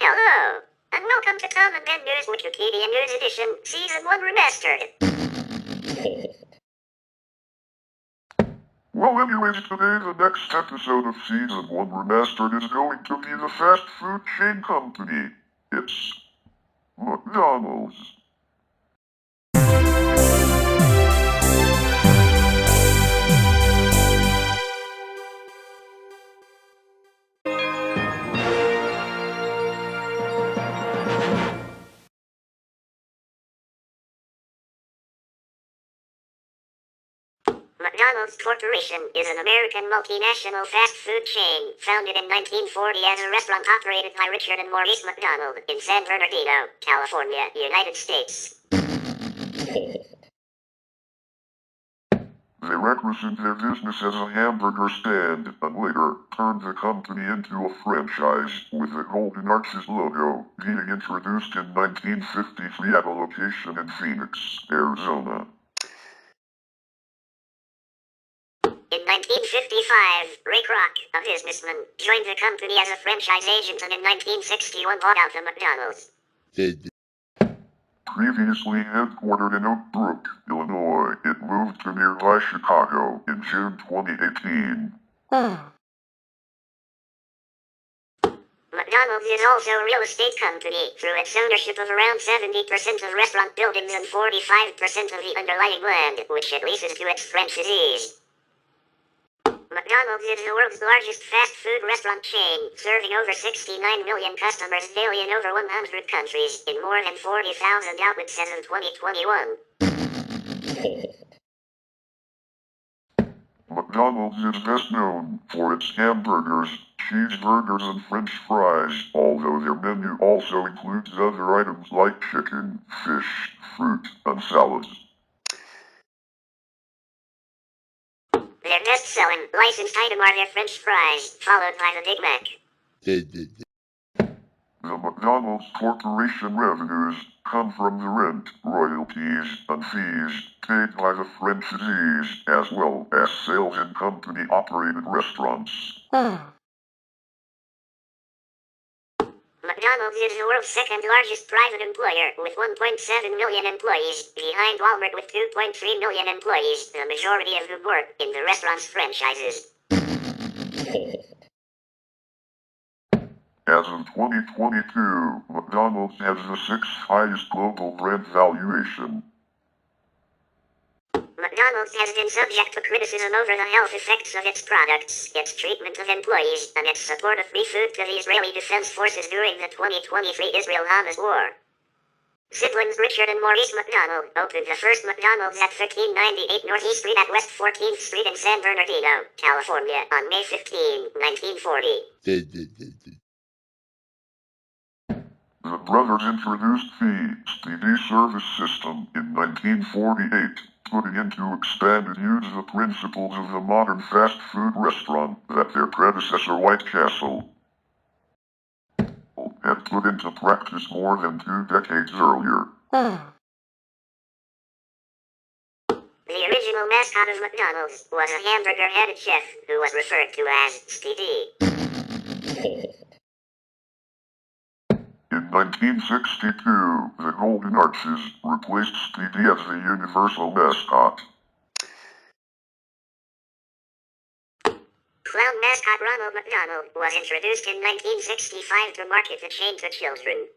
Hello, and welcome to TaBNWNE's Wikipedia News Edition, Season 1 Remastered. Well, anyways, today the next episode of Season 1 Remastered is going to be the fast food chain company. It's McDonald's. McDonald's Corporation is an American multinational fast food chain founded in 1940 as a restaurant operated by Richard and Maurice McDonald in San Bernardino, California, United States. They rechristened their business as a hamburger stand and later turned the company into a franchise with the Golden Arches logo being introduced in 1953 at a location in Phoenix, Arizona. In 1955, Ray Kroc, a businessman, joined the company as a franchise agent and in 1961 bought out the McDonald's. Previously headquartered in Oak Brook, Illinois, it moved to nearby Chicago in June 2018. McDonald's is also a real estate company through its ownership of around 70% of restaurant buildings and 45% of the underlying land, which it leases to its franchisees. McDonald's is the world's largest fast food restaurant chain, serving over 69 million customers daily in over 100 countries, in more than 40,000 outlets as of 2021. McDonald's is best known for its hamburgers, cheeseburgers, and French fries, although their menu also includes other items like chicken, fish, fruit, and salads. Their best-selling, licensed item are their French fries, followed by the Big Mac. The McDonald's Corporation revenues come from the rent, royalties, and fees paid by the franchisees, as well as sales in company-operated restaurants. McDonald's is the world's second largest private employer, with 1.7 million employees, behind Walmart with 2.3 million employees, the majority of whom work in the restaurant's franchises. As of 2022, McDonald's has the sixth highest global brand valuation. McDonald's has been subject to criticism over the health effects of its products, its treatment of employees, and its support of free food to the Israeli Defense Forces during the 2023 Israel-Hamas war. Siblings Richard and Maurice McDonald opened the first McDonald's at 1398 Northeast Street at West 14th Street in San Bernardino, California, on May 15, 1940. The brothers introduced the STD service system in 1948, putting into expanded use the principles of the modern fast food restaurant that their predecessor White Castle had put into practice more than 2 decades earlier. The original mascot of McDonald's was a hamburger-headed chef who was referred to as STD. In 1962, the Golden Arches replaced STD as the universal mascot. Clown mascot Ronald McDonald was introduced in 1965 to market the chain to children.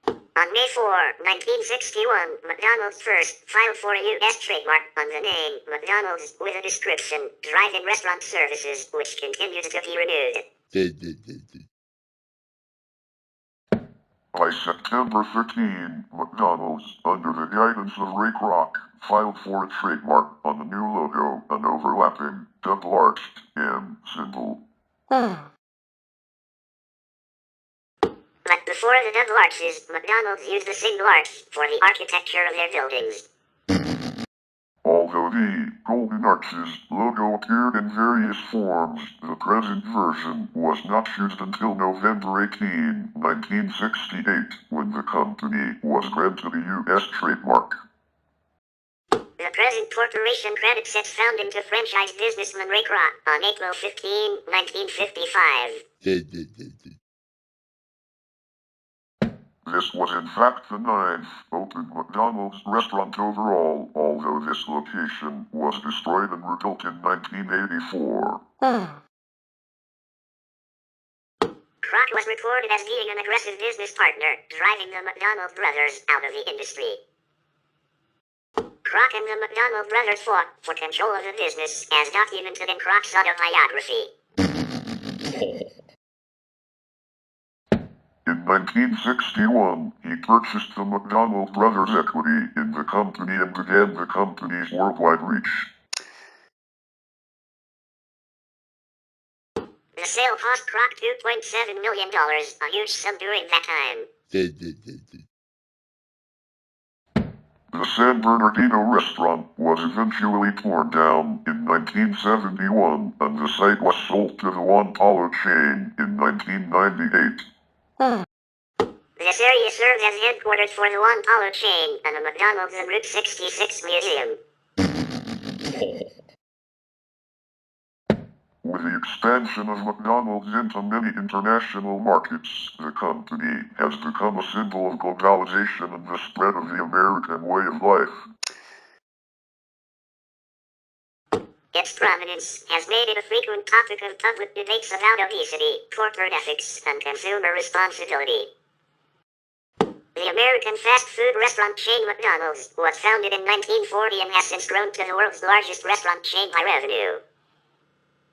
On May 4, 1961, McDonald's first filed for a U.S. trademark on the name McDonald's with a description, drive-in restaurant services, which continues to be renewed. By September 13, McDonald's, under the guidance of Ray Kroc, filed for a trademark on the new logo and overlapping, double-arched M symbol. But before the double arches, McDonald's used the single arch for the architecture of their buildings. Although the Golden Arches logo appeared in various forms, the present version was not used until November 18, 1968, when the company was granted a U.S. trademark. The present corporation credits its founding to franchise businessman Ray Kroc on April 15, 1955. This was in fact the ninth open McDonald's restaurant overall, although this location was destroyed and rebuilt in 1984. Kroc was reported as being an aggressive business partner, driving the McDonald brothers out of the industry. Kroc and the McDonald brothers fought for control of the business, as documented in Kroc's autobiography. In 1961, he purchased the McDonald brothers' equity in the company and began the company's worldwide reach. The sale cost Kroc $2.7 million, a huge sum during that time. The San Bernardino restaurant was eventually torn down in 1971, and the site was sold to the Juan Pablo chain in 1998. This area served as headquarters for the Juan Pablo chain and a McDonald's and Route 66 museum. With the expansion of McDonald's into many international markets, the company has become a symbol of globalization and the spread of the American way of life. Its prominence has made it a frequent topic of public debates about obesity, corporate ethics, and consumer responsibility. The American fast food restaurant chain McDonald's was founded in 1940 and has since grown to the world's largest restaurant chain by revenue.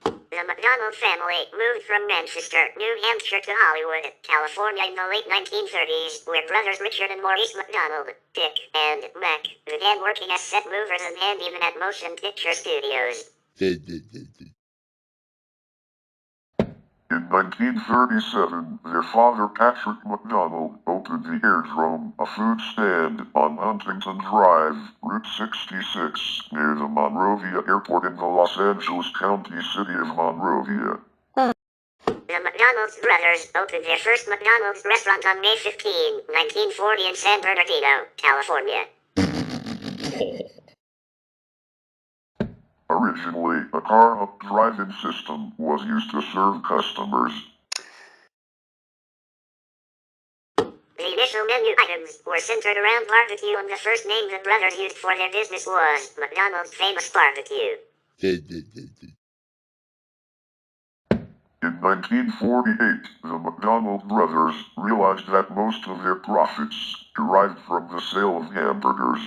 The McDonald family moved from Manchester, New Hampshire to Hollywood, California in the late 1930s, where brothers Richard and Maurice McDonald, Dick, and Mac began working as set movers and handymen at motion picture studios. In 1937, their father Patrick McDonald opened the Airdrome, a food stand on Huntington Drive, Route 66, near the Monrovia Airport in the Los Angeles County city of Monrovia. The McDonald's brothers opened their first McDonald's restaurant on May 15, 1940 in San Bernardino, California. Originally, a car-up drive-in system was used to serve customers. The initial menu items were centered around barbecue, and the first name the brothers used for their business was McDonald's Famous Barbecue. In 1948, the McDonald brothers realized that most of their profits derived from the sale of hamburgers.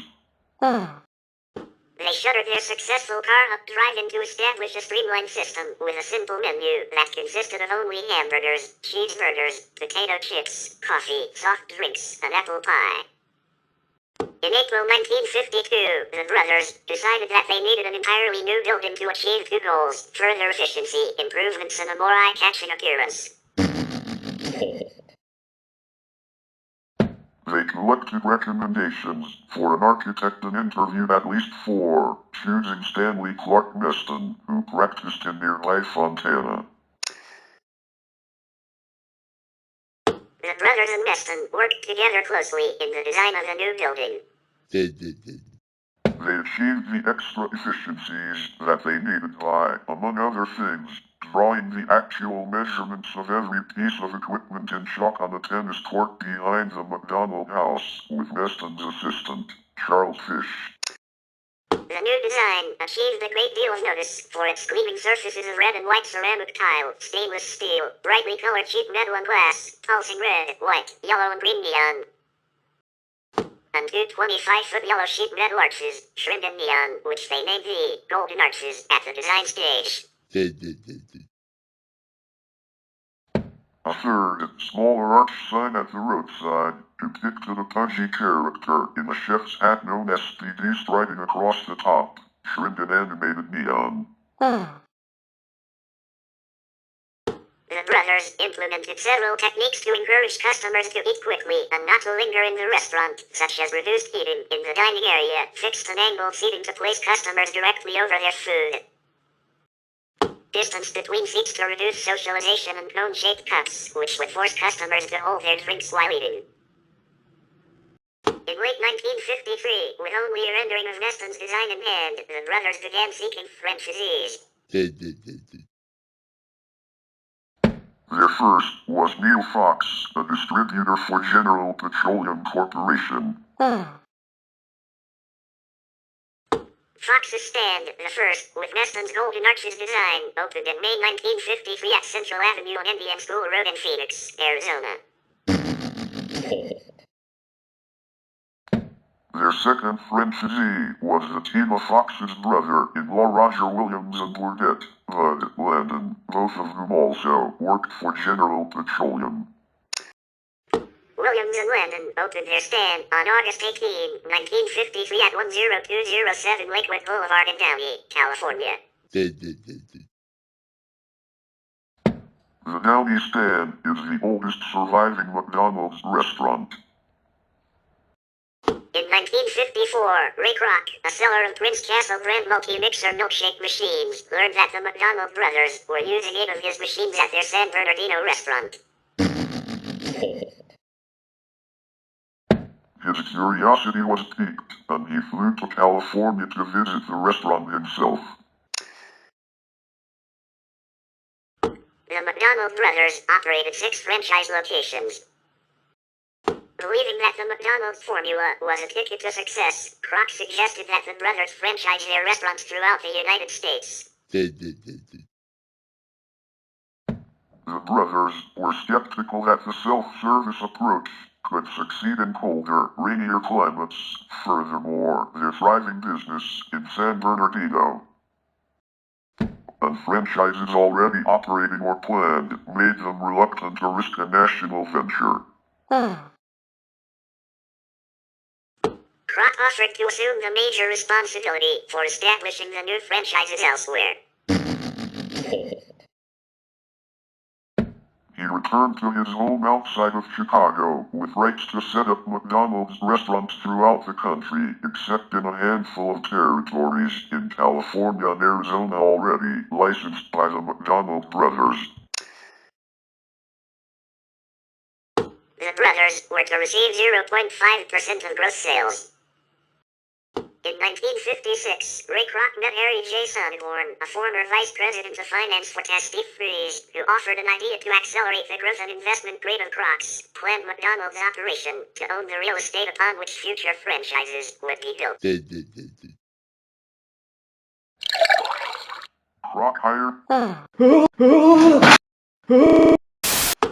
They shuttered their successful car-up drive-in to establish a streamlined system with a simple menu that consisted of only hamburgers, cheeseburgers, potato chips, coffee, soft drinks, and apple pie. In April 1952, the brothers decided that they needed an entirely new building to achieve two goals: further efficiency improvements and a more eye-catching appearance. They collected recommendations for an architect and interviewed at least 4, choosing Stanley Clark Meston, who practiced in nearby Fontana. The brothers and Meston worked together closely in the design of the new building. They achieved the extra efficiencies that they needed by, among other things, drawing the actual measurements of every piece of equipment in chalk on the tennis court behind the McDonald house with Meston's assistant, Charles Fish. The new design achieved a great deal of notice for its gleaming surfaces of red and white ceramic tile, stainless steel, brightly colored sheet metal and glass, pulsing red, white, yellow and green neon, and two 25-foot yellow sheet metal arches, trimmed in neon, which they named the Golden Arches at the design stage. A third, smaller arch sign at the roadside depicted a pudgy character in a chef's hat known as SPD striding across the top, trimmed in animated neon. The brothers implemented several techniques to encourage customers to eat quickly and not to linger in the restaurant, such as reduced eating in the dining area, fixed and angled seating to place customers directly over their food, distance between seats to reduce socialization, and cone-shaped cups, which would force customers to hold their drinks while eating. In late 1953, with only a rendering of Meston's design in hand, the brothers began seeking franchisees. Their first was Neil Fox, a distributor for General Petroleum Corporation. Fox's stand, the first, with Neston's Golden Arches design, opened in May 1953 at Central Avenue on Indian School Road in Phoenix, Arizona. Their second franchisee was the team of Fox's brother-in-law Roger Williams and Burdett Bud Landon, both of whom also worked for General Petroleum. Williams and Landon opened their stand on August 18, 1953 at 10207 Lakewood Boulevard in Downey, California. The Downey stand is the oldest surviving McDonald's restaurant. In 1954, Ray Kroc, a seller of Prince Castle brand multi-mixer milkshake machines, learned that the McDonald brothers were using 8 of his machines at their San Bernardino restaurant. His curiosity was piqued, and he flew to California to visit the restaurant himself. The McDonald brothers operated 6 franchise locations. Believing that the McDonald's formula was a ticket to success, Kroc suggested that the brothers franchise their restaurants throughout the United States. The brothers were skeptical that the self-service approach could succeed in colder, rainier climates. Furthermore, their thriving business in San Bernardino and franchises already operating or planned made them reluctant to risk a national venture. Kroc offered to assume the major responsibility for establishing the new franchises elsewhere. He returned to his home outside of Chicago with rights to set up McDonald's restaurants throughout the country, except in a handful of territories in California and Arizona already licensed by the McDonald brothers. The brothers were to receive 0.5% of gross sales. In 1956, Ray Kroc met Harry J. Sonneborn, a former vice president of finance for TaBNWNE, who offered an idea to accelerate the growth and investment rate of Kroc's planned McDonald's operation to own the real estate upon which future franchises would be built. Kroc hired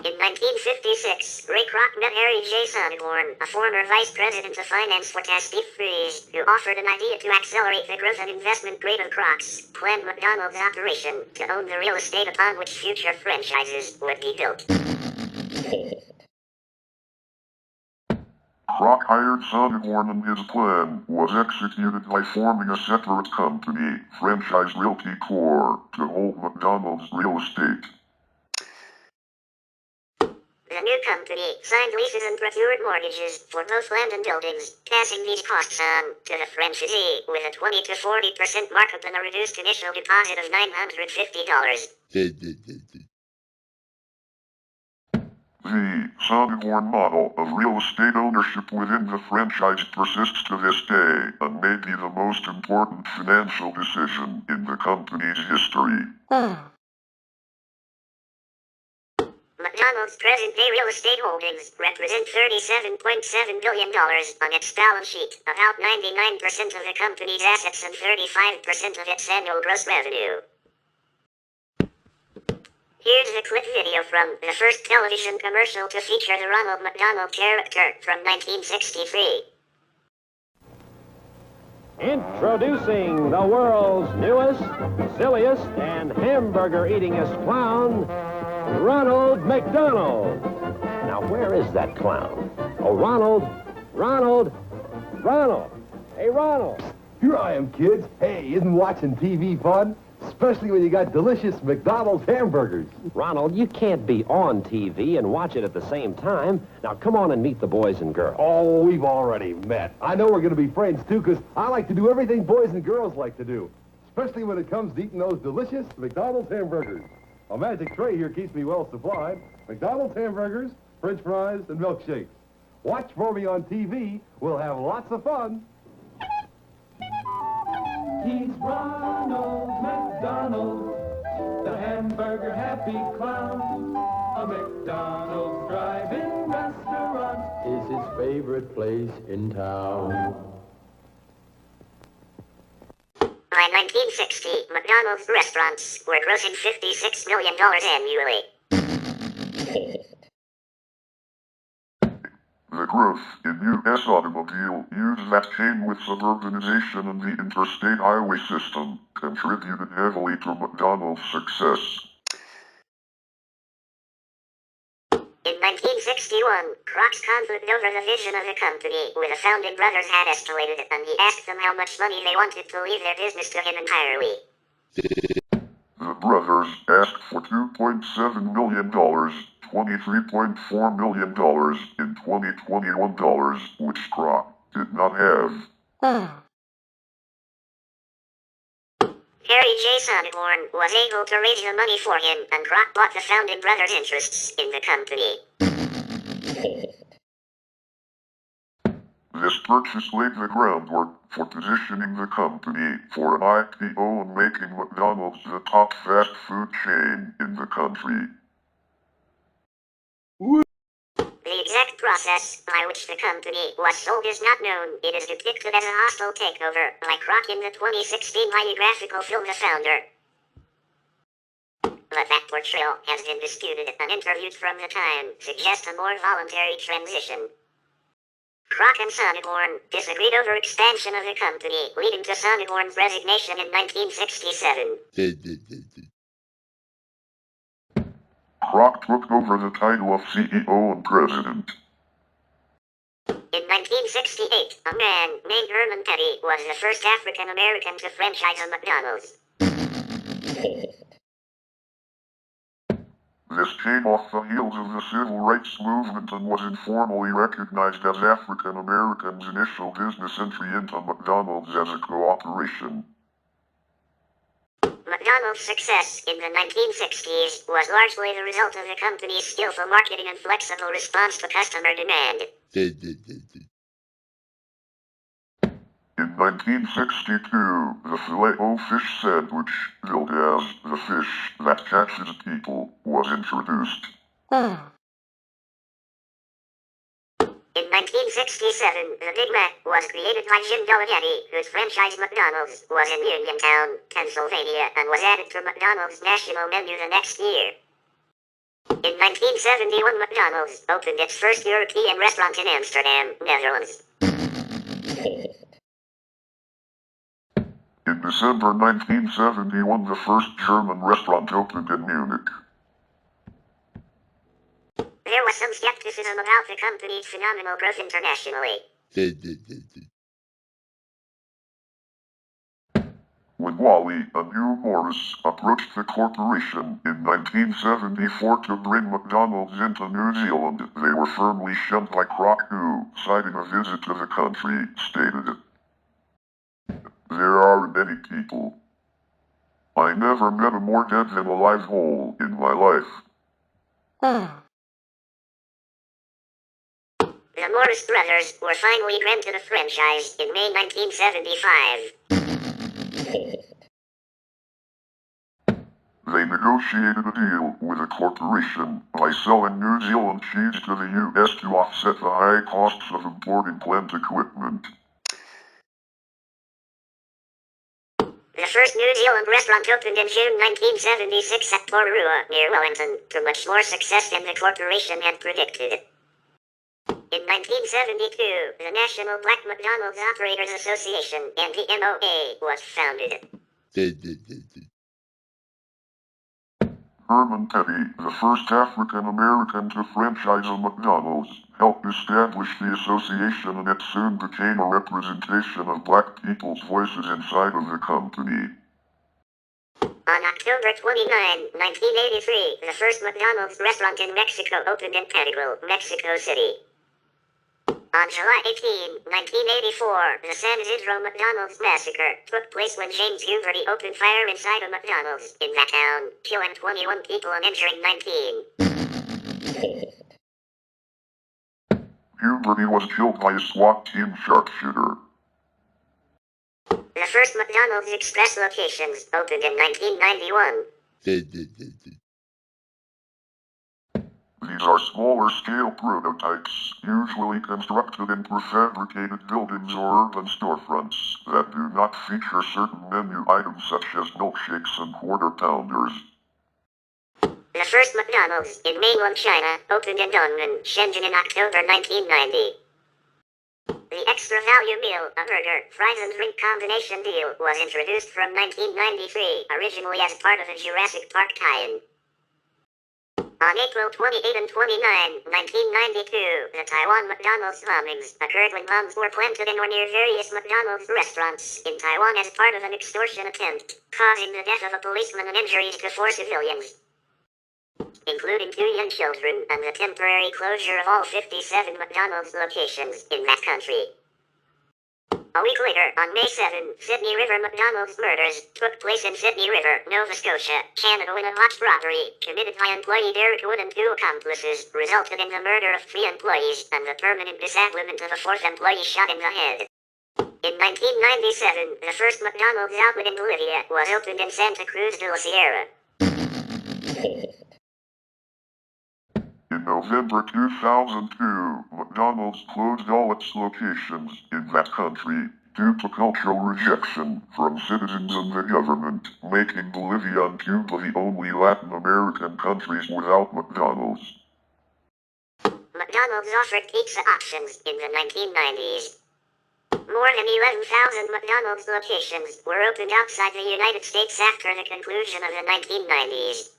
In 1956, Ray Kroc met Harry J. Sonneborn, a former vice president of finance for TaBNWNE, who offered an idea to accelerate the growth and investment rate of Kroc's planned McDonald's operation to own the real estate upon which future franchises would be built. Kroc hired Sonneborn, and his plan was executed by forming a separate company, Franchise Realty Corp., to hold McDonald's real estate. The new company signed leases and procured mortgages for both land and buildings, passing these costs on to the franchisee with a 20 to 40% markup and a reduced initial deposit of $950. The Sonneborn model of real estate ownership within the franchise persists to this day and may be the most important financial decision in the company's history. McDonald's present-day real estate holdings represent $37.7 billion on its balance sheet, about 99% of the company's assets and 35% of its annual gross revenue. Here's a quick video from the first television commercial to feature the Ronald McDonald character from 1963. Introducing the world's newest, silliest, and hamburger-eatingest clown, Ronald McDonald. Now, where is that clown? Oh, Ronald! Hey, Ronald! Here I am, kids. Hey, isn't watching TV fun? Especially when you got delicious McDonald's hamburgers. Ronald, you can't be on TV and watch it at the same time. Now, come on and meet the boys and girls. Oh, we've already met. I know we're going to be friends, too, because I like to do everything boys and girls like to do. Especially when it comes to eating those delicious McDonald's hamburgers. A magic tray here keeps me well supplied. McDonald's hamburgers, French fries, and milkshakes. Watch for me on TV. We'll have lots of fun. He's Ronald McDonald, the hamburger happy clown. place in town. By 1960, McDonald's restaurants were grossing $56 million annually. The growth in U.S. automobile use that came with suburbanization and the interstate highway system contributed heavily to McDonald's success. In 1961, Kroc's conflict over the vision of the company with the founding brothers had escalated, and he asked them how much money they wanted to leave their business to him entirely. The brothers asked for $2.7 million, $23.4 million in 2021 dollars, which Kroc did not have. Harry J. Sonneborn was able to raise the money for him, and Kroc bought the founding brothers' interests in the company. This purchase laid the groundwork for positioning the company for an IPO and making McDonald's the top fast food chain in the country. The exact process by which the company was sold is not known. It is depicted as a hostile takeover by Kroc in the 2016 biographical film The Founder. But that portrayal has been disputed, and interviews from the time suggest a more voluntary transition. Kroc and Sonneborn disagreed over expansion of the company, leading to Sonneborn's resignation in 1967. Kroc took over the title of CEO and president. In 1968, a man named Herman Petty was the first African American to franchise a McDonald's. This came off the heels of the civil rights movement and was informally recognized as African Americans' initial business entry into McDonald's as a corporation. McDonald's success in the 1960s was largely the result of the company's skillful marketing and flexible response to customer demand. In 1962, the Filet-O-Fish sandwich, billed as the fish that catches people, was introduced. In 1967, the Big Mac was created by Jim Delaghetti, whose franchise McDonald's was in Uniontown, Pennsylvania, and was added to McDonald's national menu the next year. In 1971, McDonald's opened its first European restaurant in Amsterdam, Netherlands. In December 1971, the first German restaurant opened in Munich. There was some skepticism about the company's phenomenal growth internationally. When Wally and Hugh Morris approached the corporation in 1974 to bring McDonald's into New Zealand, they were firmly shunned by Kroc, who, citing a visit to the country, stated, "There are many people. I never met a more dead than alive hole in my life." The Morris brothers were finally granted a franchise in May 1975. They negotiated a deal with the corporation by selling New Zealand cheese to the U.S. to offset the high costs of importing plant equipment. The first New Zealand restaurant opened in June 1976 at Porua, near Wellington, to much more success than the corporation had predicted. In 1972, the National Black McDonald's Operators Association, NBMOA, was founded. Herman Petty, the first African American to franchise a McDonald's, helped establish the association, and it soon became a representation of black people's voices inside of the company. On October 29, 1983, the first McDonald's restaurant in Mexico opened in Pettigrew, Mexico City. On July 18, 1984, the San Isidro McDonald's massacre took place when James Huberty opened fire inside a McDonald's in that town, killing 21 people and injuring 19. Huberty was killed by a SWAT team sharpshooter. The first McDonald's Express locations opened in 1991. The These are smaller-scale prototypes, usually constructed in prefabricated buildings or urban storefronts that do not feature certain menu items such as milkshakes and quarter-pounders. The first McDonald's in mainland China opened in Dongmen, Shenzhen in October 1990. The extra value meal, a burger, fries and drink combination deal, was introduced from 1993, originally as part of a Jurassic Park tie-in. On April 28 and 29, 1992, the Taiwan McDonald's bombings occurred when bombs were planted in or near various McDonald's restaurants in Taiwan as part of an extortion attempt, causing the death of a policeman and injuries to 4 civilians, including 2 young children, and the temporary closure of all 57 McDonald's locations in that country. A week later, on May 7, Sydney River McDonald's murders took place in Sydney River, Nova Scotia, Canada when a botched robbery, committed by employee Derek Wood and 2 accomplices, resulted in the murder of 3 employees and the permanent disablement of a 4th employee shot in the head. In 1997, the first McDonald's outlet in Bolivia was opened in Santa Cruz de la Sierra. In November 2002, McDonald's closed all its locations in that country due to cultural rejection from citizens and the government, making Bolivia and Cuba the only Latin American countries without McDonald's. McDonald's offered pizza options in the 1990s. More than 11,000 McDonald's locations were opened outside the United States after the conclusion of the 1990s.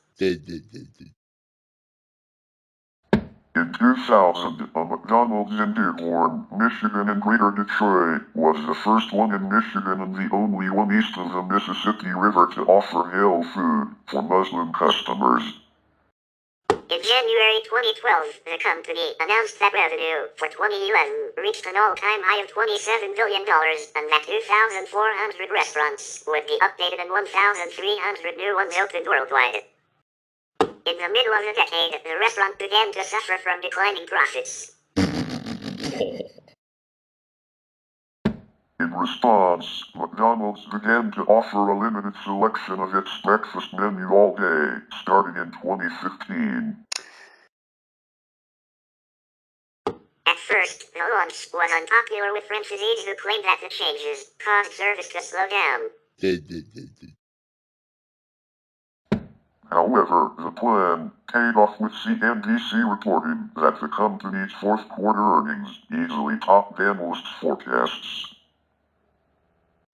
In 2000, a McDonald's in Dearborn, Michigan and Greater Detroit was the first one in Michigan and the only one east of the Mississippi River to offer halal food for Muslim customers. In January 2012, the company announced that revenue for 2011 reached an all-time high of $27 billion and that 2,400 restaurants would be updated and 1,300 new ones opened worldwide. In the middle of the decade, the restaurant began to suffer from declining profits. In response, McDonald's began to offer a limited selection of its breakfast menu all day, starting in 2015. At first, the launch was unpopular with franchisees who claimed that the changes caused service to slow down. However, the plan paid off with CNBC reporting that the company's fourth quarter earnings easily topped analyst forecasts.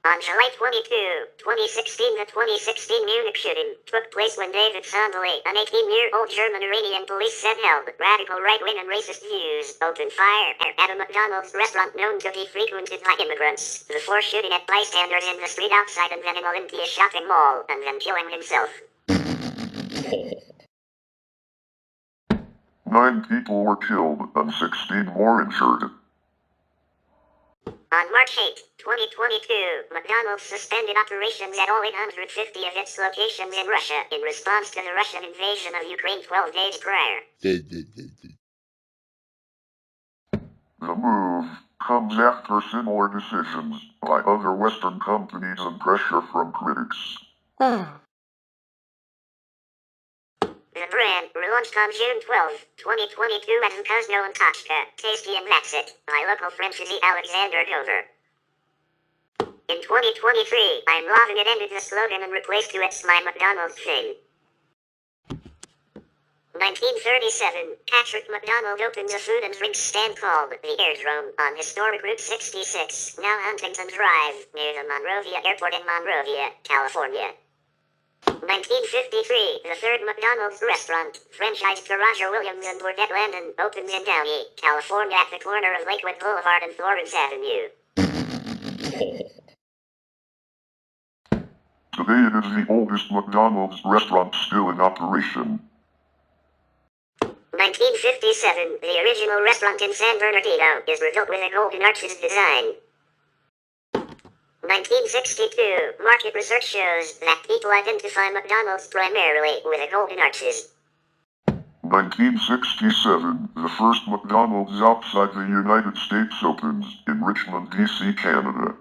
On July 22, 2016, the 2016 Munich shooting took place when David Sondele, an 18-year-old German-Iranian police said held radical right-wing and racist views, opened fire at a McDonald's restaurant known to be frequented by immigrants, before shooting at bystanders in the street outside and then in Olympia shopping mall, and then killing himself. 9 people were killed and 16 more injured. On March 8, 2022, McDonald's suspended operations at all 850 of its locations in Russia in response to the Russian invasion of Ukraine 12 days prior. The move comes after similar decisions by other Western companies and pressure from critics. The brand relaunched on June 12, 2022 as Kozno and Tochka, Tasty and That's It, by local franchisee Alexander Dover. In 2023, I'm Loving It ended the slogan and replaced to It's My McDonald's Thing. 1937, Patrick McDonald opened a food and drinks stand called The Airdrome on historic Route 66, now Huntington Drive, near the Monrovia Airport in Monrovia, California. 1953, the third McDonald's restaurant, franchised to Roger Williams and Burdett Landon, opens in Downey, California at the corner of Lakewood Boulevard and Florence Avenue. Today it is the oldest McDonald's restaurant still in operation. 1957, the original restaurant in San Bernardino is rebuilt with a golden arches design. 1962, market research shows that people identify McDonald's primarily with the golden arches. 1967, the first McDonald's outside the United States opens in Richmond, D.C., Canada.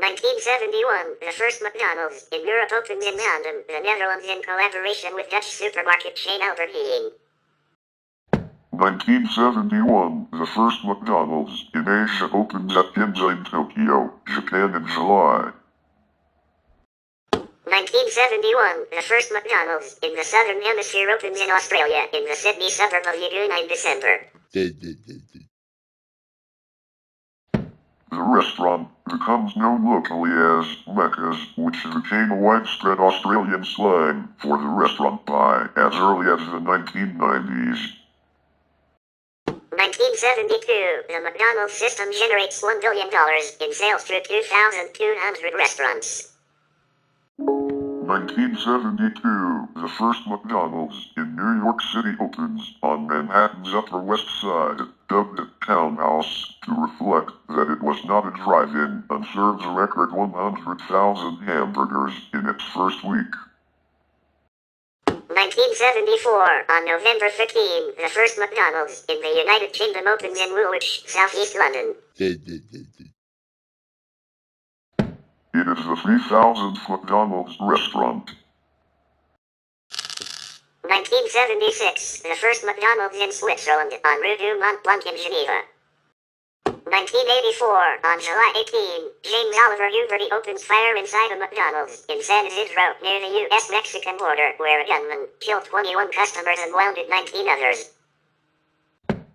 1971, the first McDonald's in Europe opens in Zaandam, the Netherlands in collaboration with Dutch supermarket chain Albert Heijn. 1971, the first McDonald's in Asia opens at Ginza in Tokyo, Japan in July. 1971, the first McDonald's in the Southern Hemisphere opens in Australia in the Sydney suburb of Yagoona in December. The restaurant becomes known locally as Macca's, which became a widespread Australian slang for the restaurant pie as early as the 1990s. 1972, the McDonald's system generates $1 billion in sales through 2,200 restaurants. 1972, the first McDonald's in New York City opens on Manhattan's Upper West Side, dubbed the Townhouse, to reflect that it was not a drive-in, and serves a record 100,000 hamburgers in its first week. 1974, on November 15, the first McDonald's in the United Kingdom opens in Woolwich, southeast London. It is the 3,000th McDonald's restaurant. 1976, the first McDonald's in Switzerland on Rue du Mont Blanc in Geneva. 1984, on July 18, James Oliver Huberty opens fire inside a McDonald's in San Isidro near the U.S.-Mexican border, where a gunman killed 21 customers and wounded 19 others.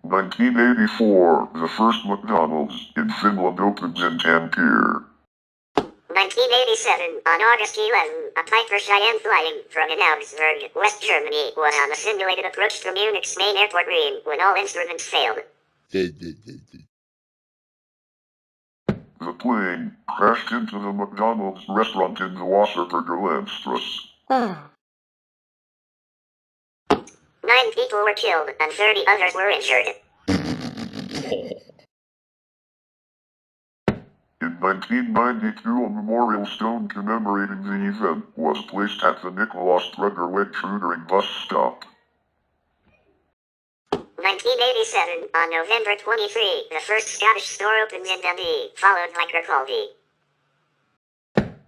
1984, the first McDonald's in Finland opens in Tampere. 1987, on August 11, a Piper Cheyenne flying from in Augsburg, West Germany, was on a simulated approach to Munich's main airport Riem when all instruments failed. The plane crashed into the McDonald's restaurant in the Wasserburger Landstrasse. 9 people were killed and 30 others were injured. In 1992, a memorial stone commemorating the event was placed at the Nikolaus Drucker Wegtrudering bus stop. 1987, on November 23, the first Scottish store opens in Dundee, followed by Kirkcaldy.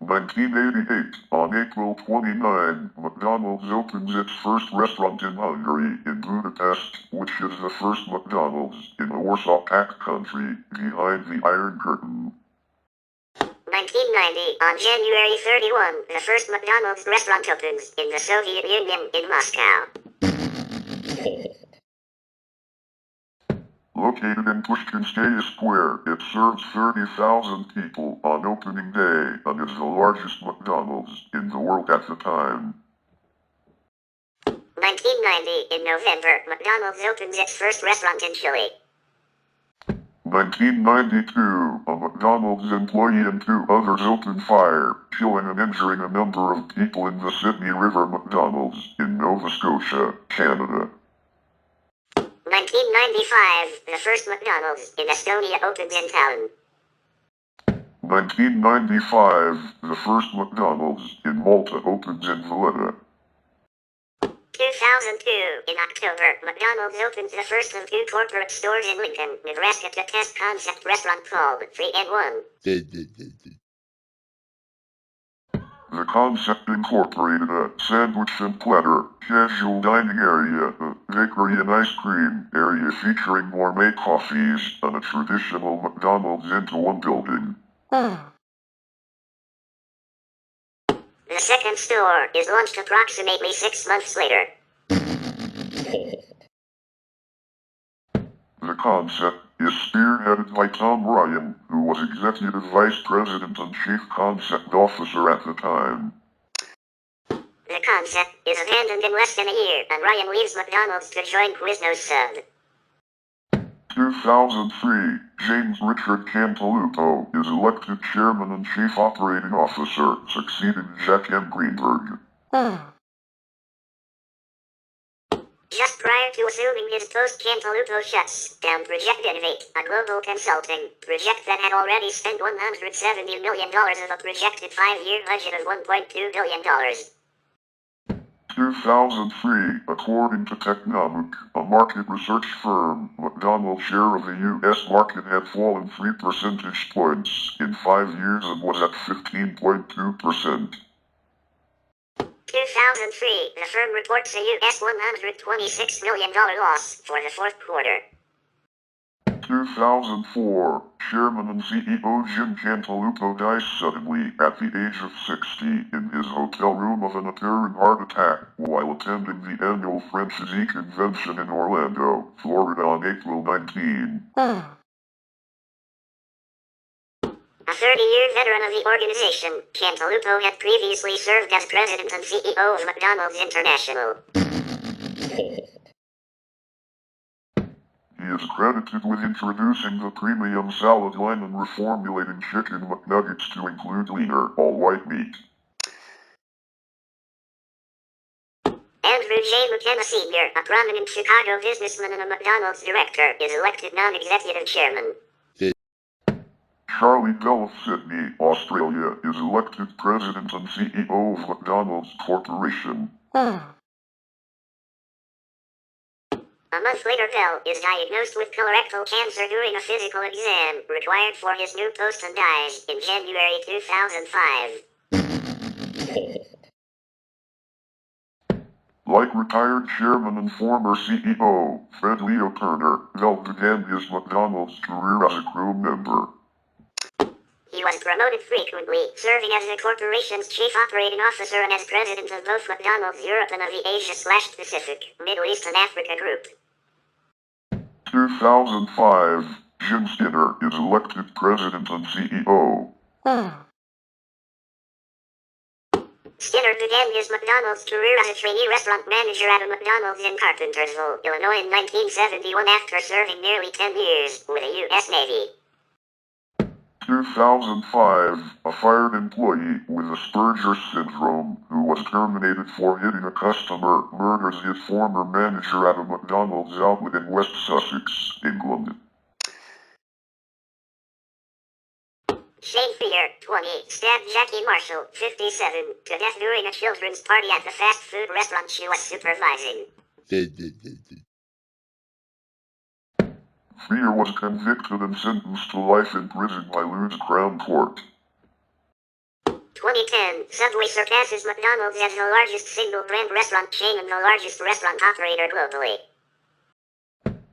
1988, on April 29, McDonald's opens its first restaurant in Hungary, in Budapest, which is the first McDonald's in the Warsaw Pact country, behind the Iron Curtain. 1990, on January 31, the first McDonald's restaurant opens in the Soviet Union in Moscow. Located in Pushkinskaya Square, it serves 30,000 people on opening day and is the largest McDonald's in the world at the time. 1990, in November, McDonald's opens its first restaurant in Chile. 1992, a McDonald's employee and 2 others opened fire, killing and injuring a number of people in the Sydney River McDonald's in Nova Scotia, Canada. 1995, the first McDonald's in Estonia opens in Tallinn. 1995, the first McDonald's in Malta opens in Valletta. 2002, in October, McDonald's opens the first of 2 corporate stores in Lincoln, Nebraska to test concept restaurant called 3-in-1. The concept incorporated a sandwich and platter, casual dining area, a bakery and ice cream area featuring gourmet coffees, and a traditional McDonald's into one building. The second store is launched approximately 6 months later. The concept is spearheaded by Tom Ryan, who was Executive Vice President and Chief Concept Officer at the time. The concept is abandoned in less than a year, and Ryan leaves McDonald's to join Quiznos Sub. 2003, James Richard Cantalupo is elected Chairman and Chief Operating Officer, succeeding Jack M. Greenberg. Just prior to assuming his post, Cantalupo shuts down Project Innovate, a global consulting project that had already spent $170 million of a projected 5-year budget of $1.2 billion. 2003, according to TaBNWNE, a market research firm, McDonald's share of the U.S. market had fallen 3 percentage points in 5 years and was at 15.2%. 2003, the firm reports a US $126 million loss for the fourth quarter. 2004, Chairman and CEO Jim Cantalupo dies suddenly at the age of 60 in his hotel room of an apparent heart attack while attending the annual Franchisee Convention in Orlando, Florida on April 19. A 30-year veteran of the organization, Cantalupo had previously served as president and CEO of McDonald's International. He is credited with introducing the premium salad line and reformulating chicken McNuggets to include leaner, all-white meat. Andrew J. McKenna Sr., a prominent Chicago businessman and a McDonald's director, is elected non-executive chairman. Charlie Bell of Sydney, Australia, is elected president and CEO of McDonald's Corporation. A month later, Bell is diagnosed with colorectal cancer during a physical exam required for his new post and dies in January 2005. Like retired chairman and former CEO, Fred Leo Turner, Bell began his McDonald's career as a crew member. He was promoted frequently, serving as the corporation's chief operating officer and as president of both McDonald's Europe and of the Asia/Pacific, Middle East and Africa Group. 2005, Jim Skinner is elected president and CEO. Skinner began his McDonald's career as a trainee restaurant manager at a McDonald's in Carpentersville, Illinois in 1971 after serving nearly 10 years with the U.S. Navy. 2005, a fired employee with Asperger's syndrome who was terminated for hitting a customer murders his former manager at a McDonald's outlet in West Sussex, England. Shane Fear, 20, stabbed Jackie Marshall, 57, to death during a children's party at the fast food restaurant she was supervising. Fear was convicted and sentenced to life in prison by Lewis Crown Court. 2010, Subway surpasses McDonald's as the largest single-brand restaurant chain and the largest restaurant operator globally.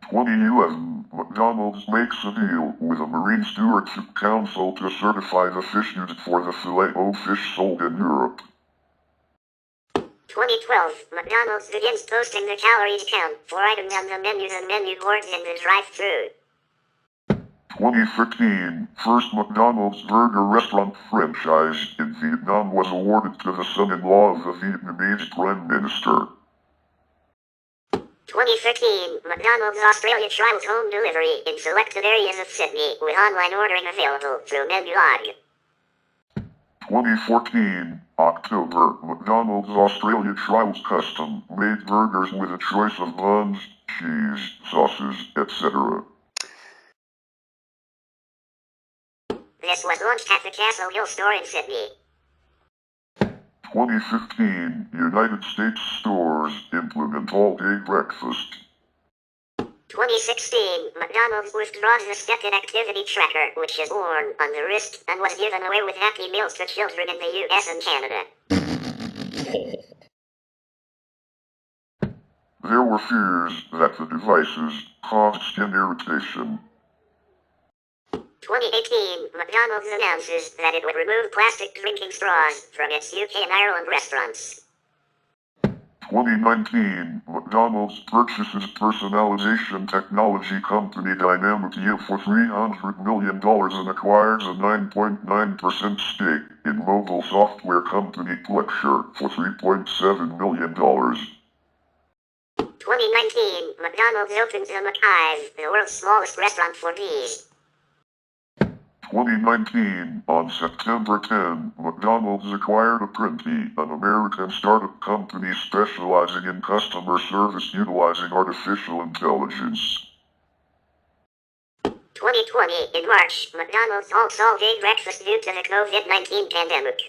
2011, McDonald's makes a deal with the Marine Stewardship Council to certify the fish used for the Filet-O-Fish sold in Europe. 2012, McDonald's begins posting the calories count for items on the menus and menu boards in the drive-thru. 2015, first McDonald's burger restaurant franchise in Vietnam was awarded to the son-in-law of the Vietnamese Prime Minister. 2013, McDonald's Australia trials home delivery in selected areas of Sydney with online ordering available through Menulog. 2014, October, McDonald's Australia trials custom-made burgers with a choice of buns, cheese, sauces, etc. This was launched at the Castle Hill store in Sydney. 2015, United States stores implement all-day breakfast. 2016, McDonald's withdraws the Step-In Activity Tracker, which is worn on the wrist and was given away with Happy Meals to children in the US and Canada. There were fears that the devices caused skin irritation. 2018, McDonald's announces that it would remove plastic drinking straws from its UK and Ireland restaurants. 2019, McDonald's purchases personalization technology company Dynamic Yield for $300 million and acquires a 9.9% stake in mobile software company Plexure for $3.7 million. 2019, McDonald's opens a McHive, the world's smallest restaurant for bees. 2019, on September 10, McDonald's acquired Apprenti, an American startup company specializing in customer service utilizing artificial intelligence. 2020, in March, McDonald's halts all-day breakfast due to the COVID-19 pandemic.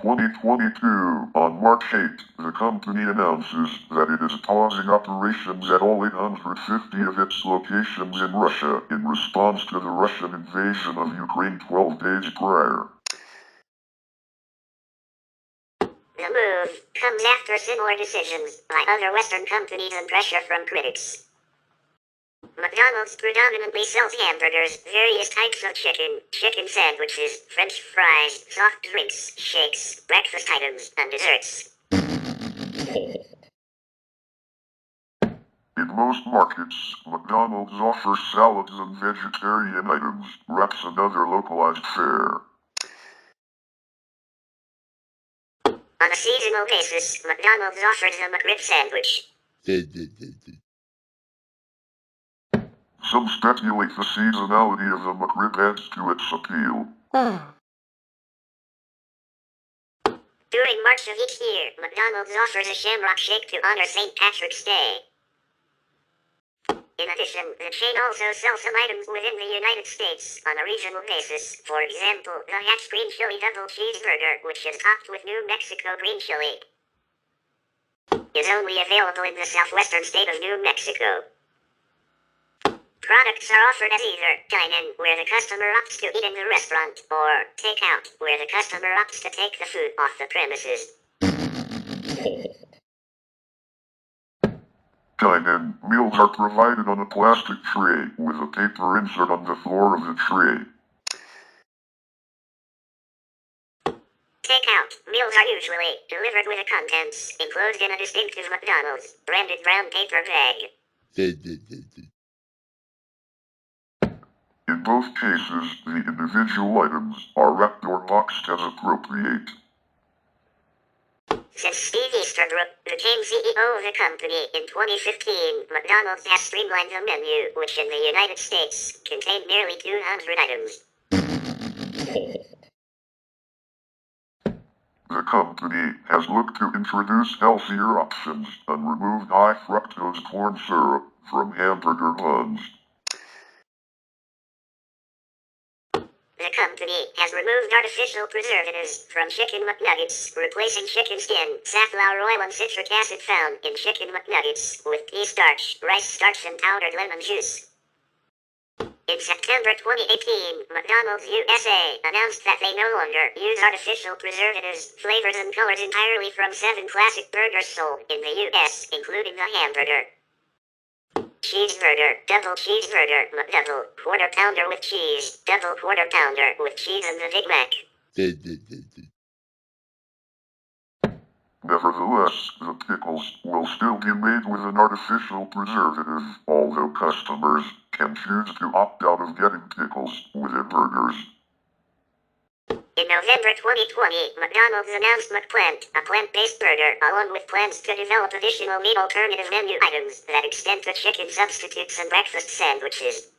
2022, on March 8, the company announces that it is pausing operations at all 850 of its locations in Russia in response to the Russian invasion of Ukraine 12 days prior. The The move comes after similar decisions by other Western companies and pressure from critics. McDonald's predominantly sells hamburgers, various types of chicken, chicken sandwiches, French fries, soft drinks, shakes, breakfast items, and desserts. In most markets, McDonald's offers salads and vegetarian items, wraps and other localized fare. On a seasonal basis, McDonald's offers a McRib sandwich. Some speculate the seasonality of the McRib adds to its appeal. During March of each year, McDonald's offers a Shamrock Shake to honor St. Patrick's Day. In addition, the chain also sells some items within the United States on a regional basis. For example, the Hatch Green Chili Double Cheeseburger, which is topped with New Mexico green chili, is only available in the southwestern state of New Mexico. Products are offered as either dine-in, where the customer opts to eat in the restaurant, or take-out, where the customer opts to take the food off the premises. Dine-in meals are provided on a plastic tray with a paper insert on the floor of the tray. Take-out meals are usually delivered with the contents enclosed in a distinctive McDonald's branded brown paper bag. In both cases, the individual items are wrapped or boxed as appropriate. Since Steve Easterbrook became CEO of the company in 2015, McDonald's has streamlined the menu, which in the United States contained nearly 200 items. The company has looked to introduce healthier options and remove high fructose corn syrup from hamburger buns. The company has removed artificial preservatives from Chicken McNuggets, replacing chicken skin, safflower oil and citric acid found in Chicken McNuggets with pea starch, rice starch and powdered lemon juice. In September 2018, McDonald's USA announced that they no longer use artificial preservatives, flavors and colors entirely from 7 classic burgers sold in the US, including the hamburger, cheeseburger, double cheeseburger, McDouble, quarter pounder with cheese, double quarter pounder with cheese and the Big Mac. Nevertheless, the pickles will still be made with an artificial preservative, although customers can choose to opt out of getting pickles with their burgers. In November 2020, McDonald's announced McPlant, a plant-based burger, along with plans to develop additional meat alternative menu items that extend to chicken substitutes and breakfast sandwiches.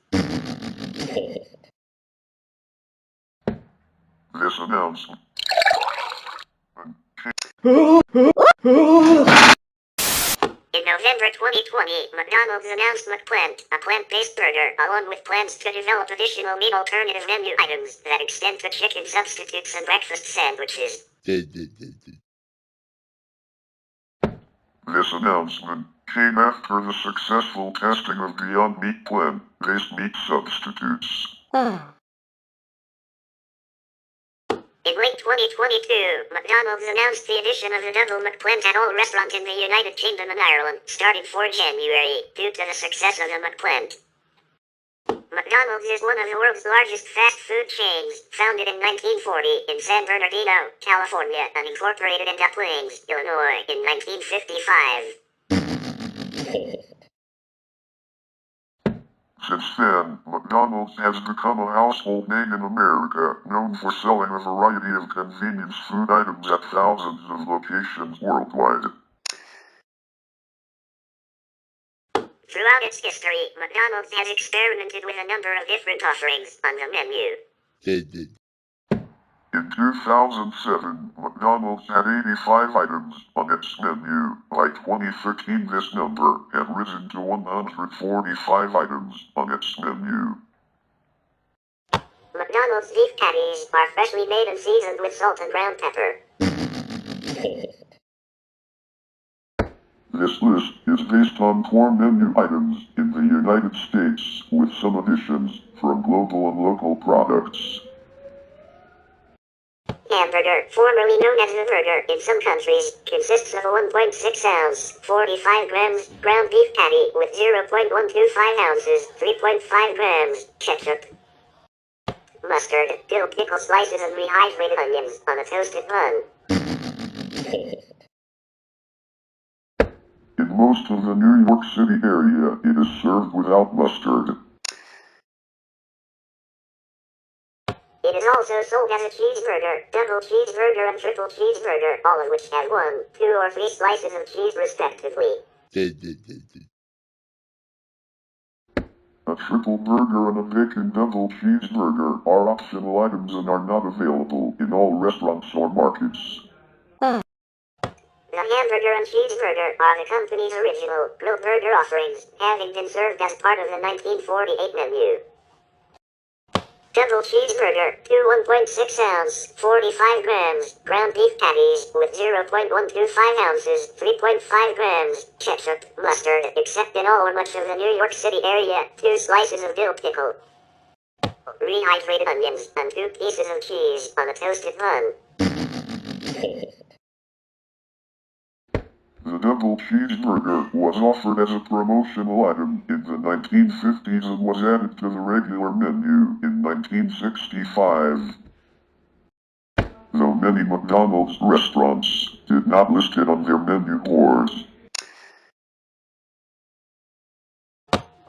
This announcement In November 2020, McDonald's announced McPlant, a plant-based burger, along with plans to develop additional meat alternative menu items that extend to chicken substitutes and breakfast sandwiches. This announcement came after the successful testing of Beyond Meat plant-based meat substitutes. In late 2022, McDonald's announced the addition of the Double McPlant at all restaurants in the United Kingdom and Ireland, starting 4 January, due to the success of the McPlant. McDonald's is one of the world's largest fast food chains, founded in 1940 in San Bernardino, California, and incorporated in Des Plaines, Illinois, in 1955. Since then, McDonald's has become a household name in America, known for selling a variety of convenience food items at thousands of locations worldwide. Throughout its history, McDonald's has experimented with a number of different offerings on the menu. In 2007, McDonald's had 85 items on its menu. By 2013, this number had risen to 145 items on its menu. McDonald's beef patties are freshly made and seasoned with salt and ground pepper. This list is based on core menu items in the United States, with some additions from global and local products. Hamburger, formerly known as a burger in some countries, consists of a 1.6 ounce, 45 grams, ground beef patty with 0.125 ounces, 3.5 grams, ketchup, mustard, dill pickle slices and rehydrated onions on a toasted bun. In most of the New York City area, it is served without mustard. It is also sold as a cheeseburger, double cheeseburger and triple cheeseburger, all of which have 1, 2 or 3 slices of cheese respectively. A triple burger and a bacon double cheeseburger are optional items and are not available in all restaurants or markets. The hamburger and cheeseburger are the company's original grilled burger offerings, having been served as part of the 1948 menu. Double cheeseburger, 2 1.6 ounce, 45 grams, ground beef patties with 0.125 ounces, 3.5 grams, ketchup, mustard, except in all or much of the New York City area, 2 slices of dill pickle, rehydrated onions, and 2 pieces of cheese on a toasted bun. The double cheeseburger was offered as a promotional item in the 1950s and was added to the regular menu in 1965. Though many McDonald's restaurants did not list it on their menu boards.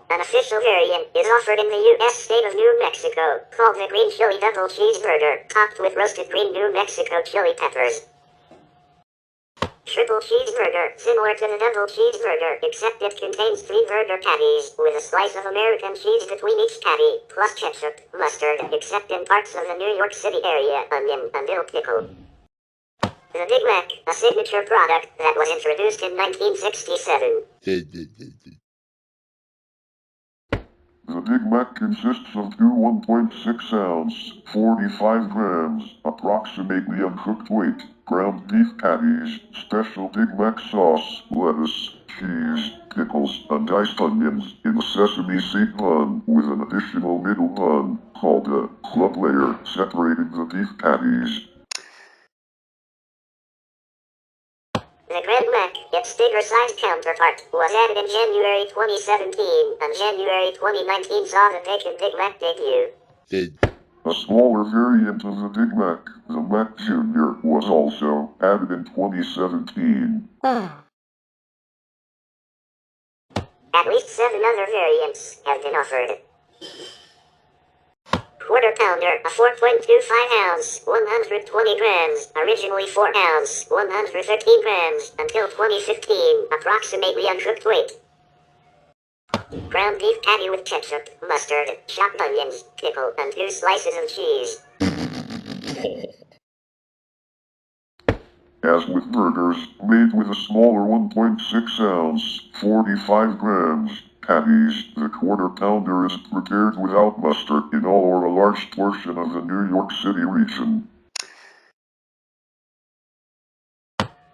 An official variant is offered in the U.S. state of New Mexico, called the Green Chili Double Cheeseburger, topped with roasted green New Mexico chili peppers. Triple cheeseburger, similar to the double cheeseburger, except it contains 3 burger patties, with a slice of American cheese between each patty, plus ketchup, mustard, except in parts of the New York City area, onion, and dill pickle. The Big Mac, a signature product that was introduced in 1967. The Big Mac consists of 2 1.6 ounce, 45 grams, approximately uncooked weight, ground beef patties, special Big Mac sauce, lettuce, cheese, pickles, and diced onions in a sesame seed bun with an additional middle bun, called a club layer, separating the beef patties. The Grand Mac, its bigger-sized counterpart, was added in January 2017, and January 2019 saw the Bacon Big Mac debut. A smaller variant of the Big Mac, the Mac Jr., was also added in 2017. At least 7 other variants have been offered. Quarter Pounder, a 4.25 ounce, 120 grams, originally 4 ounce, 113 grams, until 2015, approximately uncooked weight. Ground beef patty with ketchup, mustard, chopped onions, pickle, and 2 slices of cheese. As with burgers, made with a smaller 1.6 ounce, 45 grams, patties, the Quarter Pounder is prepared without mustard in all or a large portion of the New York City region.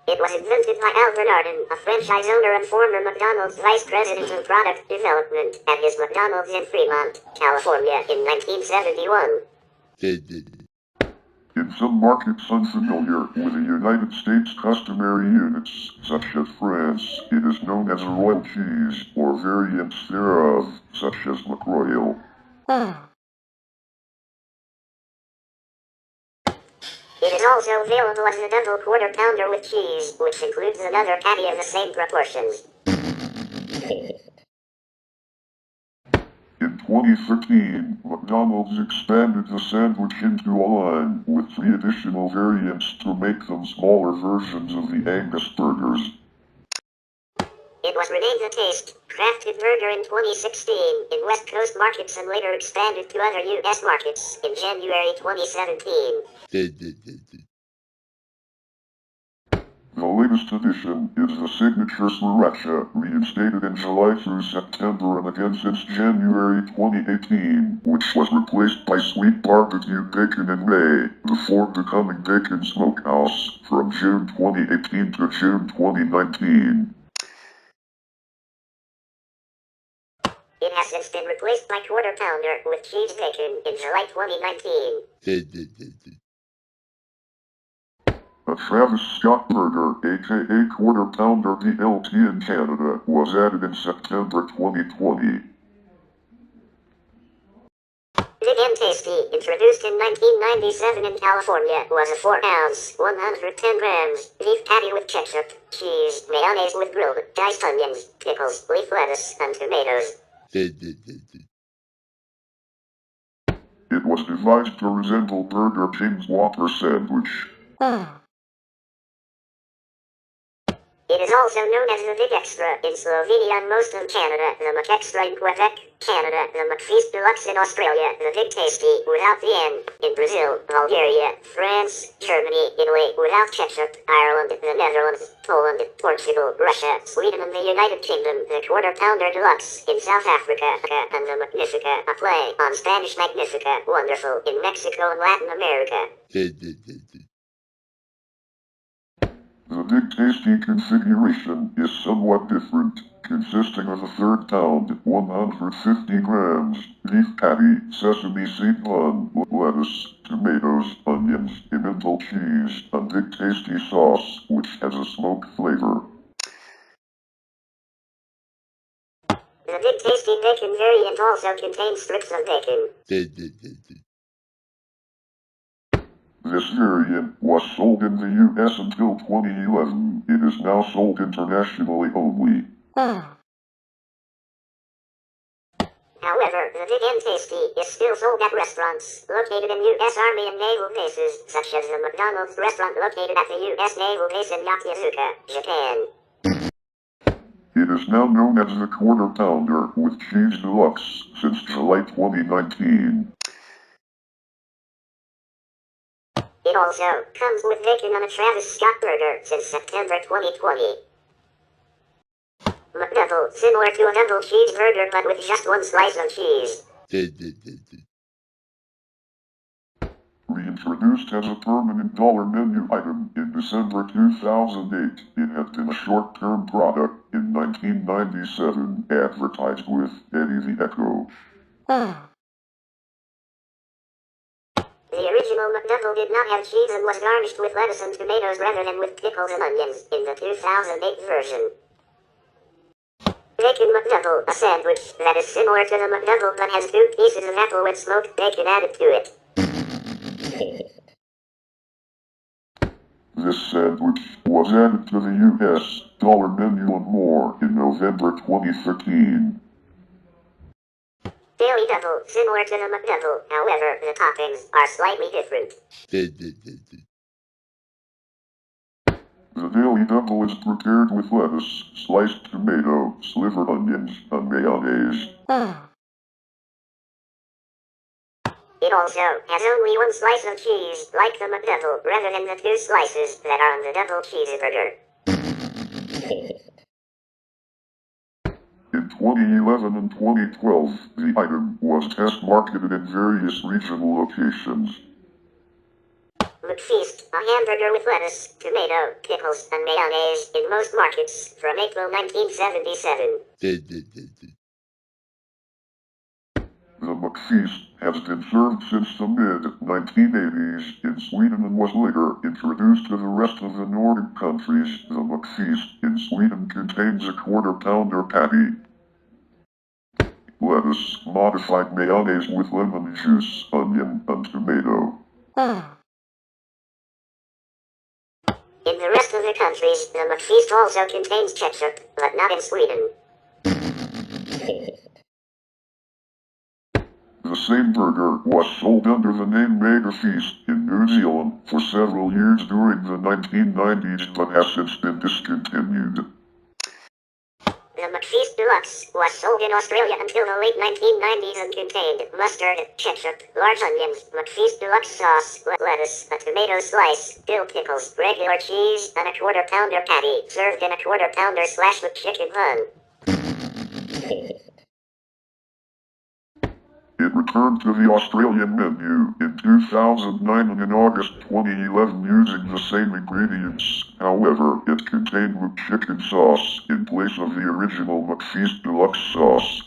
It was invented by Al Bernardin, a franchise owner and former McDonald's vice president of product development at his McDonald's in Fremont, California in 1971. In some markets unfamiliar with the United States customary units, such as France, it is known as a royal cheese, or variants thereof, such as McRoyal. It is also available as a double Quarter Pounder with cheese, which includes another patty of the same proportions. In 2013, McDonald's expanded the sandwich into a line with 3 additional variants to make them smaller versions of the Angus burgers. It was renamed the Taste Crafted Burger in 2016 in West Coast markets and later expanded to other U.S. markets in January 2017. The latest addition is the signature sriracha, reinstated in July through September and again since January 2018, which was replaced by sweet barbecue bacon in May, before becoming bacon smokehouse from June 2018 to June 2019. It has since been replaced by Quarter Pounder with cheese bacon in July 2019. A Travis Scott burger, aka Quarter Pounder BLT in Canada, was added in September 2020. Big and Tasty, introduced in 1997 in California, was a 4-ounce, 110 grams, beef patty with ketchup, cheese, mayonnaise with grilled, diced onions, pickles, leaf lettuce, and tomatoes. It was devised to resemble Burger King's Whopper sandwich. It is also known as the Big Extra in Slovenia and most of Canada, the McExtra in Quebec, Canada, the McFeast Deluxe in Australia, the Big Tasty without the N in Brazil, Bulgaria, France, Germany, Italy without ketchup, Ireland, the Netherlands, Poland, Portugal, Russia, Sweden and the United Kingdom, the Quarter Pounder Deluxe in South Africa, and the Magnifica, a play on Spanish Magnifica, wonderful, in Mexico and Latin America. The Big Tasty configuration is somewhat different, consisting of a 3rd pound, 150 grams, beef patty, sesame seed bun, lettuce, tomatoes, onions, emmental cheese, and Big Tasty sauce, which has a smoked flavor. The Big Tasty bacon variant also contains strips of bacon. This variant was sold in the US until 2011. It is now sold internationally only. However, the Big and Tasty is still sold at restaurants located in U.S. Army and Naval bases, such as the McDonald's restaurant located at the U.S. Naval Base in Yokosuka, Japan. It is now known as the Quarter Pounder with Cheese Deluxe since July 2019. It also comes with bacon on a Travis Scott burger since September 2020. McDouble, similar to a double cheeseburger but with just one slice of cheese. Reintroduced as a permanent dollar menu item in December 2008, it had been a short-term product in 1997, advertised with Eddie the Echo. The original McDouble did not have cheese and was garnished with lettuce and tomatoes rather than with pickles and onions in the 2008 version. Bacon McDouble, a sandwich that is similar to the McDouble but has 2 pieces of apple with smoked bacon added to it. This sandwich was added to the U.S. dollar menu and more in November 2013. Daily Double, similar to the McDouble, however, the toppings are slightly different. The Daily Double is prepared with lettuce, sliced tomato, sliver onions, and mayonnaise. It also has only 1 slice of cheese, like the McDouble, rather than the 2 slices that are on the double cheeseburger. In 2011 and 2012, the item was test marketed in various regional locations. McFeast, a hamburger with lettuce, tomato, pickles, and mayonnaise in most markets from April 1977. The McFeast has been served since the mid-1980s in Sweden and was later introduced to the rest of the Nordic countries. The McFeast in Sweden contains a Quarter Pounder patty, lettuce, modified mayonnaise with lemon juice, onion, and tomato. In the rest of the countries, the McFeast also contains ketchup, but not in Sweden. The same burger was sold under the name Mega Feast in New Zealand for several years during the 1990s but has since been discontinued. The McFeast Deluxe was sold in Australia until the late 1990s and contained mustard, ketchup, large onions, McFeast Deluxe sauce, lettuce, a tomato slice, dill pickles, regular cheese, and a Quarter Pounder patty, served in a Quarter Pounder / McChicken bun. It returned to the Australian menu in 2009 and in August 2011 using the same ingredients. However, it contained McChicken sauce in place of the original McFeast Deluxe sauce.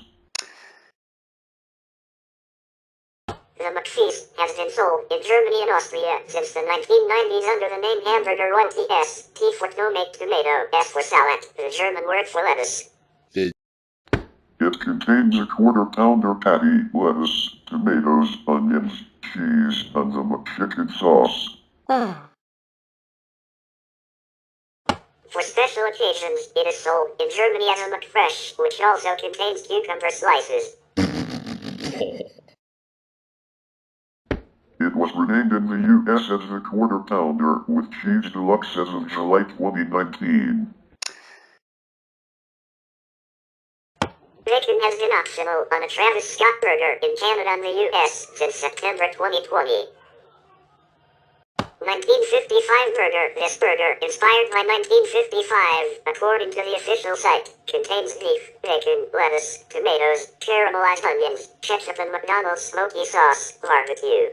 The McFeast has been sold in Germany and Austria since the 1990s under the name hamburger 1TS, T for tomato, S for salad, the German word for lettuce. It contains a quarter-pounder patty, lettuce, tomatoes, onions, cheese, and the McChicken sauce. For special occasions, it is sold in Germany as a McFresh, which also contains cucumber slices. It was renamed in the US as the Quarter Pounder with Cheese Deluxe as of July 2019. Bacon has been optional on a Travis Scott burger in Canada and the US since September 2020. 1955 burger. This burger, inspired by 1955, according to the official site, contains beef, bacon, lettuce, tomatoes, caramelized onions, ketchup and McDonald's smoky sauce, barbecue.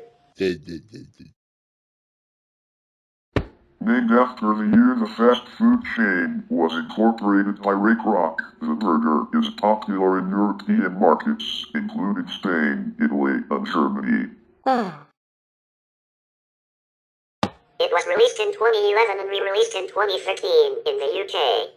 Named after the year the fast food chain was incorporated by Kroc, the burger is popular in European markets, including Spain, Italy, and Germany. It was released in 2011 and re-released in 2013 in the UK.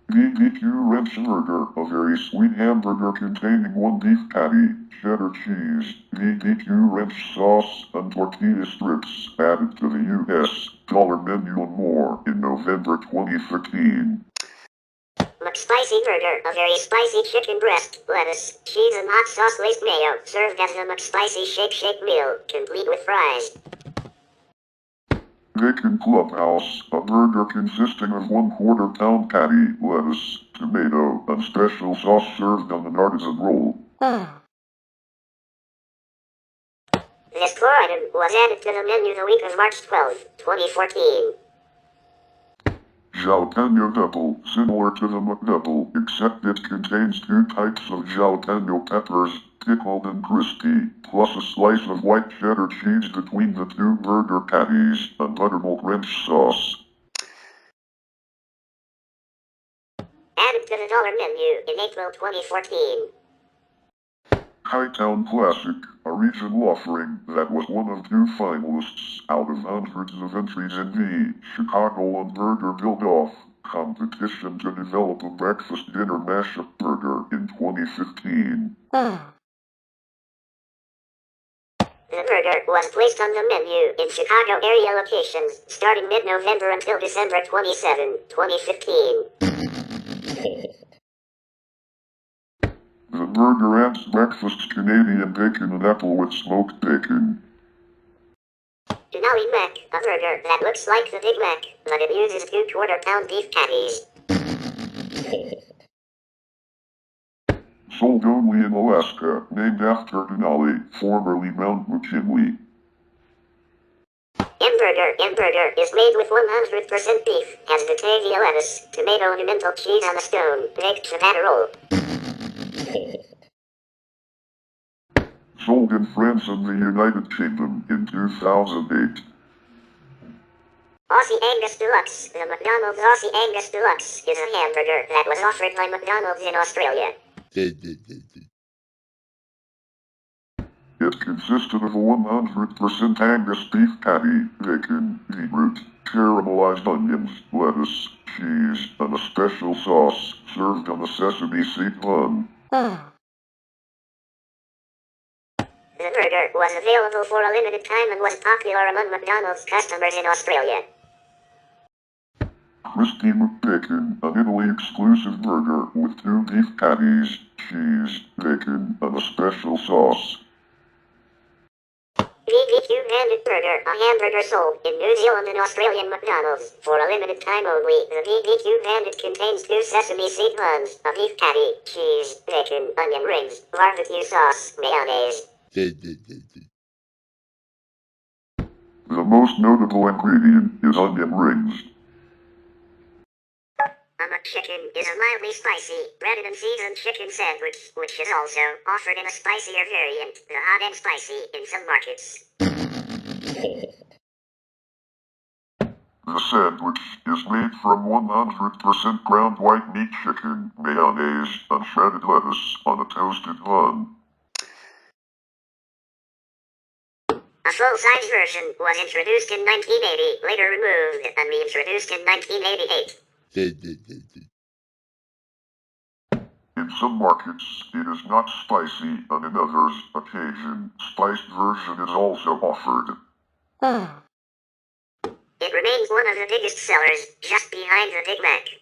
BBQ Ranch Burger, a very sweet hamburger containing one beef patty, cheddar cheese, BBQ Ranch sauce, and tortilla strips, added to the US dollar menu and more in November 2013. McSpicy Burger, a very spicy chicken breast, lettuce, cheese and hot sauce laced mayo, served as a McSpicy shake meal, complete with fries. Bacon Clubhouse, a burger consisting of 1/4 pound patty, lettuce, tomato, and special sauce served on an artisan roll. This core item was added to the menu the week of March 12, 2014. Jalapeno double, similar to the McDouble, except it contains 2 types of jalapeno peppers, pickled and crispy, plus a slice of white cheddar cheese between the 2 burger patties, and buttermilk ranch sauce. Added to the dollar menu in April 2014. Hightown Classic, a regional offering that was one of 2 finalists out of hundreds of entries in the Chicago and Burger Build-Off competition to develop a breakfast dinner mashup burger in 2015. The burger was placed on the menu in Chicago area locations starting mid-November until December 27, 2015. The burger adds breakfast Canadian bacon and apple with smoked bacon. Denali Mac, a burger that looks like the Big Mac, but it uses 2 1/4 pound beef patties. Sold only in Alaska, named after Denali, formerly Mount McKinley. M-Burger is made with 100% beef, has Batavia lettuce, tomato and emmental cheese on a stone, baked ciabatta roll. Sold in France and the United Kingdom in 2008. Aussie Angus Deluxe. The McDonald's Aussie Angus Deluxe is a hamburger that was offered by McDonald's in Australia. It consisted of a 100% Angus beef patty, bacon, beetroot, caramelized onions, lettuce, cheese, and a special sauce, served on a sesame seed bun. The burger was available for a limited time and was popular among McDonald's customers in Australia. Crispy McBacon, an Italy-exclusive burger with 2 beef patties, cheese, bacon, and a special sauce. BBQ Bandit Burger, a hamburger sold in New Zealand and Australian McDonald's for a limited time only. The BBQ Bandit contains 2 sesame seed buns, a beef patty, cheese, bacon, onion rings, barbecue sauce, mayonnaise. The most notable ingredient is onion rings. A McChicken is a mildly spicy, breaded and seasoned chicken sandwich, which is also offered in a spicier variant, the hot and spicy, in some markets. The sandwich is made from 100% ground white meat chicken, mayonnaise, and shredded lettuce on a toasted bun. A full-size version was introduced in 1980, later removed, and reintroduced in 1988. In some markets, it is not spicy, and in others, occasion, spiced version is also offered. It remains one of the biggest sellers, just behind the Big Mac.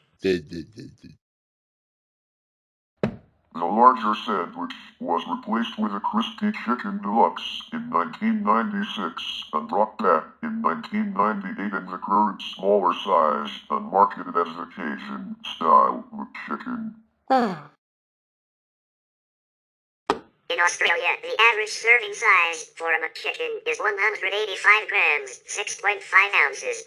The larger sandwich was replaced with a crispy chicken deluxe in 1996 and brought back in 1998 in the current smaller size and marketed as the Cajun style McChicken. In Australia, the average serving size for a McChicken is 185 grams, 6.5 ounces.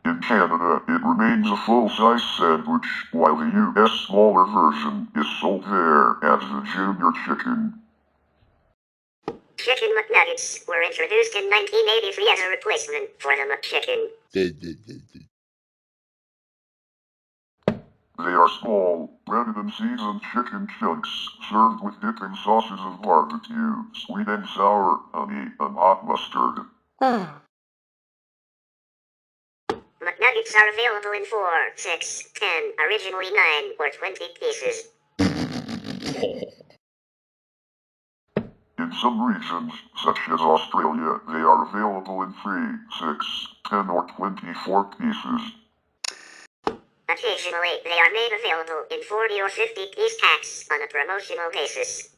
In Canada, it remains a full-size sandwich, while the U.S. smaller version is sold there as the Junior Chicken. Chicken McNuggets were introduced in 1983 as a replacement for the McChicken. They are small, breaded and seasoned chicken chunks, served with dipping sauces of barbecue, sweet and sour, honey, and hot mustard. McNuggets are available in 4, 6, 10, originally 9, or 20 pieces. In some regions, such as Australia, they are available in 3, 6, 10, or 24 pieces. Occasionally, they are made available in 40 or 50-piece packs on a promotional basis.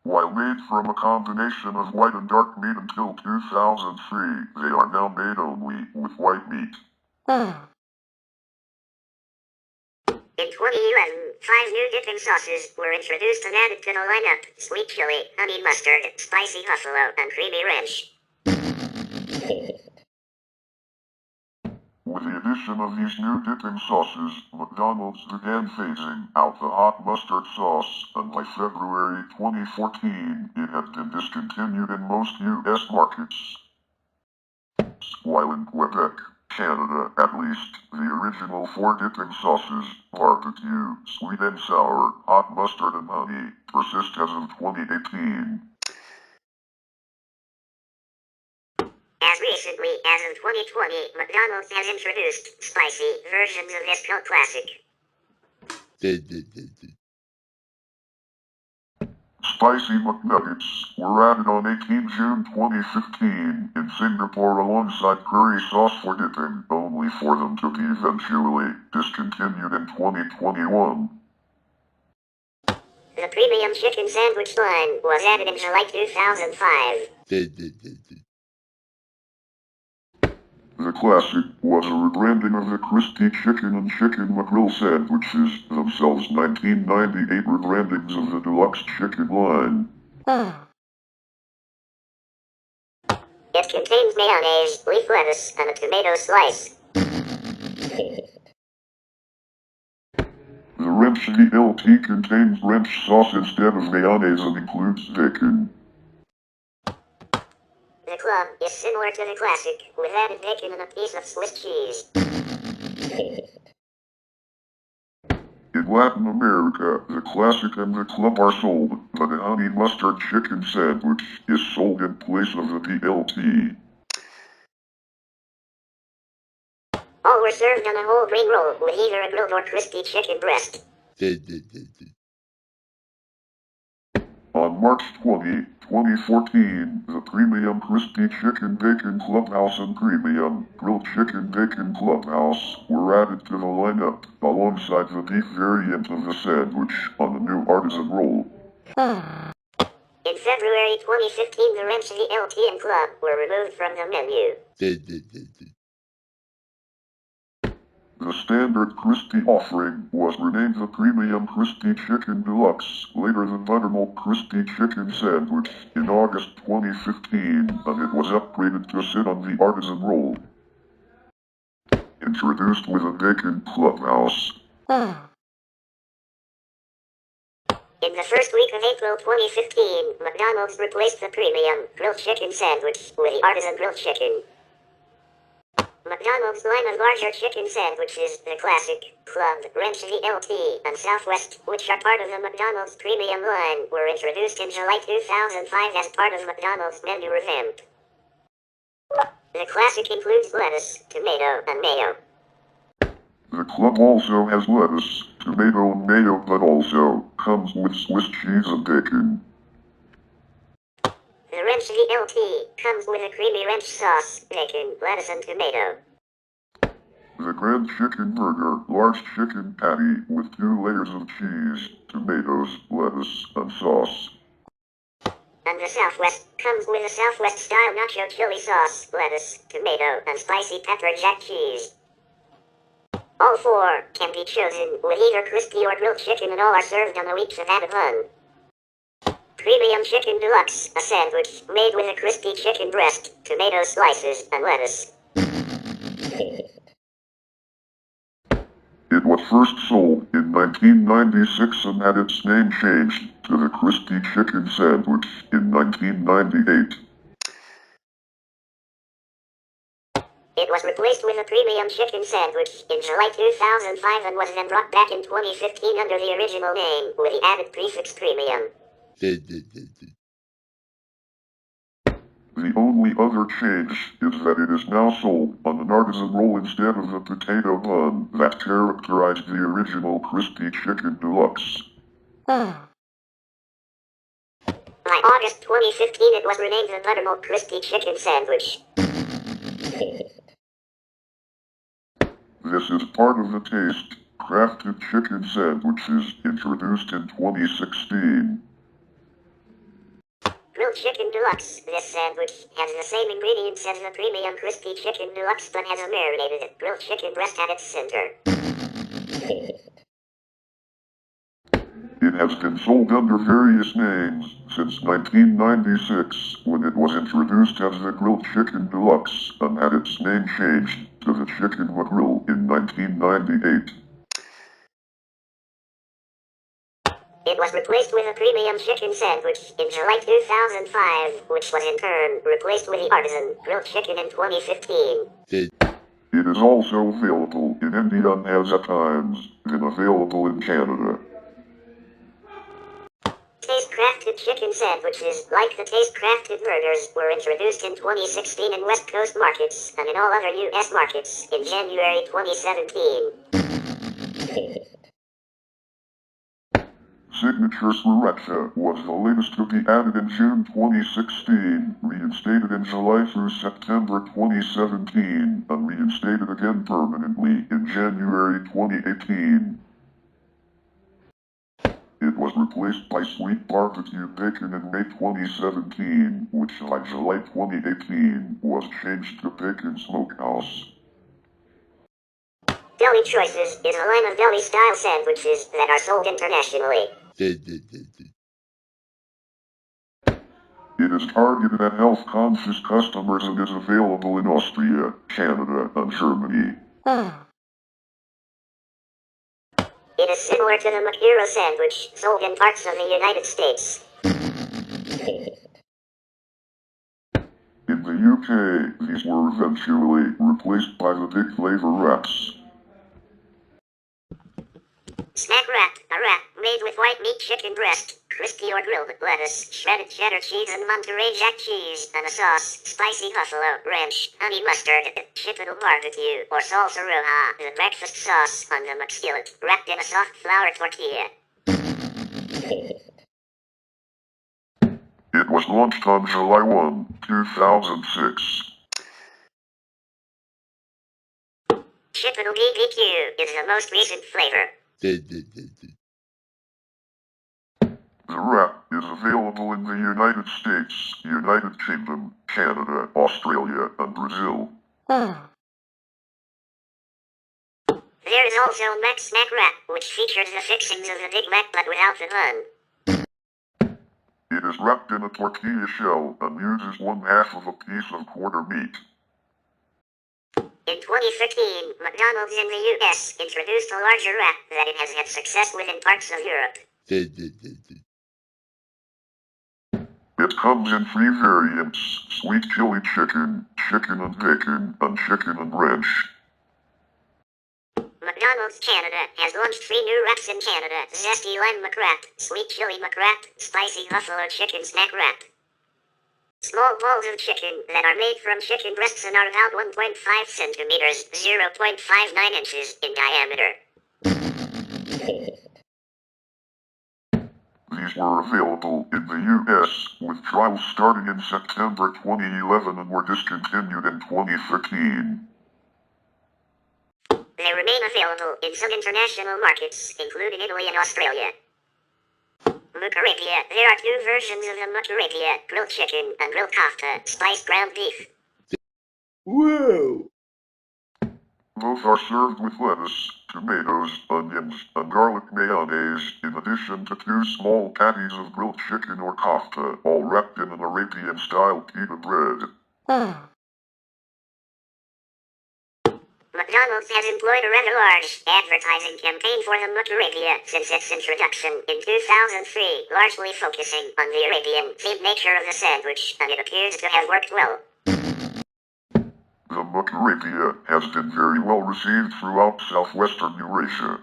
While made from a combination of white and dark meat until 2003, they are now made only with white meat. In 2011, 5 new dipping sauces were introduced and added to the lineup: sweet chili, honey mustard, spicy buffalo, and creamy ranch. With the addition of these new dipping sauces, McDonald's began phasing out the hot mustard sauce, and by February 2014, it had been discontinued in most U.S. markets. While in Quebec, Canada at least, the original 4 dipping sauces, barbecue, sweet and sour, hot mustard and honey, persist as of 2018. As recently as of 2020, McDonald's has introduced spicy versions of this cult classic. Spicy McNuggets were added on 18 June 2015 in Singapore alongside curry sauce for dipping, only for them to be eventually discontinued in 2021. The premium chicken sandwich line was added in July 2005. The classic was a rebranding of the crispy chicken and chicken McGrill sandwiches, themselves 1998 rebrandings of the deluxe chicken line. It contains mayonnaise, leaf lettuce, and a tomato slice. The wrench VLT contains wrench sauce instead of mayonnaise and includes bacon. The club is similar to the classic, with added bacon and a piece of Swiss cheese. In Latin America, the classic and the club are sold, but the honey mustard chicken sandwich is sold in place of the BLT. All were served on a whole grain roll with either a grilled or crispy chicken breast. On March 20, 2014, the Premium Crispy Chicken Bacon Clubhouse and Premium Grilled Chicken Bacon Clubhouse were added to the lineup, alongside the beef variant of the sandwich on the new artisan roll. In February 2015, the wrench VLT and club were removed from the menu. The standard crispy offering was renamed the Premium Crispy Chicken Deluxe, later the Buttermilk Crispy Chicken Sandwich, in August 2015, and it was upgraded to sit on the artisan roll. Introduced with a bacon clubhouse. In the first week of April 2015, McDonald's replaced the Premium Grilled Chicken Sandwich with the Artisan Grilled Chicken. McDonald's line of larger chicken sandwiches, the classic, club, wrench VLT, and Southwest, which are part of the McDonald's premium line, were introduced in July 2005 as part of McDonald's menu revamp. The classic includes lettuce, tomato, and mayo. The club also has lettuce, tomato and mayo, but also comes with Swiss cheese and bacon. The wrench VLT comes with a creamy wrench sauce, bacon, lettuce, and tomato. The Grand Chicken Burger, large chicken patty with 2 layers of cheese, tomatoes, lettuce, and sauce. And the Southwest comes with a Southwest-style nacho chili sauce, lettuce, tomato, and spicy pepper jack cheese. All 4 can be chosen with either crispy or grilled chicken, and all are served on a wheat ciabatta bun. Premium Chicken Deluxe, a sandwich made with a crispy chicken breast, tomato slices, and lettuce. It was first sold in 1996 and had its name changed to the Crispy Chicken Sandwich in 1998. It was replaced with a Premium Chicken Sandwich in July 2005 and was then brought back in 2015 under the original name, with the added prefix Premium. The only other change is that it is now sold on an artisan roll instead of the potato bun that characterized the original Crispy Chicken Deluxe. By August 2015, it was renamed the Buttermilk Crispy Chicken Sandwich. This is part of the Taste Crafted Chicken Sandwiches introduced in 2016. Grilled Chicken Deluxe. This sandwich has the same ingredients as the Premium Crispy Chicken Deluxe, but has a marinated grilled chicken breast at its center. It has been sold under various names since 1996, when it was introduced as the Grilled Chicken Deluxe and had its name changed to the Chicken McGrill in 1998. It was replaced with a Premium Chicken Sandwich in July 2005, which was in turn replaced with the Artisan Grilled Chicken in 2015. It is also available in India and has at times been available in Canada. Taste Crafted Chicken Sandwiches, like the Taste Crafted Burgers, were introduced in 2016 in West Coast markets and in all other U.S. markets in January 2017. Signature Sriracha was the latest to be added in June 2016, reinstated in July through September 2017, and reinstated again permanently in January 2018. It was replaced by Sweet Barbecue Bacon in May 2017, which by July 2018 was changed to Bacon Smokehouse. Deli Choices is a line of deli-style sandwiches that are sold internationally. It is targeted at health-conscious customers and is available in Austria, Canada, and Germany. It is similar to the McHero sandwich, sold in parts of the United States. In the UK, these were eventually replaced by the Big Flavor Wraps. Snack Wrap, a wrap made with white meat chicken breast, crispy or grilled lettuce, shredded cheddar cheese and Monterey Jack cheese, and a sauce, spicy buffalo, ranch, honey mustard, chipotle barbecue, or salsa roja, the breakfast sauce on the McSkillet, wrapped in a soft flour tortilla. It was launched on July 1, 2006. Chipotle BBQ is the most recent flavor. The wrap is available in the United States, United Kingdom, Canada, Australia, and Brazil. There is also Mac Snack Wrap, which features the fixings of the Big Mac but without the bun. It is wrapped in a tortilla shell and uses 1/2 of a piece of quarter meat. In 2015, McDonald's in the U.S. introduced a larger wrap that it has had success with in parts of Europe. It comes in 3 variants: sweet chili chicken, chicken and bacon, and chicken and ranch. McDonald's Canada has launched 3 new wraps in Canada: Zesty Lime McWrap, Sweet Chili McWrap, Spicy Buffalo Chicken Snack Wrap. Small balls of chicken that are made from chicken breasts and are about 1.5 centimeters, 0.59 inches in diameter. These were available in the U.S., with trials starting in September 2011 and were discontinued in 2013. They remain available in some international markets, including Italy and Australia. Muccarapia. There are 2 versions of the muccarapia: grilled chicken and grilled kofta, spiced ground beef. Whoa! Both are served with lettuce, tomatoes, onions, and garlic mayonnaise, in addition to 2 small patties of grilled chicken or kofta, all wrapped in an Arabian-style pita bread. McDonald's has employed a rather large advertising campaign for the muccarapia since its introduction in 2003, largely focusing on the Arabian-themed nature of the sandwich, and it appears to have worked well. The muccarapia has been very well received throughout southwestern Eurasia.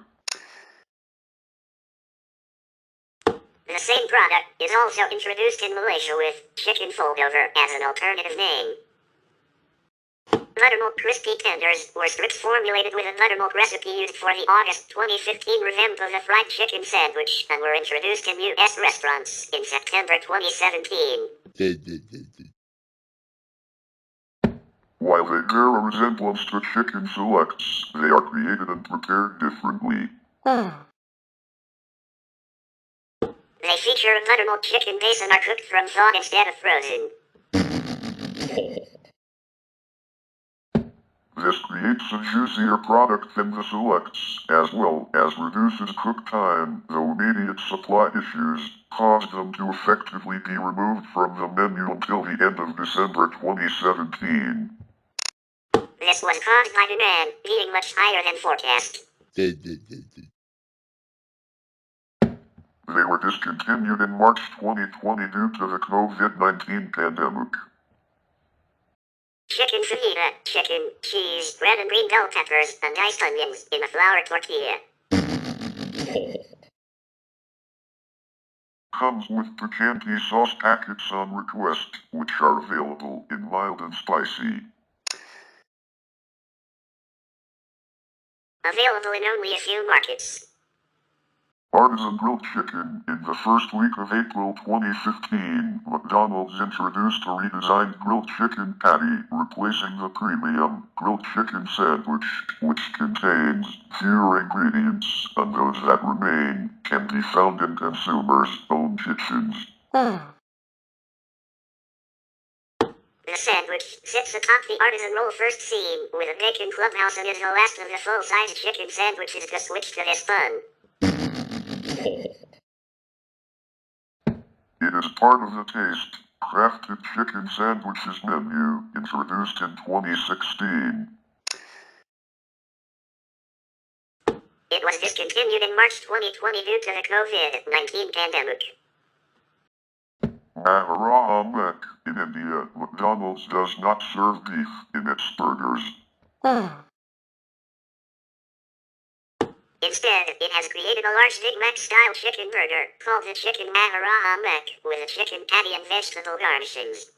The same product is also introduced in Malaysia with chicken foldover as an alternative name. Buttermilk crispy tenders were strips formulated with a buttermilk recipe used for the August 2015 revamp of the fried chicken sandwich and were introduced in U.S. restaurants in September 2017. While they bear a resemblance to chicken selects, they are created and prepared differently. They feature a buttermilk chicken base and are cooked from thawed instead of frozen. This creates a juicier product than the selects, as well as reduces cook time, though immediate supply issues caused them to effectively be removed from the menu until the end of December 2017. This was caused by demand being much higher than forecast. They were discontinued in March 2020 due to the COVID-19 pandemic. Chicken fajita, chicken, cheese, red and green bell peppers, and diced onions in a flour tortilla. Comes with picante sauce packets on request, which are available in mild and spicy. Available in only a few markets. Artisan grilled chicken. In the first week of April 2015, McDonald's introduced a redesigned grilled chicken patty, replacing the premium grilled chicken sandwich, which contains fewer ingredients, and those that remain can be found in consumers' own kitchens. The sandwich sits atop the artisan roll first seen, with a bacon clubhouse, and is the last of the full-size chicken sandwiches to switch to this bun. It is part of the Taste Crafted Chicken Sandwiches menu, introduced in 2016. It was discontinued in March 2020 due to the COVID-19 pandemic. Maharashtra, in India, McDonald's does not serve beef in its burgers. Instead, it has created a large Big Mac-style chicken burger, called the Chicken Maharashtra, with a chicken patty and vegetable garnishings.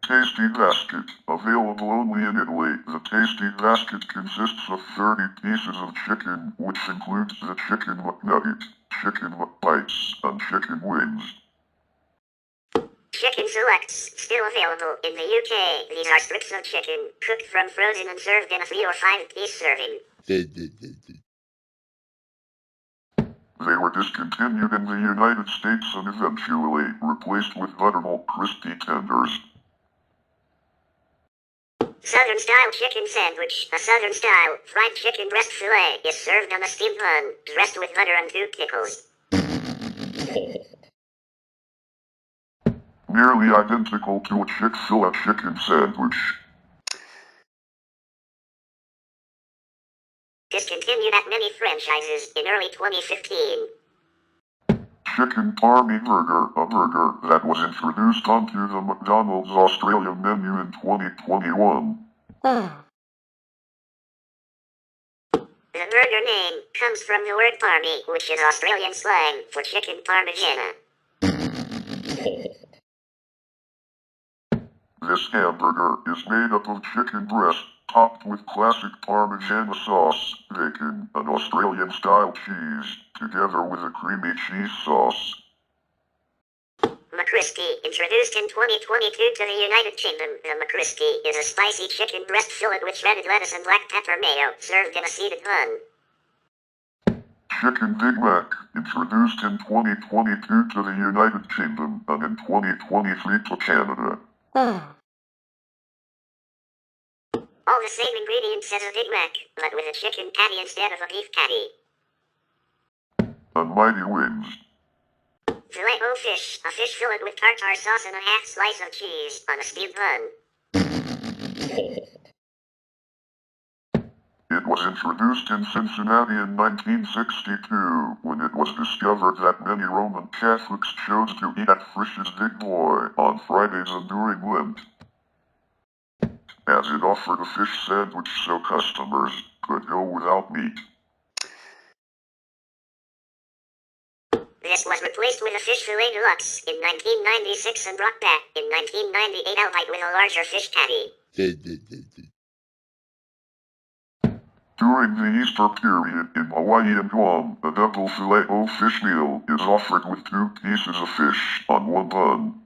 Tasty Basket. Available only in Italy, the Tasty Basket consists of 30 pieces of chicken, which includes the Chicken McNugget, Chicken McBites, and chicken wings. Chicken selects, still available in the UK. These are strips of chicken, cooked from frozen and served in a 3 or 5 piece serving. They were discontinued in the United States and eventually replaced with buttermilk crispy tenders. Southern-style chicken sandwich. A Southern-style fried chicken breast fillet is served on a steamed bun, dressed with butter and 2 pickles. Nearly identical to a Chick-fil-A chicken sandwich. Discontinued at many franchises in early 2015. chicken parmy burger, a burger that was introduced onto the McDonald's Australia menu in 2021. The burger name comes from the word parmy, which is Australian slang for chicken parmigiana. This hamburger is made up of chicken breast, topped with classic Parmigiana sauce, bacon, and Australian-style cheese, together with a creamy cheese sauce. McCrispy, introduced in 2022 to the United Kingdom, the McCrispy is a spicy chicken breast fillet with shredded lettuce and black pepper mayo, served in a seeded bun. Chicken Big Mac, introduced in 2022 to the United Kingdom and in 2023 to Canada. All the same ingredients as a Big Mac, but with a chicken patty instead of a beef patty. And Mighty Wings. Filet-O-Fish, a fish fillet with tartar sauce and a half slice of cheese on a steamed bun. It was introduced in Cincinnati in 1962, when it was discovered that many Roman Catholics chose to eat at Frisch's Big Boy on Fridays and during Lent, as it offered a fish sandwich so customers could go without meat. This was replaced with a fish fillet deluxe in 1996 and brought back in 1998 outright with a larger fish patty. During the Easter period in Hawaii and Guam, a double filet-o-fish meal is offered with 2 pieces of fish on one bun.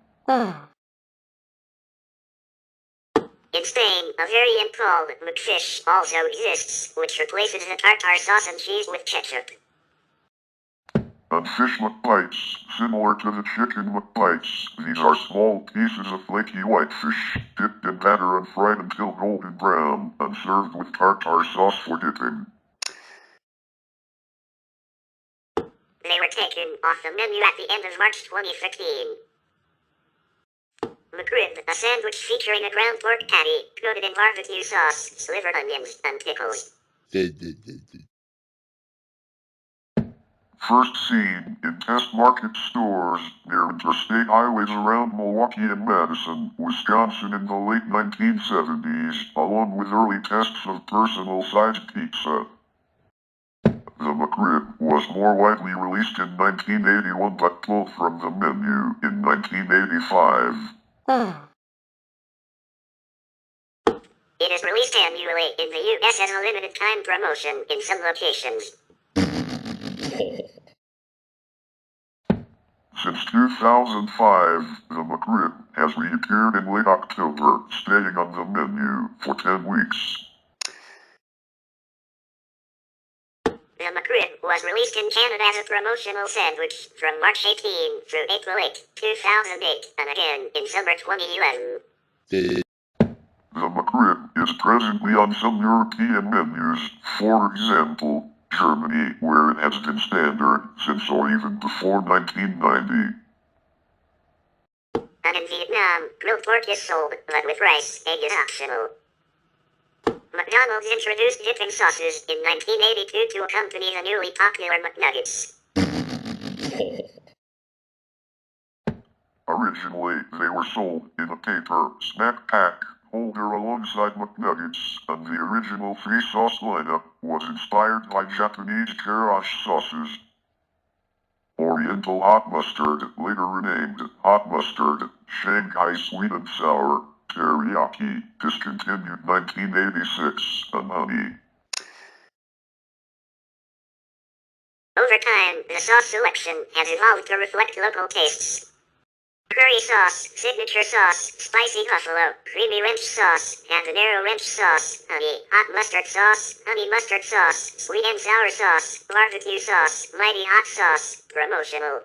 In Spain, a variant called McFish also exists, which replaces the tartar sauce and cheese with ketchup. And fish McBites, similar to the chicken McBites, these are small pieces of flaky white fish, dipped in batter and fried until golden brown, and served with tartar sauce for dipping. They were taken off the menu at the end of March 2015. McRib, a sandwich featuring a ground pork patty, coated in barbecue sauce, slivered onions, and pickles. First seen in test market stores near interstate highways around Milwaukee and Madison, Wisconsin in the late 1970s, along with early tests of personal-sized pizza. The McRib was more widely released in 1981 but pulled from the menu in 1985. It is released annually in the US as a limited time promotion in some locations. Since 2005, the McRib has reappeared in late October, staying on the menu for 10 weeks. The McRib was released in Canada as a promotional sandwich from March 18 through April 8, 2008, and again in summer 2011. The McRib is presently on some European menus, for example, Germany, where it has been standard since or even before 1990. And in Vietnam, grilled pork is sold, but with rice, egg is optional. McDonald's introduced dipping sauces in 1982 to accompany the newly popular McNuggets. Originally, they were sold in a paper snack pack holder alongside McNuggets, and the original 3-sauce lineup was inspired by Japanese Karaage sauces. Oriental hot mustard, later renamed hot mustard, Shanghai sweet and sour, teriyaki, discontinued 1986, and honey. Over time, the sauce selection has evolved to reflect local tastes. Curry sauce, signature sauce, spicy buffalo, creamy ranch sauce, habanero ranch sauce, honey, hot mustard sauce, honey mustard sauce, sweet and sour sauce, barbecue sauce, mighty hot sauce, promotional.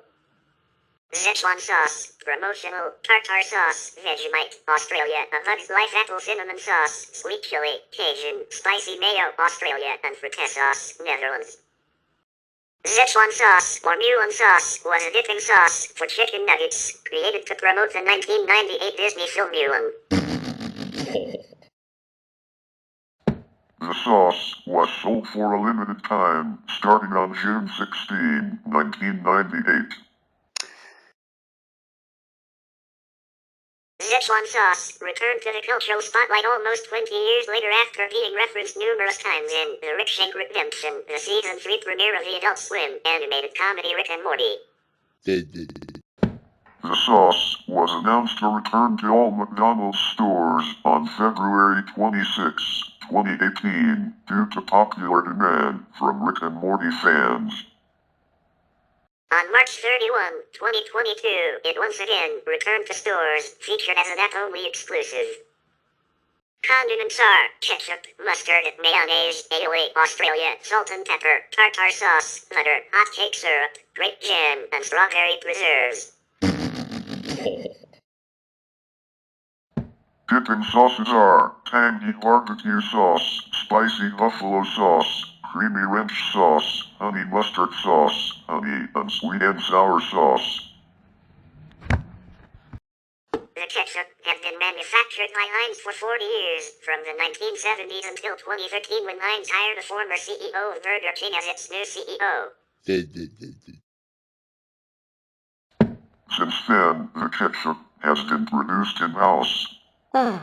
Szechuan sauce, promotional, tartar sauce, Vegemite, Australia, a Bug's Life apple cinnamon sauce, sweet chili, Cajun, spicy mayo, Australia, and fritte sauce, Netherlands. Szechuan sauce, or Mulan sauce, was a dipping sauce for chicken nuggets, created to promote the 1998 Disney film Mulan. The sauce was sold for a limited time, starting on June 16, 1998. Szechuan sauce returned to the cultural spotlight almost 20 years later after being referenced numerous times in The Rich and Redemption, the season 3 premiere of the Adult Swim animated comedy Rick and Morty. The sauce was announced to return to all McDonald's stores on February 26, 2018, due to popular demand from Rick and Morty fans. On March 31, 2022, it once again returned to stores, featured as an app-only exclusive. Condiments are ketchup, mustard, mayonnaise, aioli, Australia, salt and pepper, tartar sauce, butter, hot cake syrup, grape jam, and strawberry preserves. Dipping sauces are tangy barbecue sauce, spicy buffalo sauce, creamy ranch sauce, honey mustard sauce, honey and sweet and sour sauce. The ketchup has been manufactured by Heinz for 40 years, from the 1970s until 2013 when Heinz hired a former CEO of Burger King as its new CEO. Since then, the ketchup has been produced in-house. The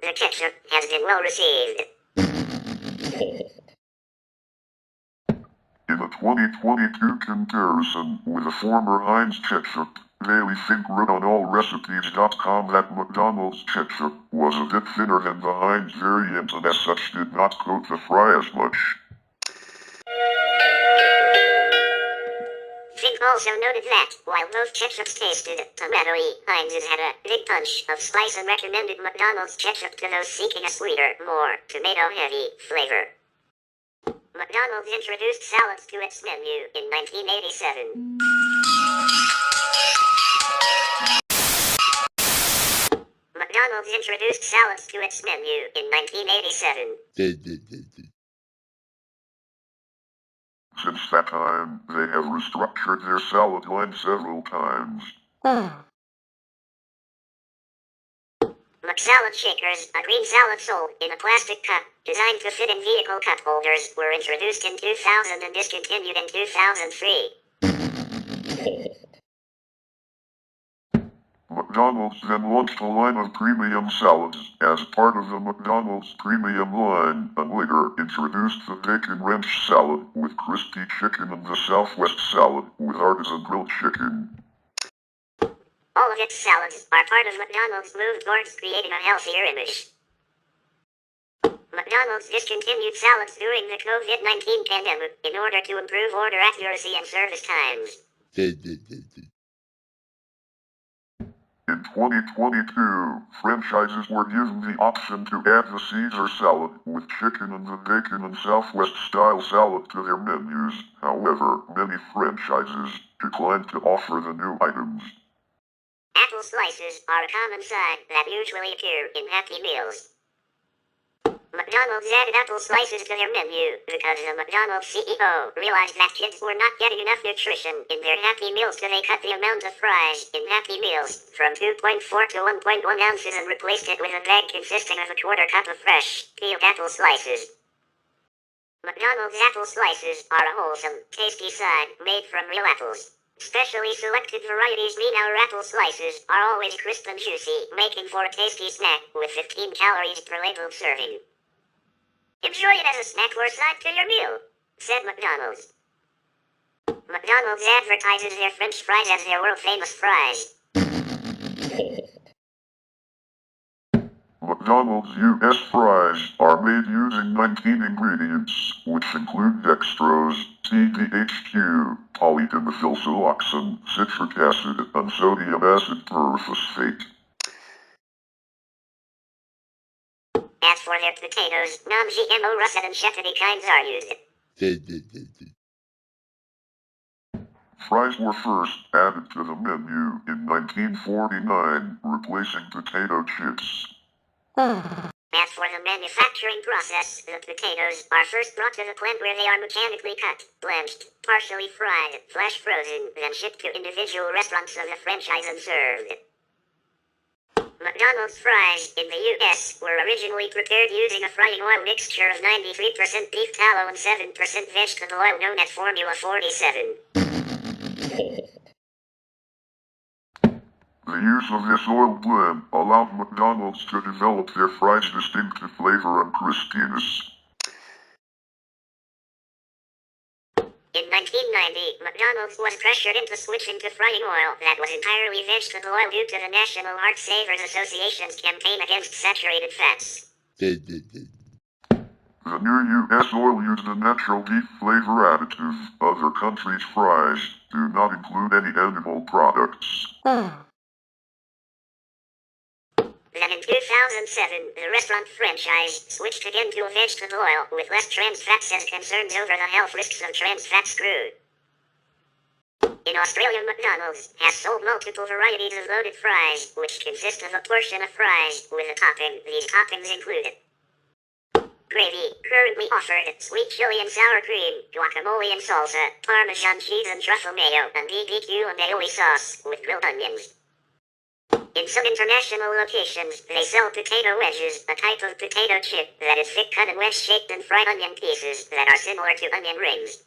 ketchup has been well received. In a 2022 comparison with the former Heinz ketchup, Daily Think wrote on allrecipes.com that McDonald's ketchup was a bit thinner than the Heinz variant and as such did not coat the fry as much. Think also noted that, while both ketchups tasted tomato-y, Heinz's had a big punch of spice and recommended McDonald's ketchup to those seeking a sweeter, more tomato-heavy flavor. McDonald's introduced salads to its menu in 1987. McDonald's introduced salads to its menu in 1987. Since that time, they have restructured their salad line several times. McSalad shakers, a green salad sold in a plastic cup, designed to fit in vehicle cup holders, were introduced in 2000 and discontinued in 2003. McDonald's then launched a line of premium salads as part of the McDonald's premium line, and later introduced the bacon ranch salad with crispy chicken and the Southwest salad with artisan grilled chicken. All of its salads are part of McDonald's move towards creating a healthier image. McDonald's discontinued salads during the COVID-19 pandemic in order to improve order accuracy and service times. In 2022, franchises were given the option to add the Caesar salad with chicken and the bacon and Southwest-style salad to their menus. However, many franchises declined to offer the new items. Apple slices are a common side that usually appear in Happy Meals. McDonald's added apple slices to their menu because the McDonald's CEO realized that kids were not getting enough nutrition in their Happy Meals, so they cut the amount of fries in Happy Meals from 2.4 to 1.1 ounces and replaced it with a bag consisting of a quarter cup of fresh, peeled apple slices. McDonald's apple slices are a wholesome, tasty side made from real apples. Specially selected varieties mean our apple slices are always crisp and juicy, making for a tasty snack with 15 calories per labeled serving. Enjoy it as a snack or side to your meal, said McDonald's. McDonald's advertises their French fries as their world-famous fries. McDonald's U.S. fries are made using 19 ingredients, which include dextrose, TDHQ, polydimethylsiloxane, citric acid, and sodium acid perphosphate. As for their potatoes, non-GMO russet and chutney kinds are used. Fries were first added to the menu in 1949, replacing potato chips. As for the manufacturing process, the potatoes are first brought to the plant where they are mechanically cut, blanched, partially fried, flash frozen, then shipped to individual restaurants of the franchise and served. McDonald's fries in the U.S. were originally prepared using a frying oil mixture of 93% beef tallow and 7% vegetable oil known as Formula 47. The use of this oil blend allowed McDonald's to develop their fries' distinctive flavor and crispiness. In 1990, McDonald's was pressured into switching to frying oil that was entirely vegetable oil due to the National Heart Savers Association's campaign against saturated fats. The new U.S. oil used a natural beef flavor additive. Other countries' fries do not include any animal products. Then in 2007, the restaurant franchise switched again to vegetable oil with less trans fats as concerns over the health risks of trans fats grew. In Australia, McDonald's has sold multiple varieties of loaded fries, which consist of a portion of fries with a topping. These toppings include gravy, currently offered, sweet chili and sour cream, guacamole and salsa, Parmesan cheese and truffle mayo, and BBQ and aioli sauce with grilled onions. In some international locations, they sell potato wedges, a type of potato chip that is thick cut and wedge-shaped and fried onion pieces that are similar to onion rings.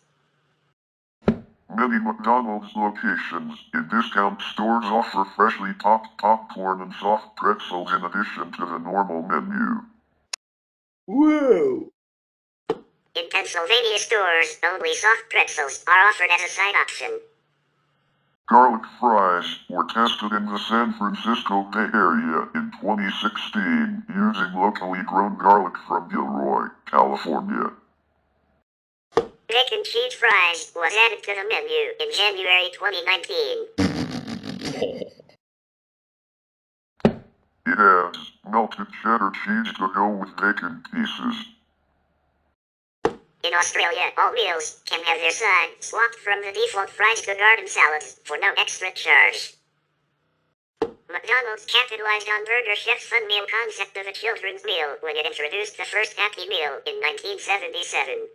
Many McDonald's locations in discount stores offer freshly popped popcorn and soft pretzels in addition to the normal menu. Whoa! In Pennsylvania stores, only soft pretzels are offered as a side option. Garlic fries were tested in the San Francisco Bay Area in 2016 using locally grown garlic from Gilroy, California. Bacon cheese fries was added to the menu in January 2019. It adds melted cheddar cheese to go with bacon pieces. In Australia, all meals can have their side swapped from the default fries to garden salads for no extra charge. McDonald's capitalized on Burger Chef's fun meal concept of a children's meal when it introduced the first Happy Meal in 1977.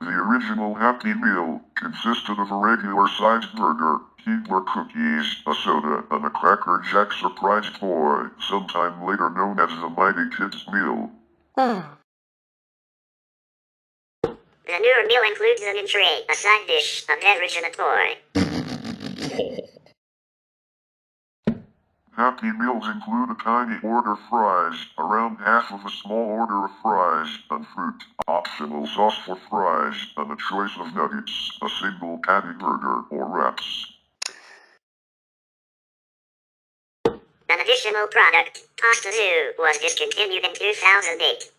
The original Happy Meal consisted of a regular-sized burger, Keebler cookies, a soda, and a Cracker Jack surprise toy, sometime later known as the Mighty Kids Meal. The newer meal includes an entree, a side dish, a beverage, and a toy. Happy Meals include a tiny order fries, around half of a small order of fries, and fruit, optional sauce for fries, and a choice of nuggets, a single patty burger, or wraps. An additional product, Pasta Zoo, was discontinued in 2008.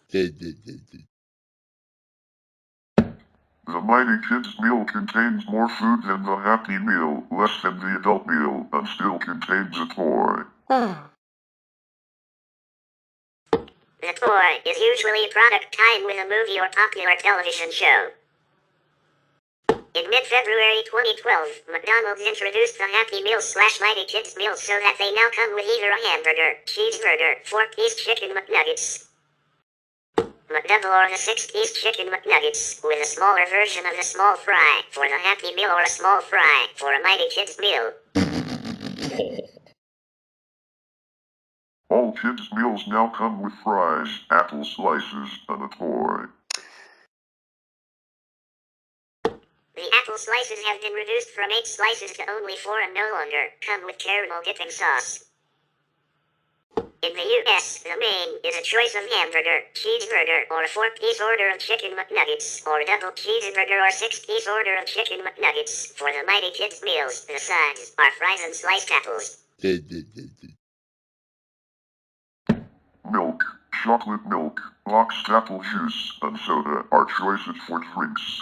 The Mighty Kids Meal contains more food than the Happy Meal, less than the adult meal, and still contains a toy. The toy is usually a product tied with a movie or popular television show. In mid-February 2012, McDonald's introduced the Happy Meal / Mighty Kids Meal so that they now come with either a hamburger, cheeseburger, 4-piece chicken McNuggets, McDouble, or the 6-piece chicken McNuggets, with a smaller version of the small fry for the Happy Meal or a small fry for a Mighty Kids Meal. All kids' meals now come with fries, apple slices, and a toy. The apple slices have been reduced from 8 slices to only 4 and no longer come with caramel dipping sauce. In the U.S., the main is a choice of hamburger, cheeseburger, or a 4-piece order of chicken McNuggets, or a double cheeseburger or 6-piece order of chicken McNuggets. For the Mighty Kids meals, the sides are fries and sliced apples. Milk, chocolate milk, boxed apple juice, and soda are choices for drinks.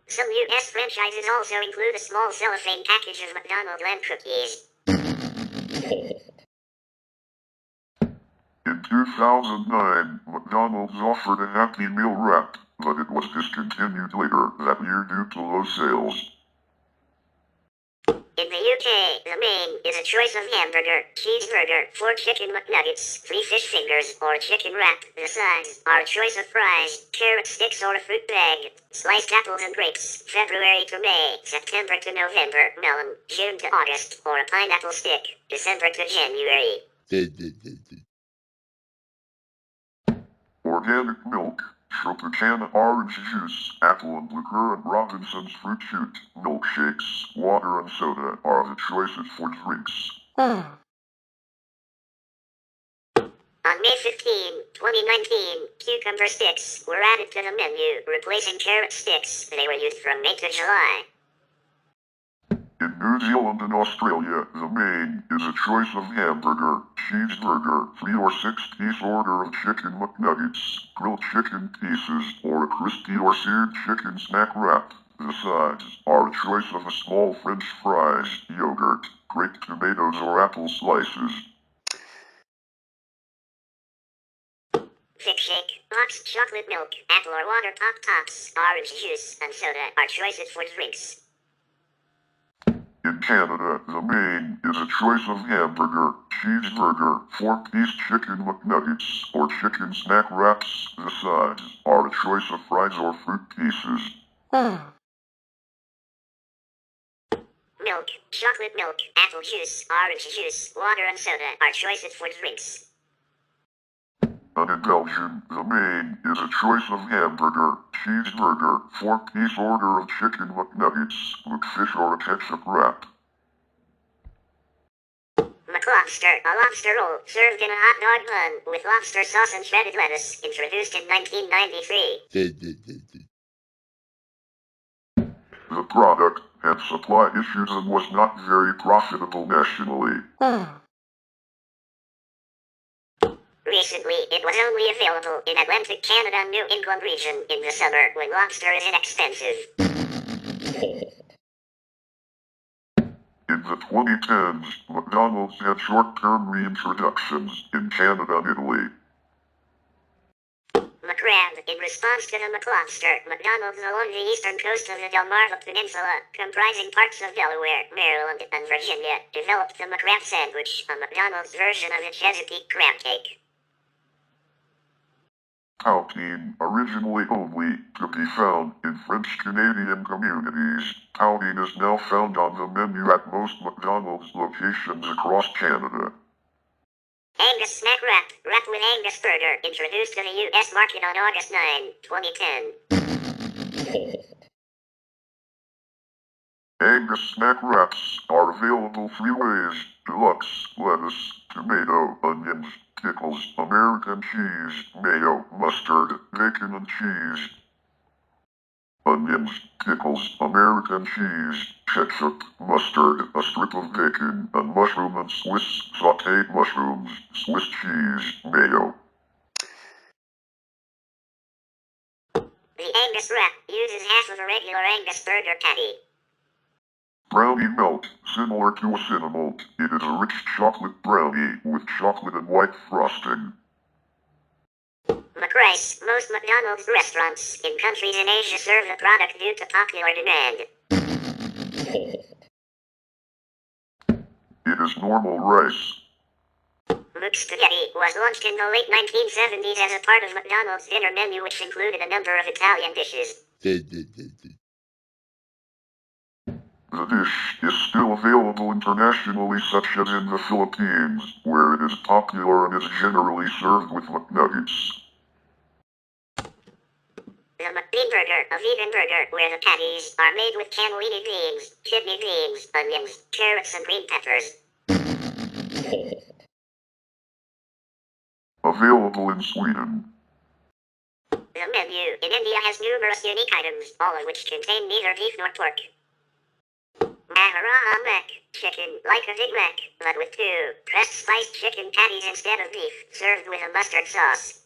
Some U.S. franchises also include a small cellophane package of McDonald's land cookies. In 2009, McDonald's offered a Happy Meal wrap, but it was discontinued later that year due to low sales. In the UK, the main is a choice of hamburger, cheeseburger, 4 chicken McNuggets, 3 fish fingers, or a chicken wrap. The sides are a choice of fries, carrot sticks or a fruit bag, sliced apples and grapes, February to May, September to November, melon, June to August, or a pineapple stick, December to January. Organic milk, Tropicana orange juice, apple and liqueur and Robinson's fruit shoot, milkshakes, water and soda are the choices for drinks. On May 15, 2019, cucumber sticks were added to the menu, replacing carrot sticks. They were used from May to July. In New Zealand and Australia, the main is a choice of hamburger, cheeseburger, 3 or 6-piece order of chicken McNuggets, grilled chicken pieces, or a crispy or seared chicken snack wrap. The sides are a choice of a small French fries, yogurt, grape tomatoes or apple slices. Thick shake, boxed chocolate milk, apple or water pop tops, orange juice, and soda are choices for drinks. In Canada, the main is a choice of hamburger, cheeseburger, 4-piece chicken McNuggets, or chicken snack wraps. The sides are a choice of fries or fruit pieces. Milk, chocolate milk, apple juice, orange juice, water and soda are choices for drinks. And in Belgium, the main is a choice of hamburger, cheeseburger, 4-piece order of chicken McNuggets, McFish or a ketchup wrap. McLobster, a lobster roll served in a hot dog bun with lobster sauce and shredded lettuce, introduced in 1993. The product had supply issues and was not very profitable nationally. Recently, it was only available in Atlantic Canada and New England region in the summer when lobster is inexpensive. In the 2010s, McDonald's had short-term reintroductions in Canada and Italy. McCrab, in response to the McLobster, McDonald's along the eastern coast of the Delmarva Peninsula, comprising parts of Delaware, Maryland, and Virginia, developed the McCrab sandwich, a McDonald's version of the Chesapeake crab cake. Poutine, originally only to be found in French-Canadian communities, poutine is now found on the menu at most McDonald's locations across Canada. Angus snack wrap, wrap with Angus burger, introduced to the U.S. market on August 9, 2010. Angus snack wraps are available 3 ways: deluxe, lettuce, tomato, onions, pickles, American cheese, mayo, mustard, bacon and cheese. Onions, pickles, American cheese, ketchup, mustard, a strip of bacon, and mushroom and Swiss sauteed mushrooms, Swiss cheese, mayo. The Angus wrap uses half of a regular Angus burger patty. Brownie melt, similar to a cinnamon. It is a rich chocolate brownie with chocolate and white frosting. McRice, most McDonald's restaurants in countries in Asia serve the product due to popular demand. It is normal rice. Mook Spaghetti was launched in the late 1970s as a part of McDonald's dinner menu, which included a number of Italian dishes. The dish is still available internationally, such as in the Philippines, where it is popular and is generally served with McNuggets. The McBean burger, a vegan burger where the patties are made with cannellini beans, kidney beans, onions, carrots, and green peppers. Available in Sweden. The menu in India has numerous unique items, all of which contain neither beef nor pork. Maharaja Mac, chicken like a Big Mac, but with 2 pressed spiced chicken patties instead of beef, served with a mustard sauce.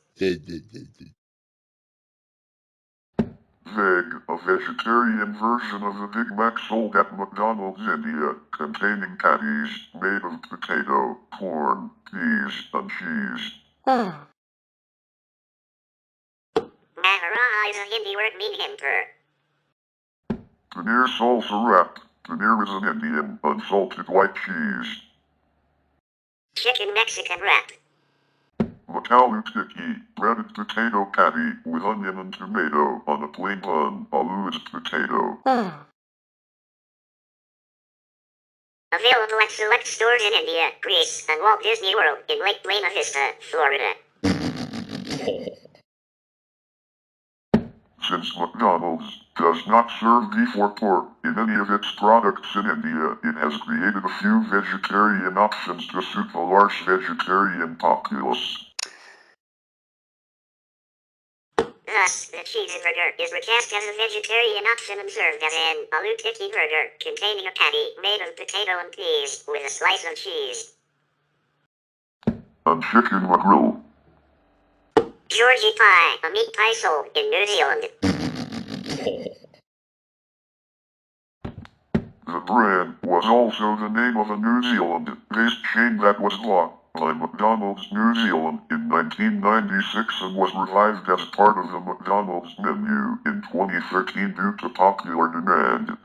Veg, a vegetarian version of the Big Mac sold at McDonald's India, containing patties made of potato, corn, peas, and cheese. Maharaja is a Hindi word meaning emperor. Paneer salsa wrap. Paneer is an Indian, unsalted white cheese. Chicken Mexican wrap. Makalu tikki, breaded potato patty with onion and tomato on a plain bun. Aloo is potato. Available at select stores in India, Greece, and Walt Disney World in Lake Buena Vista, Florida. Since McDonald's does not serve beef or pork in any of its products in India, it has created a few vegetarian options to suit the large vegetarian populace. Thus, the cheeseburger is recast as a vegetarian option and served as an aloo tikki burger, containing a patty made of potato and peas, with a slice of cheese. And chicken McGrill. Georgie pie, a meat pie sold in New Zealand. The brand was also the name of a New Zealand-based chain that was bought by McDonald's New Zealand in 1996 and was revived as part of the McDonald's menu in 2013 due to popular demand.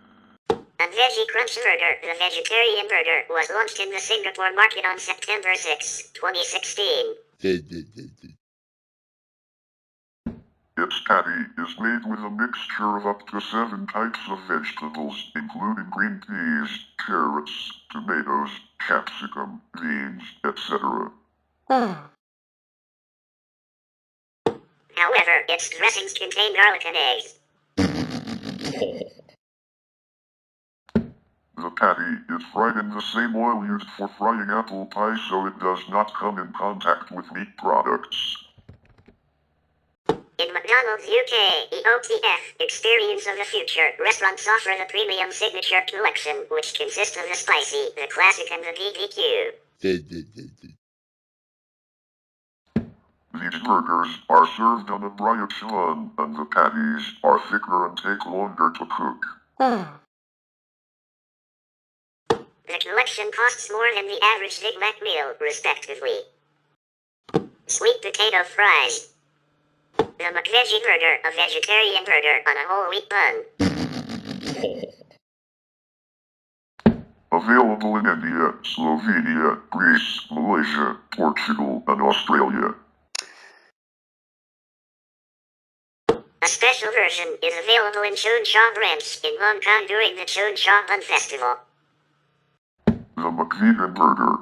A Veggie Crunch Burger, the vegetarian burger, was launched in the Singapore market on September 6, 2016. Its patty is made with a mixture of up to 7 types of vegetables, including green peas, carrots, tomatoes, capsicum, beans, etc. However, its dressings contain garlic and eggs. The patty is fried in the same oil used for frying apple pie, so it does not come in contact with meat products. In McDonald's UK, EOTF, Experience of the Future, restaurants offer the Premium Signature Collection, which consists of the Spicy, the Classic, and the BBQ. These burgers are served on a bright bun, and the patties are thicker and take longer to cook. The collection costs more than the average Big Mac meal, respectively. Sweet potato fries. The McVeggie Burger, a vegetarian burger on a whole wheat bun. Available in India, Slovenia, Greece, Malaysia, Portugal, and Australia. A special version is available in Cheung branch in Hong Kong during the Cheung Bun Festival. The McVegan Burger.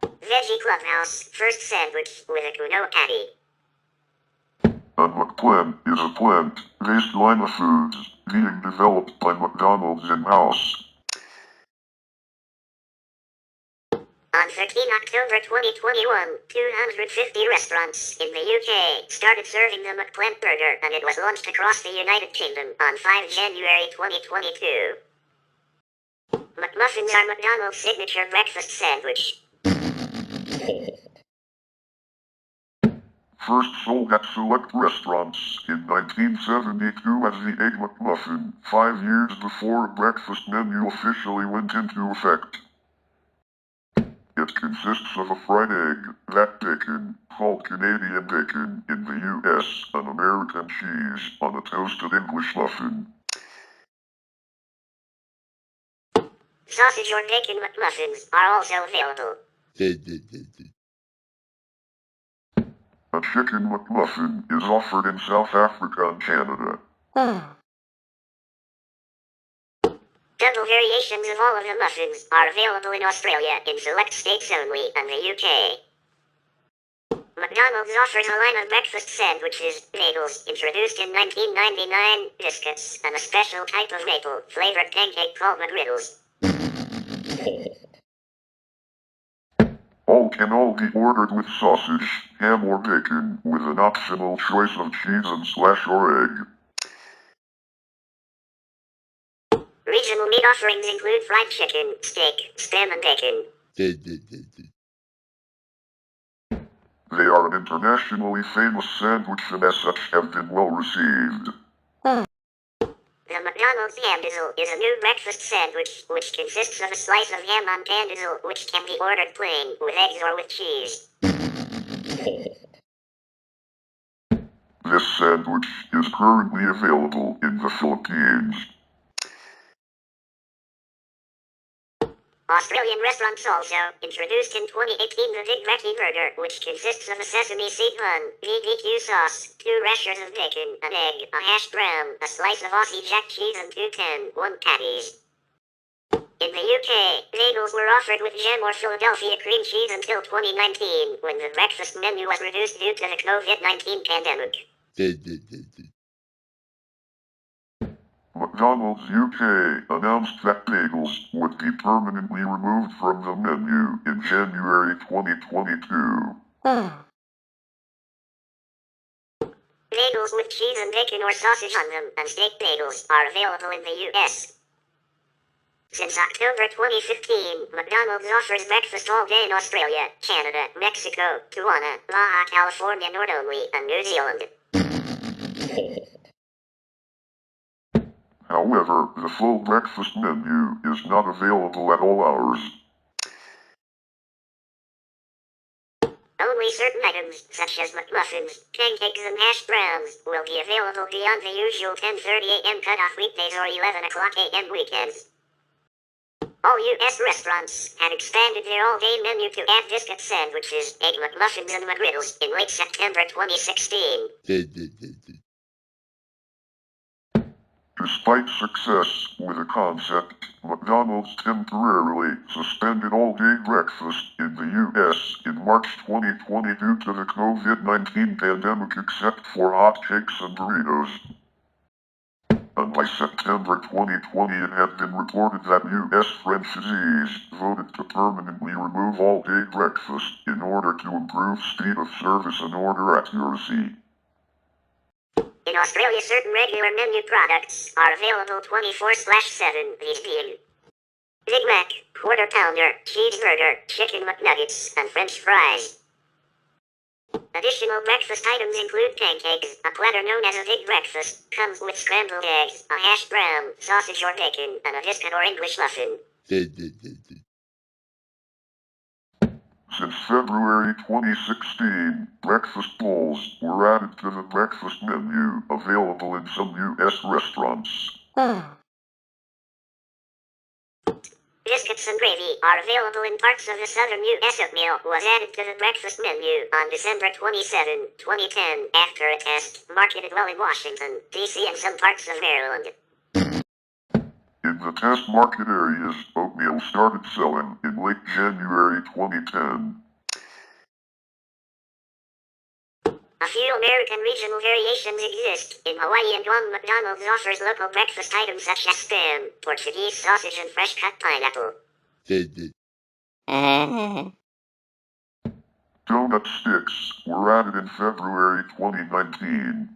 Veggie Clubhouse, first sandwich with a quinoa patty. And McPlant is a plant-based line of foods being developed by McDonald's in-house. On 13 October 2021, 250 restaurants in the UK started serving the McPlant Burger, and it was launched across the United Kingdom on 5 January 2022. McMuffins are McDonald's signature breakfast sandwich. First sold at select restaurants in 1972 as the Egg McMuffin, 5 years before a breakfast menu officially went into effect. It consists of a fried egg, that bacon, called Canadian bacon in the US, and American cheese on a toasted English muffin. Sausage or bacon McMuffins are also available. A chicken McMuffin is offered in South Africa and Canada. Double variations of all of the muffins are available in Australia in select states only and the UK. McDonald's offers a line of breakfast sandwiches, bagels, introduced in 1999, biscuits, and a special type of maple-flavored pancake called McGriddles. All can be ordered with sausage, ham or bacon, with an optional choice of cheese and slash or egg. Regional meat offerings include fried chicken, steak, spam, and bacon. They are an internationally famous sandwich and as such have been well received. The McDonald's Ham Dizzle is a new breakfast sandwich, which consists of a slice of ham on pan dizzle, which can be ordered plain, with eggs or with cheese. This sandwich is currently available in the Philippines. Australian restaurants also introduced in 2018 the Big Veggie Burger, which consists of a sesame seed bun, BBQ sauce, 2 rashers of bacon, an egg, a hash brown, a slice of Aussie Jack cheese, and 2 10-1 patties. In the UK, bagels were offered with jam or Philadelphia cream cheese until 2019, when the breakfast menu was reduced due to the COVID-19 pandemic. McDonald's UK announced that bagels would be permanently removed from the menu in January 2022. Bagels with cheese and bacon or sausage on them and steak bagels are available in the US. Since October 2015, McDonald's offers breakfast all day in Australia, Canada, Mexico, Guyana, Baja California, North only, and New Zealand. However, the full breakfast menu is not available at all hours. Only certain items, such as McMuffins, pancakes, and hash browns, will be available beyond the usual 10:30 a.m. cutoff weekdays or 11 o'clock a.m. weekends. All U.S. restaurants had expanded their all-day menu to add biscuit sandwiches, egg McMuffins, and McGriddles in late September 2016. Despite success with the concept, McDonald's temporarily suspended all-day breakfast in the U.S. in March 2020 due to the COVID-19 pandemic except for hot cakes and burritos. And by September 2020 it had been reported that U.S. franchisees voted to permanently remove all-day breakfast in order to improve speed of service and order accuracy. In Australia, certain regular menu products are available 24/7, these being Big Mac, Quarter Pounder, Cheeseburger, Chicken McNuggets, and French fries. Additional breakfast items include pancakes, a platter known as a big breakfast, comes with scrambled eggs, a hash brown, sausage or bacon, and a biscuit or English muffin. Since February 2016, breakfast bowls were added to the breakfast menu available in some U.S. restaurants. Biscuits and gravy are available in parts of the southern U.S. Oatmeal was added to the breakfast menu on December 27, 2010, after a test marketed well in Washington, D.C. and some parts of Maryland. In the test market areas, oatmeal started selling in late January 2010. A few American regional variations exist. In Hawaii and Guam, McDonald's offers local breakfast items such as Spam, Portuguese sausage, and fresh-cut pineapple. Donut sticks were added in February 2019.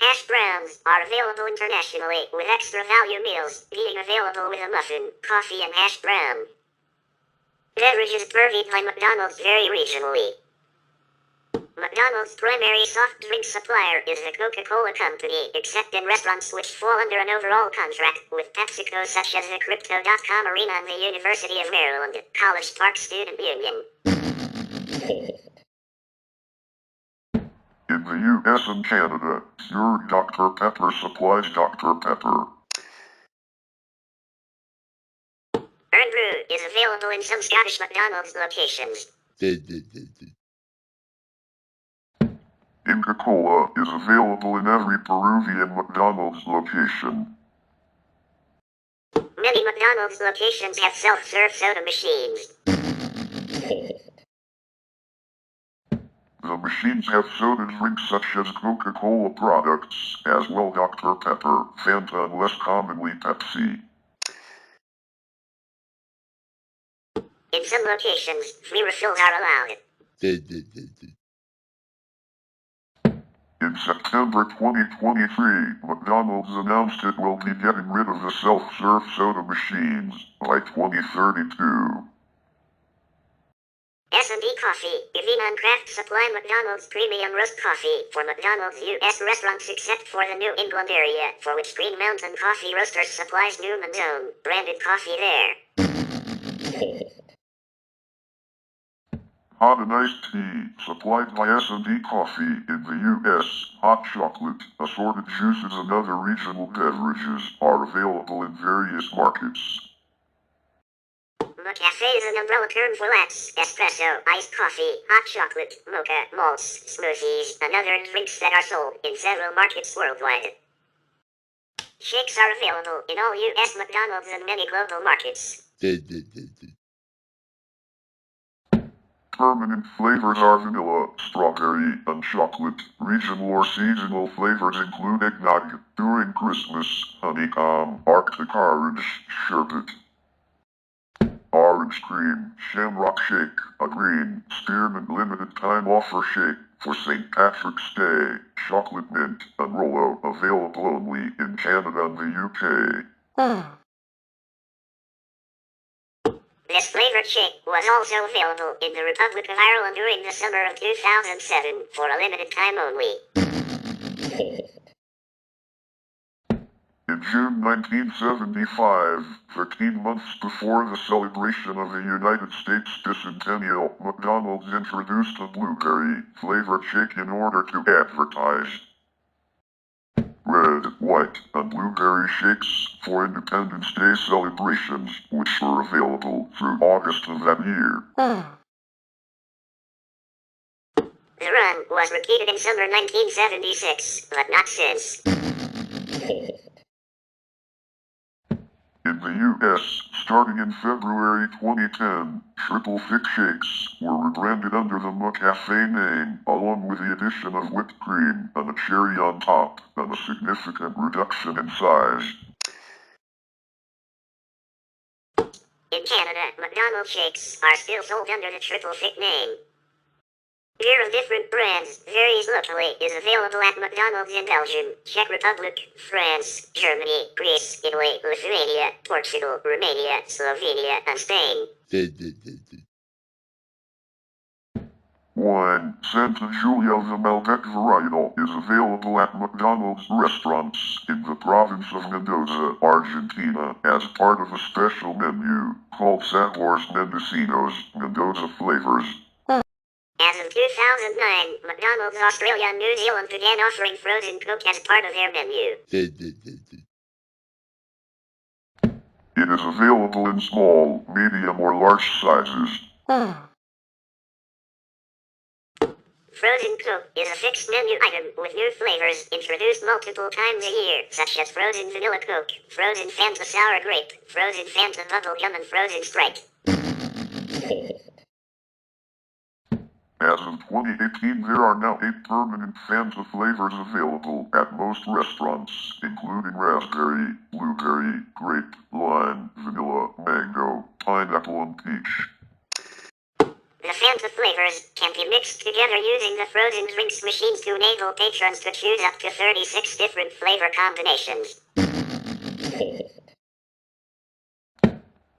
Hash browns are available internationally, with extra value meals being available with a muffin, coffee, and hash brown. Beverages provided by McDonald's vary regionally. McDonald's primary soft drink supplier is the Coca-Cola Company, except in restaurants which fall under an overall contract with PepsiCo, such as the Crypto.com Arena and the University of Maryland, College Park Student Union. In the U.S. and Canada, pure Dr. Pepper supplies Dr. Pepper. Earn Brew is available in some Scottish McDonald's locations. Inca Cola is available in every Peruvian McDonald's location. Many McDonald's locations have self-serve soda machines. The machines have soda drinks such as Coca-Cola products, as well Dr. Pepper, Fanta, and less commonly Pepsi. In some locations, free refills are allowed. In September 2023, McDonald's announced it will be getting rid of the self-serve soda machines by 2032. S&D Coffee, Avena and Kraft supply McDonald's premium roast coffee for McDonald's U.S. restaurants except for the New England area, for which Green Mountain Coffee Roasters supplies Newman's Own branded coffee there. Hot and iced tea, supplied by S&D Coffee in the U.S., hot chocolate, assorted juices and other regional beverages are available in various markets. McCafe is an umbrella term for lattes, espresso, iced coffee, hot chocolate, mocha, malts, smoothies, and other drinks that are sold in several markets worldwide. Shakes are available in all U.S. McDonald's and many global markets. Permanent flavors are vanilla, strawberry, and chocolate. Regional or seasonal flavors include eggnog during Christmas, honeycomb, Arctic orange, sherbet, orange cream, shamrock shake, a green, spearmint limited time offer shake for St. Patrick's Day, chocolate mint, and Rolo, available only in Canada and the UK. This flavored shake was also available in the Republic of Ireland during the summer of 2007 for a limited time only. In June 1975, 13 months before the celebration of the United States bicentennial, McDonald's introduced a blueberry-flavored shake in order to advertise red, white, and blueberry shakes for Independence Day celebrations, which were available through August of that year. The run was repeated in summer 1976, but not since. In the U.S., starting in February 2010, Triple Thick Shakes were rebranded under the McCafe name, along with the addition of whipped cream and a cherry on top, and a significant reduction in size. In Canada, McDonald's shakes are still sold under the Triple Thick name. Beer of different brands varies locally is available at McDonald's in Belgium, Czech Republic, France, Germany, Greece, Italy, Lithuania, Portugal, Romania, Slovenia, and Spain. Wine, Santa Julia the Malbec varietal, is available at McDonald's restaurants in the province of Mendoza, Argentina, as part of a special menu called Sabores Mendocinos, Mendoza Flavors. As of 2009, McDonald's Australia and New Zealand began offering frozen Coke as part of their menu. It is available in small, medium, or large sizes. Frozen Coke is a fixed menu item with new flavors introduced multiple times a year, such as frozen vanilla Coke, frozen Fanta sour grape, frozen Fanta bubblegum, and frozen Sprite. As of 2018, there are now 8 permanent Fanta flavors available at most restaurants, including raspberry, blueberry, grape, lime, vanilla, mango, pineapple, and peach. The Fanta flavors can be mixed together using the frozen drinks machines to enable patrons to choose up to 36 different flavor combinations.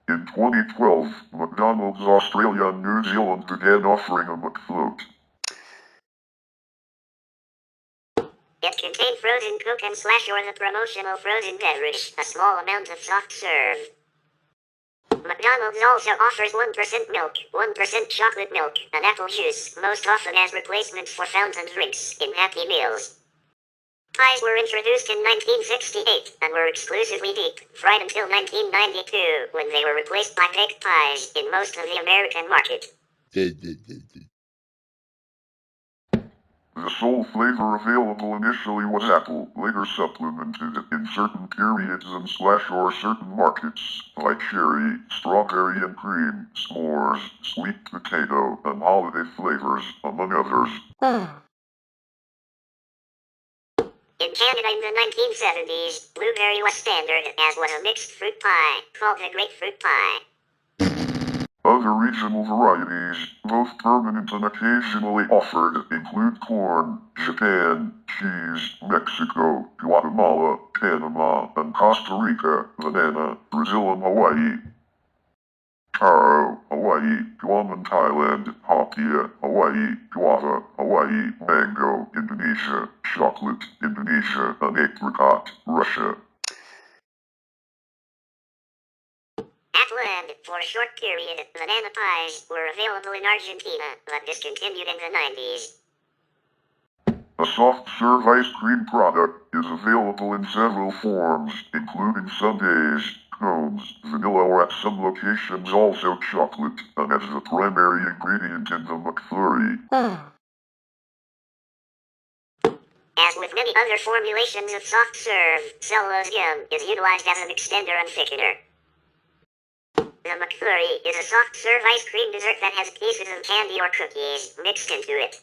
In 2012, McDonald's Australia and New Zealand began offering a McFloat. It contained frozen Coke and Slash or the promotional frozen beverage, a small amount of soft serve. McDonald's also offers 1% milk, 1% chocolate milk, and apple juice, most often as replacements for fountain drinks in Happy Meals. Pies were introduced in 1968 and were exclusively deep-fried until 1992, when they were replaced by baked pies in most of the American market. The sole flavor available initially was apple, later supplemented in certain periods and slash or certain markets, like cherry, strawberry and cream, s'mores, sweet potato, and holiday flavors, among others. In Canada in the 1970s, blueberry was standard, as was a mixed fruit pie, called the grapefruit pie. Other regional varieties, both permanent and occasionally offered, include corn, Japan, cheese, Mexico, Guatemala, Panama, and Costa Rica, banana, Brazil and Hawaii, taro, Hawaii, Guam and Thailand, hapia, Hawaii, guava, Hawaii, mango, Indonesia, chocolate, Indonesia, and apricot, Russia. At land, for a short period, banana pies were available in Argentina, but discontinued in the 90s. A soft serve ice cream product is available in several forms, including sundaes, cones, vanilla, or at some locations also chocolate, and as the primary ingredient in the McFlurry. As with many other formulations of soft serve, cellulose gum is utilized as an extender and thickener. The McFlurry is a soft-serve ice cream dessert that has pieces of candy or cookies mixed into it.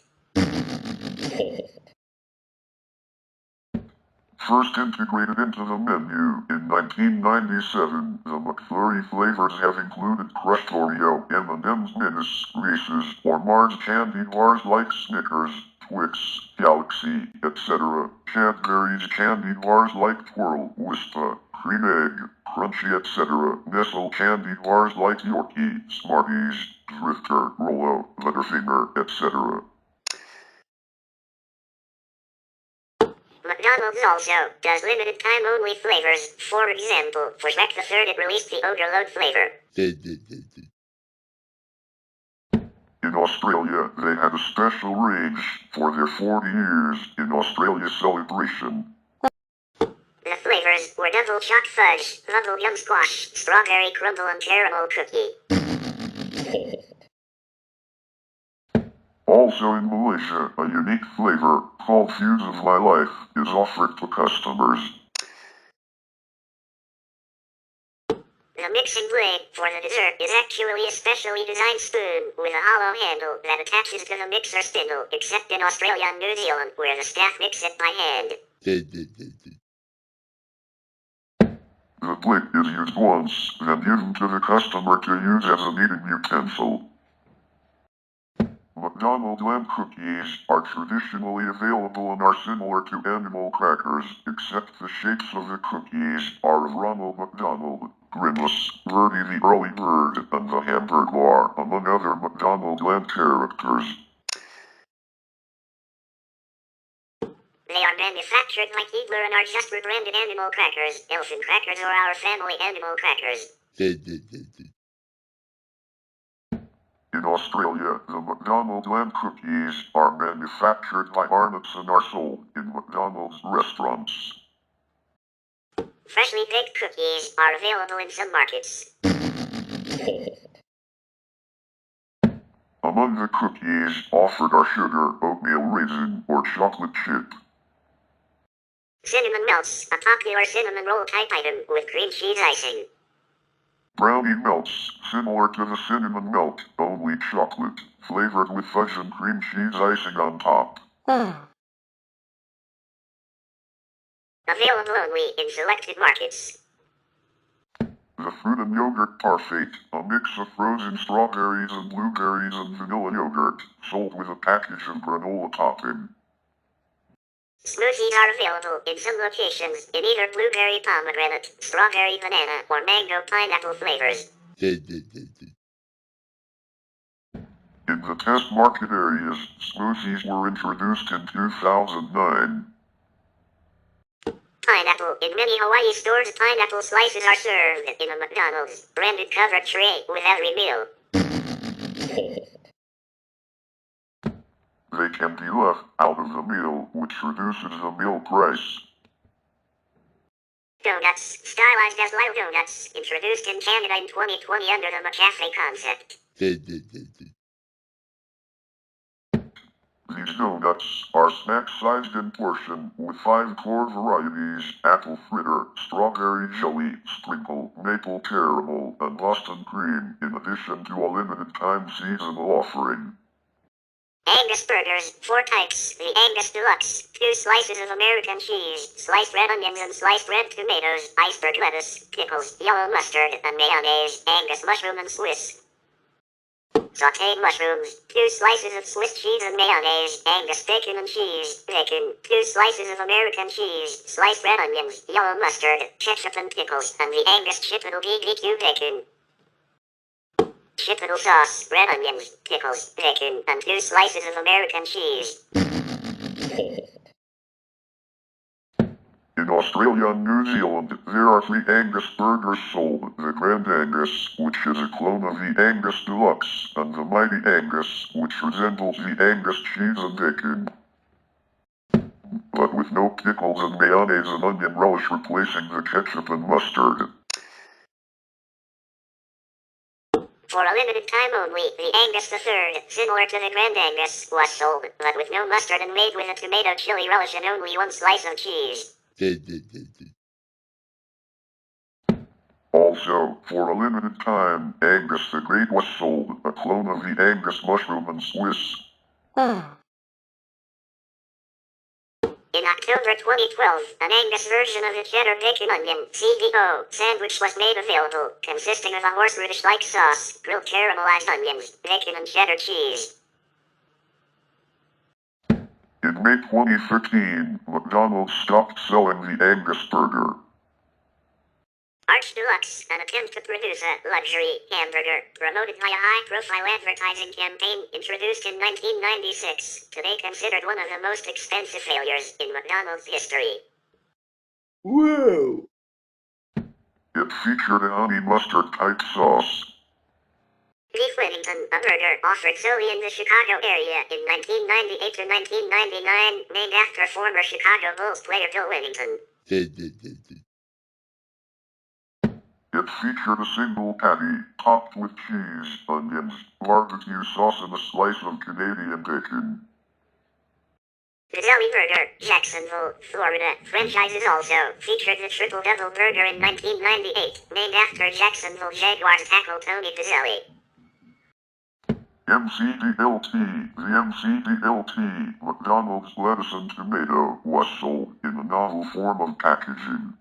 First integrated into the menu in 1997, the McFlurry flavors have included crushed Oreo, M&M's Minis, Reese's, or Mars candy bars like Snickers, Twix, Galaxy, etc., Cadbury's candy bars like Twirl, Whisper, Cream Egg, Crunchy, etc., Nestle candy bars like Yorkie, Smarties, Drifter, Rolo, Butterfinger, etc. McDonald's also does limited time only flavors. For example, for Shrek the Third it released the Overload flavor. In Australia, they had a special range for their 40 years in Australia celebration. The flavors were double choc fudge, bubble gum squash, strawberry crumble and caramel cookie. Also in Malaysia, a unique flavor called Fuse of My Life is offered to customers. The mixing blade for the dessert is actually a specially designed spoon with a hollow handle that attaches to the mixer spindle, except in Australia and New Zealand, where the staff mix it by hand. The plate is used once, then given to the customer to use as an eating utensil. McDonald's lamb cookies are traditionally available and are similar to animal crackers, except the shapes of the cookies are of Ronald McDonald, Grimace, Birdie the Early Bird, and the Hamburger, among other McDonald lamb characters. They are manufactured like Eagler and are just rebranded animal crackers, Elfin crackers or our family animal crackers. In Australia, the McDonald's lamb cookies are manufactured by Arnott's and are sold in McDonald's restaurants. Freshly baked cookies are available in some markets. Among the cookies offered are sugar, oatmeal raisin, or chocolate chip. Cinnamon Melts, a popular cinnamon roll type item with cream cheese icing. Brownie Melts, similar to the cinnamon melt, only chocolate, flavored with fudge and cream cheese icing on top. Available only in selected markets. The Fruit and Yogurt Parfait, a mix of frozen strawberries and blueberries and vanilla yogurt, sold with a package of granola topping. Smoothies are available in some locations in either blueberry pomegranate, strawberry banana, or mango pineapple flavors. In the test market areas, smoothies were introduced in 2009. Pineapple. In many Hawaii stores, pineapple slices are served in a McDonald's branded covered tray with every meal. They can be left out of the meal, which reduces the meal price. Donuts, stylized as little donuts, introduced in Canada in 2020 under the McCafe concept. These donuts are snack-sized in portion, with 5 core varieties: apple fritter, strawberry jelly, sprinkle, maple caramel, and Boston cream, in addition to a limited-time seasonal offering. Angus burgers, 4 types, the Angus Deluxe, 2 slices of American cheese, sliced red onions and sliced red tomatoes, iceberg lettuce, pickles, yellow mustard, and mayonnaise, Angus mushroom and Swiss. Sauteed mushrooms, 2 slices of Swiss cheese and mayonnaise, Angus bacon and cheese, bacon, 2 slices of American cheese, sliced red onions, yellow mustard, ketchup and pickles, and the Angus Chippetal BBQ bacon. Chippetal sauce, red onions, pickles, bacon, and 2 slices of American cheese. In Australia and New Zealand, there are 3 Angus burgers sold: the Grand Angus, which is a clone of the Angus Deluxe, and the Mighty Angus, which resembles the Angus cheese and bacon, but with no pickles and mayonnaise and onion relish replacing the ketchup and mustard. For a limited time only, the Angus III, similar to the Grand Angus, was sold, but with no mustard and made with a tomato chili relish and only 1 slice of cheese. Also, for a limited time, Angus the Great was sold, a clone of the Angus mushroom and Swiss. In October 2012, an Angus version of the cheddar bacon onion (CBO) sandwich was made available, consisting of a horseradish-like sauce, grilled caramelized onions, bacon and cheddar cheese. In May 2013, McDonald's stopped selling the Angus burger. Arch Deluxe, an attempt to produce a luxury hamburger, promoted by a high-profile advertising campaign introduced in 1996, today considered one of the most expensive failures in McDonald's history. Whoa! It featured a honey mustard-type sauce. Beef Wellington, a burger offered solely in the Chicago area in 1998 to 1999, named after former Chicago Bulls player Bill Wellington. It featured a single patty, topped with cheese, onions, barbecue sauce and a slice of Canadian bacon. The Deli Burger, Jacksonville, Florida franchises also featured the Triple Double Burger in 1998, named after Jacksonville Jaguars tackle Tony Pizelli. McDLT, the McDLT, McDonald's lettuce and tomato, was sold in a novel form of packaging.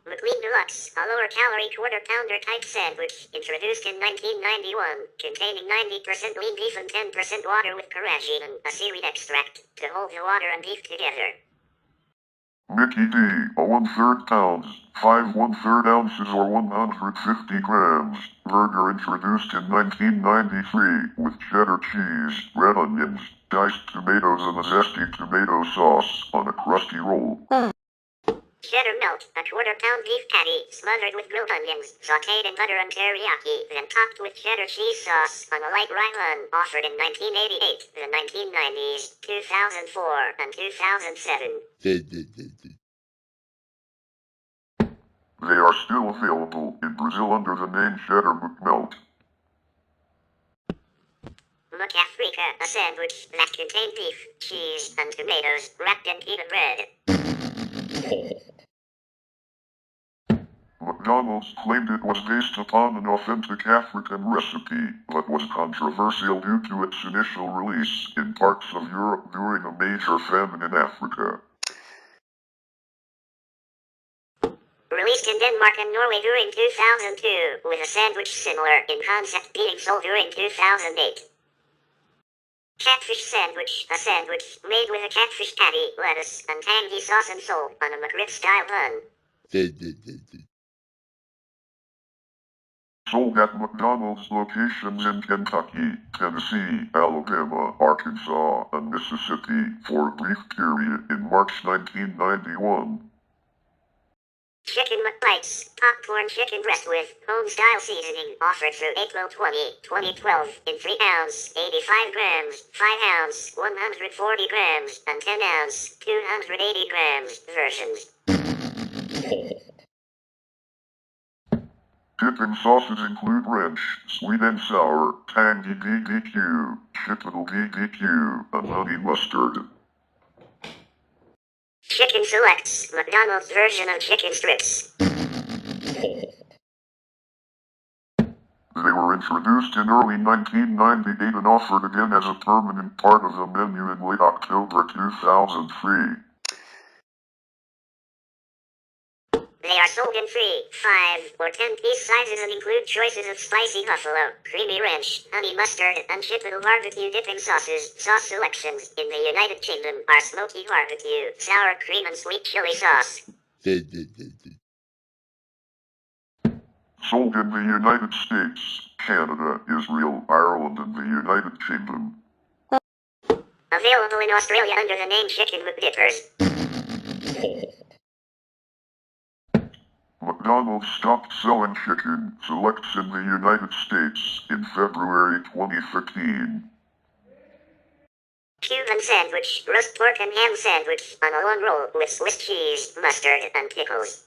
McLean Deluxe, a lower-calorie quarter-pounder type sandwich, introduced in 1991, containing 90% lean beef and 10% water with carrageenan, a seaweed extract, to hold the water and beef together. Mickey D, a 1/3 pounds, 5 1/3 ounces or 150 grams, burger introduced in 1993, with cheddar cheese, red onions, diced tomatoes and a zesty tomato sauce on a crusty roll. Cheddar melt, a quarter-pound beef patty, smothered with grilled onions, sautéed in butter and teriyaki, then topped with cheddar cheese sauce on a light rye bun, offered in 1988, the 1990s, 2004, and 2007. They are still available in Brazil under the name Cheddar McMelt. McAfrica, a sandwich that contained beef, cheese, and tomatoes, wrapped in pita bread. McDonald's claimed it was based upon an authentic African recipe, but was controversial due to its initial release in parts of Europe during a major famine in Africa. Released in Denmark and Norway during 2002, with a sandwich similar in concept being sold during 2008. Catfish sandwich, a sandwich made with a catfish patty, lettuce, and tangy sauce and sold on a McRib-style bun. Sold at McDonald's locations in Kentucky, Tennessee, Alabama, Arkansas, and Mississippi for a brief period in March 1991. Chicken McBites, popcorn chicken breast with home-style seasoning, offered through April 20, 2012, in 3-ounce, 85 grams, 5-ounce, 140 grams, and 10-ounce, 280 grams versions. Dipping sauces include ranch, sweet and sour, tangy BBQ, chipotle BBQ, and honey mustard. Chicken Selects, McDonald's version of chicken strips. They were introduced in early 1998 and offered again as a permanent part of the menu in late October 2003. They are sold in 3, 5, or 10-piece sizes and include choices of spicy buffalo, creamy ranch, honey mustard, and chipotle barbecue dipping sauces. Sauce selections in the United Kingdom are smoky barbecue, sour cream, and sweet chili sauce. Sold in the United States, Canada, Israel, Ireland, and the United Kingdom. Available in Australia under the name Chicken McDippers. McDonald's stopped selling chicken selects in the United States in February 2013. Cuban sandwich, roast pork and ham sandwich on a long roll with Swiss cheese, mustard, and pickles.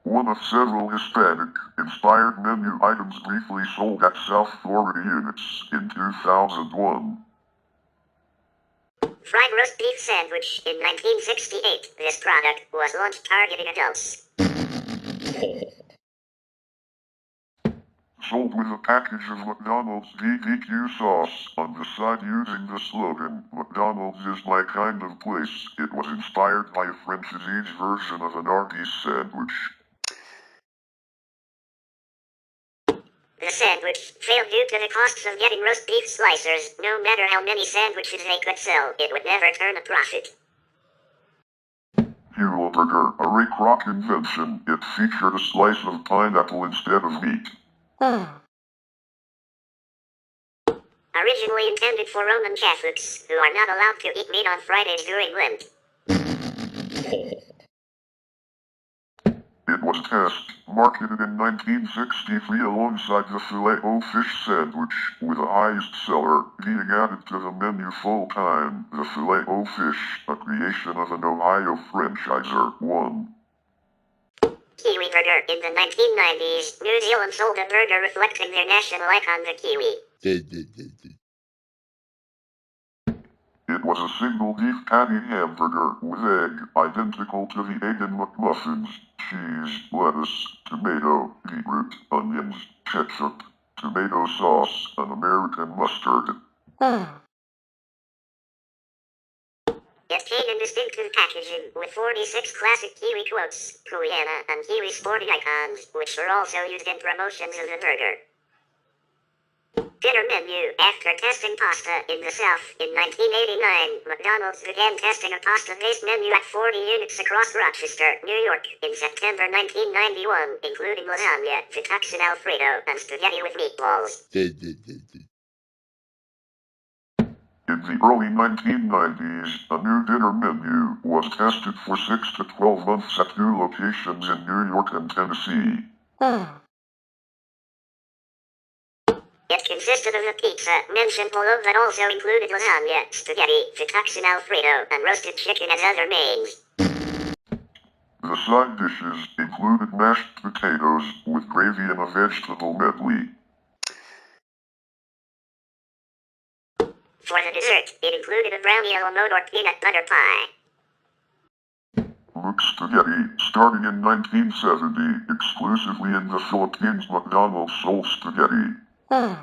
One of several Hispanic-inspired menu items briefly sold at South Florida units in 2001. Fried roast beef sandwich in 1968. This product was launched targeting adults. Sold with a package of McDonald's BBQ sauce on the side using the slogan, "McDonald's is my kind of place." It was inspired by a franchisee version of an Arby's sandwich. The sandwich failed due to the costs of getting roast beef slicers. No matter how many sandwiches they could sell, it would never turn a profit. Hamburger, a Ray Kroc invention. It featured a slice of pineapple instead of meat. Originally intended for Roman Catholics, who are not allowed to eat meat on Fridays during Lent. It was test marketed in 1963 alongside the Filet-O-Fish sandwich, with the highest seller being added to the menu full-time. The Filet-O-Fish, a creation of an Ohio franchisor, won. Kiwi burger. In the 1990s, New Zealand sold a burger reflecting their national icon, the kiwi. It was a single beef patty hamburger with egg, identical to the egg in McMuffins, cheese, lettuce, tomato, beetroot, onions, ketchup, tomato sauce, and American mustard. It came in distinctive packaging with 46 classic Kiwi quotes, Kuiana, and Kiwi sporty icons, which were also used in promotions of the burger. Dinner menu. After testing pasta in the South in 1989, McDonald's began testing a pasta-based menu at 40 units across Rochester, New York, in September 1991, including lasagna, fettuccine alfredo, and spaghetti with meatballs. In the early 1990s, a new dinner menu was tested for 6 to 12 months at 2 locations in New York and Tennessee. It consisted of a pizza, mentioned below, that also included lasagna, spaghetti, fettuccine alfredo, and roasted chicken as other mains. The side dishes included mashed potatoes with gravy and a vegetable medley. For the dessert, it included a brownie a la mode or peanut butter pie. Spaghetti, starting in 1970, exclusively in the Philippines, McDonald's sold spaghetti. The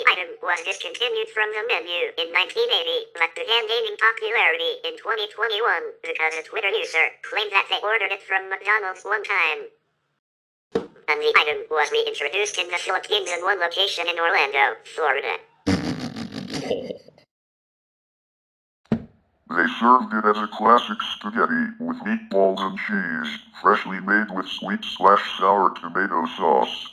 item was discontinued from the menu in 1980, but began gaining popularity in 2021 because a Twitter user claimed that they ordered it from McDonald's one time. And the item was reintroduced in the Philippines in one location in Orlando, Florida. They served it as a classic spaghetti with meatballs and cheese, freshly made with sweet/sour tomato sauce.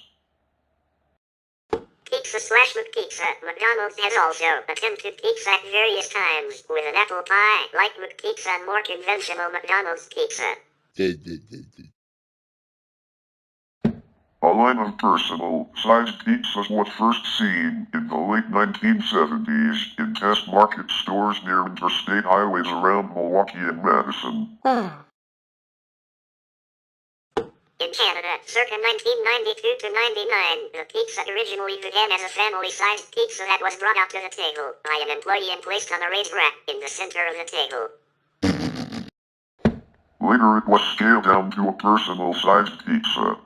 Pizza/McPizza. McDonald's has also attempted pizza at various times, with an apple pie like McPizza and more conventional McDonald's pizza. A line of personal-sized pizzas was first seen in the late 1970s in test market stores near interstate highways around Milwaukee and Madison. In Canada, circa 1992 to 99, the pizza originally began as a family-sized pizza that was brought out to the table by an employee and placed on a raised rack in the center of the table. Later it was scaled down to a personal-sized pizza.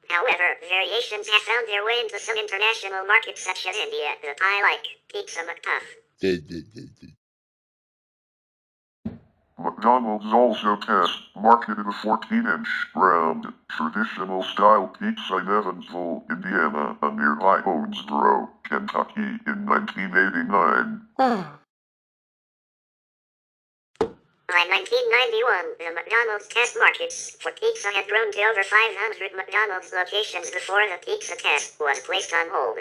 However, variations have found their way into some international markets such as India. The pie like Pizza McPuff. McDonald's also marketed a 14-inch, round, traditional-style pizza in Evansville, Indiana, and nearby Owensboro, Kentucky, in 1989. By 1991, the McDonald's test markets for pizza had grown to over 500 McDonald's locations before the pizza test was placed on hold.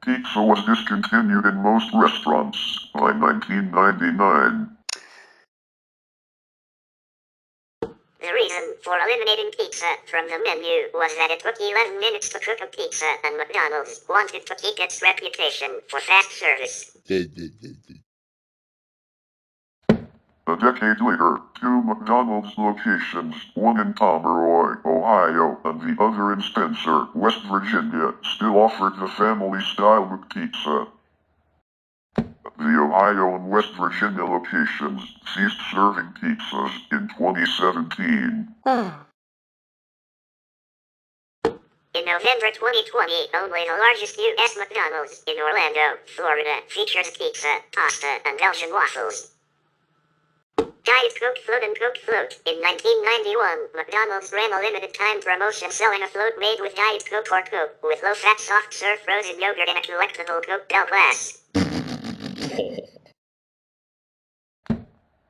Pizza was discontinued in most restaurants by 1999. The reason for eliminating pizza from the menu was that it took 11 minutes to cook a pizza, and McDonald's wanted to keep its reputation for fast service. A decade later, 2 McDonald's locations, one in Pomeroy, Ohio, and the other in Spencer, West Virginia, still offered the family-style McPizza. The Ohio and West Virginia locations ceased serving pizzas in 2017. In November 2020, only the largest U.S. McDonald's in Orlando, Florida, features pizza, pasta, and Belgian waffles. Diet Coke Float and Coke Float. In 1991, McDonald's ran a limited-time promotion selling a float made with Diet Coke or Coke, with low-fat soft-serve frozen yogurt in a collectible Coke Bell glass.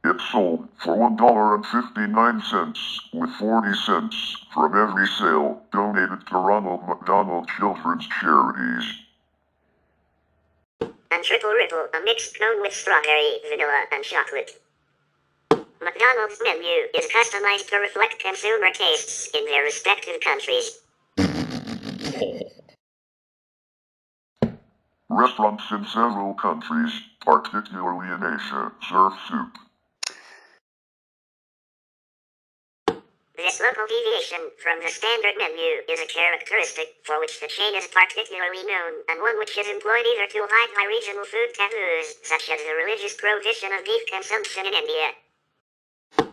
It sold for $1.59, with 40 cents from every sale donated to Ronald McDonald Children's Charities. And Triple Ripple, a mixed cone with strawberry, vanilla, and chocolate. McDonald's menu is customized to reflect consumer tastes in their respective countries. Restaurants in several countries, particularly in Asia, serve soup. This local deviation from the standard menu is a characteristic for which the chain is particularly known, and one which is employed either to hide by regional food taboos, such as the religious prohibition of beef consumption in India,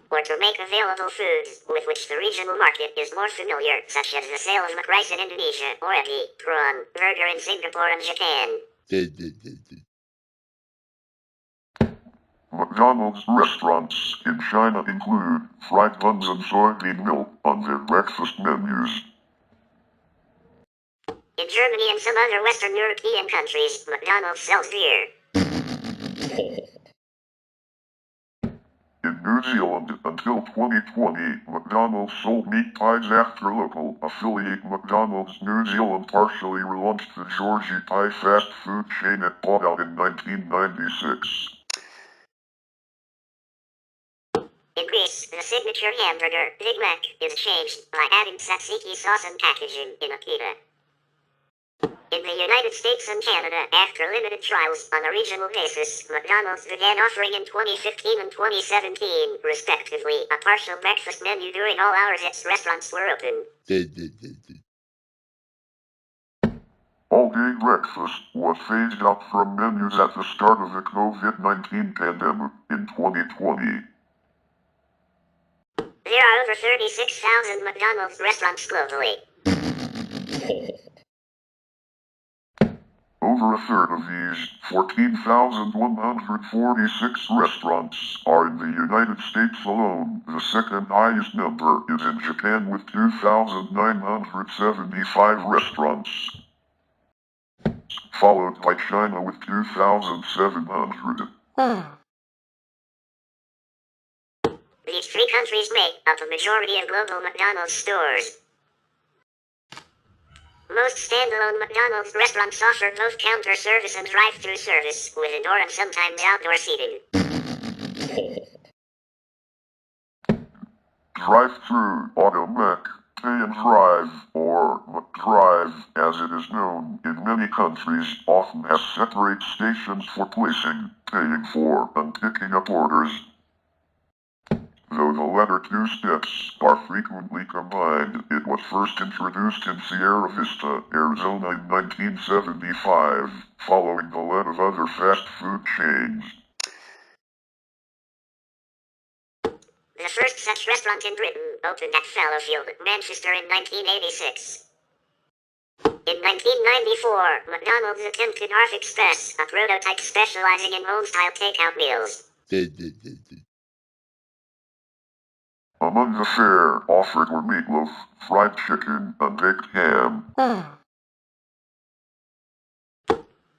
or to make available foods with which the regional market is more familiar, such as the sale of rice in Indonesia, or epi, prawn, burger in Singapore and Japan. McDonald's restaurants in China include fried buns and soybean milk on their breakfast menus. In Germany and some other Western European countries, McDonald's sells beer. In New Zealand, until 2020, McDonald's sold meat pies after local affiliate McDonald's New Zealand partially relaunched the Georgie Pie fast food chain it bought out in 1996. In Greece, the signature hamburger, Big Mac, is changed by adding tzatziki sauce and packaging in a pita. In the United States and Canada, after limited trials on a regional basis, McDonald's began offering in 2015 and 2017, respectively, a partial breakfast menu during all hours its restaurants were open. All-day breakfast was phased out from menus at the start of the COVID-19 pandemic in 2020. There are over 36,000 McDonald's restaurants globally. Over a third of these, 14,146 restaurants, are in the United States alone. The second highest number is in Japan with 2,975 restaurants, followed by China with 2,700. These three countries make up a majority of global McDonald's stores. Most standalone McDonald's restaurants offer both counter service and drive-thru service, with indoor and sometimes outdoor seating. Drive-thru, Auto Mac, Pay and Drive, or McDrive as it is known in many countries, often has separate stations for placing, paying for, and picking up orders. Though the latter two steps are frequently combined, it was first introduced in Sierra Vista, Arizona in 1975, following the lead of other fast food chains. The first such restaurant in Britain opened at Fallowfield, Manchester in 1986. In 1994, McDonald's attempted Half Express, a prototype specializing in home-style takeout meals. Among the fare offered were meatloaf, fried chicken, and baked ham.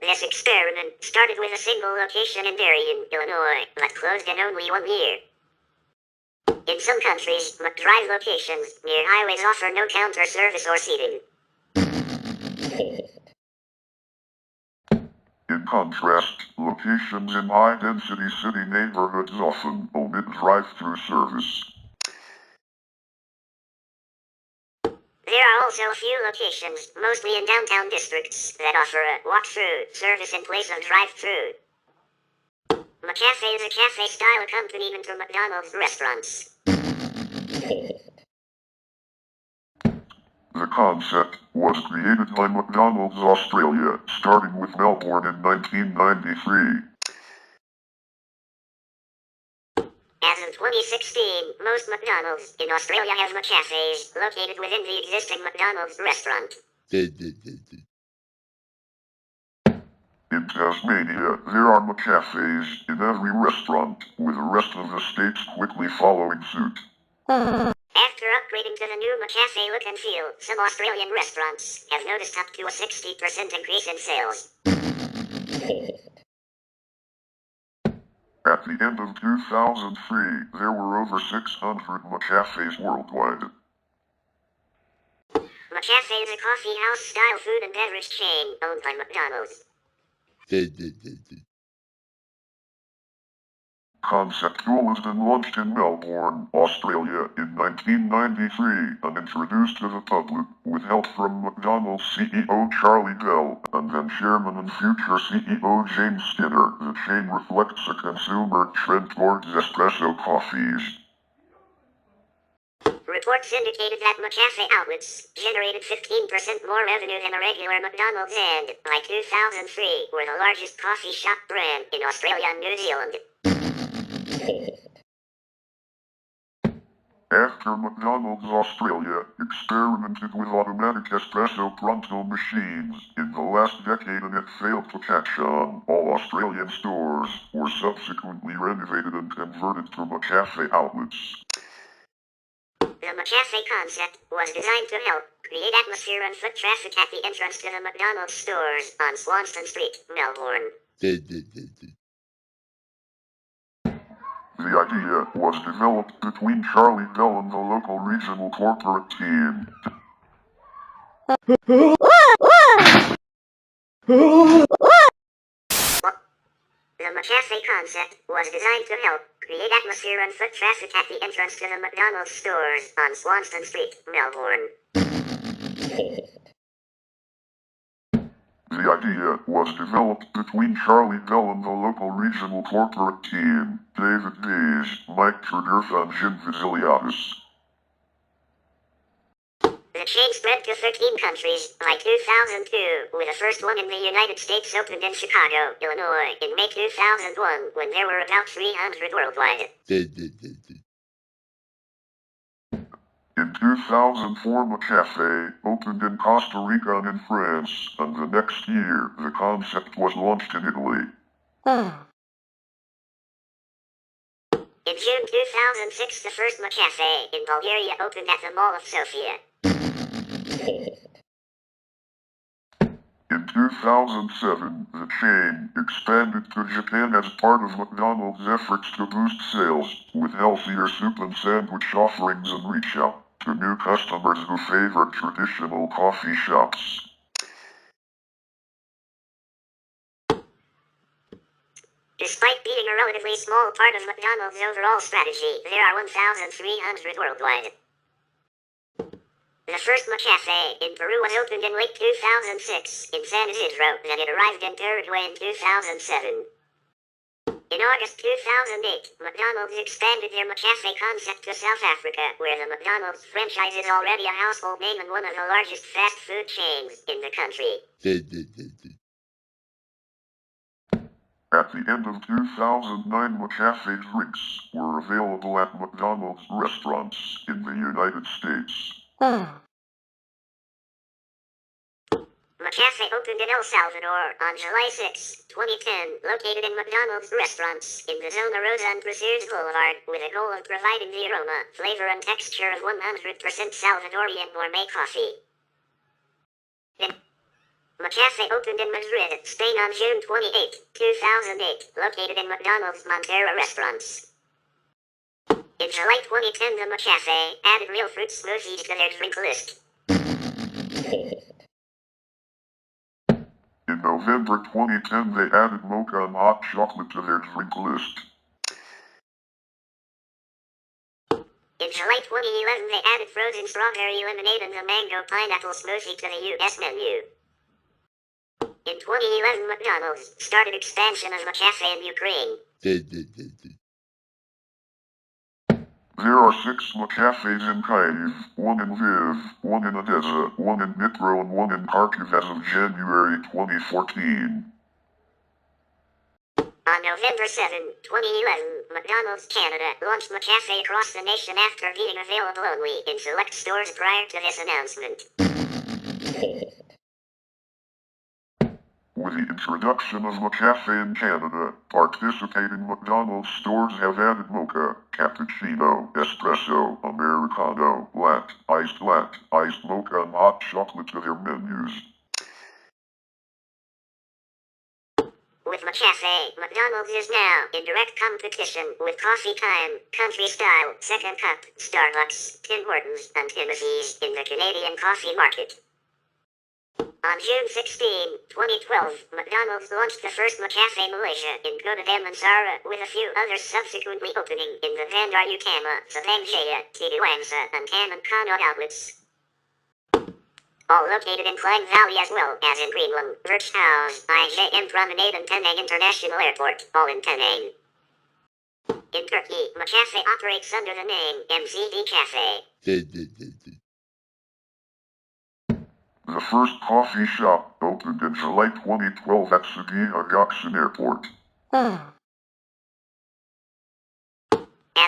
This experiment started with a single location in Darien, Illinois, but closed in only 1 year. In some countries, McDrive locations near highways offer no counter service or seating. In contrast, locations in high-density city neighborhoods often omit drive-thru service. There are also a few locations, mostly in downtown districts, that offer a walk-through service in place of drive-through. McCafe is a cafe-style accompaniment to McDonald's restaurants. The concept was created by McDonald's Australia, starting with Melbourne in 1993. As of 2016, most McDonald's in Australia have McCafes located within the existing McDonald's restaurant. In Tasmania, there are McCafes in every restaurant, with the rest of the states quickly following suit. After upgrading to the new McCafe look and feel, some Australian restaurants have noticed up to a 60% increase in sales. At the end of 2003, there were over 600 McCafes worldwide. McCafe is a coffee house-style food and beverage chain owned by McDonald's. Conceptualized and launched in Melbourne, Australia in 1993 and introduced to the public with help from McDonald's CEO Charlie Bell and then Chairman and future CEO James Skinner, the chain reflects a consumer trend towards espresso coffees. Reports indicated that McCafe outlets generated 15% more revenue than a regular McDonald's, and by 2003 were the largest coffee shop brand in Australia and New Zealand. After McDonald's Australia experimented with automatic espresso pronto machines in the last decade and it failed to catch on, all Australian stores were subsequently renovated and converted to McCafe outlets. The McCafe concept was designed to help create atmosphere and foot traffic at the entrance to the McDonald's stores on Swanston Street, Melbourne. The idea was developed between Charlie Bell and the local regional corporate team. The McCafe concept was designed to help create atmosphere and foot traffic at the entrance to the McDonald's stores on Swanston Street, Melbourne. The idea was developed between Charlie Bell and the local regional corporate team, David Dees, Mike Tredurf and Jim Vasiliadis. The chain spread to 13 countries by 2002, with the first one in the United States opened in Chicago, Illinois, in May 2001, when there were about 300 worldwide. In 2004, McCafe opened in Costa Rica and in France, and the next year, the concept was launched in Italy. In June 2006, the first McCafe in Bulgaria opened at the Mall of Sofia. In 2007, the chain expanded to Japan as part of McDonald's efforts to boost sales, with healthier soup and sandwich offerings and reach out to new customers who favored traditional coffee shops. Despite being a relatively small part of McDonald's overall strategy, there are 1,300 worldwide. The first McCafe in Peru was opened in late 2006 in San Isidro, then it arrived in Paraguay in 2007. In August 2008, McDonald's expanded their McCafe concept to South Africa, where the McDonald's franchise is already a household name and one of the largest fast food chains in the country. At the end of 2009, McCafe drinks were available at McDonald's restaurants in the United States. McCafe opened in El Salvador on July 6, 2010, located in McDonald's restaurants in the Zona Rosa and Braziers Boulevard, with a goal of providing the aroma, flavor and texture of 100% Salvadorian gourmet coffee. McCafe opened in Madrid, Spain on June 28, 2008, located in McDonald's Montera restaurants. In July 2010, the McCafe added real fruit smoothies to their drink list. In November 2010, they added mocha and hot chocolate to their drink list. In July 2011, they added frozen strawberry lemonade and the mango pineapple smoothie to the US menu. In 2011, McDonald's started expansion of McCafe in Ukraine. There are 6 McCafes in Kyiv, 1 in Lviv, 1 in Odessa, 1 in Dnipro, and 1 in Kharkiv as of January 2014. On November 7, 2011, McDonald's Canada launched McCafe across the nation after being available only in select stores prior to this announcement. With the introduction of McCafe in Canada, participating McDonald's stores have added mocha, cappuccino, espresso, americano, latte, iced mocha, and hot chocolate to their menus. With McCafe, McDonald's is now in direct competition with Coffee Time, Country Style, Second Cup, Starbucks, Tim Hortons, and Timothy's in the Canadian coffee market. On June 16, 2012, McDonald's launched the first McCafe Malaysia in Kota Damansara, with a few others subsequently opening in the Bandar Utama, Sabang Jaya, TaBNWNE, and Taman Kanod outlets. All located in Klang Valley as well as in Greenland, Birch House, IJM Promenade, and Penang International Airport, all in Penang. In Turkey, McCafe operates under the name MCD Cafe. The first coffee shop opened in July 2012 at Sagiha Gökçen Airport. As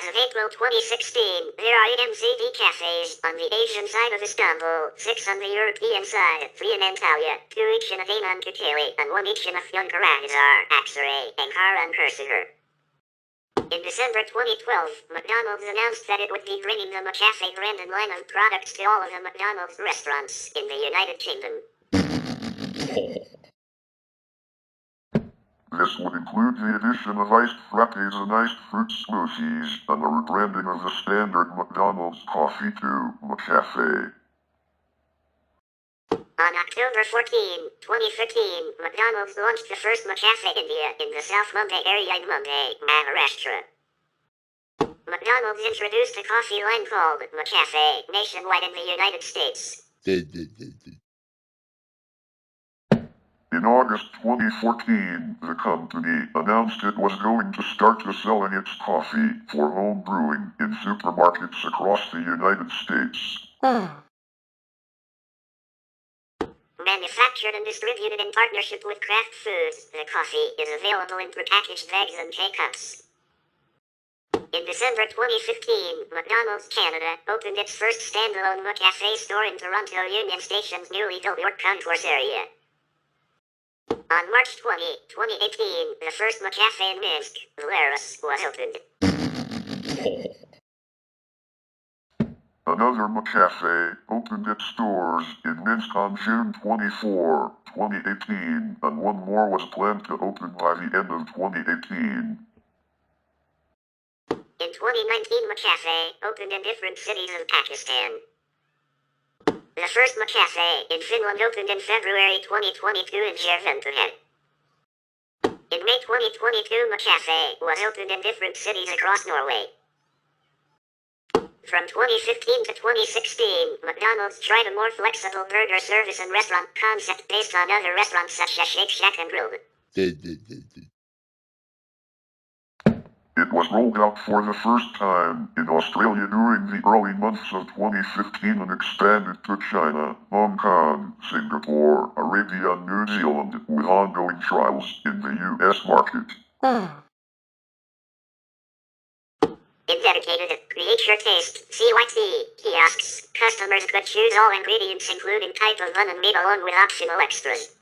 of April 2016, there are 8 MCD cafes on the Asian side of Istanbul, 6 on the European side, 3 in Antalya, 2 each in Adana and Kocaeli, and 1 each in Afyonkarahisar, Aksaray, Ankara, and Kursugar. In December 2012, McDonald's announced that it would be bringing the McCafe brand and line of products to all of the McDonald's restaurants in the United Kingdom. This would include the addition of iced frappes and iced fruit smoothies, and the rebranding of the standard McDonald's coffee to McCafe. On October 14, 2015, McDonald's launched the first McCafe India in the South Mumbai area in Mumbai, Maharashtra. McDonald's introduced a coffee line called McCafe nationwide in the United States. In August 2014, the company announced it was going to start selling its coffee for home brewing in supermarkets across the United States. Manufactured and distributed in partnership with Kraft Foods, the coffee is available in prepackaged bags and K-cups. In December 2015, McDonald's Canada opened its first standalone McCafe store in Toronto Union Station's newly built York Concourse area. On March 20, 2018, the first McCafe in Minsk, Belarus, was opened. Another McCafe opened its stores in Minsk on June 24, 2018, and one more was planned to open by the end of 2018. In 2019, McCafe opened in different cities of Pakistan. The first McCafe in Finland opened in February 2022 in Järvenpää. In May 2022, McCafe was opened in different cities across Norway. From 2015 to 2016, McDonald's tried a more flexible burger service and restaurant concept based on other restaurants such as Shake Shack and Grilled. It was rolled out for the first time in Australia during the early months of 2015 and expanded to China, Hong Kong, Singapore, Arabia, and New Zealand, with ongoing trials in the US market. In dedicated Create Your Taste CYT kiosks, customers could choose all ingredients including type of bun and meat along with optional extras.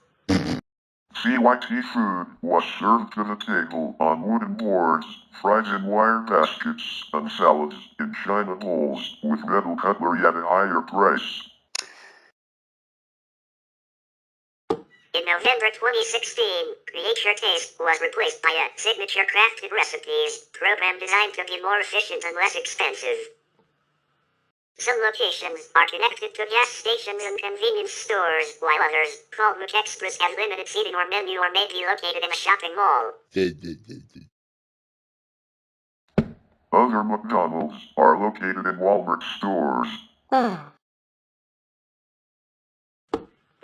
CYT food was served to the table on wooden boards, fries in wire baskets, and salads in china bowls with metal cutlery at a higher price. In November 2016, Create Your Taste was replaced by a Signature Crafted Recipes program designed to be more efficient and less expensive. Some locations are connected to gas stations and convenience stores, while others, called McExpress, have limited seating or menu or may be located in a shopping mall. Other McDonald's are located in Walmart stores.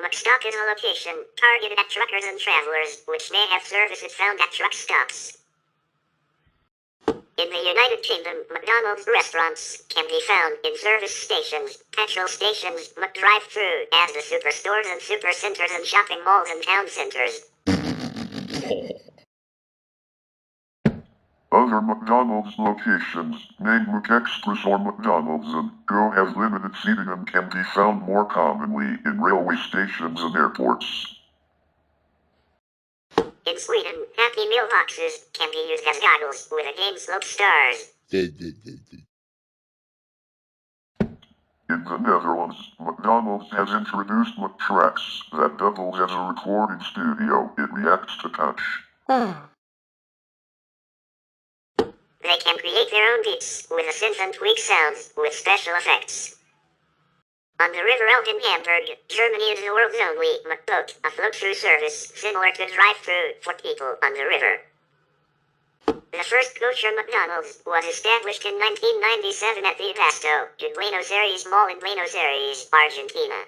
McStop is a location, targeted at truckers and travelers, which may have services found at truck stops. In the United Kingdom, McDonald's restaurants can be found in service stations, petrol stations, McDrive-thru, as the superstores and supercenters and shopping malls and town centers. Other McDonald's locations, named McExpress or McDonald's and Go, have limited seating and can be found more commonly in railway stations and airports. In Sweden, Happy Meal boxes can be used as goggles with a game slope stars. In the Netherlands, McDonald's has introduced McTracks that double as a recording studio. It reacts to touch. They can create their own beats with a synth and tweak sounds with special effects. On the River Elbe in Hamburg, Germany is the world's only McBoat, a float-through service similar to drive-through for people on the river. The first kosher McDonald's was established in 1997 at the Abasto de Buenos Aires Mall in Buenos Aires, Argentina.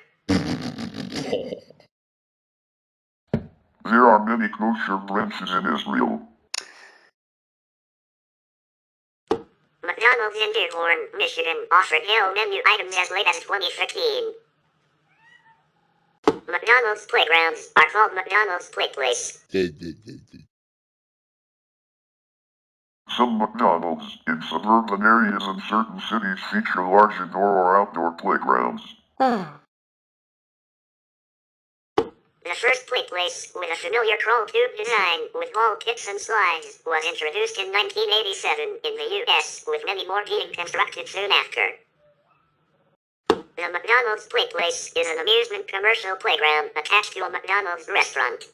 There are many kosher branches in Israel. McDonald's in Dearborn, Michigan, offered Hail menu items as late as 2015. McDonald's playgrounds are called McDonald's Play Place. Some McDonald's in suburban areas and certain cities feature large indoor or outdoor playgrounds. The first play place, with a familiar crawl tube design with wall pits and slides, was introduced in 1987 in the US, with many more being constructed soon after. The McDonald's Play Place is an amusement commercial playground attached to a McDonald's restaurant.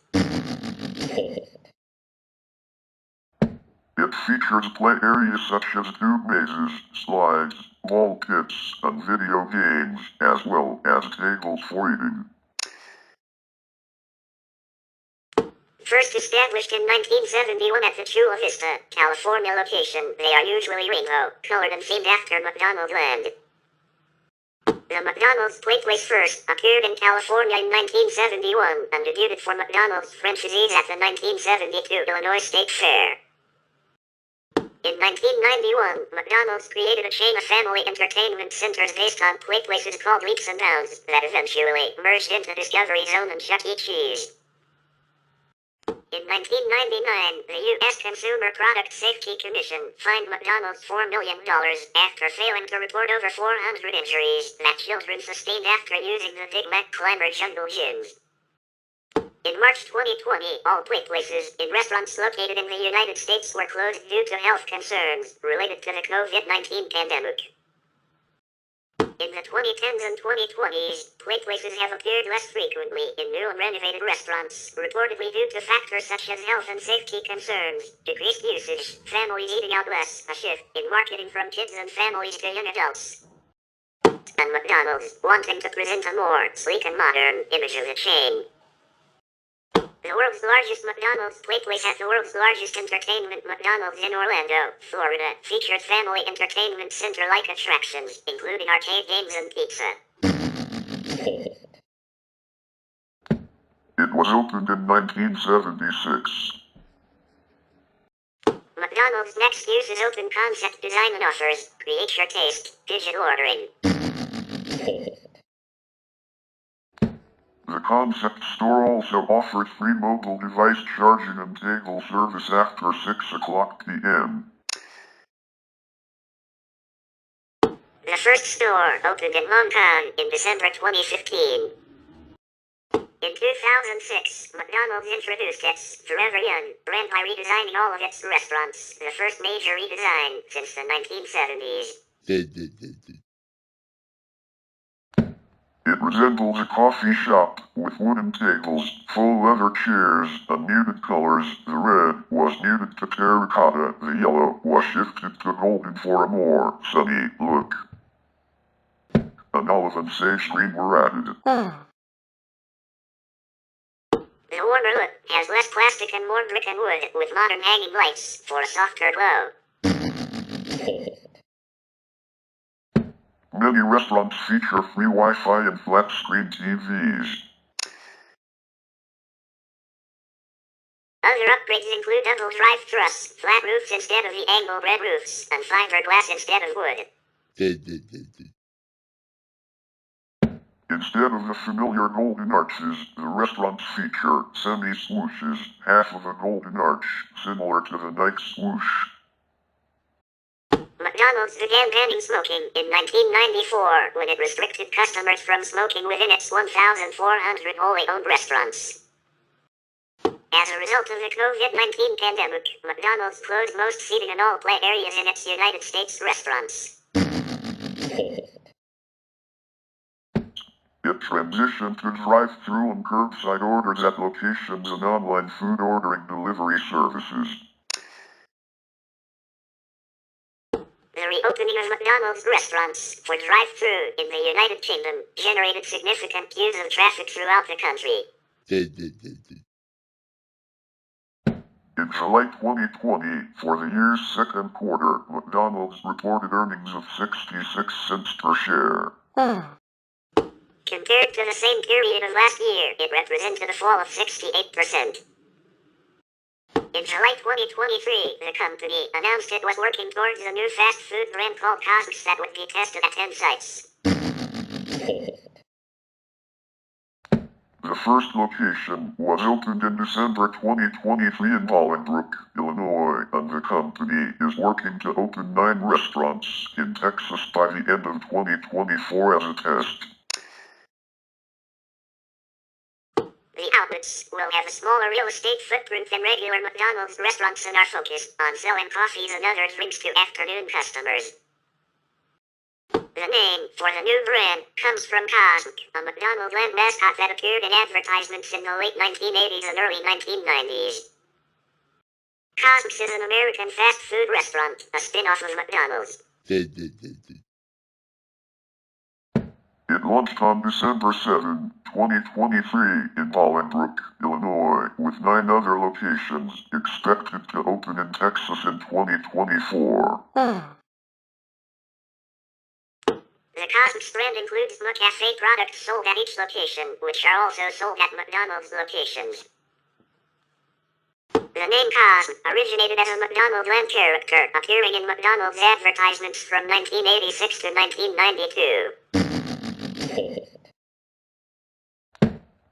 It features play areas such as tube mazes, slides, ball pits, and video games, as well as tables for eating. First established in 1971 at the Chula Vista, California location, they are usually rainbow, colored and themed after McDonald Land. The McDonald's Play Place first appeared in California in 1971 and debuted for McDonald's franchisees at the 1972 Illinois State Fair. In 1991, McDonald's created a chain of family entertainment centers based on play places called Leaps and Bounds that eventually merged into Discovery Zone and Chuck E. Cheese. In 1999, the U.S. Consumer Product Safety Commission fined McDonald's $4 million after failing to report over 400 injuries that children sustained after using the Big Mac Climber Jungle Gyms. In March 2020, all play places in restaurants located in the United States were closed due to health concerns related to the COVID-19 pandemic. In the 2010s and 2020s, play places have appeared less frequently in new and renovated restaurants, reportedly due to factors such as health and safety concerns, decreased usage, families eating out less, a shift in marketing from kids and families to young adults, and McDonald's wanting to present a more sleek and modern image of the chain. The world's largest McDonald's play place at the world's largest entertainment McDonald's in Orlando, Florida, featured family entertainment center-like attractions, including arcade games and pizza. It was opened in 1976. McDonald's next uses open concept design and offers create your taste digital ordering. The concept store also offers free mobile device charging and table service after 6 o'clock p.m. The first store opened in Hong Kong in December 2015. In 2006, McDonald's introduced its Forever Young brand by redesigning all of its restaurants, the first major redesign since the 1970s. It resembles a coffee shop with wooden tables, full leather chairs, and muted colors. The red was muted to terracotta, the yellow was shifted to golden for a more sunny look. An olive and sage green were added. The warmer look has less plastic and more brick and wood with modern hanging lights for a softer glow. Many restaurants feature free Wi-Fi and flat-screen TVs. Other upgrades include double drive truss, flat roofs instead of the angle red roofs, and fiberglass instead of wood. Instead of the familiar golden arches, the restaurants feature semi-swooshes, half of a golden arch, similar to the Nike swoosh. McDonald's began banning smoking in 1994 when it restricted customers from smoking within its 1,400 wholly owned restaurants. As a result of the COVID-19 pandemic, McDonald's closed most seating and all play areas in its United States restaurants. It transitioned to drive-thru and curbside orders at locations and online food ordering delivery services. The reopening of McDonald's restaurants for drive-thru in the United Kingdom generated significant queues of traffic throughout the country. In July 2020, for the year's second quarter, McDonald's reported earnings of 66 cents per share. Compared to the same period of last year, it represented a fall of 68%. In July 2023, the company announced it was working towards a new fast food brand called Kroc that would be tested at 10 sites. The first location was opened in December 2023 in Oak Brook, Illinois, and the company is working to open 9 restaurants in Texas by the end of 2024 as a test. The outlets will have a smaller real estate footprint than regular McDonald's restaurants and are focused on selling coffees and other drinks to afternoon customers. The name for the new brand comes from Kroc, a McDonald's land mascot that appeared in advertisements in the late 1980s and early 1990s. Kroc is an American fast food restaurant, a spin-off of McDonald's. It launched on December 7, 2023 in Oak Brook, Illinois, with 9 other locations expected to open in Texas in 2024. The Kroc brand includes McCafe products sold at each location, which are also sold at McDonald's locations. The name Kroc originated as a McDonald's land character, appearing in McDonald's advertisements from 1986 to 1992.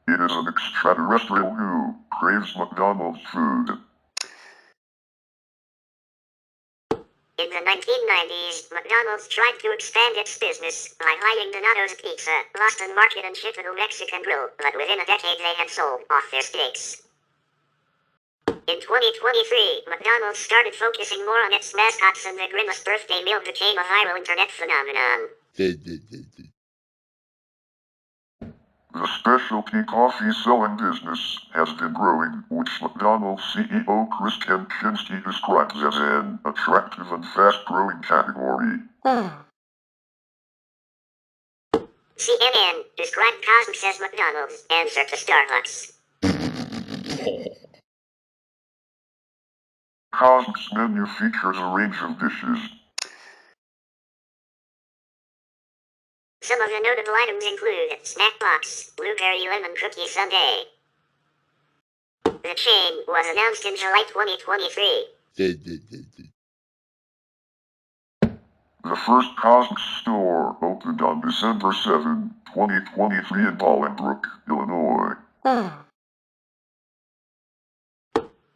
It is an extraterrestrial who craves McDonald's food. In the 1990s, McDonald's tried to expand its business by hiring Donato's Pizza, Boston Market and Chicago Mexican Grill, but within a decade they had sold off their stakes. In 2023, McDonald's started focusing more on its mascots and the Grimace birthday meal became a viral internet phenomenon. The specialty coffee selling business has been growing, which McDonald's CEO Chris Kempczinski describes as an attractive and fast-growing category. CNN described Kroc as McDonald's answer to Starbucks. Kroc's menu features a range of dishes. Some of the notable items include Snack Box, Blueberry Lemon Cookie Sundae. The chain was announced in July 2023. The first Kroc store opened on December 7, 2023 in Oak Brook, Illinois.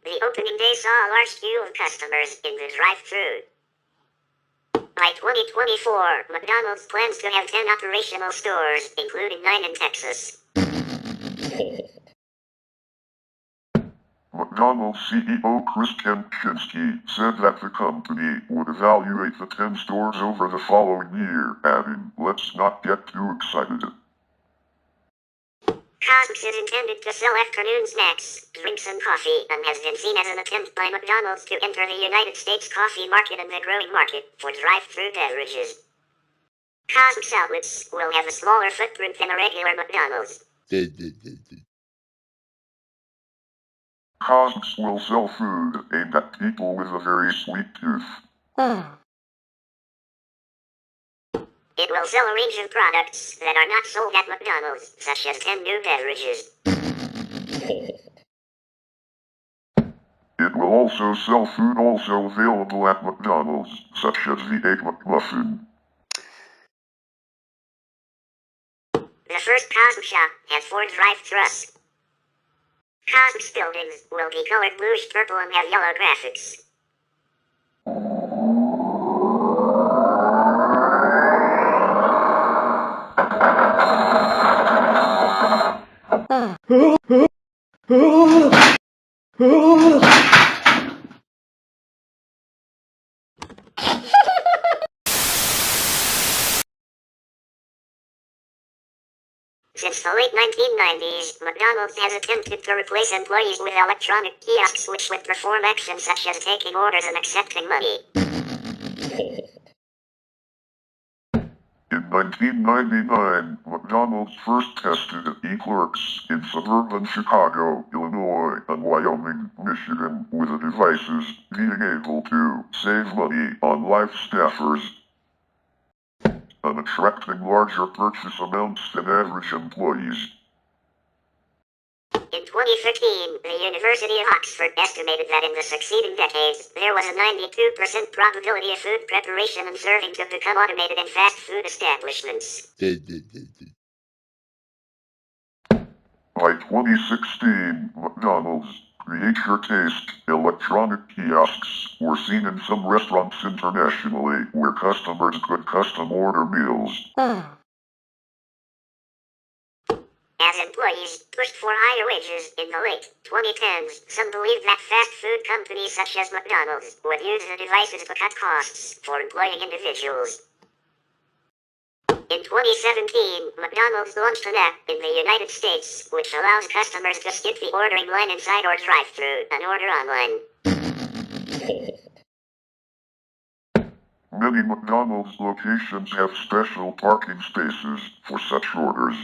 The opening day saw a large queue of customers in the drive-thru. By 2024, McDonald's plans to have 10 operational stores, including 9 in Texas. McDonald's CEO Chris Kempczinski said that the company would evaluate the 10 stores over the following year, adding, "Let's not get too excited." Kroc is intended to sell afternoon snacks, drinks and coffee, and has been seen as an attempt by McDonald's to enter the United States coffee market and the growing market for drive-thru beverages. Kroc's outlets will have a smaller footprint than a regular McDonald's. Kroc will sell food aimed at people with a very sweet tooth. It will sell a range of products that are not sold at McDonald's, such as 10 new beverages. will also sell food also available at McDonald's, such as the Egg McMuffin. The first Cosm shop has 4 drive-thrus. Cosm's buildings will be colored bluish purple and have yellow graphics. Since the late 1990s, McDonald's has attempted to replace employees with electronic kiosks which would perform actions such as taking orders and accepting money. In 1999, McDonald's first tested e-clerks in suburban Chicago, Illinois, and Wyoming, Michigan, with the devices being able to save money on live staffers and attracting larger purchase amounts than average employees. In 2013, the University of Oxford estimated that in the succeeding decades, there was a 92% probability of food preparation and serving to become automated in fast food establishments. By 2016, McDonald's Create Your Taste electronic kiosks were seen in some restaurants internationally where customers could custom order meals. As employees pushed for higher wages in the late 2010s, some believed that fast food companies such as McDonald's would use the devices to cut costs for employing individuals. In 2017, McDonald's launched an app in the United States which allows customers to skip the ordering line inside or drive-thru and order online. Many McDonald's locations have special parking spaces for such orders.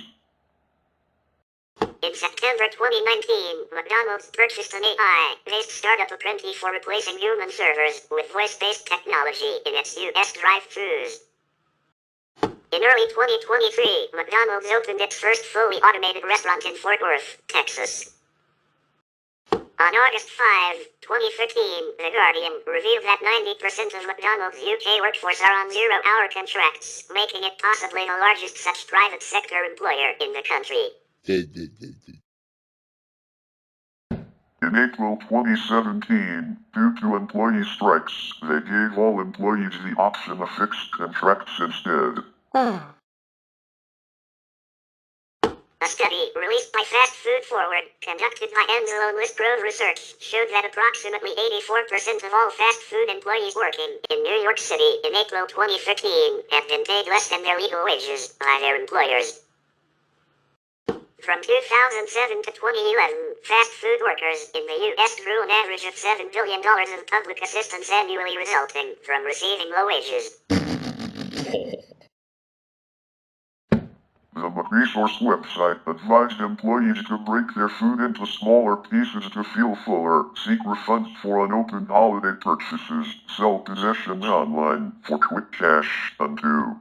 In September 2019, McDonald's purchased an AI-based startup apprentice for replacing human servers with voice-based technology in its U.S. drive-thrus. In early 2023, McDonald's opened its first fully automated restaurant in Fort Worth, Texas. On August 5, 2013, The Guardian revealed that 90% of McDonald's UK workforce are on zero-hour contracts, making it possibly the largest such private sector employer in the country. In April 2017, due to employee strikes, they gave all employees the option of fixed contracts instead. A study released by Fast Food Forward, conducted by Ansel and Listgrove Research, showed that approximately 84% of all fast food employees working in New York City in April 2015 had been paid less than their legal wages by their employers. From 2007 to 2011, fast food workers in the U.S. drew an average of $7 billion in public assistance annually, resulting from receiving low wages. The McResource website advised employees to break their food into smaller pieces to feel fuller, seek refunds for unopened holiday purchases, sell possessions online for quick cash, and to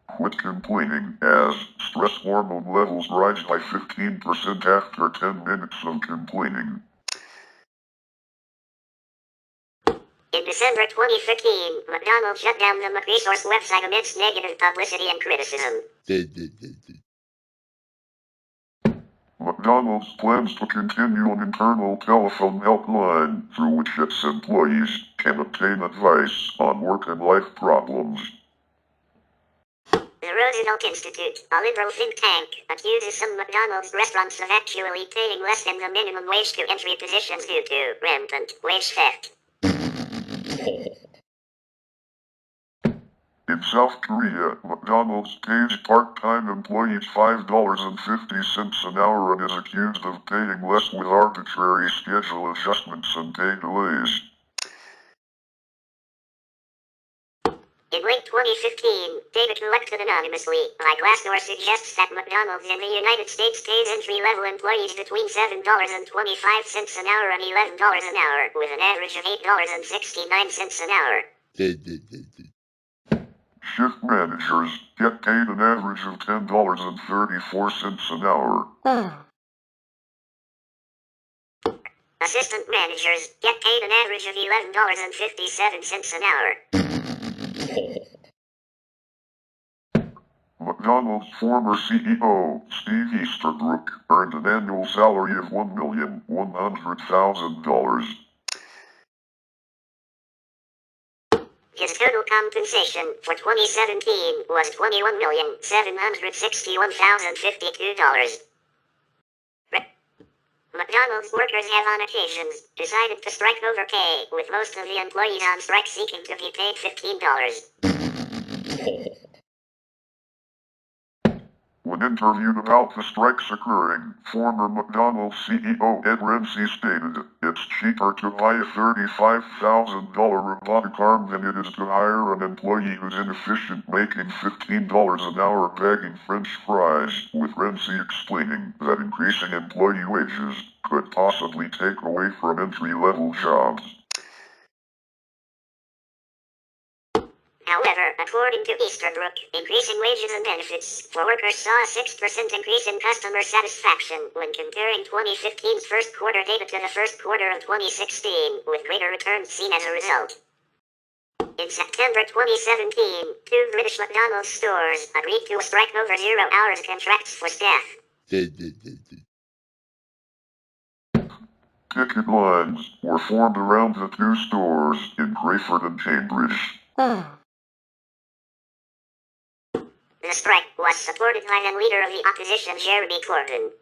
quit complaining as stress hormone levels rise by 15% after 10 minutes of complaining. In December 2015, McDonald's shut down the McResource website amidst negative publicity and criticism. McDonald's plans to continue an internal telephone helpline through which its employees can obtain advice on work and life problems. The Roosevelt Institute, a liberal think tank, accuses some McDonald's restaurants of actually paying less than the minimum wage to entry positions due to rampant wage theft. In South Korea, McDonald's pays part-time employees $5.50 an hour and is accused of paying less with arbitrary schedule adjustments and pay delays. In late 2015, data collected anonymously by Glassdoor suggests that McDonald's in the United States pays entry-level employees between $7.25 an hour and $11 an hour, with an average of $8.69 an hour. Shift managers get paid an average of $10.34 an hour. Assistant managers get paid an average of $11.57 an hour. McDonald's former CEO, Steve Easterbrook, earned an annual salary of $1,100,000. His total compensation for 2017 was $21,761,052. McDonald's workers have on occasions decided to strike over pay, with most of the employees on strike seeking to be paid $15. When interviewed about the strikes occurring, former McDonald's CEO Ed Rensi stated, "It's cheaper to buy a $35,000 robotic arm than it is to hire an employee who's inefficient making $15 an hour bagging French fries," with Rensi explaining that increasing employee wages could possibly take away from entry-level jobs. However, according to Easterbrook, increasing wages and benefits for workers saw a 6% increase in customer satisfaction when comparing 2015's first quarter data to the first quarter of 2016, with greater returns seen as a result. In September 2017, 2 British McDonald's stores agreed to a strike over 0 hours contracts for staff. Ticket lines were formed around the 2 stores in Crayford and Cambridge. The strike was supported by the leader of the opposition, Jeremy Corbyn.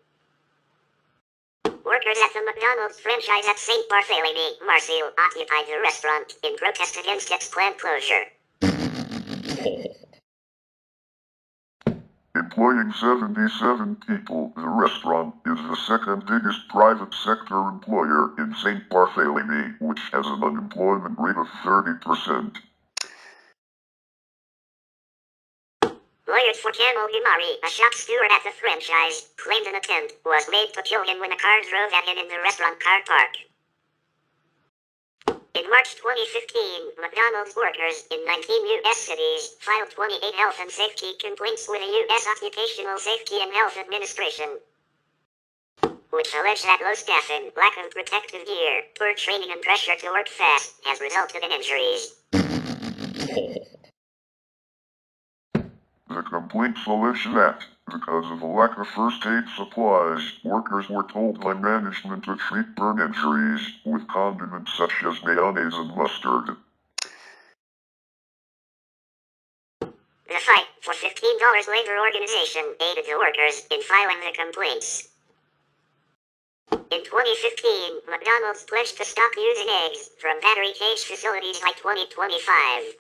Workers at the McDonald's franchise at St. Barthélemy, Marseille, occupied the restaurant in protest against its planned closure. Employing 77 people, the restaurant is the second biggest private sector employer in St. Barthélemy, which has an unemployment rate of 30%. Lawyers for Kamel Gumari, a shop steward at the franchise, claimed an attempt was made to kill him when a car drove at him in the restaurant car park. In March 2015, McDonald's workers in 19 U.S. cities filed 28 health and safety complaints with the U.S. Occupational Safety and Health Administration, which alleged that low staffing, lack of protective gear, poor training and pressure to work fast has resulted in injuries. The complaints allege that, because of a lack of first aid supplies, workers were told by management to treat burn injuries with condiments such as mayonnaise and mustard. The Fight for $15 labor organization aided the workers in filing the complaints. In 2015, McDonald's pledged to stop using eggs from battery cage facilities by 2025.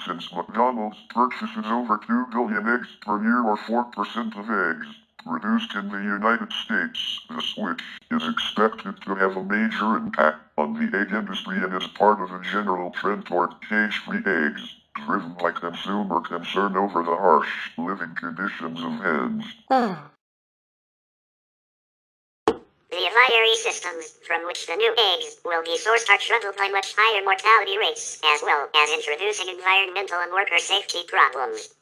Since McDonald's purchases over 2 billion eggs per year or 4% of eggs produced in the United States, the switch is expected to have a major impact on the egg industry and is part of a general trend toward cage-free eggs, driven by consumer concern over the harsh living conditions of hens. The aviary systems from which the new eggs will be sourced are troubled by much higher mortality rates, as well as introducing environmental and worker safety problems.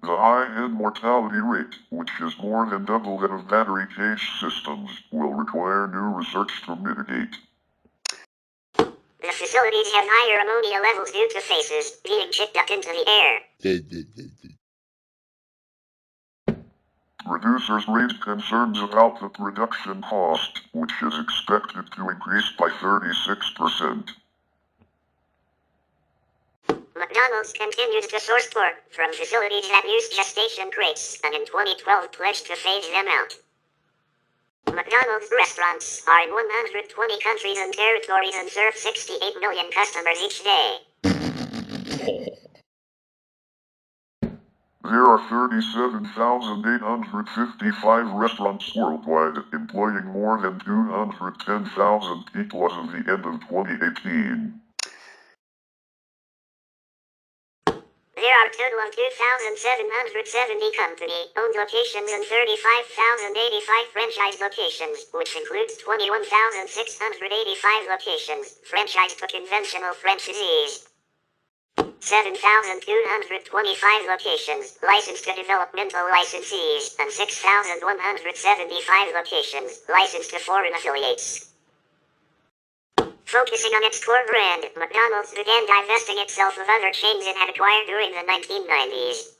The high end mortality rate, which is more than double that of battery cage systems, will require new research to mitigate. The facilities have higher ammonia levels due to faces being chipped up into the air. Producers raised concerns about the production cost, which is expected to increase by 36%. McDonald's continues to source pork from facilities that use gestation crates, and in 2012 pledged to phase them out. McDonald's restaurants are in 120 countries and territories and serve 68 million customers each day. There are 37,855 restaurants worldwide, employing more than 210,000 people as of the end of 2018. There are a total of 2,770 company-owned locations and 35,085 franchise locations, which includes 21,685 locations franchised to conventional franchisees. 7,225 locations, licensed to developmental licensees, and 6,175 locations, licensed to foreign affiliates. Focusing on its core brand, McDonald's began divesting itself of other chains it had acquired during the 1990s.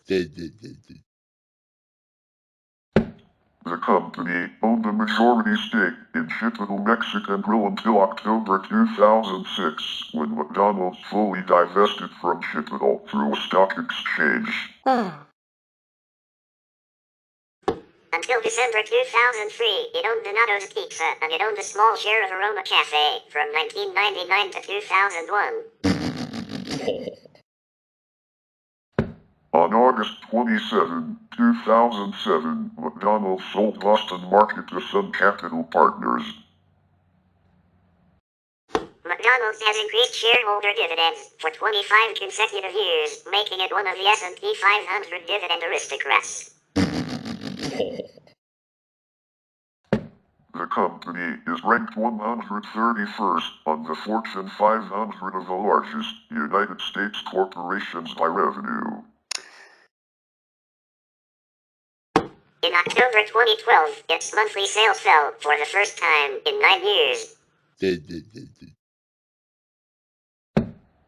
The company owned a majority stake in Citadel Mexican Grill until October 2006, when McDonald's fully divested from Citadel through a stock exchange. Until December 2003, it owned Donato's Pizza, and it owned a small share of Aroma Cafe, from 1999 to 2001. On August 27, 2007, McDonald's sold Boston Market to Sun Capital Partners. McDonald's has increased shareholder dividends for 25 consecutive years, making it one of the S&P 500 dividend aristocrats. The company is ranked 131st on the Fortune 500 of the largest United States corporations by revenue. In October 2012, its monthly sales fell for the first time in 9 years.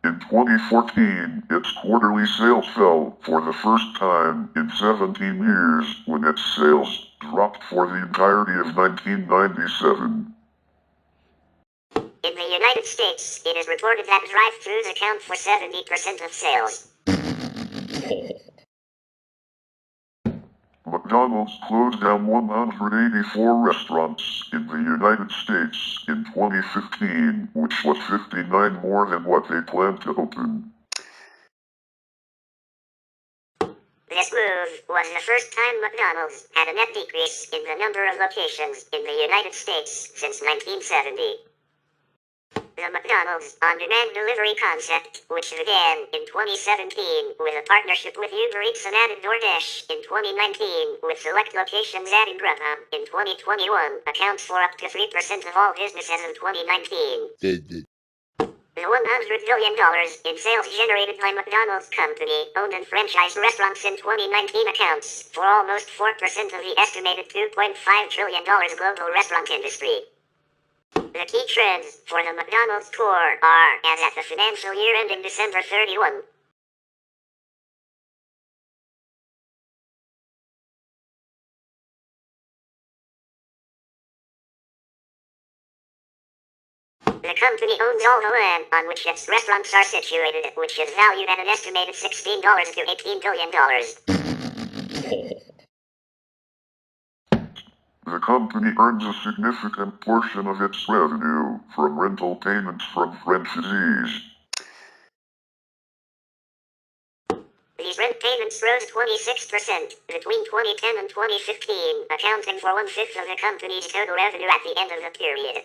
In 2014, its quarterly sales fell for the first time in 17 years, when its sales dropped for the entirety of 1997. In the United States, it is reported that drive-thrus account for 70% of sales. McDonald's closed down 184 restaurants in the United States in 2015, which was 59 more than what they planned to open. This move was the first time McDonald's had a net decrease in the number of locations in the United States since 1970. The McDonald's on-demand delivery concept, which began in 2017 with a partnership with Uber Eats and added DoorDash in 2019, with select locations adding Grubhub in 2021, accounts for up to 3% of all businesses in 2019. The $100 billion in sales generated by McDonald's company owned and franchised restaurants in 2019 accounts for almost 4% of the estimated $2.5 trillion global restaurant industry. The key trends for the McDonald's core are, as at the financial year ending December 31. The company owns all the land on which its restaurants are situated, which is valued at an estimated $16 to $18 billion. The company earns a significant portion of its revenue from rental payments from franchisees. These rent payments rose 26% between 2010 and 2015, accounting for 1/5 of the company's total revenue at the end of the period.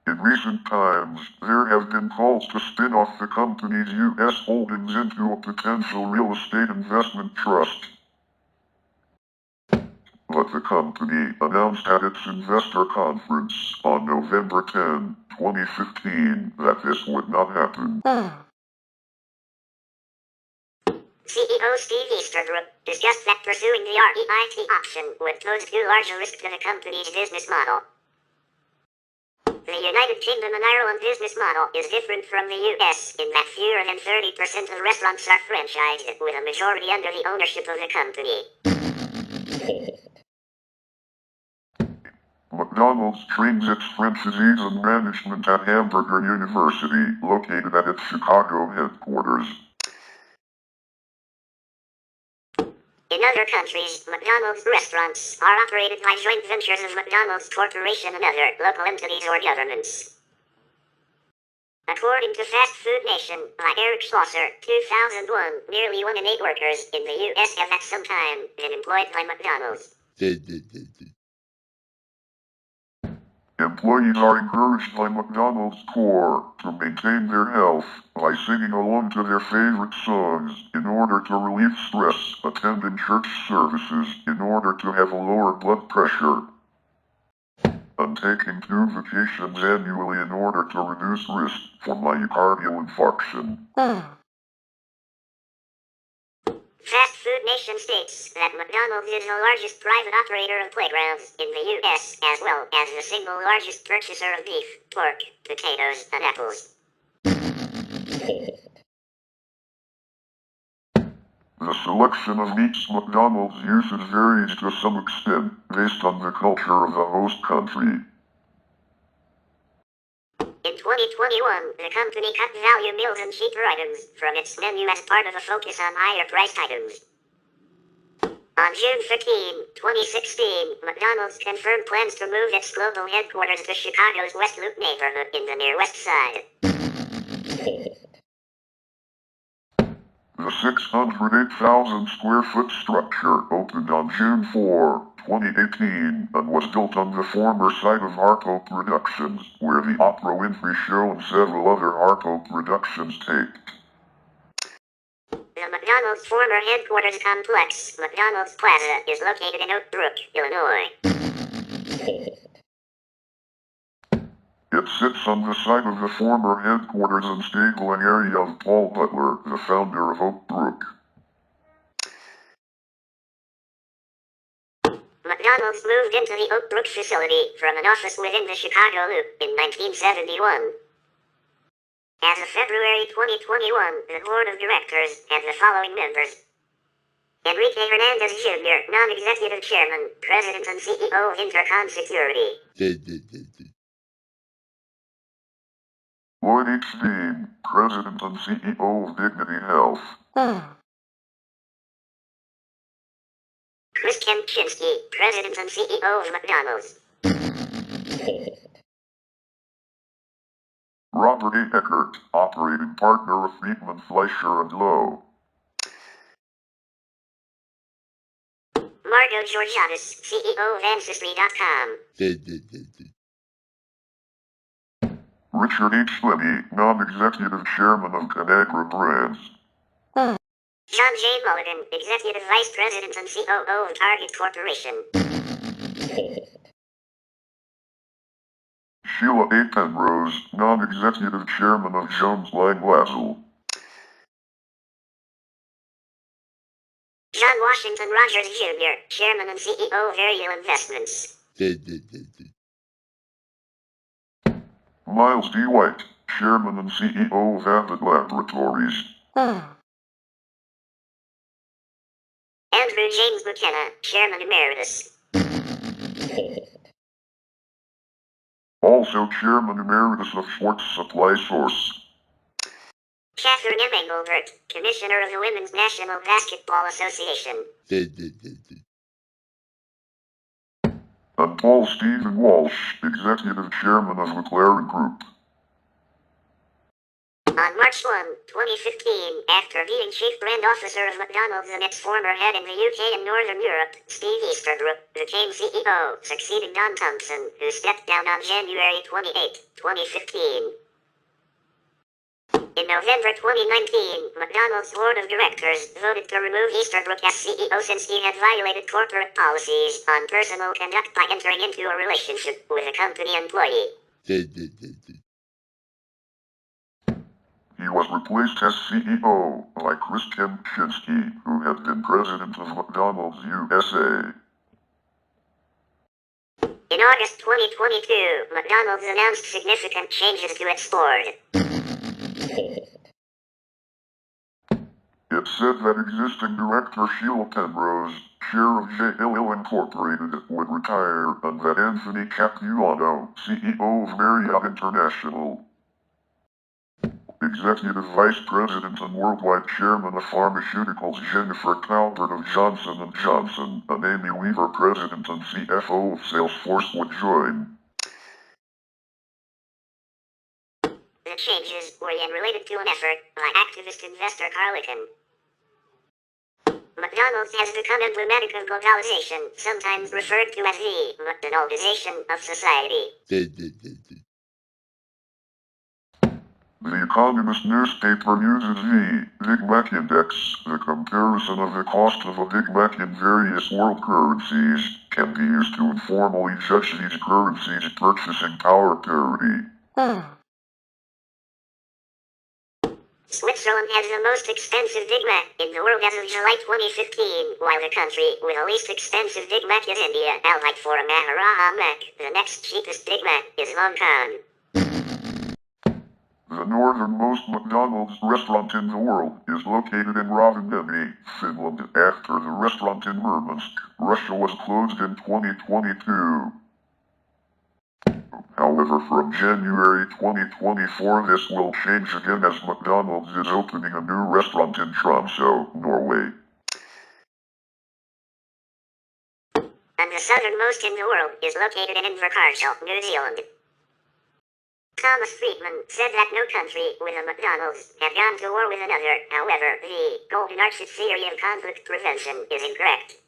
In recent times, there have been calls to spin off the company's U.S. holdings into a potential real estate investment trust. But the company announced at its investor conference on November 10, 2015, that this would not happen. CEO Steve Easterbrook discussed that pursuing the REIT option would pose too large a risk to the company's business model. The United Kingdom and Ireland business model is different from the US in that fewer than 30% of restaurants are franchised, with a majority under the ownership of the company. McDonald's trains its franchisees and management at Hamburger University, located at its Chicago headquarters. In other countries, McDonald's restaurants are operated by joint ventures of McDonald's Corporation and other local entities or governments. According to Fast Food Nation by Eric Schlosser, 2001, nearly 1 in 8 workers in the U.S. have at some time been employed by McDonald's. Employees are encouraged by McDonald's core to maintain their health by singing along to their favorite songs in order to relieve stress, attending church services in order to have a lower blood pressure. I'm taking 2 vacations annually in order to reduce risk for myocardial infarction. Fast Food Nation states that McDonald's is the largest private operator of playgrounds in the U.S., as well as the single largest purchaser of beef, pork, potatoes, and apples. The selection of meats McDonald's uses varies to some extent based on the culture of the host country. In 2021, the company cut value meals and cheaper items from its menu as part of a focus on higher-priced items. On June 13, 2016, McDonald's confirmed plans to move its global headquarters to Chicago's West Loop neighborhood in the near West Side. The 608,000 square foot structure opened on June 4, 2018, and was built on the former site of Oak Productions, where the Oprah Winfrey Show and several other Oak Productions taped. The McDonald's former headquarters complex, McDonald's Plaza, is located in Oak Brook, Illinois. It sits on the site of the former headquarters and stabling area of Paul Butler, the founder of Oak Brook. McDonald's moved into the Oak Brook facility from an office within the Chicago Loop in 1971. As of February 2021, the board of directors had the following members: Enrique Hernandez Jr., non-executive chairman, president and CEO of Intercom Security. Lloyd H. Dean, president and CEO of Dignity Health. Chris Kempczinski, president and CEO of McDonald's. Robert A. Eckert, operating partner of Friedman Fleischer and Lowe. Margo Georgiadis, CEO of Ancestry.com. Richard H. Lenny, non-executive chairman of Conagra Brands. John J. Mulligan, executive vice president and COO of Target Corporation. Sheila A. Penrose, non-executive chairman of Jones Lang LaSalle. John Washington Rogers Jr., chairman and CEO of Ariel Investments. Miles D. White, chairman and CEO of Abbott Laboratories. Andrew James McKenna, chairman emeritus. Also chairman emeritus of Schwartz Supply Source. Catherine M. Engelbert, commissioner of the Women's National Basketball Association. And Paul Stephen Walsh, executive chairman of McLaren Group. On March 1, 2015, after being chief brand officer of McDonald's and its former head in the UK and Northern Europe, Steve Easterbrook became CEO, succeeding Don Thompson, who stepped down on January 28, 2015. In November 2019, McDonald's board of directors voted to remove Easterbrook as CEO since he had violated corporate policies on personal conduct by entering into a relationship with a company employee. He was replaced as CEO by Chris Kempczinski, who had been president of McDonald's USA. In August 2022, McDonald's announced significant changes to its board. It said that existing director Sheila Penrose, chair of JLL Incorporated, would retire, and that Anthony Capuano, CEO of Marriott International, executive vice president and worldwide chairman of pharmaceuticals Jennifer Calvert of Johnson & Johnson, and Amy Weaver, president and CFO of Salesforce, would join. The changes were then related to an effort by activist investor Carl Icahn. McDonald's has become emblematic of globalization, sometimes referred to as the McDonaldization of society. The Economist newspaper uses the Big Mac Index. The comparison of the cost of a Big Mac in various world currencies can be used to informally judge these currencies' purchasing power parity. Switzerland has the most expensive Big Mac in the world as of July 2015, while the country with the least expensive Big Mac is India. Allied for a Maharaja Mac, the next cheapest Big Mac is Hong Kong. The northernmost McDonald's restaurant in the world is located in Rovaniemi, Finland, after the restaurant in Murmansk, Russia was closed in 2022. However, from January 2024 this will change again as McDonald's is opening a new restaurant in Tromsø, Norway. And the southernmost in the world is located in Invercargill, New Zealand. Thomas Friedman said that no country with a McDonald's had gone to war with another. However, the Golden Arches theory of conflict prevention is incorrect.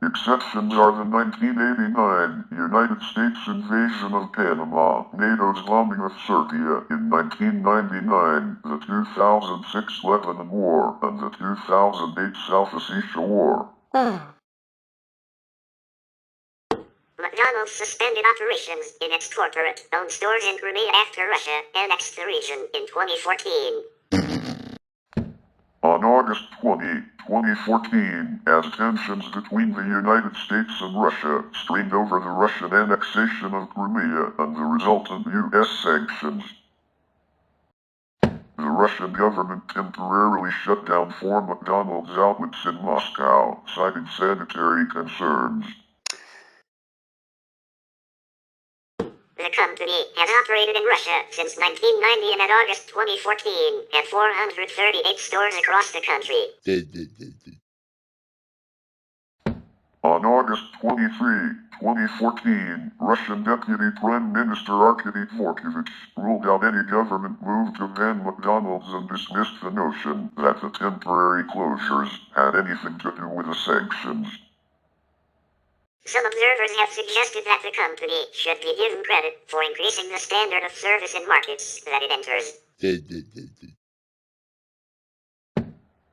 Exceptions are the 1989 United States invasion of Panama, NATO's bombing of Serbia in 1999, the 2006 Lebanon War, and the 2008 South Ossetia War. McDonald's suspended operations in its corporate-owned stores in Crimea after Russia annexed the region in 2014. On August 20, 2014, as tensions between the United States and Russia strained over the Russian annexation of Crimea and the resultant U.S. sanctions, the Russian government temporarily shut down 4 McDonald's outlets in Moscow, citing sanitary concerns. The company has operated in Russia since 1990 and at August 2014 had 438 stores across the country. On August 23, 2014, Russian Deputy Prime Minister Arkady Dvorkovich ruled out any government move to ban McDonald's and dismissed the notion that the temporary closures had anything to do with the sanctions. Some observers have suggested that the company should be given credit for increasing the standard of service in markets that it enters.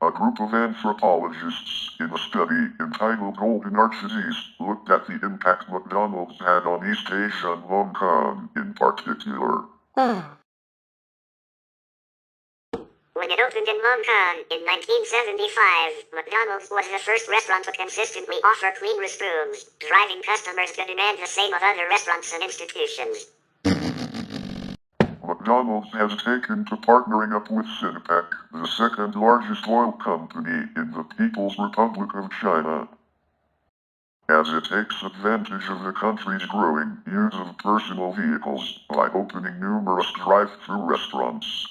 A group of anthropologists in a study entitled Golden Arches East looked at the impact McDonald's had on East Asia and Hong Kong in particular. When it opened in Hong Kong in 1975, McDonald's was the first restaurant to consistently offer clean restrooms, driving customers to demand the same of other restaurants and institutions. McDonald's has taken to partnering up with Sinopec, the second largest oil company in the People's Republic of China, as it takes advantage of the country's growing use of personal vehicles by opening numerous drive-through restaurants.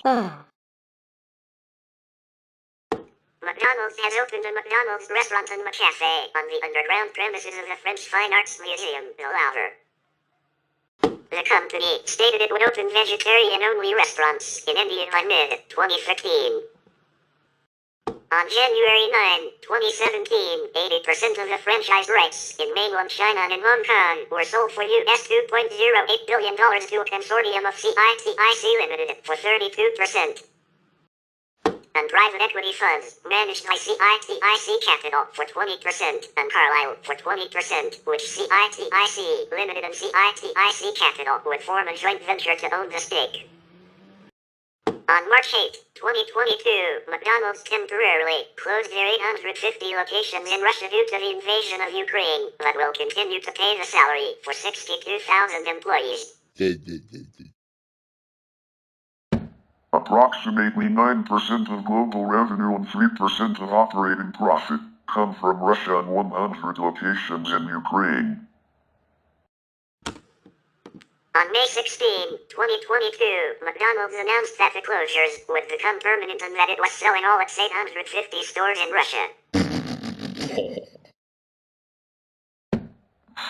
McDonald's has opened a McDonald's restaurant and McCafe on the underground premises of the French Fine Arts Museum, the Louvre. The company stated it would open vegetarian-only restaurants in India by mid-2015. On January 9, 2017, 80% of the franchise rights in mainland China and in Hong Kong were sold for US $2.08 billion to a consortium of CITIC Limited for 32%. And private equity funds managed by CITIC Capital for 20% and Carlyle for 20%, which CITIC Limited and CITIC Capital would form a joint venture to own the stake. On March 8, 2022, McDonald's temporarily closed their 850 locations in Russia due to the invasion of Ukraine, but will continue to pay the salary for 62,000 employees. Approximately 9% of global revenue and 3% of operating profit come from Russia and 100 locations in Ukraine. On May 16, 2022, McDonald's announced that the closures would become permanent and that it was selling all its 850 stores in Russia.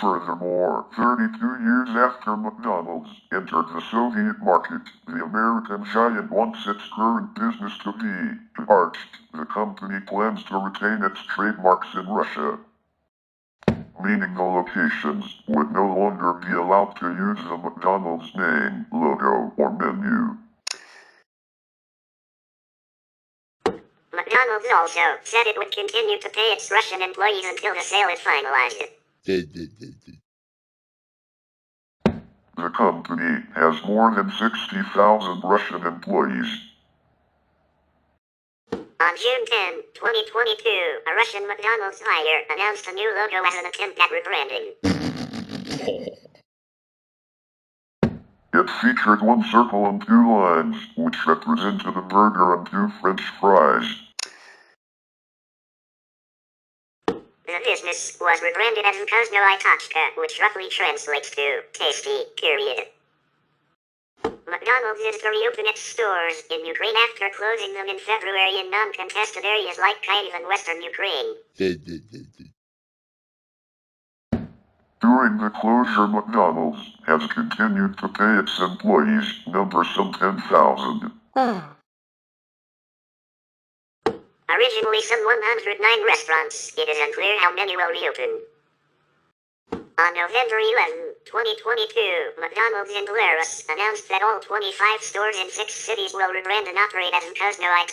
Furthermore, 32 years after McDonald's entered the Soviet market, the American giant wants its current business to be arched. The company plans to retain its trademarks in Russia. meaning the locations would no longer be allowed to use the McDonald's name, logo, or menu. McDonald's also said it would continue to pay its Russian employees until the sale is finalized. The company has more than 60,000 Russian employees. On June 10, 2022, a Russian McDonald's hire announced a new logo as an attempt at rebranding. It featured one circle and two lines, which represented a burger and two French fries. The business was rebranded as Vkuznoye, which roughly translates to tasty, period. McDonald's is to reopen its stores in Ukraine after closing them in February in non-contested areas like Kyiv and western Ukraine. During the closure, McDonald's has continued to pay its employees, number some 10,000. Originally some 109 restaurants, it is unclear how many will reopen. On November 11, 2022, McDonald's in Belarus announced that all 25 stores in 6 cities will rebrand and operate as Vkuznoye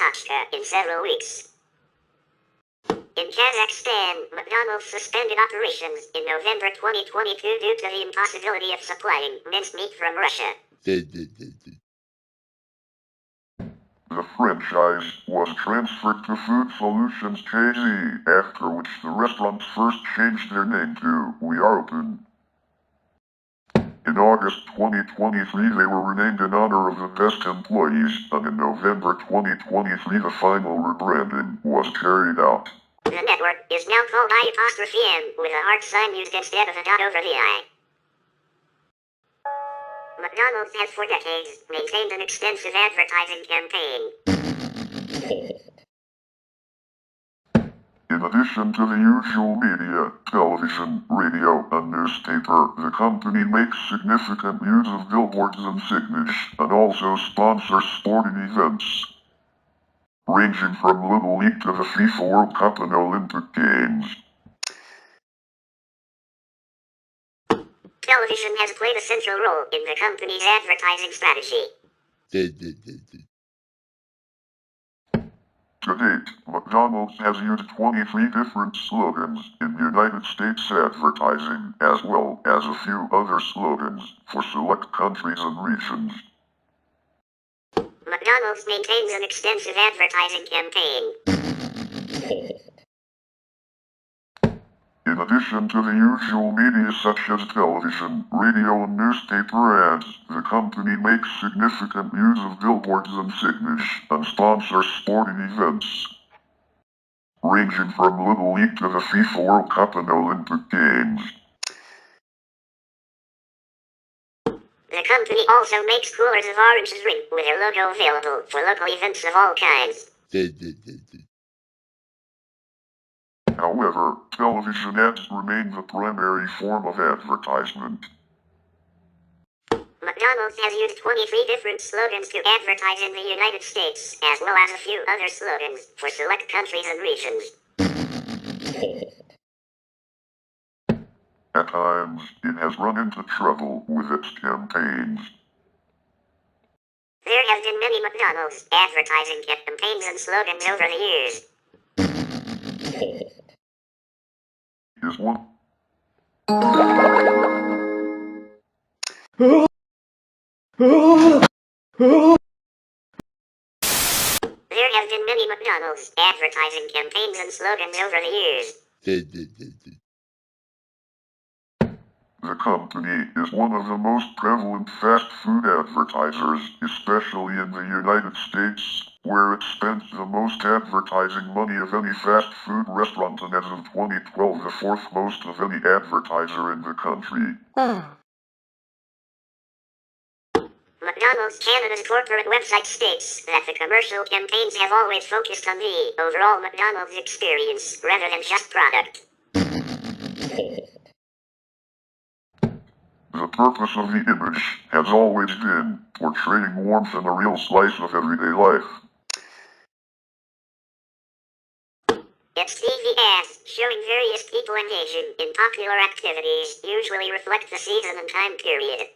in several weeks. In Kazakhstan, McDonald's suspended operations in November 2022 due to the impossibility of supplying mincemeat from Russia. The franchise was transferred to Food Solutions KZ, after which the restaurants first changed their name to We Are Open. In August 2023, they were renamed in honor of the best employees, and in November 2023, the final rebranding was carried out. The network is now called I''M with a heart sign used instead of a dot over the I. McDonald's has for decades maintained an extensive advertising campaign. In addition to the usual media, television, radio, and newspaper, the company makes significant use of billboards and signage, and also sponsors sporting events, ranging from Little League to the FIFA World Cup and Olympic Games. Television has played a central role in the company's advertising strategy. To date, McDonald's has used 23 different slogans in United States advertising, as well as a few other slogans for select countries and regions. McDonald's maintains an extensive advertising campaign. In addition to the usual media such as television, radio, and newspaper ads, the company makes significant use of billboards and signage, and sponsors sporting events, ranging from Little League to the FIFA World Cup and Olympic Games. The company also makes coolers of orange drink with their logo available for local events of all kinds. However, television ads remain the primary form of advertisement. McDonald's has used 23 different slogans to advertise in the United States, as well as a few other slogans for select countries and regions. At times, it has run into trouble with its campaigns. There have been many McDonald's advertising campaigns and slogans over the years. Is one. There have been many McDonald's advertising campaigns and slogans over the years. The company is one of the most prevalent fast food advertisers, especially in the United States, where it spends the most advertising money of any fast food restaurant, and as of 2012 the fourth most of any advertiser in the country. McDonald's Canada's corporate website states that the commercial campaigns have always focused on the overall McDonald's experience rather than just product. The purpose of the image has always been portraying warmth and a real slice of everyday life. Its TV ads showing various people engaging in popular activities, usually reflect the season and time period.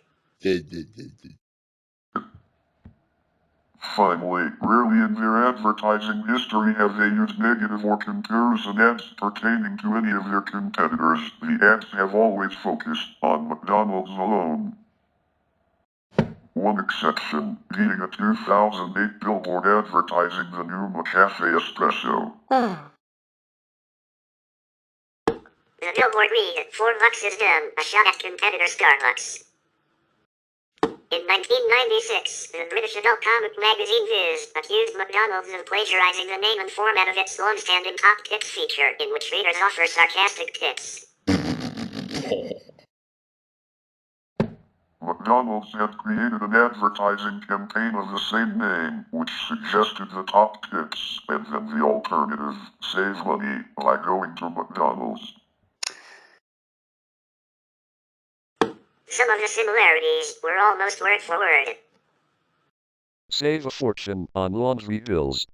Finally, rarely in their advertising history have they used negative or comparison ads pertaining to any of their competitors. The ads have always focused on McDonald's alone. One exception being a 2008 billboard advertising the new McCafe Espresso. The billboard read, $4 is done, a shot at competitor Starbucks. In 1996, the British adult comic magazine Viz accused McDonald's of plagiarizing the name and format of its long-standing Top Tips feature, in which readers offer sarcastic tips. McDonald's had created an advertising campaign of the same name, which suggested the top tips, and then the alternative, save money, by going to McDonald's. Some of the similarities were almost word for word. Save a fortune on laundry bills.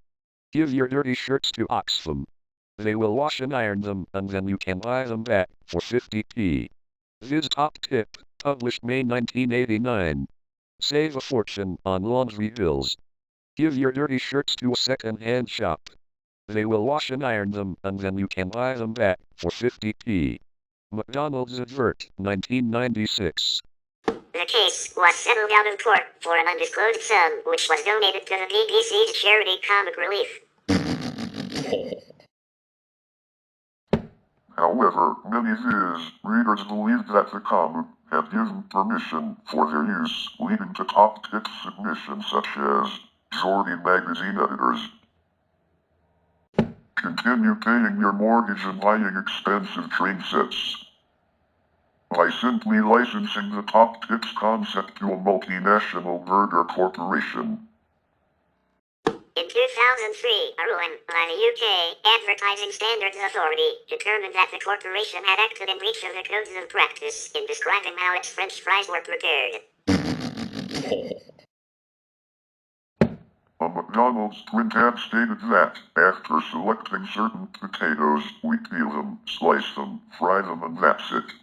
Give your dirty shirts to Oxfam. They will wash and iron them, and then you can buy them back for 50p. Viz Top Tip, published May 1989. Save a fortune on laundry bills. Give your dirty shirts to a second-hand shop. They will wash and iron them, and then you can buy them back for 50p. McDonald's advert, 1996. The case was settled out of court for an undisclosed sum, which was donated to the BBC's charity Comic Relief. However, many Viz readers believed that the comic had given permission for their use, leading to top tip submissions such as Jordy magazine editors. Continue paying your mortgage and buying expensive train sets. By simply licensing the top tips concept to a multinational burger corporation. In 2003, a ruling by the UK Advertising Standards Authority determined that the corporation had acted in breach of the codes of practice in describing how its French fries were prepared. A McDonald's print ad stated that, after selecting certain potatoes, we peel them, slice them, fry them, and that's it.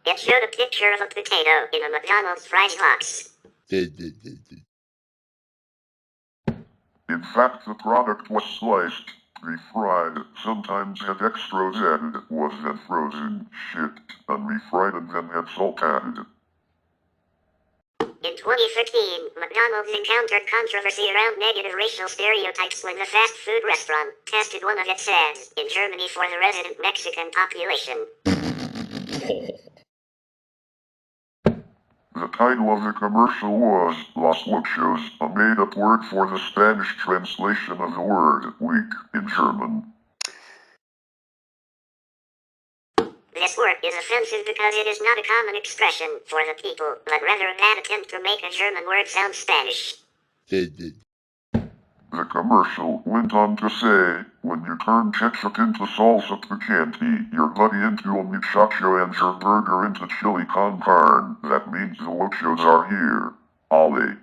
It showed a picture of a potato in a McDonald's fries box. In fact, the product was sliced, refried, sometimes had extras added, was then frozen, shipped, and refried and then had salt added. In 2013, McDonald's encountered controversy around negative racial stereotypes when the fast food restaurant tested one of its ads in Germany for the resident Mexican population. The title of the commercial was Los Luchos, a made-up word for the Spanish translation of the word weak in German. This word is offensive because it is not a common expression for the people, but rather a bad attempt to make a German word sound Spanish. The commercial went on to say, when you turn ketchup into salsa picante, your buddy into a muchacho and your burger into chili con carne, that means the Luchos are here. Ale.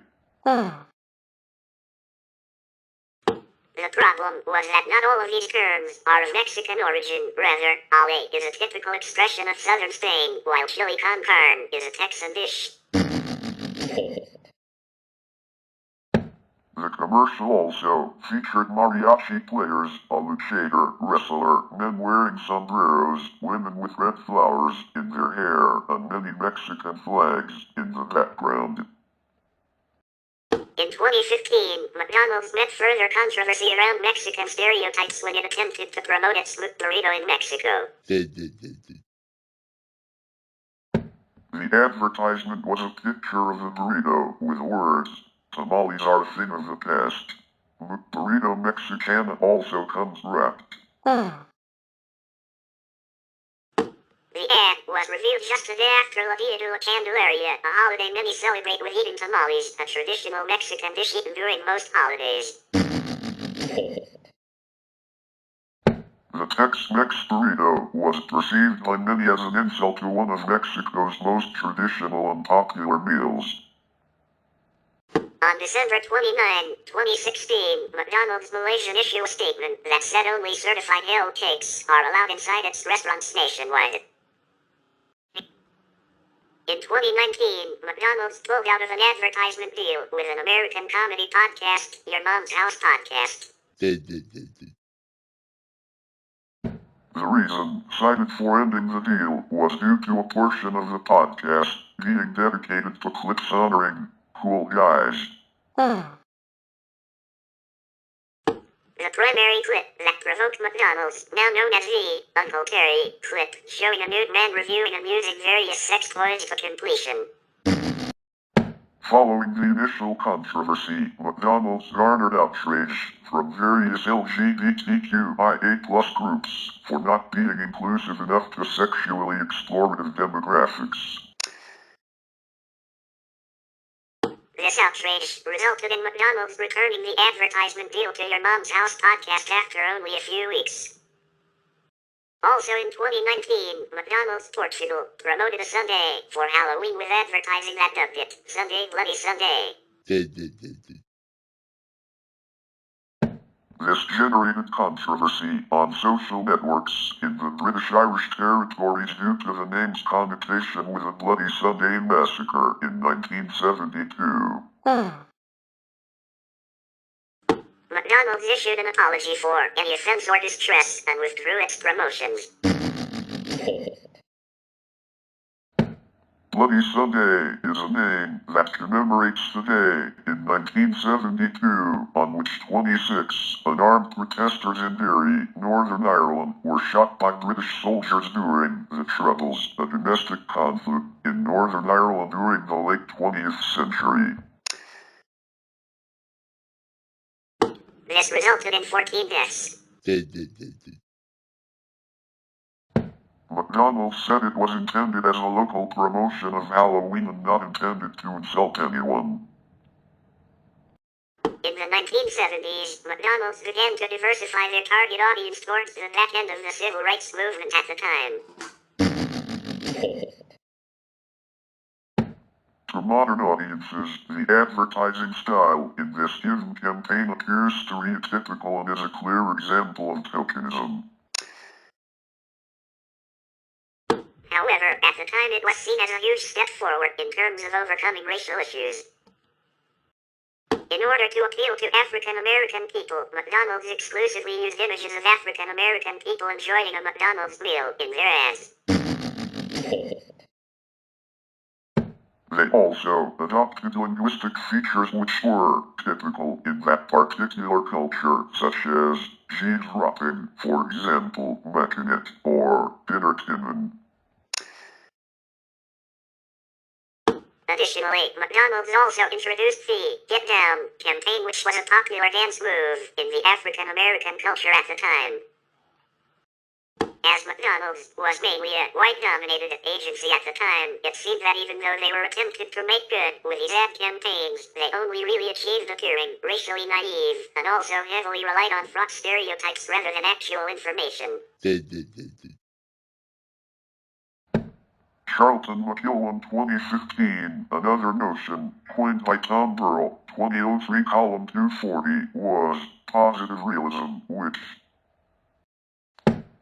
The problem was that not all of these terms are of Mexican origin. Rather, ale is a typical expression of southern Spain, while chili con carne is a Texan dish. The commercial also featured mariachi players, a luchador, wrestler, men wearing sombreros, women with red flowers in their hair, and many Mexican flags in the background. In 2015, McDonald's met further controversy around Mexican stereotypes when it attempted to promote its burrito in Mexico. The advertisement was a picture of a burrito with words, "Tamales are a thing of the past. Burrito Mexicana also comes wrapped." The ad was revealed just a day after La Dia de la Candelaria, a holiday many celebrate with eating tamales, a traditional Mexican dish eaten during most holidays. The Tex-Mex burrito was perceived by many as an insult to one of Mexico's most traditional and popular meals. On December 29, 2016, McDonald's Malaysian issued a statement that said only certified Hale cakes are allowed inside its restaurants nationwide. In 2019, McDonald's pulled out of an advertisement deal with an American comedy podcast, Your Mom's House Podcast. The reason cited for ending the deal was due to a portion of the podcast being dedicated to clips honoring cool guys. The primary clip that provoked McDonald's, now known as the Uncle Terry clip, showing a nude man reviewing and using various sex toys to completion. Following the initial controversy, McDonald's garnered outrage from various LGBTQIA+ groups for not being inclusive enough to sexually explorative demographics. This outrage resulted in McDonald's returning the advertisement deal to Your Mom's House Podcast after only a few weeks. Also in 2019, McDonald's Portugal promoted a sundae for Halloween with advertising that dubbed it Sunday Bloody Sunday. This generated controversy on social networks in the British-Irish territories due to the name's connotation with the Bloody Sunday massacre in 1972. McDonald's issued an apology for any offense or distress and withdrew its promotions. Bloody Sunday is a name that commemorates the day in 1972 on which 26 unarmed protesters in Derry, Northern Ireland, were shot by British soldiers during the Troubles, a domestic conflict in Northern Ireland during the late 20th century. This resulted in 14 deaths. McDonald's said it was intended as a local promotion of Halloween and not intended to insult anyone. In the 1970s, McDonald's began to diversify their target audience towards the back end of the civil rights movement at the time. To modern audiences, the advertising style in this given campaign appears stereotypical and is a clear example of tokenism. However, at the time it was seen as a huge step forward in terms of overcoming racial issues. In order to appeal to African American people, McDonald's exclusively used images of African American people enjoying a McDonald's meal in their ads. They also adopted linguistic features which were typical in that particular culture, such as cheese dropping, for example, mackinac, or dinner tinnin. Additionally, McDonald's also introduced the Get Down campaign, which was a popular dance move in the African American culture at the time. As McDonald's was mainly a white-dominated agency at the time, it seemed that even though they were attempting to make good with these ad campaigns, they only really achieved appearing racially naive, and also heavily relied on fraught stereotypes rather than actual information. Charlton McKillon 2015, another notion, coined by Tom Burrell, 2003 column 240, was positive realism, which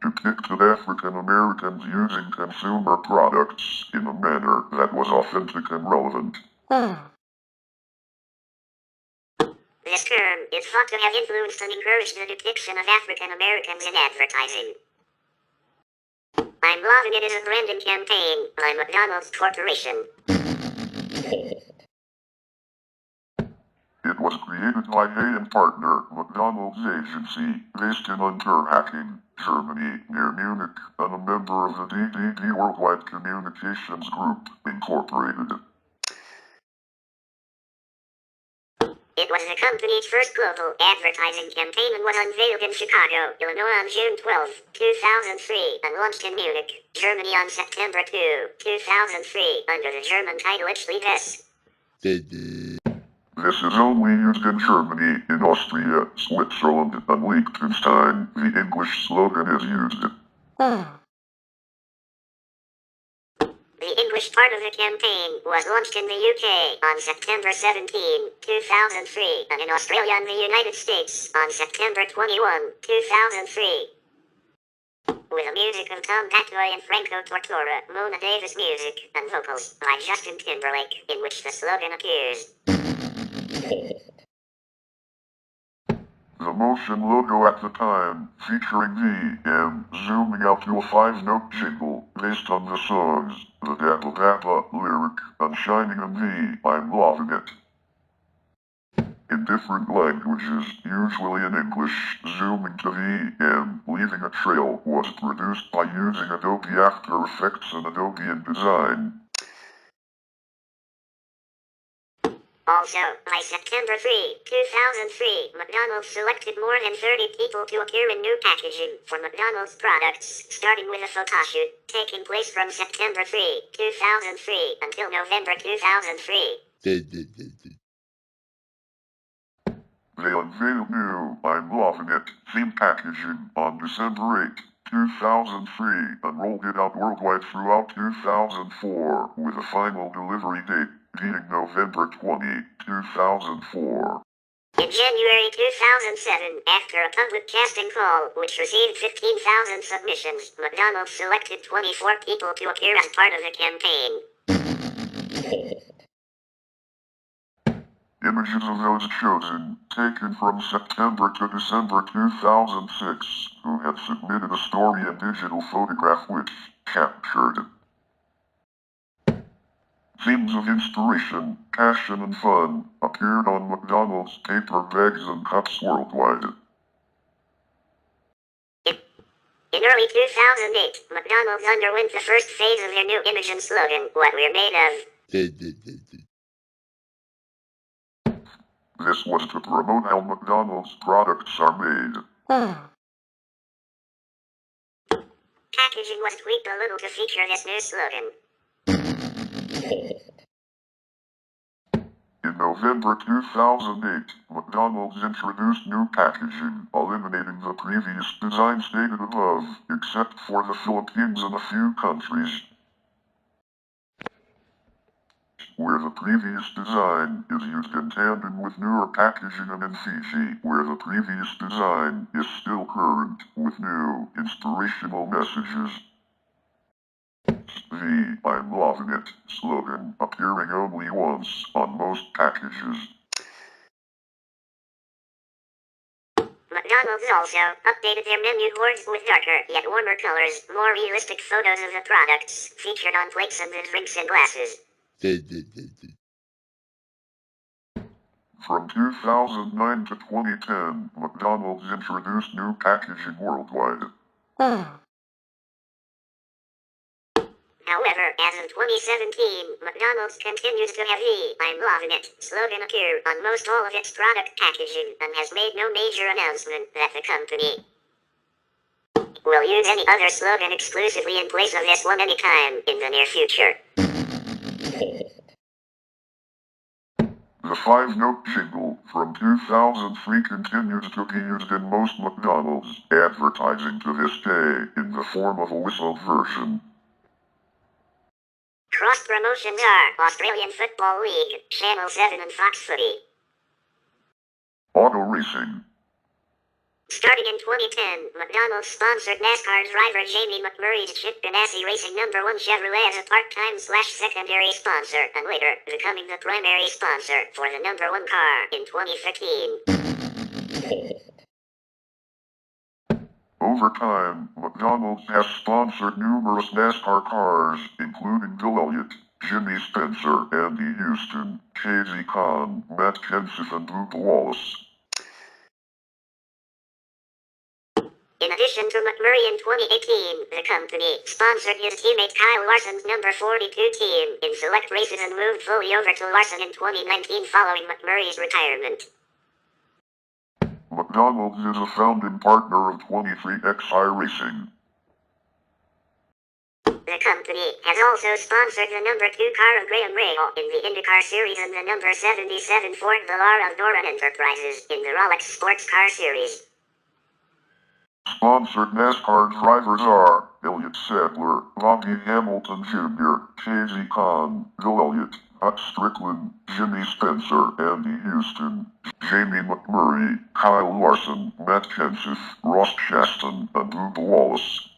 depicted African Americans using consumer products in a manner that was authentic and relevant. This term is thought to have influenced and encouraged the depiction of African Americans in advertising. I'm loving it as a branding campaign by McDonald's Corporation. It was created by Hay and Partner, McDonald's agency, based in Unterhaching, Germany, near Munich, and a member of the DDD Worldwide Communications Group, Incorporated. It was the company's first global advertising campaign and was unveiled in Chicago, Illinois on June 12, 2003, and launched in Munich, Germany on September 2, 2003, under the German title Ich liebe es. This is only used in Germany, in Austria, Switzerland, and Liechtenstein. The English slogan is used. The English part of the campaign was launched in the UK on September 17, 2003, and in Australia and the United States on September 21, 2003. With the music of Tom Patnoy and Franco Tortora, Mona Davis music, and vocals by Justin Timberlake, in which the slogan appears. The motion logo at the time, featuring the zooming out to a 5-note jingle, based on the songs, the Dabba Dabba lyric, and Shining and the I'm Loving It. In different languages, usually in English, zooming to the leaving a trail was produced by using Adobe After Effects and Adobe InDesign. Also, by September 3, 2003, McDonald's selected more than 30 people to appear in new packaging for McDonald's products, starting with a photoshoot, taking place from September 3, 2003, until November 2003. They unveiled new I'm Loving It theme packaging on December 8, 2003, and rolled it out worldwide throughout 2004, with a final delivery date being November 20, 2004. In January 2007, after a public casting call, which received 15,000 submissions, McDonald's selected 24 people to appear as part of the campaign. Images of those chosen, taken from September to December 2006, who had submitted a story and digital photograph which captured themes of inspiration, passion and fun, appeared on McDonald's paper bags and cups worldwide. In early 2008, McDonald's underwent the first phase of their new image and slogan, What We're Made Of. This was to promote how McDonald's products are made. Packaging was tweaked a little to feature this new slogan. In November 2008, McDonald's introduced new packaging, eliminating the previous design stated above, except for the Philippines and a few countries where the previous design is used in tandem with newer packaging, and in Fiji, where the previous design is still current, with new, inspirational messages. The I'm Loving It slogan appearing only once on most packages. McDonald's also updated their menu boards with darker yet warmer colors, more realistic photos of the products, featured on plates and the drinks and glasses. From 2009 to 2010, McDonald's introduced new packaging worldwide. However, as of 2017, McDonald's continues to have the I'm Loving It slogan appear on most all of its product packaging and has made no major announcement that the company will use any other slogan exclusively in place of this one anytime in the near future. The 5-note jingle from 2003 continues to be used in most McDonald's advertising to this day in the form of a whistled version. Cross promotions are Australian Football League, Channel 7 and Fox Footy. Auto racing. Starting in 2010, McDonald's sponsored NASCAR driver Jamie McMurray's Chip Ganassi Racing No. 1 Chevrolet as a part-time/secondary sponsor, and later becoming the primary sponsor for the No. 1 car in 2015. Over time, McDonald's has sponsored numerous NASCAR cars, including Bill Elliott, Jimmy Spencer, Andy Houston, Casey Kahn, Matt Kenseth, and Bubba Wallace. In addition to McMurray in 2018, the company sponsored his teammate Kyle Larson's number 42 team in select races and moved fully over to Larson in 2019 following McMurray's retirement. McDonald's is a founding partner of 23XI Racing. The company has also sponsored the number 2 car of Graham Rahal in the IndyCar Series and the number 77 Ford Velar of Doran Enterprises in the Rolex Sports Car Series. Sponsored NASCAR drivers are Elliott Sadler, Bobby Hamilton Jr., Casey Kahn, Bill Elliott, Hut Strickland, Jimmy Spencer, Andy Houston, Jamie McMurray, Kyle Larson, Matt Kenseth, Ross Chaston, and Bubba Wallace.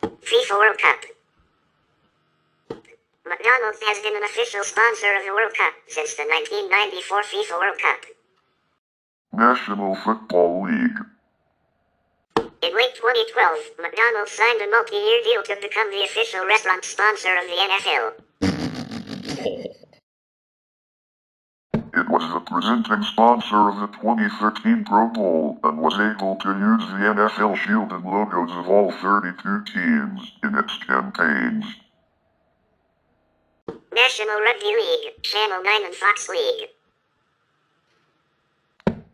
FIFA World Cup. McDonald's has been an official sponsor of the World Cup since the 1994 FIFA World Cup. National Football League. In late 2012, McDonald's signed a multi-year deal to become the official restaurant sponsor of the NFL. It was the presenting sponsor of the 2013 Pro Bowl and was able to use the NFL shield and logos of all 32 teams in its campaigns. National Rugby League, Channel 9 and Fox League.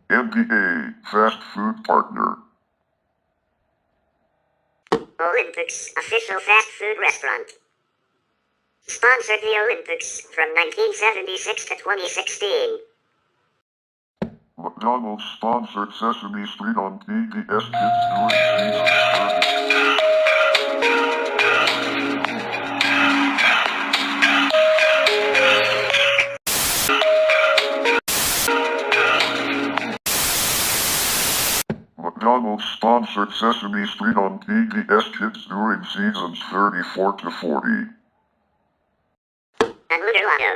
NBA Fast Food Partner. Olympics, official fast food restaurant. Sponsored the Olympics from 1976 to 2016. McDonald's sponsored Sesame Street on PBS Kids during season 30. McDonald's sponsored Sesame Street on PBS Kids during seasons 34 to 40. And Lunar Lotto.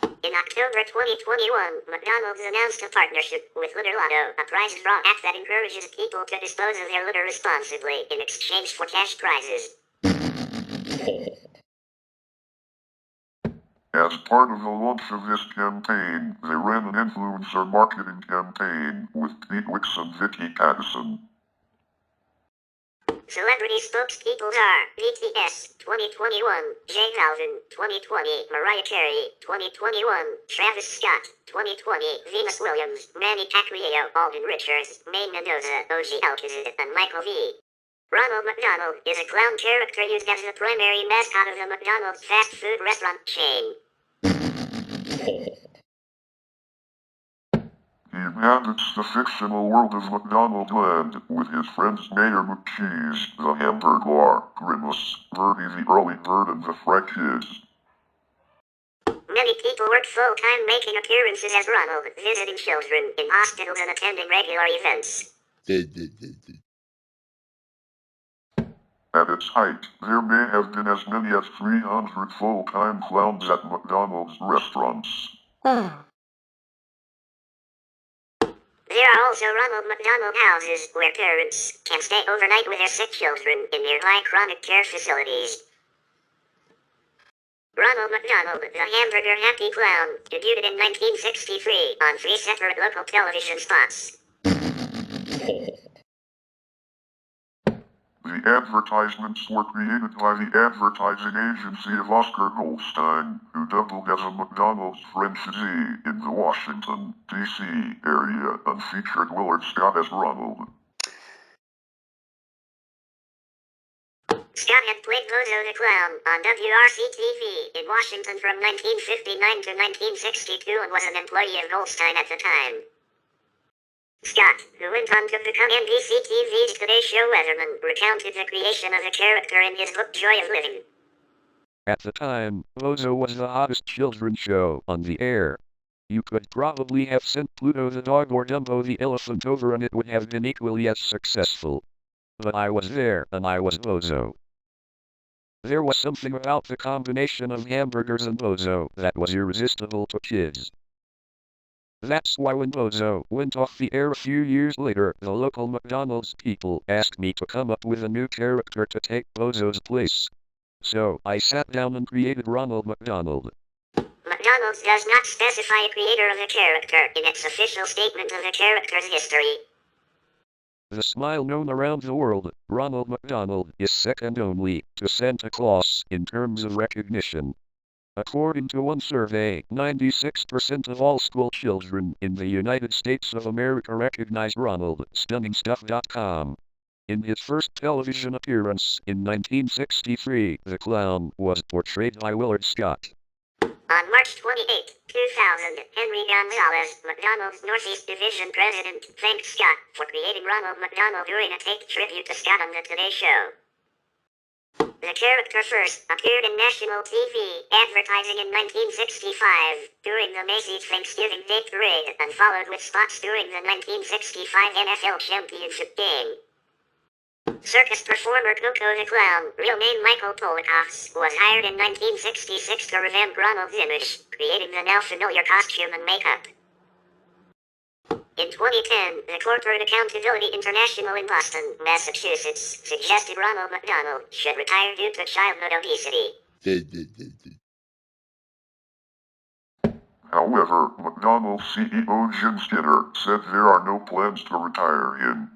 In October 2021, McDonald's announced a partnership with Lunar Lotto, a prize draw app that encourages people to dispose of their litter responsibly in exchange for cash prizes. As part of the launch of this campaign, they ran an influencer marketing campaign with Pete Wicks and Vicky Pattison. Celebrity spokespeople are BTS 2021, J Balvin 2020, Mariah Carey 2021, Travis Scott 2020, Venus Williams, Manny Pacquiao, Alden Richards, May Mendoza, OG Alcazar, and Michael V. Ronald McDonald is a clown character used as the primary mascot of the McDonald's fast food restaurant chain. He inhabits the fictional world of McDonaldland with his friends Mayor McCheese, the Hamburger, Grimace, Bertie the Early Bird, and the Fry Kids. Many people work full-time making appearances as Ronald, visiting children in hospitals and attending regular events. At its height, there may have been as many as 300 full-time clowns at McDonald's restaurants. There are also Ronald McDonald houses where parents can stay overnight with their sick children in nearby chronic care facilities. Ronald McDonald, the Hamburger Happy Clown, debuted in 1963 on 3 separate local television spots. The advertisements were created by the advertising agency of Oscar Goldstein, who doubled as a McDonald's franchisee in the Washington, D.C. area and featured Willard Scott as Ronald. Scott had played Bozo the Clown on WRC-TV in Washington from 1959 to 1962 and was an employee of Goldstein at the time. Scott, who went on to become NBC TV's Today Show weatherman, recounted the creation of the character in his book Joy of Living. At the time, Bozo was the hottest children's show on the air. You could probably have sent Pluto the dog or Dumbo the elephant over and it would have been equally as successful. But I was there, and I was Bozo. There was something about the combination of hamburgers and Bozo that was irresistible to kids. That's why when Bozo went off the air a few years later, the local McDonald's people asked me to come up with a new character to take Bozo's place. So, I sat down and created Ronald McDonald. McDonald's does not specify a creator of the character in its official statement of the character's history. The smile known around the world, Ronald McDonald, is second only to Santa Claus in terms of recognition. According to one survey, 96% of all school children in the United States of America recognize Ronald, StunningStuff.com. In his first television appearance in 1963, the clown was portrayed by Willard Scott. On On March 28, 2000, Henry Gonzalez, McDonald's Northeast Division President, thanked Scott for creating Ronald McDonald during a taped tribute to Scott on the Today Show. The character first appeared in national TV advertising in 1965 during the Macy's Thanksgiving Day Parade and followed with spots during the 1965 NFL Championship game. Circus performer Coco the Clown, real name Michael Polikoffs, was hired in 1966 to revamp Ronald's image, creating the now familiar costume and makeup. In 2010, the Corporate Accountability International in Boston, Massachusetts, suggested Ronald McDonald should retire due to childhood obesity. However, McDonald's CEO Jim Skinner said there are no plans to retire in.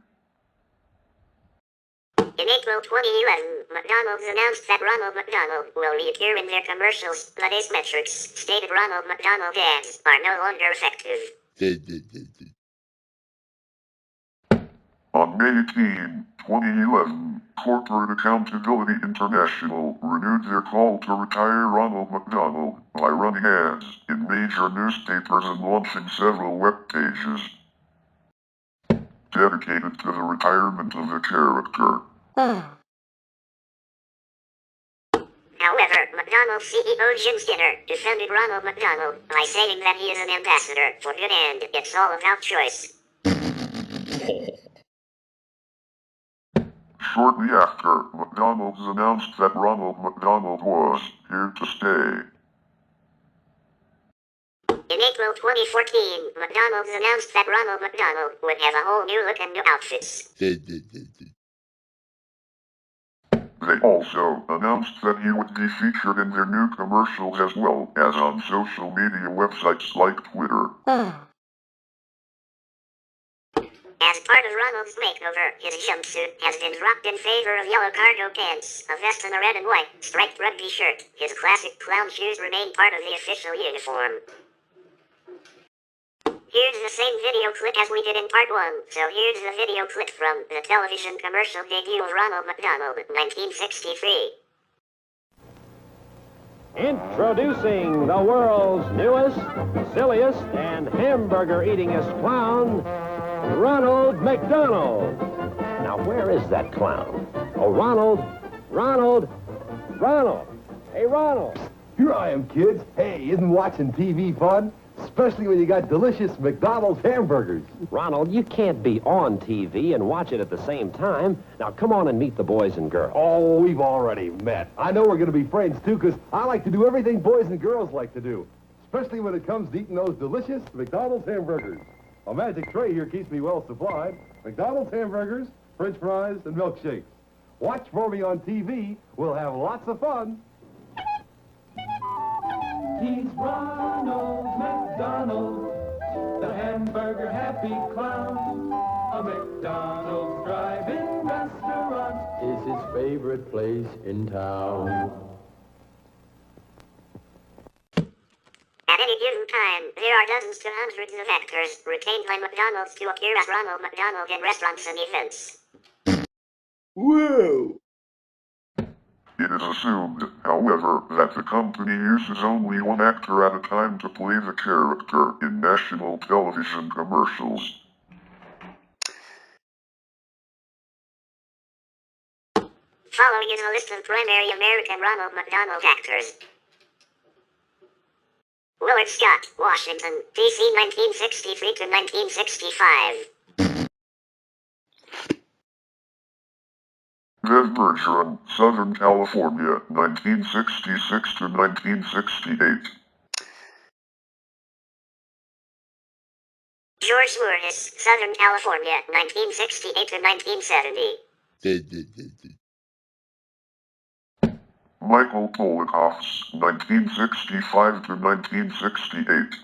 In April 2011, McDonald's announced that Ronald McDonald will reappear in their commercials, but its metrics stated Ronald McDonald ads are no longer effective. On May 18, 2011, Corporate Accountability International renewed their call to retire Ronald McDonald by running ads in major newspapers and launching several web pages dedicated to the retirement of the character. However, McDonald's CEO Jim Skinner defended Ronald McDonald by saying that he is an ambassador for good and it's all about choice. Shortly after, McDonald's announced that Ronald McDonald was here to stay. In April 2014, McDonald's announced that Ronald McDonald would have a whole new look and new outfits. They also announced that he would be featured in their new commercials as well as on social media websites like Twitter. As part of Ronald's makeover, his jumpsuit has been dropped in favor of yellow cargo pants, a vest and a red and white striped rugby shirt. His classic clown shoes remain part of the official uniform. Here's the same video clip as we did in part 1, so here's the video clip from the television commercial debut of Ronald McDonald, 1963. Introducing the world's newest, silliest, and hamburger-eatingest clown, Ronald McDonald. Now, where is that clown? Oh, Ronald! Ronald! Ronald! Hey, Ronald! Here I am, kids. Hey, isn't watching TV fun? Especially when you got delicious McDonald's hamburgers. Ronald, you can't be on TV and watch it at the same time. Now, come on and meet the boys and girls. Oh, we've already met. I know we're going to be friends, too, because I like to do everything boys and girls like to do. Especially when it comes to eating those delicious McDonald's hamburgers. A magic tray here keeps me well supplied. McDonald's hamburgers, French fries, and milkshakes. Watch for me on TV. We'll have lots of fun. He's Ronald McDonald, the hamburger happy clown. A McDonald's drive-in restaurant is his favorite place in town. At any given time, there are dozens to hundreds of actors retained by McDonald's to appear as Ronald McDonald in restaurants and events. Whoa! It is assumed, however, that the company uses only one actor at a time to play the character in national television commercials. Following is a list of primary American Ronald McDonald actors. Willard Scott, Washington, D.C. 1963 to 1965. San Bernardino, Southern California, 1966 to 1968. George Lourdes, Southern California, 1968 to 1970. Michael Polikoffs, 1965 to 1968.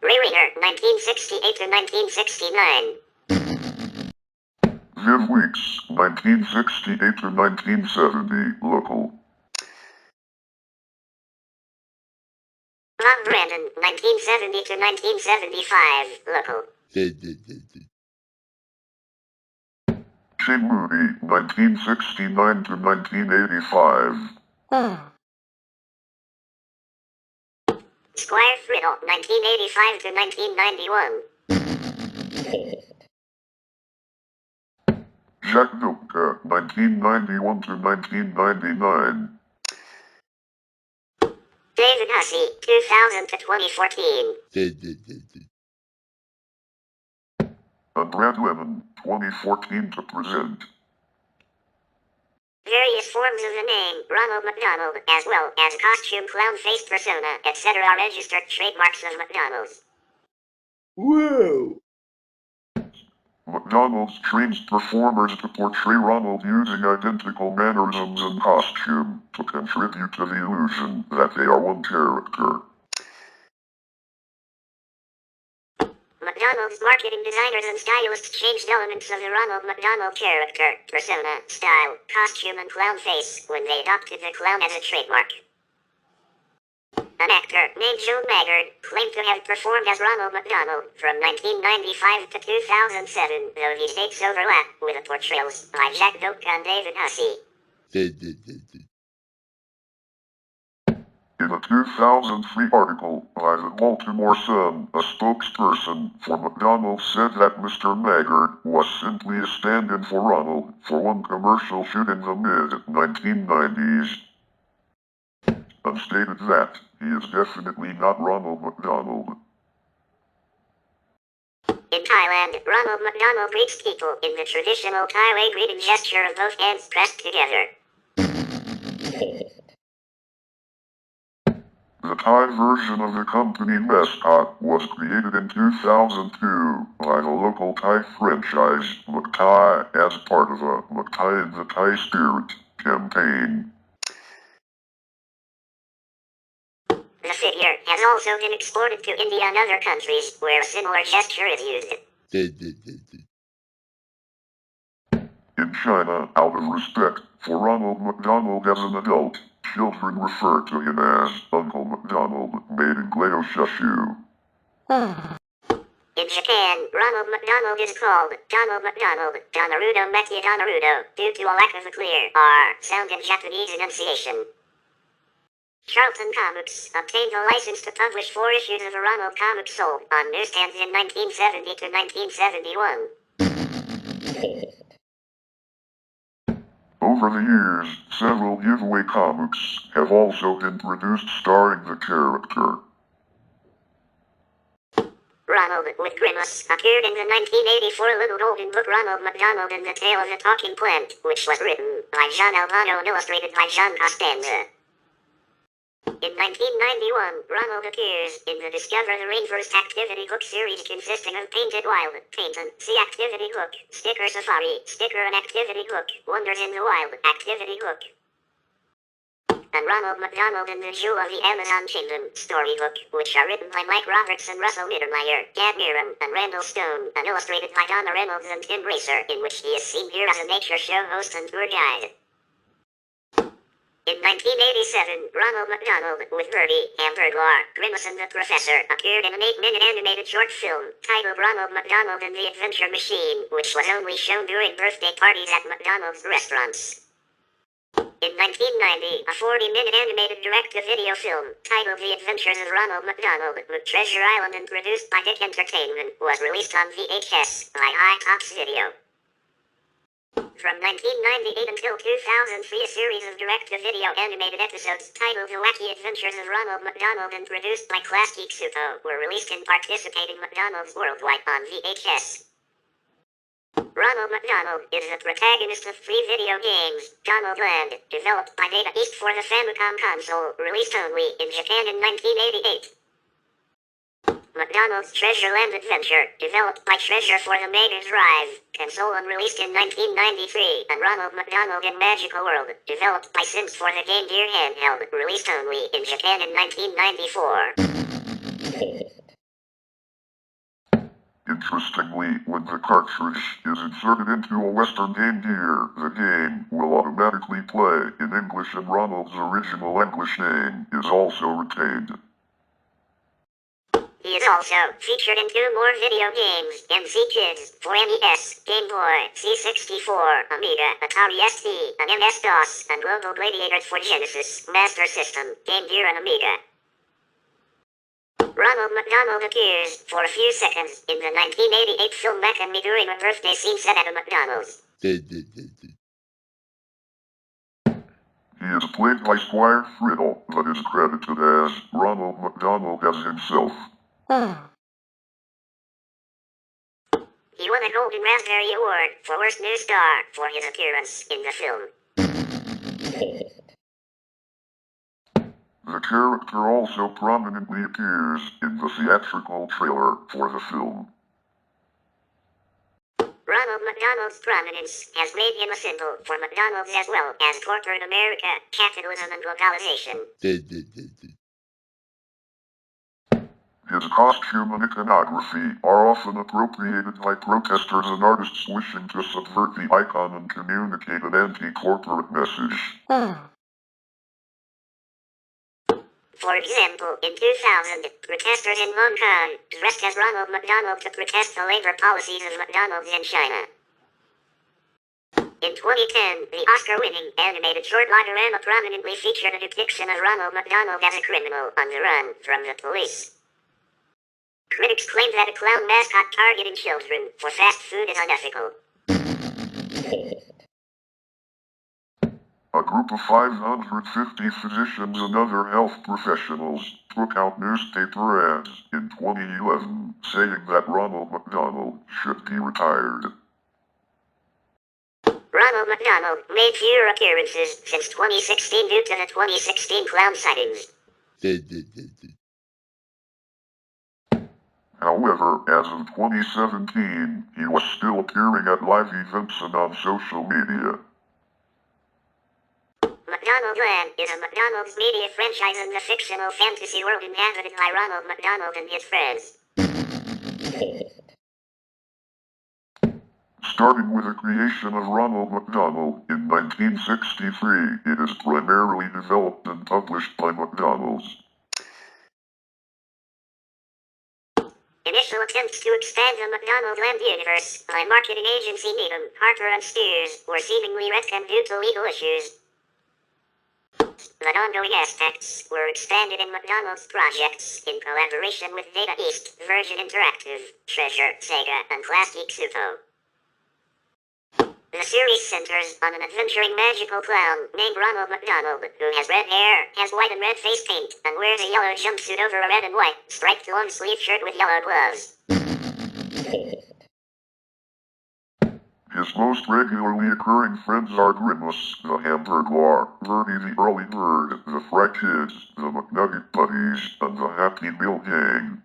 Ray Rayner, 1968 to 1969. Viv Weeks, 1968 to 1970, local. Bob Brandon, 1970 to 1975, local. Shane Mooney, 1969 to 1985. Squire Friddle, 1985 to 1991. Jack Noka, 1991 to 1999. David Hussey, 2000 to 2014. And Brad Lemon, 2014 to present. Various forms of the name Ronald McDonald, as well as costume, clown-faced persona, etc. are registered trademarks of McDonald's. Whoa! McDonald's trains performers to portray Ronald using identical mannerisms and costume to contribute to the illusion that they are one character. McDonald's marketing designers and stylists changed elements of the Ronald McDonald character, persona, style, costume, and clown face when they adopted the clown as a trademark. An actor named Joe Maggard claimed to have performed as Ronald McDonald from 1995 to 2007, though these dates overlap with the portrayals by Jack Doak and David Hussey. In a 2003 article by the Baltimore Sun, a spokesperson for McDonald's said that Mr. Maggard was simply a stand-in for Ronald for one commercial shoot in the mid-1990s, and stated that he is definitely not Ronald McDonald. In Thailand, Ronald McDonald greets people in the traditional Thai way greeting gesture of both hands pressed together. The Thai version of the company mascot was created in 2002 by the local Thai franchise McThai as part of a McThai in the Thai Spirit campaign. The figure has also been exported to India and other countries where a similar gesture is used. In China, out of respect for Ronald McDonald as an adult, children refer to him as Uncle McDonald, made in Gleoshashu. In Japan, Ronald McDonald is called Donald McDonald, Donarudo Mekia Donarudo, due to a lack of a clear R sound in Japanese enunciation. Charlton Comics obtained a license to publish 4 issues of a Ronald comic sold on newsstands in 1970 to 1971. Over the years, several giveaway comics have also been produced starring the character. Ronald with Grimace appeared in the 1984 Little Golden Book Ronald McDonald and the Tale of the Talking Plant, which was written by John Albano and illustrated by John Costanza. In 1991, Ronald appears in the Discover the Rainforest Activity Book series consisting of Painted Wild, Paint and See Activity Book, Sticker Safari, Sticker and Activity Book, Wonders in the Wild, Activity Book, and Ronald McDonald and the Jewel of the Amazon Kingdom storybook, which are written by Mike Roberts and Russell Mittermeier, Gad Miram, and Randall Stone, and illustrated by Donna Reynolds and Tim Racer, in which he is seen here as a nature show host and tour guide. In 1987, Ronald McDonald, with Birdie, Hamburger, Grimace and the Professor, appeared in an 8-minute animated short film titled Ronald McDonald and the Adventure Machine, which was only shown during birthday parties at McDonald's restaurants. In 1990, a 40-minute animated direct-to-video film titled The Adventures of Ronald McDonald with Treasure Island and produced by Dick Entertainment was released on VHS by iTops Video. From 1998 until 2003, a series of direct-to-video animated episodes titled The Wacky Adventures of Ronald McDonald and produced by Class Geek Supo were released in participating McDonald's worldwide on VHS. Ronald McDonald is the protagonist of 3 video games, Donald Land, developed by Data East for the Famicom console, released only in Japan in 1988. McDonald's Treasure Land Adventure, developed by Treasure for the Mega Drive console and released in 1993, and Ronald McDonald in Magical World, developed by Sims for the Game Gear handheld, released only in Japan in 1994. Interestingly, when the cartridge is inserted into a Western Game Gear, the game will automatically play in English and Ronald's original English name is also retained. The He is also featured in 2 more video games, MC Kids, for NES, Game Boy, C64, Amiga, Atari ST, and MS-DOS, and Global Gladiators for Genesis, Master System, Game Gear and Amiga. Ronald McDonald appears, for a few seconds, in the 1988 film Mac and Me during a birthday scene set at a McDonald's. He is played by Squire Friddle, but is credited as Ronald McDonald as himself. He won a Golden Raspberry Award for Worst New Star for his appearance in the film. The character also prominently appears in the theatrical trailer for the film. Ronald McDonald's prominence has made him a symbol for McDonald's as well as corporate America, capitalism and globalization. His costume and iconography are often appropriated by protesters and artists wishing to subvert the icon and communicate an anti-corporate message. For example, in 2000, protesters in Hong Kong dressed as Ronald McDonald to protest the labor policies of McDonald's in China. In 2010, the Oscar-winning animated short Logorama prominently featured a depiction of Ronald McDonald as a criminal on the run from the police. Critics claimed that a clown mascot targeting children for fast food is unethical. A group of 550 physicians and other health professionals took out newspaper ads in 2011 saying that Ronald McDonald should be retired. Ronald McDonald made fewer appearances since 2016 due to the 2016 clown sightings. However, as of 2017, he was still appearing at live events and on social media. McDonaldland is a McDonald's media franchise in the fictional fantasy world inhabited by Ronald McDonald and his friends. Starting with the creation of Ronald McDonald in 1963, it is primarily developed and published by McDonald's. Initial attempts to expand the McDonaldland universe by marketing agency Needham, Harper & Steers were seemingly retconned due to legal issues. But ongoing aspects were expanded in McDonald's projects in collaboration with Data East, Virgin Interactive, Treasure, Sega, and Classic Supo. The series centers on an adventuring magical clown named Ronald McDonald, who has red hair, has white and red face paint, and wears a yellow jumpsuit over a red and white, striped long-sleeve shirt with yellow gloves. His most regularly occurring friends are Grimace, the Hamburger, Bernie the Early Bird, the Fry Kids, the McNugget Buddies, and the Happy Meal Gang.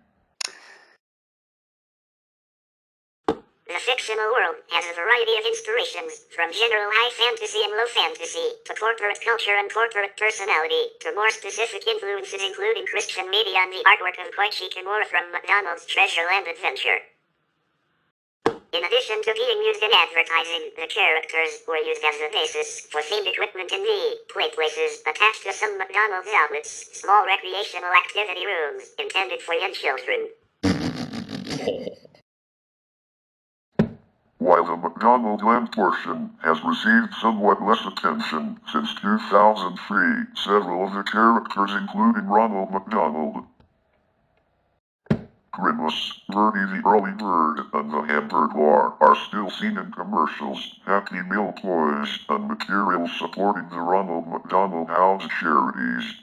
The fictional world has a variety of inspirations, from general high fantasy and low fantasy, to corporate culture and corporate personality, to more specific influences including Christian media and the artwork of Koichi Kimura from McDonald's Treasureland Adventure. In addition to being used in advertising, the characters were used as the basis for themed equipment in the playplaces attached to some McDonald's outlets, small recreational activity rooms intended for young children. While the McDonaldland portion has received somewhat less attention since 2003, several of the characters including Ronald McDonald, Grimace, Bernie the Early Bird, and the Hamburger are still seen in commercials, Happy Meal toys, and materials supporting the Ronald McDonald House charities.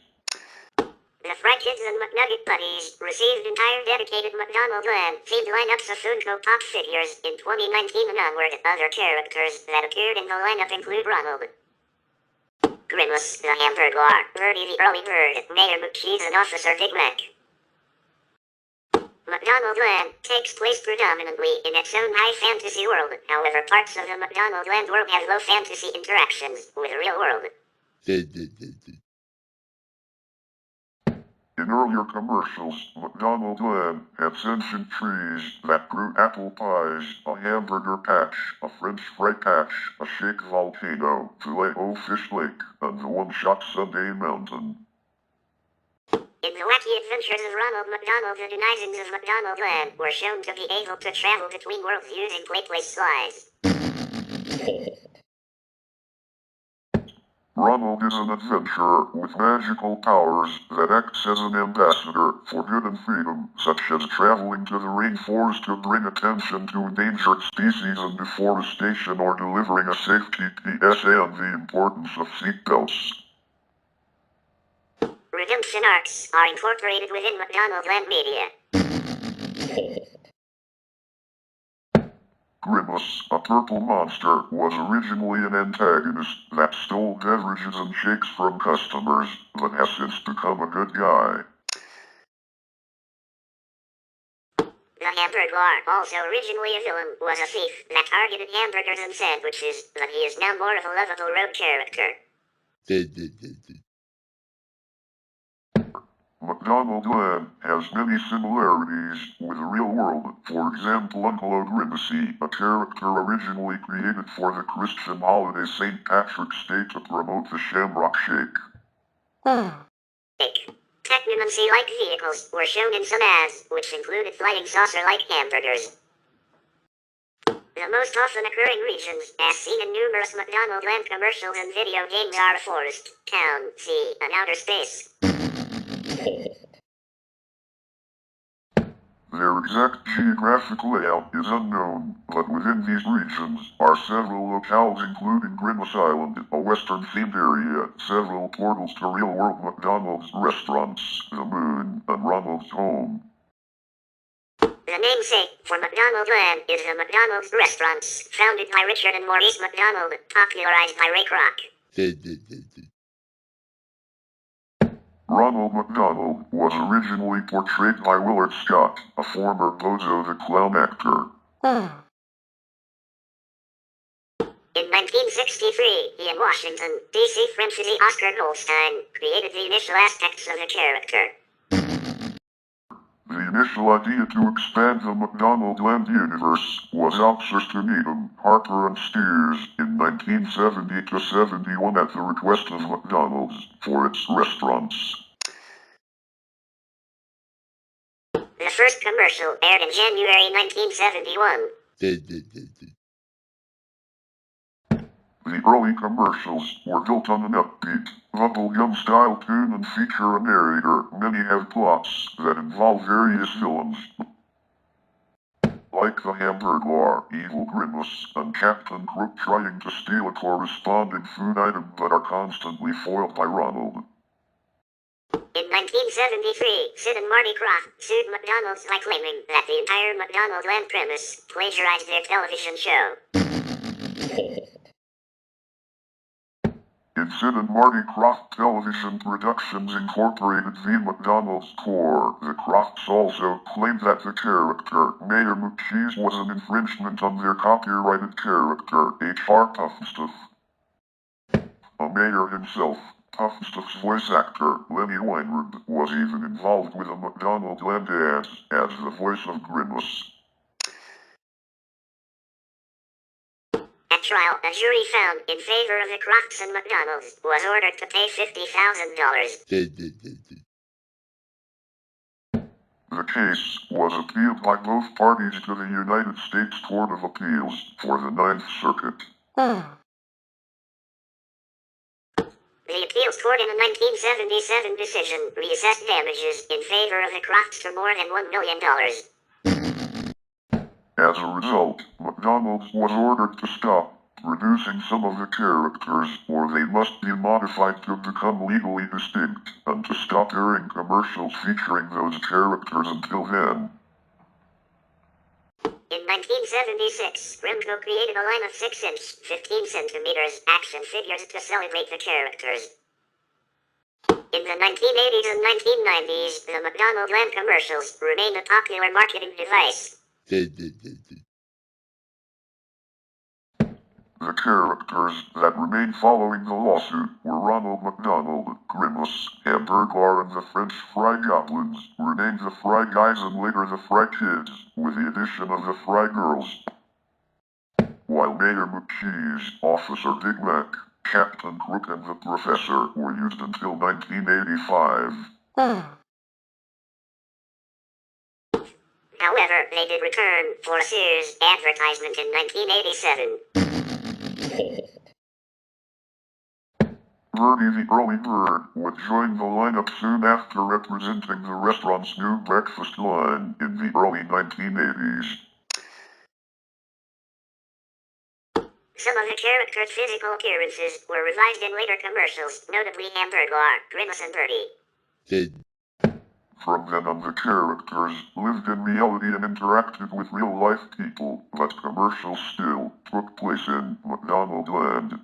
The Fry Kids and McNugget Buddies received entire dedicated McDonaldland themed lineups of Funko Pop figures in 2019 and onward. Other characters that appeared in the lineup include Ronald, Grimace, the Hamburger, Bernie the Early Bird, Mayor McCheese, and Officer Big Mac. McDonaldland takes place predominantly in its own high fantasy world. However, parts of the McDonaldland world have low fantasy interactions with the real world. In earlier commercials, McDonaldland had sentient trees that grew apple pies, a hamburger patch, a French fry patch, a shake volcano, Filet-O Fish Lake, and the one-shot Sunday Mountain. In the wacky adventures of Ronald McDonald, the denizens of McDonaldland were shown to be able to travel between worlds using plateless slides. Ronald is an adventurer with magical powers that acts as an ambassador for good and freedom, such as traveling to the rainforest to bring attention to endangered species and deforestation, or delivering a safety PSA on the importance of seatbelts. Redemption arcs are incorporated within McDonaldland media. Grimace, a purple monster, was originally an antagonist that stole beverages and shakes from customers, but has since become a good guy. The Hamburglar, also originally a villain, was a thief that targeted hamburgers and sandwiches, but he is now more of a lovable road character. McDonaldland has many similarities with the real world. For example, Uncle Grimacy, a character originally created for the Christian holiday St. Patrick's Day to promote the Shamrock Shake. TaBNWNE-like vehicles were shown in some ads, which included flying saucer-like hamburgers. The most often occurring regions, as seen in numerous McDonaldland commercials and video games, are forest, town, sea, and outer space. Their exact geographic layout is unknown, but within these regions are several locales including Grimace Island, a western-themed area, several portals to real-world McDonald's restaurants, the moon, and Ronald's home. The namesake for McDonaldland is the McDonald's restaurants, founded by Richard and Maurice McDonald, popularized by Ray Kroc. Ronald McDonald was originally portrayed by Willard Scott, a former Bozo the Clown actor. In 1963, he and Washington, D.C. Frenchie Oscar Goldstein created the initial aspects of the character. The initial idea to expand the McDonaldland universe was outsourced to Needham, Harper and Steers in 1970 to 71 at the request of McDonald's for its restaurants. The first commercial aired in January 1971. The early commercials were built on an upbeat, bubblegum-style tune and feature a narrator. Many have plots that involve various villains, like the Hamburglar, Evil Grimace, and Captain Kroc trying to steal a corresponding food item but are constantly foiled by Ronald. In 1973, Sid and Marty Kroc sued McDonald's by claiming that the entire McDonaldland premise plagiarized their television show. In Sid and Marty Kroc Television Productions Incorporated v. McDonald's Corps, the Krocs also claimed that the character, Mayor McCheese, was an infringement on their copyrighted character, H.R. Puffstuff. A mayor himself, Puffstuff's voice actor, Lenny Weinrib, was even involved with the McDonaldland ads as the voice of Grimace. At trial, a jury found in favor of the Krocs, and McDonald's was ordered to pay $50,000. The case was appealed by both parties to the United States Court of Appeals for the Ninth Circuit. The appeals court in a 1977 decision reassessed damages in favor of the Krocs for more than $1 million. As a result, McDonald's was ordered to stop producing some of the characters, or they must be modified to become legally distinct, and to stop airing commercials featuring those characters until then. In 1976, Remco created a line of 6-inch, 15 centimeters action figures to celebrate the characters. In the 1980s and 1990s, the McDonaldland commercials remained a popular marketing device. The characters that remained following the lawsuit were Ronald McDonald, Grimace, Hamburglar, and the French Fry Goblins, renamed the Fry Guys and later the Fry Kids, with the addition of the Fry Girls. While Mayor McCheese, Officer Big Mac, Captain Kroc, and the Professor were used until 1985. However, they did return for a Sears advertisement in 1987. Bertie the Early Bird would join the lineup soon after, representing the restaurant's new breakfast line in the early 1980s. Some of the characters' physical appearances were revised in later commercials, notably Hamburger, Grimace, and Bertie. From then on, the characters lived in reality and interacted with real-life people, but commercials still took place in McDonald Land.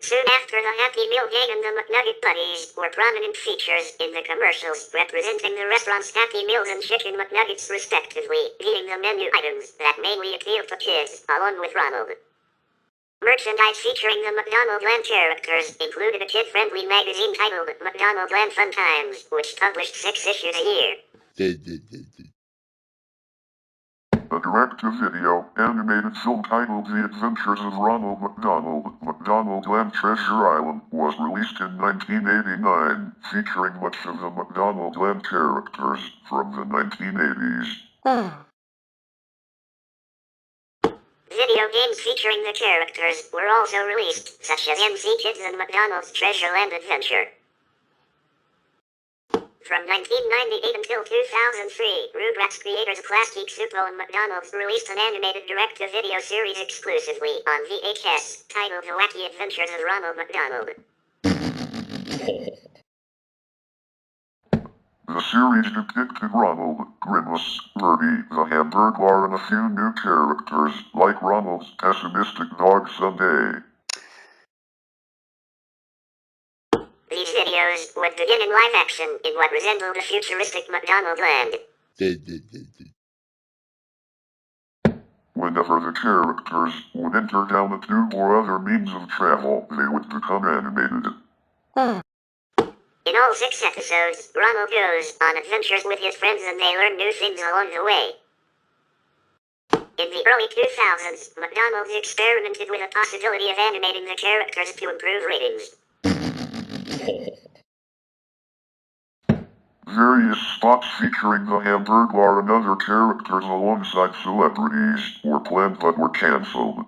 Soon after, the Happy Meal gang and the McNugget Buddies were prominent features in the commercials, representing the restaurant's Happy Meals and Chicken McNuggets respectively, eating the menu items that mainly appealed to kids, along with Ronald. Merchandise featuring the McDonald Land characters included a kid-friendly magazine titled McDonald Land Fun Times, which published 6 issues a year. A direct-to-video animated film titled The Adventures of Ronald McDonald, McDonald Land Treasure Island, was released in 1989, featuring much of the McDonald Land characters from the 1980s. Video games featuring the characters were also released, such as MC Kids and McDonald's Treasure Land Adventure. From 1998 until 2003, Rugrats creators Plastic Supo and McDonald's released an animated direct-to-video series exclusively on VHS, titled The Wacky Adventures of Ronald McDonald. The series depicted Ronald, Grimace, Bertie, the Hamburglar, and a few new characters, like Ronald's pessimistic dog Sunday. These videos would begin in live action in what resembled a futuristic McDonald Land. Whenever the characters would enter down a tube or other means of travel, they would become animated. In all 6 episodes, Ronald goes on adventures with his friends and they learn new things along the way. In the early 2000s, McDonald's experimented with the possibility of animating the characters to improve ratings. Various spots featuring the Hamburglar and other characters alongside celebrities were planned but were cancelled.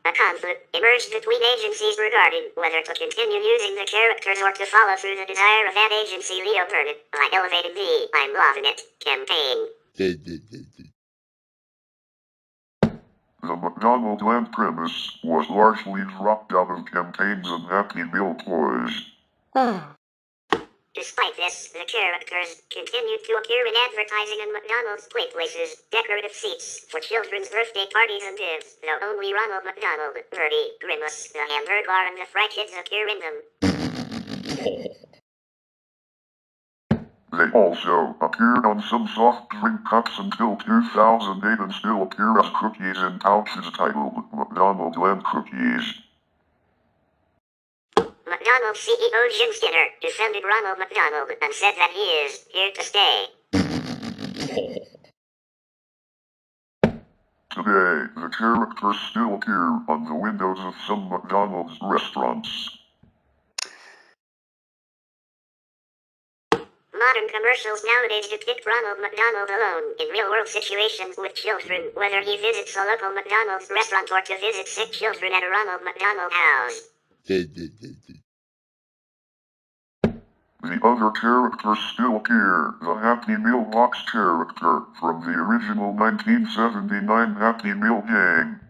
A conflict emerged between agencies regarding whether to continue using the characters or to follow through the desire of ad agency Leo Burnett by elevating the I'm Loving It campaign. The McDonald Land premise was largely dropped out of campaigns and Happy Meal toys. Despite this, the characters continued to appear in advertising and McDonald's playplaces, decorative seats for children's birthday parties and gifts, though only Ronald McDonald, Bertie, Grimace, the Hamburglar, and the Fry Kids appear in them. They also appeared on some soft drink cups until 2008 and still appear as cookies in pouches titled McDonald Land Cookies. McDonald's CEO Jim Skinner defended Ronald McDonald and said that he is here to stay. Today, the characters still appear on the windows of some McDonald's restaurants. Modern commercials nowadays depict Ronald McDonald alone in real-world situations with children, whether he visits a local McDonald's restaurant or to visit sick children at a Ronald McDonald house. The other characters still appear. The Happy Meal box character from the original 1979 Happy Meal gang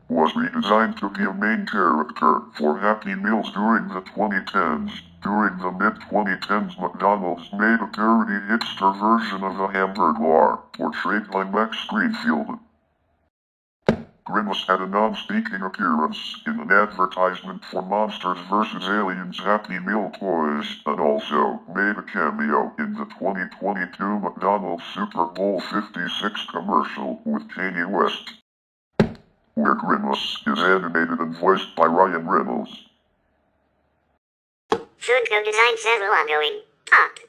was redesigned to be a main character for Happy Meals during the 2010s. During the mid-2010s, McDonald's made a parody hipster version of the Hamburglar, portrayed by Max Greenfield. Grimace had a non-speaking appearance in an advertisement for Monsters vs. Aliens Happy Meal toys, and also made a cameo in the 2022 McDonald's Super Bowl 56 commercial with Kanye West, where Grimace is animated and voiced by Ryan Reynolds. Food co-designed several ongoing pop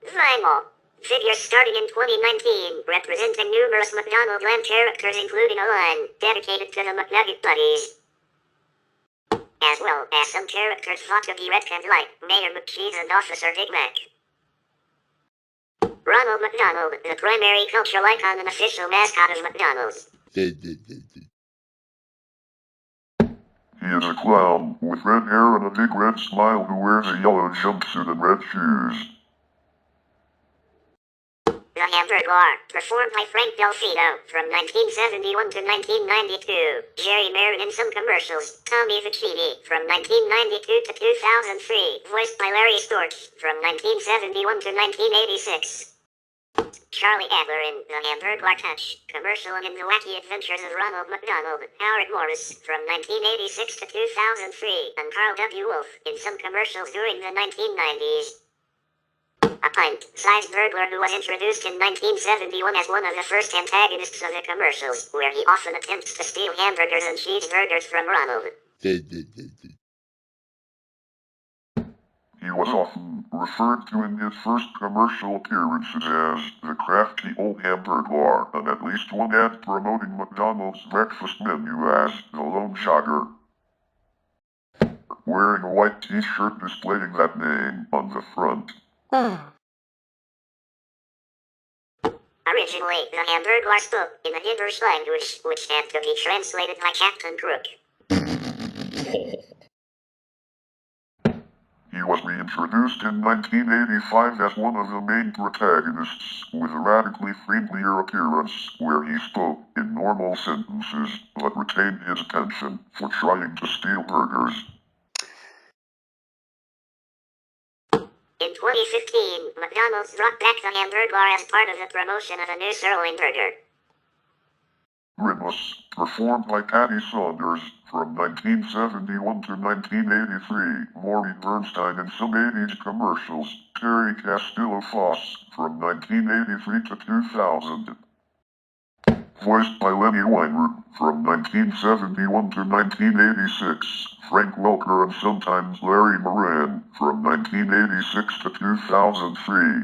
vinyl figures starting in 2019, representing numerous McDonald Land characters, including a line dedicated to the McNugget Buddies. as well as some characters thought to be retconned like Mayor McCheese and Officer Big Mac. Ronald McDonald, the primary cultural icon and official mascot of McDonald's. He is a clown with red hair and a big red smile who wears a yellow jumpsuit and red shoes. The Hamburger, performed by Frank Delfino, from 1971 to 1992. Jerry Marin in some commercials. Tommy Vicini, from 1992 to 2003. Voiced by Larry Storch, from 1971 to 1986. Charlie Adler in The Hamburger Touch, commercial and in The Wacky Adventures of Ronald McDonald. Howard Morris, from 1986 to 2003. And Carl W. Wolf, in some commercials during the 1990s. A pint-sized burglar who was introduced in 1971 as one of the first antagonists of the commercials, where he often attempts to steal hamburgers and cheeseburgers from Ronald. He was often referred to in his first commercial appearances as the crafty old hamburger, and at least one ad promoting McDonald's breakfast menu as the lone jogger. Wearing a white t-shirt displaying that name on the front. Originally, the Hamburger spoke in the English language, which had to be translated by Captain Kroc. He was reintroduced in 1985 as one of the main protagonists, with a radically friendlier appearance, where he spoke in normal sentences, but retained his attention for trying to steal burgers. In 2015, McDonald's brought back the Hamburger as part of the promotion of a new sirloin burger. Grimace, performed by Patty Saunders, from 1971 to 1983, Maureen Bernstein in some 80s commercials, Terry Castillo-Foss, from 1983 to 2000. Voiced by Lenny Weinroot, from 1971 to 1986, Frank Welker and sometimes Larry Moran, from 1986 to 2003.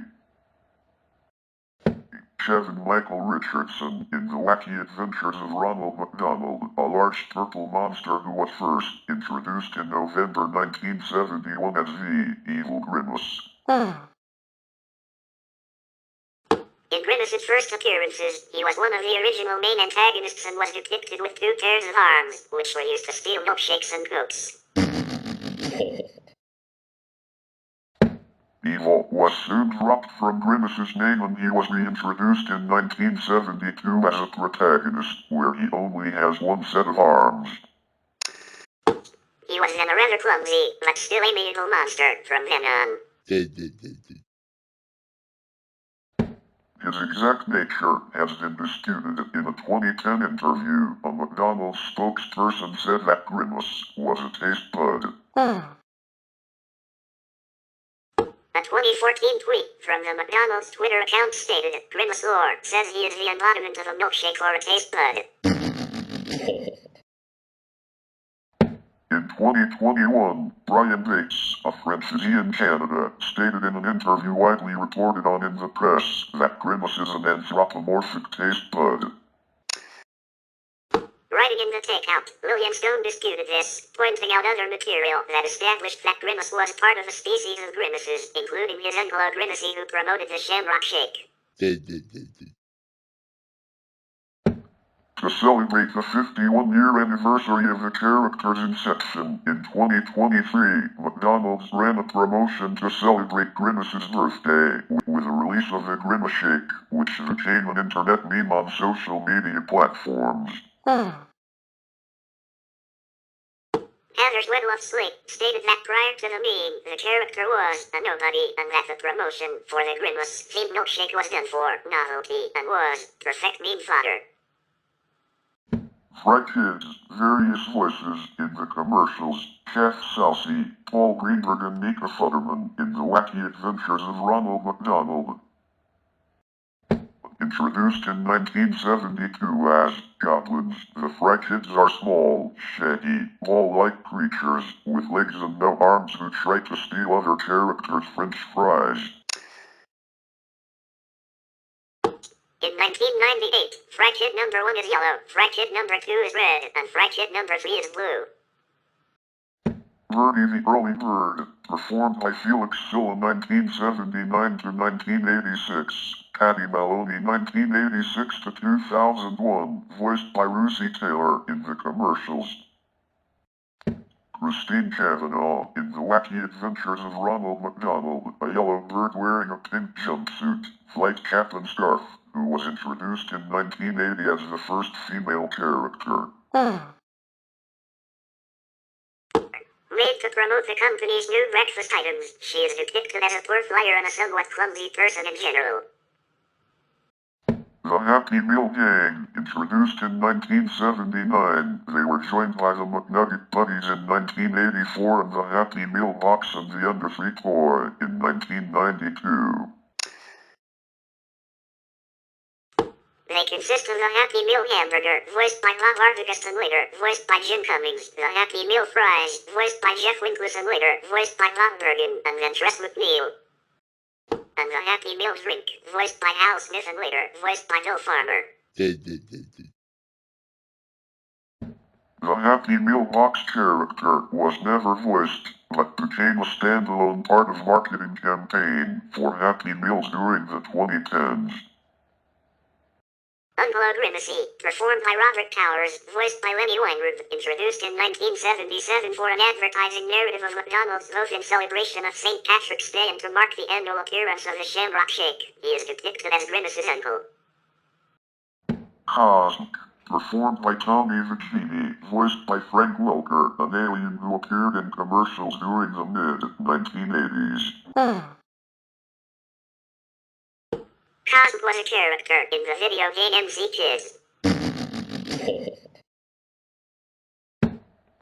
Kevin Michael Richardson in The Wacky Adventures of Ronald McDonald, a large purple monster who was first introduced in November 1971 as the Evil Grimace. In Grimace's first appearances, he was one of the original main antagonists and was depicted with 2 pairs of arms, which were used to steal milkshakes and cokes. Evil was soon dropped from Grimace's name and he was reintroduced in 1972 as a protagonist, where he only has 1 set of arms. He was then a rather clumsy, but still amiable monster from then on. His exact nature has been disputed. In a 2010 interview, a McDonald's spokesperson said that Grimace was a taste bud. A 2014 tweet from the McDonald's Twitter account stated, Grimace Lore says he is the embodiment of a milkshake or a taste bud. In 2021, Brian Bates, a Frenchie in Canada, stated in an interview widely reported on in the press that Grimace is an anthropomorphic taste bud. Writing in the Takeout, William Stone disputed this, pointing out other material that established that Grimace was part of a species of grimaces, including his uncle Grimace who promoted the Shamrock Shake. To celebrate the 51-year anniversary of the character's inception, in 2023, McDonald's ran a promotion to celebrate Grimace's birthday, with a release of the Grimace Shake, which became an internet meme on social media platforms. Heather's Wedloff Slate stated that prior to the meme, the character was a nobody, and that the promotion for the Grimace-themed milkshake was done for novelty and was perfect meme fodder. Fry Kids, various voices in the commercials, Chef Salsi, Paul Greenberg and Nika Futterman in The Wacky Adventures of Ronald McDonald. Introduced in 1972 as goblins, the Fry Kids are small, shaggy, ball-like creatures with legs and no arms who try to steal other characters' French fries. In 1998, Fry Kid number 1 is yellow, Fry Kid number 2 is red, and Fry Kid number 3 is blue. Bernie the Early Bird, performed by Felix Silla 1979 to 1986. Patty Maloney 1986 to 2001, voiced by Lucy Taylor in the commercials. Christine Cavanaugh in The Wacky Adventures of Ronald McDonald, a yellow bird wearing a pink jumpsuit, flight cap and scarf, who was introduced in 1980 as the first female character. Made to promote the company's new breakfast items, she is depicted as a poor flyer and a somewhat clumsy person in general. The Happy Meal Gang, introduced in 1979, they were joined by the McNugget Buddies in 1984 and the Happy Meal Box and the Underfleet Toy in 1992. They consist of the Happy Meal hamburger, voiced by Bob Arvigas and later, voiced by Jim Cummings, the Happy Meal fries, voiced by Jeff Winkless and later, voiced by Bob Bergen, and then Tress McNeil. And the Happy Meal drink, voiced by Hal Smith and later, voiced by Bill Farmer. The Happy Meal box character was never voiced, but became a standalone part of marketing campaign for Happy Meals during the 2010s. Unload Grimacy, performed by Robert Towers, voiced by Lenny Weinrib, introduced in 1977 for an advertising narrative of McDonald's, both in celebration of St. Patrick's Day and to mark the annual appearance of the Shamrock Shake. He is depicted as Grimace's uncle. Cosmic, performed by Tommy Vicini, voiced by Frank Welker, an alien who appeared in commercials during the mid-1980s. Cosmic was a character in the video game MC Kids.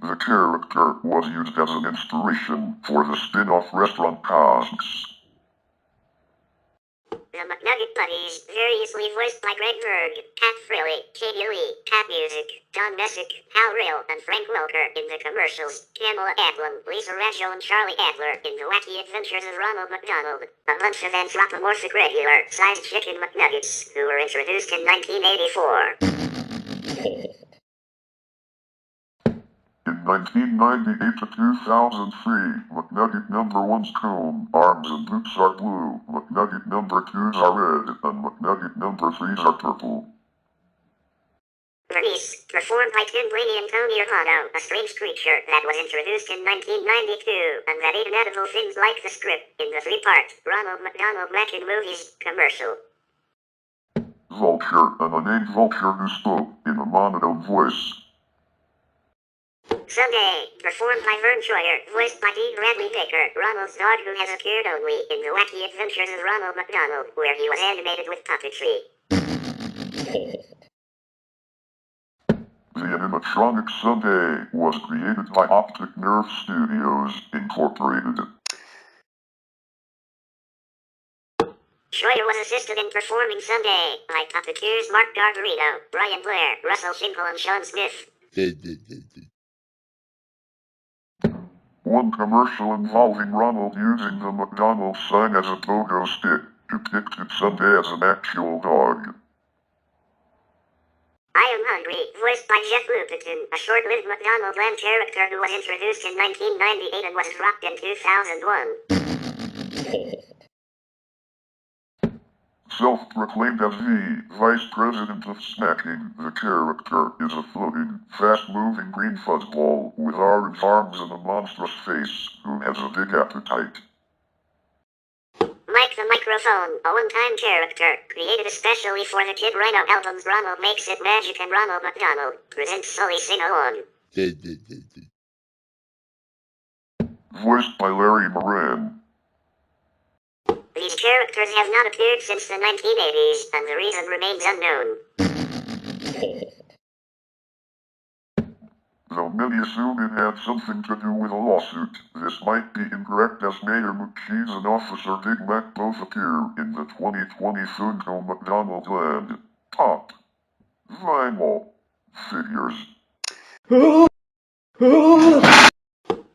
The character was used as an inspiration for the spin-off restaurant Cosmos. The McNugget Buddies, variously voiced by Greg Berg, Pat Frilly, Katie Lee, Pat Music, Don Messick, Hal Rail, and Frank Welker in the commercials, Pamela Adlon, Lisa Raggio, and Charlie Adler in The Wacky Adventures of Ronald McDonald, a bunch of anthropomorphic regular-sized chicken McNuggets, who were introduced in 1984. In 1998 to 2003, McNugget number 1's comb, arms, and boots are blue, McNugget number 2's are red, and McNugget number 3's are purple. Bernice, performed by Tim Blaney and Tony Armado, a strange creature that was introduced in 1992, and that ate inedible things like the script in the three-part Ronald McDonald Back in Movies commercial. Vulture, and a named Vulture who spoke in a monotone voice. Someday, performed by Vern Troyer, voiced by Dean Bradley Baker, Ronald's dog who has appeared only in The Wacky Adventures of Ronald McDonald, where he was animated with puppetry. The animatronic Someday was created by Optic Nerve Studios, Incorporated. Troyer was assisted in performing Someday by puppeteers Mark Garbarino, Brian Blair, Russell Shingle, and Sean Smith. One commercial involving Ronald using the McDonald's sign as a pogo stick depicted Someday as an actual dog. I Am Hungry, voiced by Jeff Lupiton, a short-lived McDonald Land character who was introduced in 1998 and was dropped in 2001. Self-proclaimed as the Vice President of Snacking, the character is a floating, fast-moving green fuzzball with orange arms and a monstrous face who has a big appetite. Mike the Microphone, a one-time character, created especially for the Kid Rhino albums Ronald Makes It Magic and Ronald McDonald, presents Sully Sing-Along. Voiced by Larry Moran. These characters have not appeared since the 1980s, and the reason remains unknown. Though many assume it had something to do with a lawsuit, this might be incorrect as Mayor McCheese and Officer Big Mac both appear in the 2020 Funko McDonald Land Top Vinyl Figures.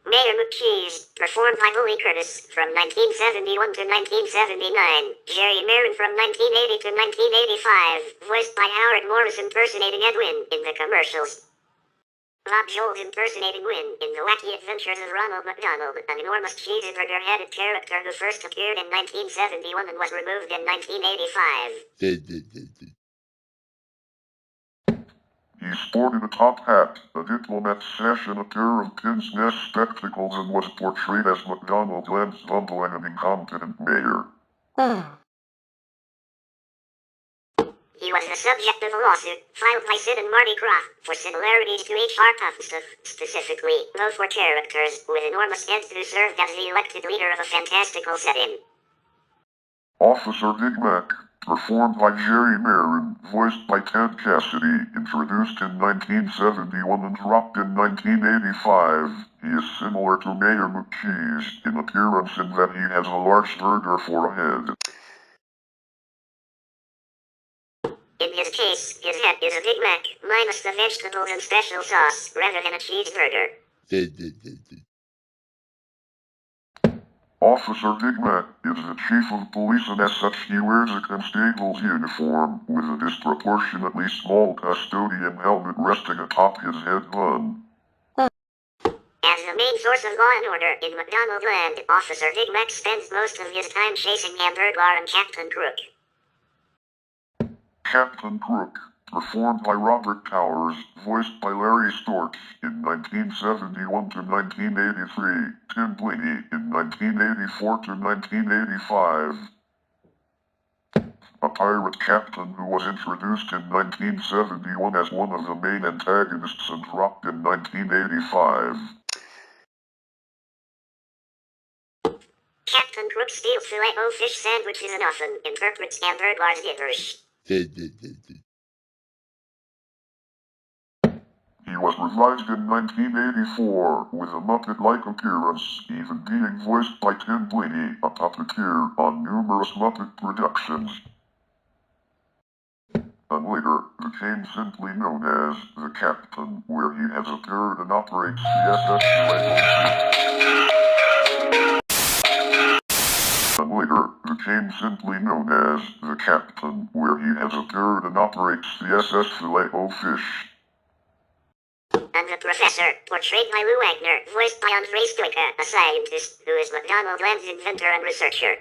Mayor McCheese, performed by Louis Curtis, from 1971 to 1979, Jerry Marin from 1980 to 1985, voiced by Howard Morris impersonating Edwin in the commercials. Bob Jones impersonating Win in The Wacky Adventures of Ronald McDonald, an enormous cheeseburger-headed character who first appeared in 1971 and was removed in 1985. He sported a top hat, a diplomat sash, and a pair of pince nez spectacles and was portrayed as McDonald's bumbling and incompetent mayor. He was the subject of a lawsuit filed by Sid and Marty Kroc for similarities to H.R. Puffstuff. Specifically, both were characters with enormous heads who served as the elected leader of a fantastical setting. Officer Big Mac, performed by Jerry Marin, voiced by Ted Cassidy, introduced in 1971 and dropped in 1985. He is similar to Mayor McCheese in appearance in that he has a large burger for a head. In his case, his head is a Big Mac, minus the vegetables and special sauce, rather than a cheeseburger. Officer Big Mac is the chief of police, and as such he wears a constable's uniform, with a disproportionately small custodian helmet resting atop his head bun. As the main source of law and order in McDonald land, Officer Big Mac spends most of his time chasing Hamburger and Captain Kroc. Captain Kroc, performed by Robert Towers, voiced by Larry Storch in 1971 to 1983, TaBNWNE in 1984 to 1985. A pirate captain who was introduced in 1971 as one of the main antagonists and dropped in 1985. Captain Kroc steals filet-o-fish sandwiches and often interprets Hamburger's gibberish. He was revived in 1984 with a Muppet-like appearance, even being voiced by TaBNWNE, a puppeteer on numerous Muppet productions. And later became simply known as the Captain, where he has appeared and operates the SS And later became simply known as the Captain, where he has appeared and operates the SS Filet-O-Fish. And the Professor, portrayed by Lou Wagner, voiced by Andre Stoika, a scientist who is McDonald land's inventor and researcher.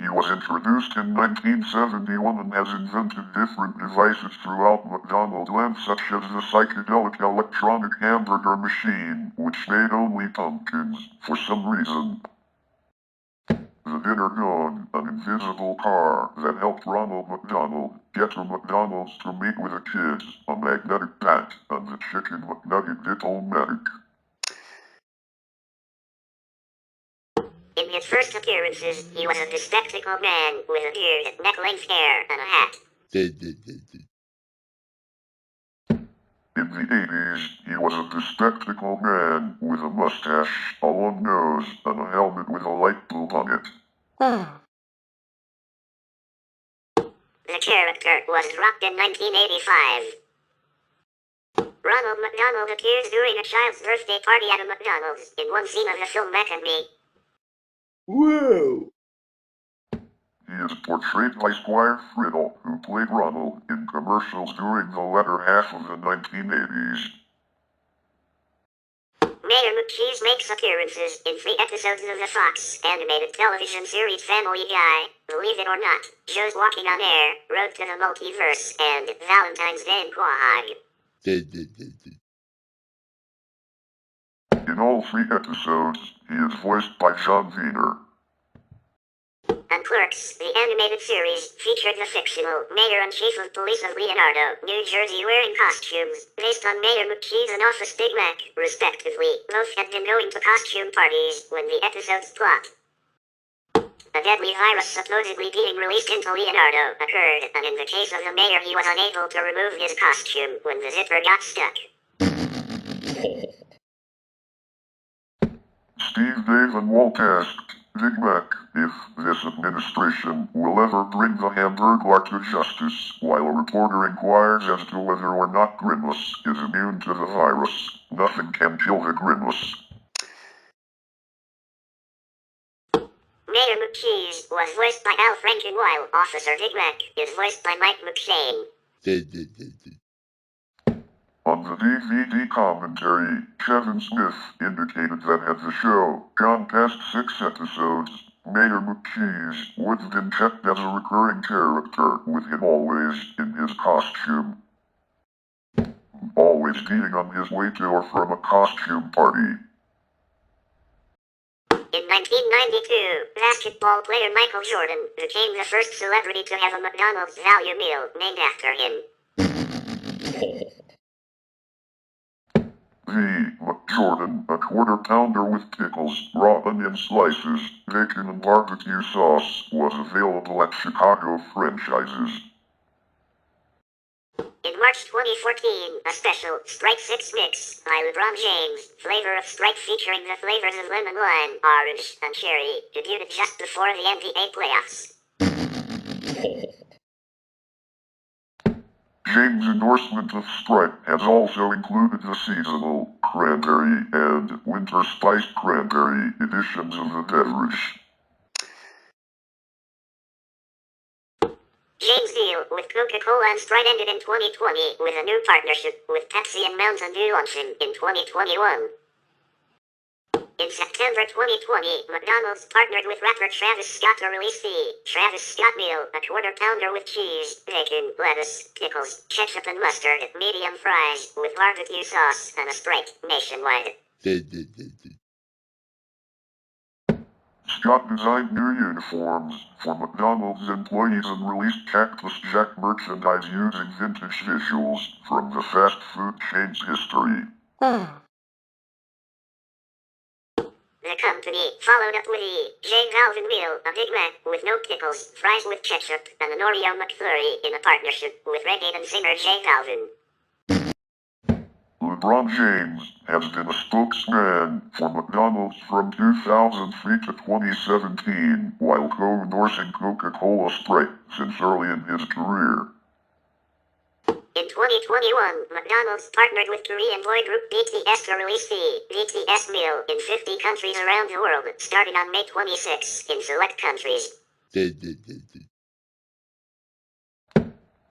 He was introduced in 1971 and has invented different devices throughout McDonald land, such as the psychedelic electronic hamburger machine, which made only pumpkins, for some reason. The dinner dog, an invisible car that helped Ronald McDonald get to McDonald's to meet with the kids, a magnetic bat, and the chicken McNugget diplomatic. In his first appearances, he was a bespectacled man with a beard, neck-length hair, and a hat. In the 80s, he was a bespectacled man with a mustache, a long nose, and a helmet with a light bulb on it. The character was dropped in 1985. Ronald McDonald appears during a child's birthday party at a McDonald's in one scene of the film Mac and Me. Whoa! He is portrayed by Squire Friddle, who played Ronald in commercials during the latter half of the 1980s. Mayor McCheese makes appearances in 3 episodes of the Fox animated television series Family Guy, Believe It or Not, Joe's Walking on Air, Road to the Multiverse, and Valentine's Day in Quahog. In all 3 episodes, he is voiced by John Wiener. And Clerks, the animated series, featured the fictional Mayor and Chief of Police of Leonardo, New Jersey wearing costumes, based on Mayor McCheese and Office Big Mac, respectively. Both had been going to costume parties when the episode's plot. A deadly virus supposedly being released into Leonardo occurred, and in the case of the Mayor he was unable to remove his costume when the zipper got stuck. Steve, Dave, and Walt asked Big Mac if this administration will ever bring the Hamburglar to justice, while a reporter inquires as to whether or not Grimless is immune to the virus. Nothing can kill the Grimless. Mayor McCheese was voiced by Al Franken, while Officer Big Mac is voiced by Mike McShane. On the DVD commentary, Kevin Smith indicated that had the show gone past 6 episodes, Mayor McCheese would have been kept as a recurring character, with him always in his costume. Always being on his way to or from a costume party. In 1992, basketball player Michael Jordan became the first celebrity to have a McDonald's value meal named after him. The McJordan, a quarter pounder with pickles, raw onion slices, bacon and barbecue sauce, was available at Chicago franchises. In March 2014, a special Strike 6 mix by LeBron James, flavor of Strike featuring the flavors of lemon, lime, orange, and cherry, debuted just before the NBA playoffs. James' endorsement of Sprite has also included the seasonal cranberry and winter spiced cranberry editions of the beverage. James' deal with Coca-Cola and Sprite ended in 2020 with a new partnership with Pepsi and Mountain Dew launching in 2021. In September 2020, McDonald's partnered with rapper Travis Scott to release the Travis Scott Meal, a quarter pounder with cheese, bacon, lettuce, pickles, ketchup and mustard, medium fries, with barbecue sauce, and a Sprite, nationwide. Scott designed new uniforms for McDonald's employees and released Cactus Jack merchandise using vintage visuals from the fast food chain's history. The company followed up with the J. Galvin Meal, a Big Mac with no pickles, fries with ketchup, and an Oreo McFlurry in a partnership with reggaeton singer J. Galvin. LeBron James has been a spokesman for McDonald's from 2003 to 2017, while co-endorsing Coca-Cola Sprite since early in his career. In 2021, McDonald's partnered with Korean boy group BTS to release the BTS Meal in 50 countries around the world, starting on May 26 in select countries.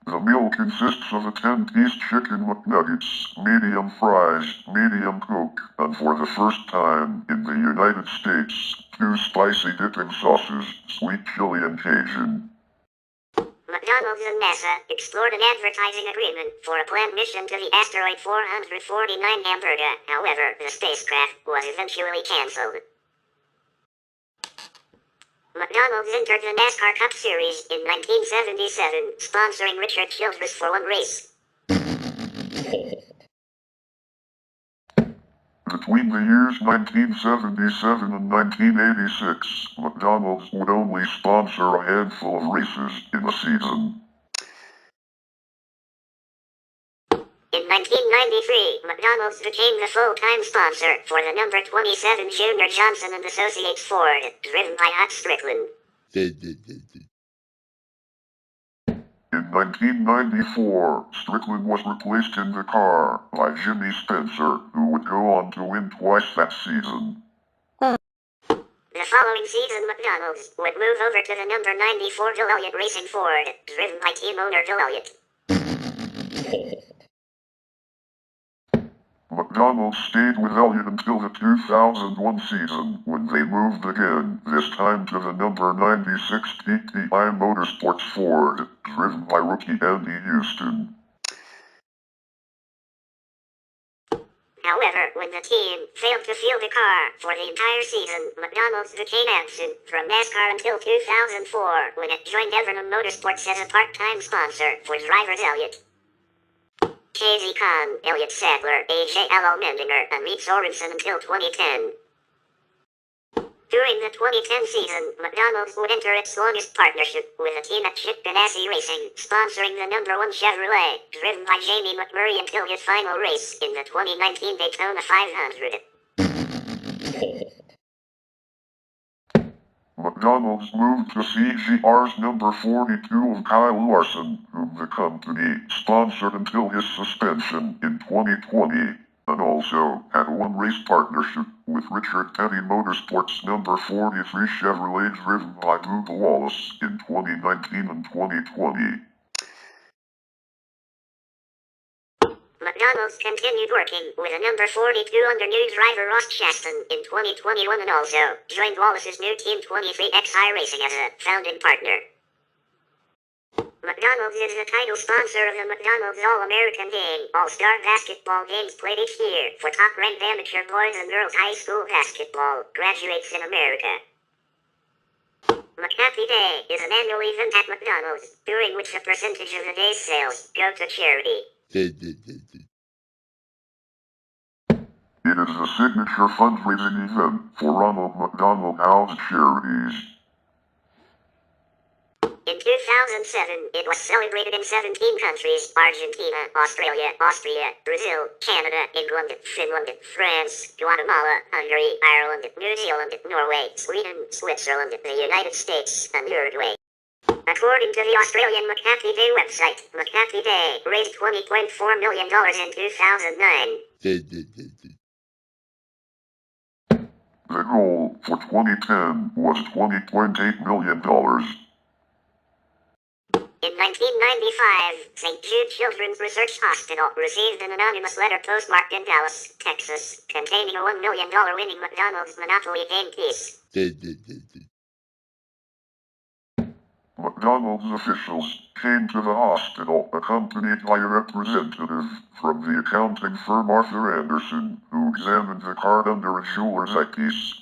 The meal consists of a 10-piece chicken McNuggets, medium fries, medium Coke, and for the first time in the United States, 2 spicy dipping sauces, sweet chili and Cajun. McDonald's and NASA explored an advertising agreement for a planned mission to the asteroid 449 hamburger. However, the spacecraft was eventually canceled. McDonald's entered the NASCAR Cup Series in 1977, sponsoring Richard Childress for one race. Between the years 1977 and 1986, McDonald's would only sponsor a handful of races in a season. In 1993, McDonald's became the full-time sponsor for the number 27 Junior Johnson and Associates Ford, driven by Hot Strickland. In 1994, Strickland was replaced in the car by Jimmy Spencer, who would go on to win twice that season. The following season, McDonald's would move over to the number 94 Goliath Racing Ford, driven by team owner Goliath. McDonald's stayed with Elliott until the 2001 season, when they moved again, this time to the number 96 TTI Motorsports Ford, driven by rookie Andy Houston. However, when the team failed to field a car for the entire season, McDonald's became absent from NASCAR until 2004, when it joined Evernham Motorsports as a part-time sponsor for drivers Elliott, Casey Kahn, Elliott Sadler, AJ Mendinger, and Reed Sorensen until 2010. During the 2010 season, McDonald's would enter its longest partnership with a team at Chip Ganassi Racing, sponsoring the number 1 Chevrolet, driven by Jamie McMurray until his final race in the 2019 Daytona 500. McDonald's moved to CGR's number 42 of Kyle Larson, whom the company sponsored until his suspension in 2020, and also had a one-race partnership with Richard Petty Motorsports number 43 Chevrolet driven by Bubba Wallace in 2019 and 2020. McDonald's continued working with a number 42 under new driver Ross Chaston in 2021 and also joined Wallace's new Team 23XI Racing as a founding partner. McDonald's is the title sponsor of the McDonald's All-American Game, All-Star basketball games played each year for top-ranked amateur boys and girls high school basketball graduates in America. McHappy Day is an annual event at McDonald's, during which a percentage of the day's sales go to charity. It is a signature fundraising event for Ronald McDonald House Charities. In 2007, it was celebrated in 17 countries: Argentina, Australia, Austria, Brazil, Canada, England, Finland, France, Guatemala, Hungary, Ireland, New Zealand, Norway, Sweden, Switzerland, the United States, and Uruguay. According to the Australian McHappy Day website, McHappy Day raised $20.4 million in 2009. The goal for 2010 was $20.8 million. In 1995, St. Jude Children's Research Hospital received an anonymous letter postmarked in Dallas, Texas, containing a $1 million winning McDonald's Monopoly game piece. McDonald's officials came to the hospital accompanied by a representative from the accounting firm Arthur Anderson, who examined the card under a jeweler's eyepiece,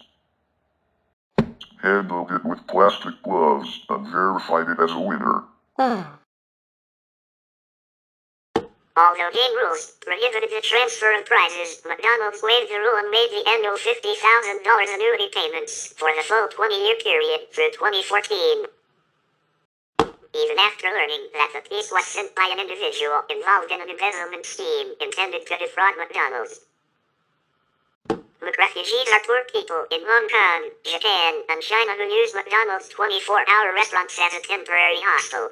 handled it with plastic gloves, and verified it as a winner. Although game rules prohibited the transfer of prizes, McDonald's waived the rule and made the annual $50,000 annuity payments for the full 20-year period through 2014. Even after learning that the piece was sent by an individual involved in an embezzlement scheme intended to defraud McDonald's. Refugees are poor people in Hong Kong, Japan, and China who use McDonald's 24-hour restaurants as a temporary hostel.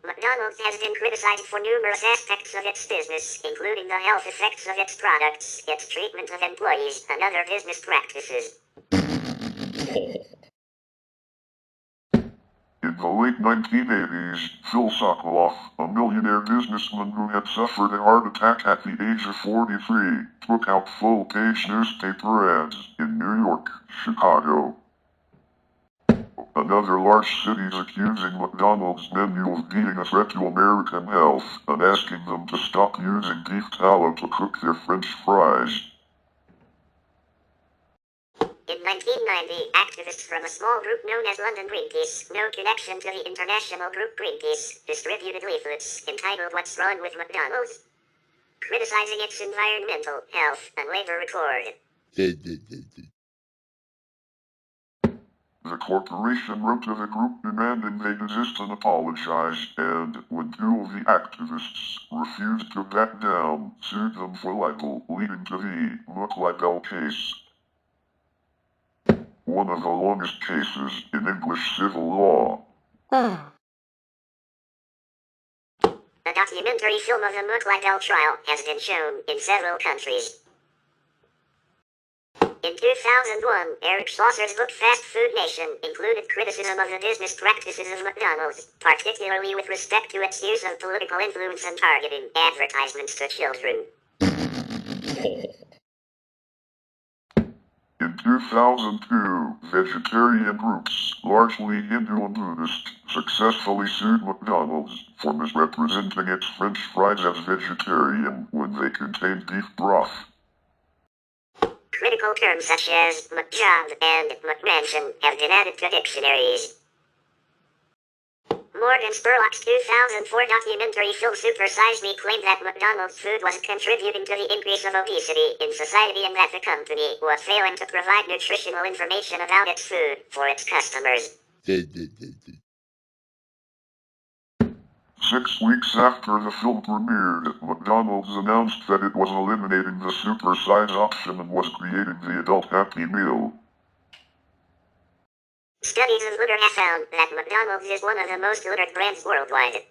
McDonald's has been criticized for numerous aspects of its business, including the health effects of its products, its treatment of employees, and other business practices. In the late 1980s, Phil Sokoloff, a millionaire businessman who had suffered a heart attack at the age of 43, took out full-page newspaper ads in New York, Chicago, and other large cities accusing McDonald's menu of being a threat to American health and asking them to stop using beef tallow to cook their French fries. In 1990, activists from a small group known as London Greenpeace, no connection to the international group Greenpeace, distributed leaflets entitled "What's Wrong with McDonald's?", criticizing its environmental, health, and labor record. The corporation wrote to the group demanding they desist and apologize, and when two of the activists refused to back down, sued them for libel, leading to the McLibel case. One of the longest cases in English civil law. A documentary film of the McLibel trial has been shown in several countries. In 2001, Eric Schlosser's book Fast Food Nation included criticism of the business practices of McDonald's, particularly with respect to its use of political influence and targeting advertisements to children. In 2002, vegetarian groups, largely Hindu and Buddhist, successfully sued McDonald's for misrepresenting its French fries as vegetarian when they contained beef broth. Critical terms such as McJob and McMansion have been added to dictionaries. Morgan Spurlock's 2004 documentary film Super Size Me claimed that McDonald's food was contributing to the increase of obesity in society and that the company was failing to provide nutritional information about its food for its customers. 6 weeks after the film premiered, McDonald's announced that it was eliminating the super size option and was creating the adult Happy Meal. Studies of litter have found that McDonald's is one of the most littered brands worldwide.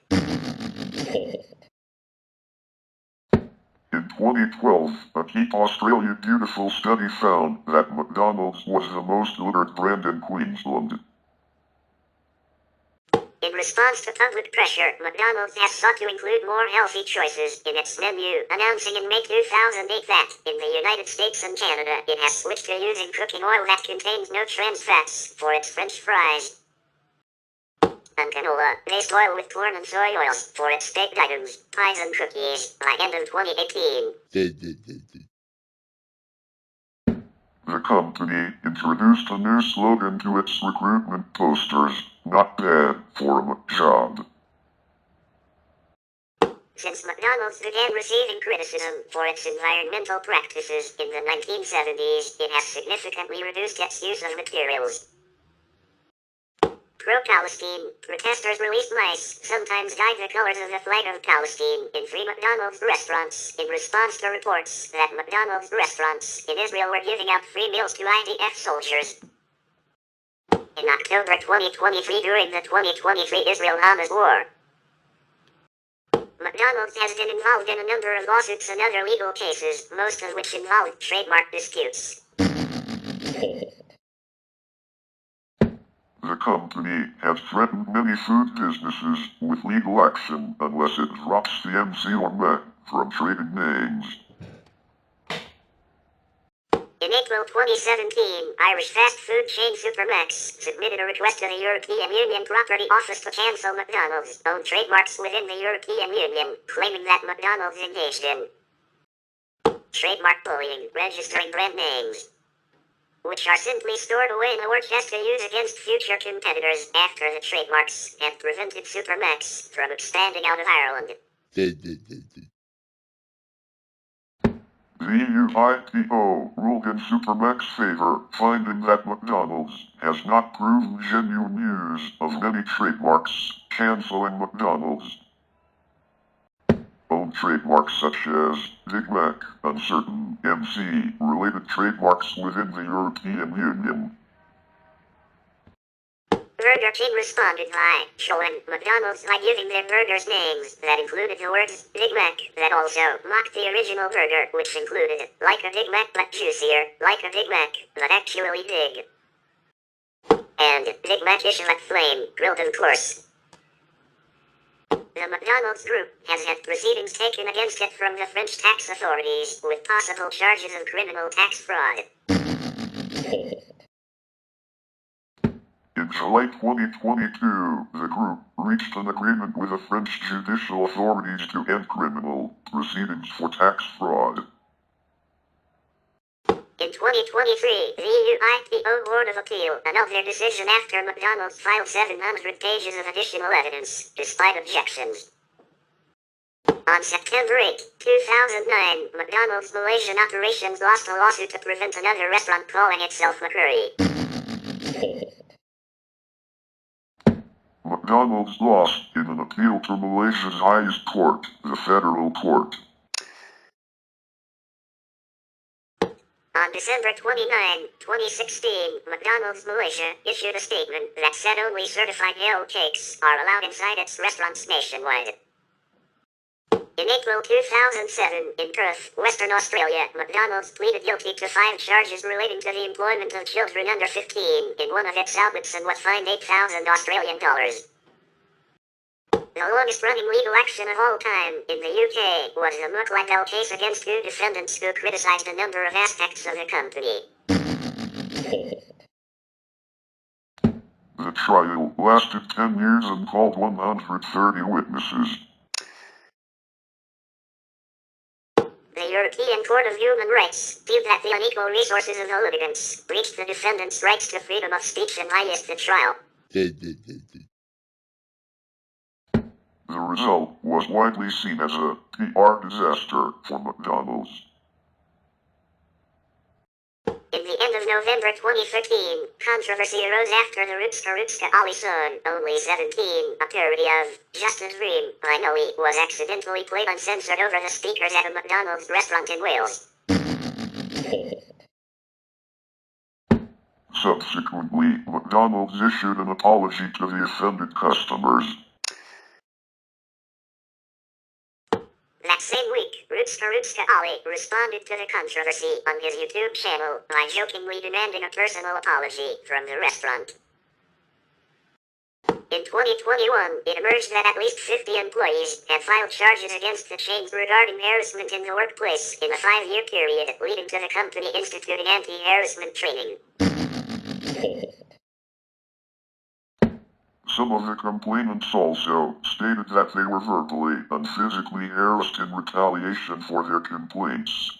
In 2012, a Keep Australia Beautiful study found that McDonald's was the most littered brand in Queensland. In response to public pressure, McDonald's has sought to include more healthy choices in its menu, announcing in May 2008 that, in the United States and Canada, it has switched to using cooking oil that contains no trans fats for its French fries, and canola-based oil with corn and soy oils for its baked items, pies and cookies, by end of 2018. The company introduced a new slogan to its recruitment posters, "Not bad for a job." Since McDonald's began receiving criticism for its environmental practices in the 1970s, it has significantly reduced its use of materials. Pro-Palestine protesters released mice, sometimes dyed the colors of the flag of Palestine, in 3 McDonald's restaurants in response to reports that McDonald's restaurants in Israel were giving out free meals to IDF soldiers. In October 2023, during the 2023 Israel-Hamas war, McDonald's has been involved in a number of lawsuits and other legal cases, most of which involve trademark disputes. The company has threatened many food businesses with legal action unless it drops the MC or Mac from trading names. In April 2017, Irish fast food chain Supermax submitted a request to the European Union Property Office to cancel McDonald's own trademarks within the European Union, claiming that McDonald's engaged in trademark bullying, registering brand names, which are simply stored away in a war chest to use against future competitors after the trademarks have prevented Supermax from expanding out of Ireland. The EU IPO ruled in Supermac's favor, finding that McDonald's has not proven genuine use of many trademarks, canceling McDonald's own trademarks such as Big Mac and certain MC-related trademarks within the European Union. Burger King responded by showing McDonald's by giving their burgers names that included the words Big Mac, that also mocked the original burger, which included like a Big Mac but juicier, like a Big Mac but actually big, and Big Mac issue at flame, grilled of course. The McDonald's group has had proceedings taken against it from the French tax authorities with possible charges of criminal tax fraud. In July 2022, the group reached an agreement with the French judicial authorities to end criminal proceedings for tax fraud. In 2023, the EU IPO Board of Appeal annulled their decision after McDonald's filed 700 pages of additional evidence, despite objections. On September 8, 2009, McDonald's Malaysian operations lost a lawsuit to prevent another restaurant calling itself McCurry. McDonald's lost in an appeal to Malaysia's highest court, the federal court. On December 29, 2016, McDonald's Malaysia issued a statement that said only certified Hell cakes are allowed inside its restaurants nationwide. In April 2007, in Perth, Western Australia, McDonald's pleaded guilty to 5 charges relating to the employment of children under 15 in one of its outlets and was fined $8,000 Australian dollars. The longest-running legal action of all time in the UK was the McLidell case against 2 defendants who criticized a number of aspects of the company. The trial lasted 10 years and called 130 witnesses. The European Court of Human Rights viewed that the unequal resources of the litigants breached the defendants' rights to freedom of speech and biased the trial. The result was widely seen as a PR disaster for McDonald's. In the end of November 2013, controversy arose after the Rechristened Ali song, Only 17, a parody of Just a Dream by Noe, was accidentally played uncensored over the speakers at a McDonald's restaurant in Wales. Subsequently, McDonald's issued an apology to the offended customers. That same week, Rechristened Ali responded to the controversy on his YouTube channel by jokingly demanding a personal apology from the restaurant. In 2021, it emerged that at least 50 employees had filed charges against the chain regarding harassment in the workplace in a 5-year period, leading to the company instituting anti-harassment training. Some of the complainants also stated that they were verbally and physically harassed in retaliation for their complaints.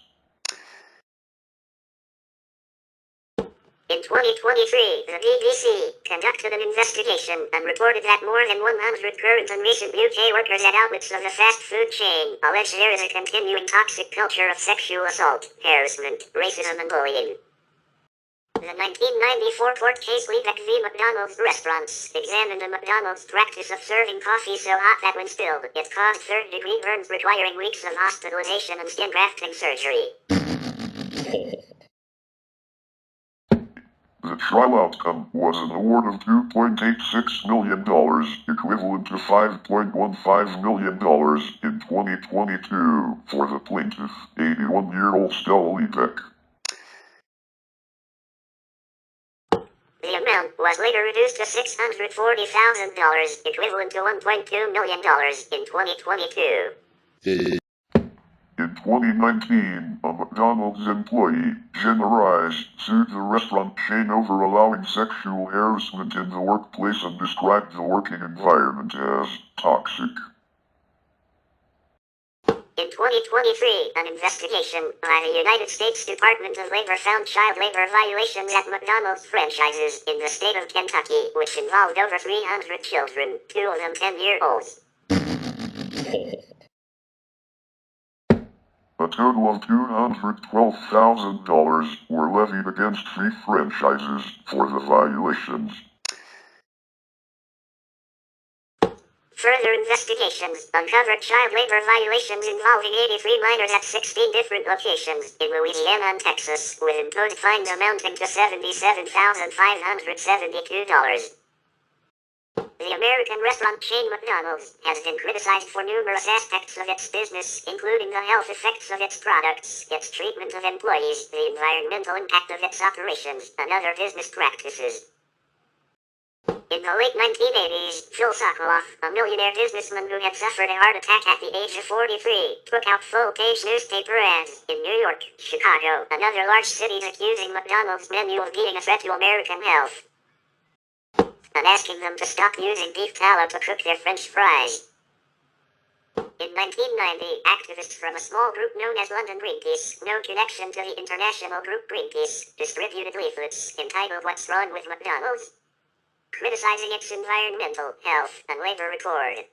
In 2023, the BBC conducted an investigation and reported that more than 100 current and recent UK workers at outlets of the fast food chain allege there is a continuing toxic culture of sexual assault, harassment, racism and bullying. The 1994 court case Leavick v. McDonald's restaurants examined a McDonald's practice of serving coffee so hot that when spilled, it caused third-degree burns requiring weeks of hospitalization and skin grafting surgery. The trial outcome was an award of $2.86 million, equivalent to $5.15 million in 2022, for the plaintiff, 81-year-old Stella Leavick. The amount was later reduced to $640,000, equivalent to $1.2 million in 2022. In 2019, a McDonald's employee, Jenna Rice, sued the restaurant chain over allowing sexual harassment in the workplace and described the working environment as toxic. In 2023, an investigation by the United States Department of Labor found child labor violations at McDonald's franchises in the state of Kentucky, which involved over 300 children, 2 of them 10-year-olds. A total of $212,000 were levied against 3 franchises for the violations. Further investigations uncovered child labor violations involving 83 minors at 16 different locations in Louisiana and Texas, with imposed fines amounting to $77,572. The American restaurant chain McDonald's has been criticized for numerous aspects of its business, including the health effects of its products, its treatment of employees, the environmental impact of its operations, and other business practices. In the late 1980s, Phil Sokoloff, a millionaire businessman who had suffered a heart attack at the age of 43, took out full-page newspaper ads in New York, Chicago, and other large cities accusing McDonald's menu of being a threat to American health, and asking them to stop using beef tallow to cook their French fries. In 1990, activists from a small group known as London Greenpeace, no connection to the international group Greenpeace, distributed leaflets entitled "What's Wrong with McDonald's?", criticizing its environmental, health, and labor record.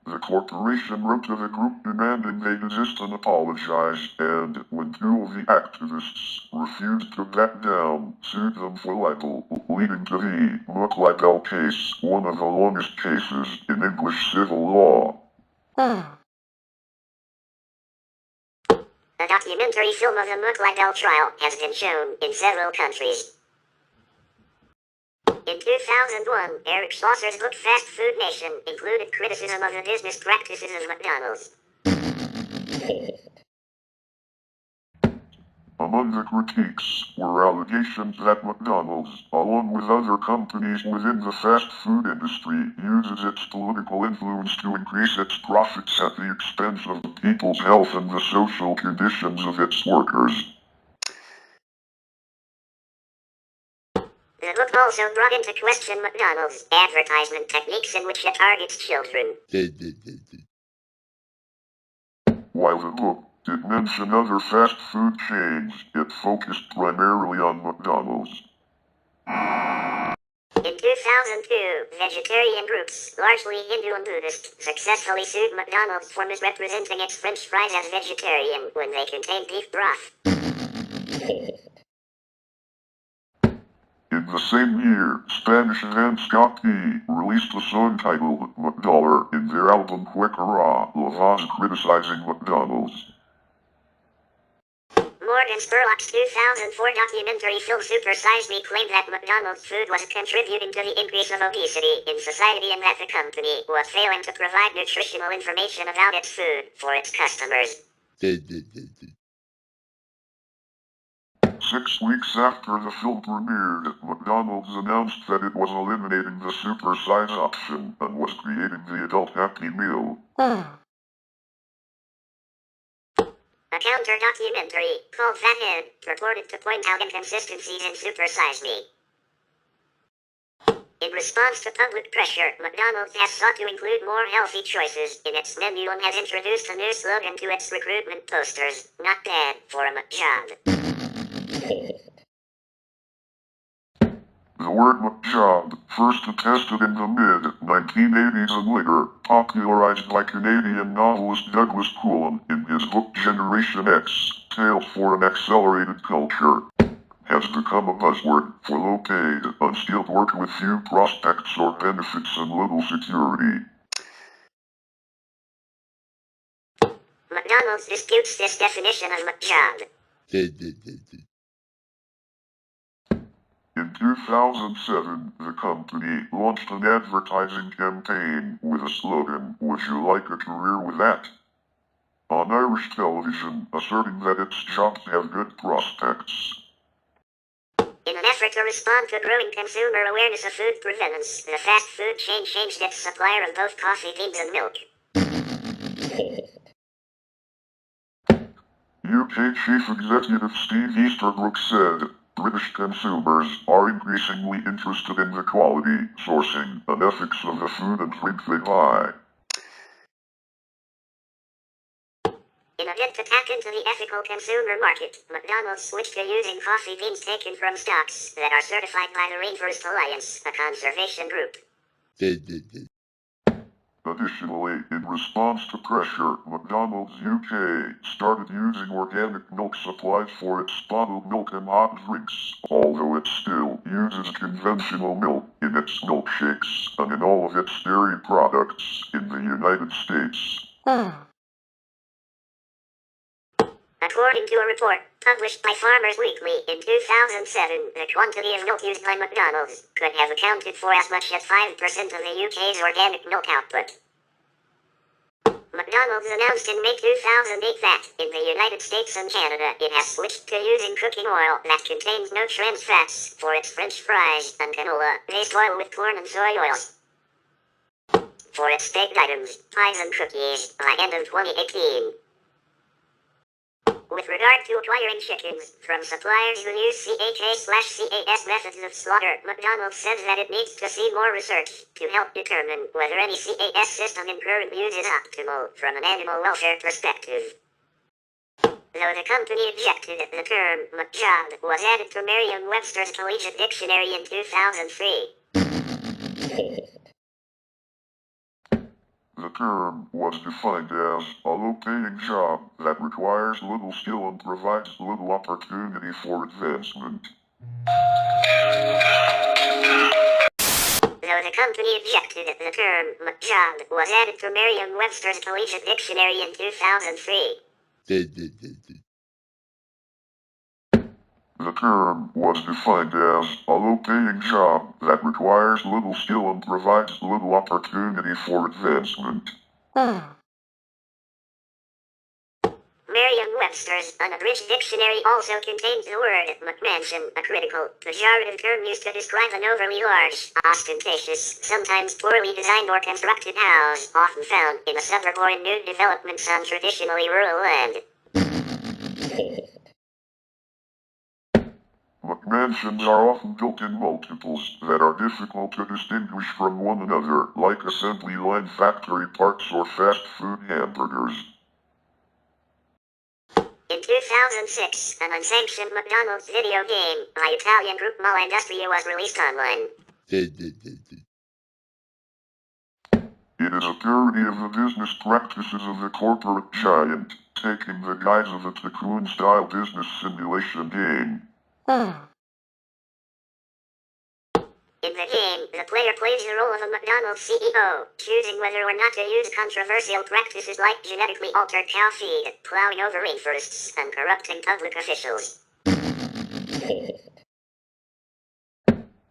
The corporation wrote to the group demanding they desist and apologize, and when 2 of the activists refused to back down, sued them for libel, leading to the McLibel case, one of the longest cases in English civil law. A documentary film of the McLibel trial has been shown in several countries. In 2001, Eric Schlosser's book Fast Food Nation included criticism of the business practices of McDonald's. Among the critiques were allegations that McDonald's, along with other companies within the fast food industry, uses its political influence to increase its profits at the expense of the people's health and the social conditions of its workers. The book also brought into question McDonald's advertisement techniques in which it targets children. While the book did mention other fast food chains, it focused primarily on McDonald's. In 2002, vegetarian groups, largely Hindu and Buddhist, successfully sued McDonald's for misrepresenting its French fries as vegetarian when they contained beef broth. In the same year, Spanish band Ska P released a song titled "McDollar" in their album Quackera, La Voz criticizing McDonald's. Morgan Spurlock's 2004 documentary film Super Size Me claimed that McDonald's food was contributing to the increase of obesity in society and that the company was failing to provide nutritional information about its food for its customers. 6 weeks after the film premiered, McDonald's announced that it was eliminating the super size option and was creating the adult Happy Meal. A counter-documentary called Fathead purported to point out inconsistencies in Super Size Me. In response to public pressure, McDonald's has sought to include more healthy choices in its menu and has introduced a new slogan to its recruitment posters: "Not bad for a McJob." The word McJob, first attested in the mid-1980s and later popularized by Canadian novelist Douglas Coulon in his book Generation X, Tale for an Accelerated Culture, has become a buzzword for low-paid, unskilled work with few prospects or benefits and little security. McDonald's disputes this definition of McJob. In 2007, the company launched an advertising campaign with a slogan, "Would you like a career with that?" on Irish television, asserting that its jobs have good prospects. In an effort to respond to growing consumer awareness of food provenance, the fast food chain changed its supplier of both coffee beans and milk. UK Chief Executive Steve Easterbrook said, "British consumers are increasingly interested in the quality, sourcing, and ethics of the food and drink they buy." In a bid to tap into the ethical consumer market, McDonald's switched to using coffee beans taken from stocks that are certified by the Rainforest Alliance, a conservation group. Additionally, in response to pressure, McDonald's UK started using organic milk supplied for its bottled milk and hot drinks, although it still uses conventional milk in its milkshakes and in all of its dairy products in the United States. According to a report published by Farmers Weekly in 2007, the quantity of milk used by McDonald's could have accounted for as much as 5% of the UK's organic milk output. McDonald's announced in May 2008 that, in the United States and Canada, it has switched to using cooking oil that contains no trans fats for its French fries and canola-based oil with corn and soy oils. For its baked items, pies and cookies, by end of 2018. With regard to acquiring chickens from suppliers who use CHA/CAS methods of slaughter, McDonald's says that it needs to see more research to help determine whether any CAS system in current use is optimal from an animal welfare perspective. Though the company objected, the term McJob was added to Merriam-Webster's Collegiate Dictionary in 2003. The term was defined as a low-paying job that requires little skill and provides little opportunity for advancement. Though the company objected, the term McJob was added to Merriam-Webster's Collegiate Dictionary in 2003. The term was defined as a low-paying job that requires little skill and provides little opportunity for advancement. Merriam-Webster's unabridged dictionary also contains the word McMansion, a critical, pejorative term used to describe an overly large, ostentatious, sometimes poorly designed or constructed house, often found in a suburb or in new developments on traditionally rural land. McMansions are often built in multiples that are difficult to distinguish from one another, like assembly line factory parts or fast food hamburgers. In 2006, an unsanctioned McDonald's video game by Italian group Multinational was released online. It is a parody of the business practices of the corporate giant, taking the guise of a tycoon-style business simulation game. In the game, the player plays the role of a McDonald's CEO, choosing whether or not to use controversial practices like genetically altered cow feed, plowing over rainforests, and corrupting public officials.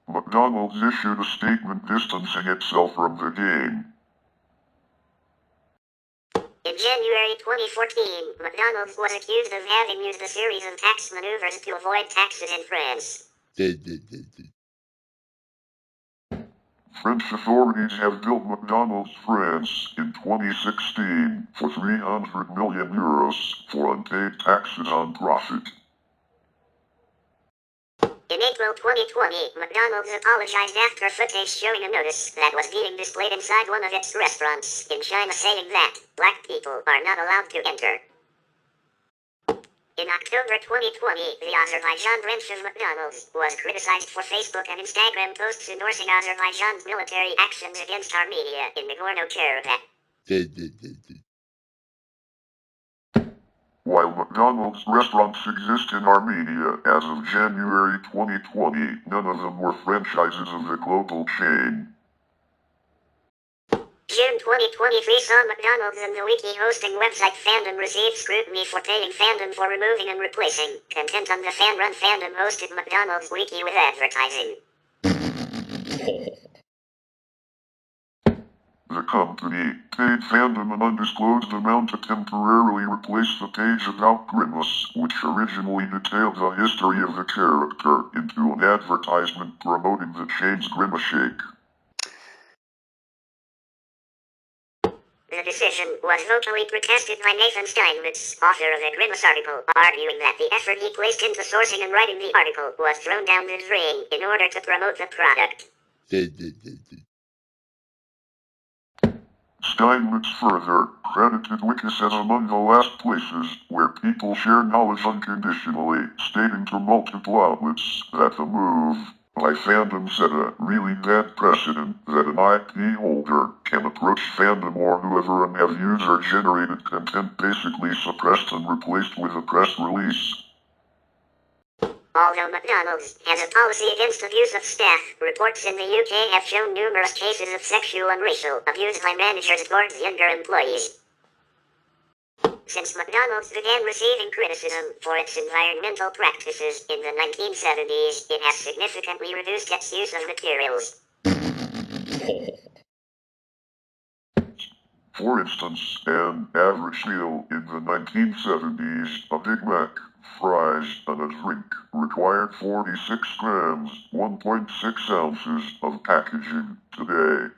McDonald's issued a statement distancing itself from the game. In January 2014, McDonald's was accused of having used a series of tax maneuvers to avoid taxes in France. French authorities have built McDonald's France in 2016 for €300 million for unpaid taxes on profit. In April 2020, McDonald's apologized after footage showing a notice that was being displayed inside one of its restaurants in China saying that black people are not allowed to enter. In October 2020, the Azerbaijan branch of McDonald's was criticized for Facebook and Instagram posts endorsing Azerbaijan's military actions against Armenia in Nagorno-Karabakh. While McDonald's restaurants exist in Armenia as of January 2020, none of them were franchises of the global chain. June 2023 saw McDonald's and the wiki hosting website Fandom receive scrutiny for paying Fandom for removing and replacing content on the fan-run Fandom hosted McDonald's wiki with advertising. The company paid Fandom an undisclosed amount to temporarily replace the page about Grimace, which originally detailed the history of the character, into an advertisement promoting the chain's Grimace Shake. The decision was vocally protested by Nathan Steinmetz, author of the Grimace article, arguing that the effort he placed into sourcing and writing the article was thrown down the drain in order to promote the product. Steinmetz further credited Wikis as among the last places where people share knowledge unconditionally, stating to multiple outlets that the move by Fandom set a really bad precedent that an IP holder can approach Fandom or whoever and have user-generated content basically suppressed and replaced with a press release. Although McDonald's has a policy against abuse of staff, reports in the UK have shown numerous cases of sexual and racial abuse by managers towards younger employees. Since McDonald's began receiving criticism for its environmental practices in the 1970s, it has significantly reduced its use of materials. For instance, an average meal in the 1970s, a Big Mac, fries, and a drink required 46 grams, 1.6 ounces of packaging. Today,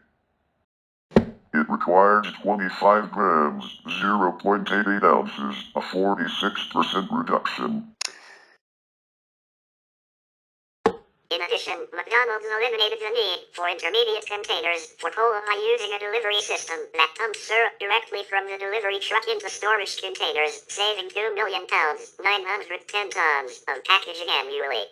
it requires 25 grams, 0.88 ounces, a 46% reduction. In addition, McDonald's eliminated the need for intermediate containers for cola by using a delivery system that pumps syrup directly from the delivery truck into storage containers, saving 2 million pounds, 910 tons, of packaging annually.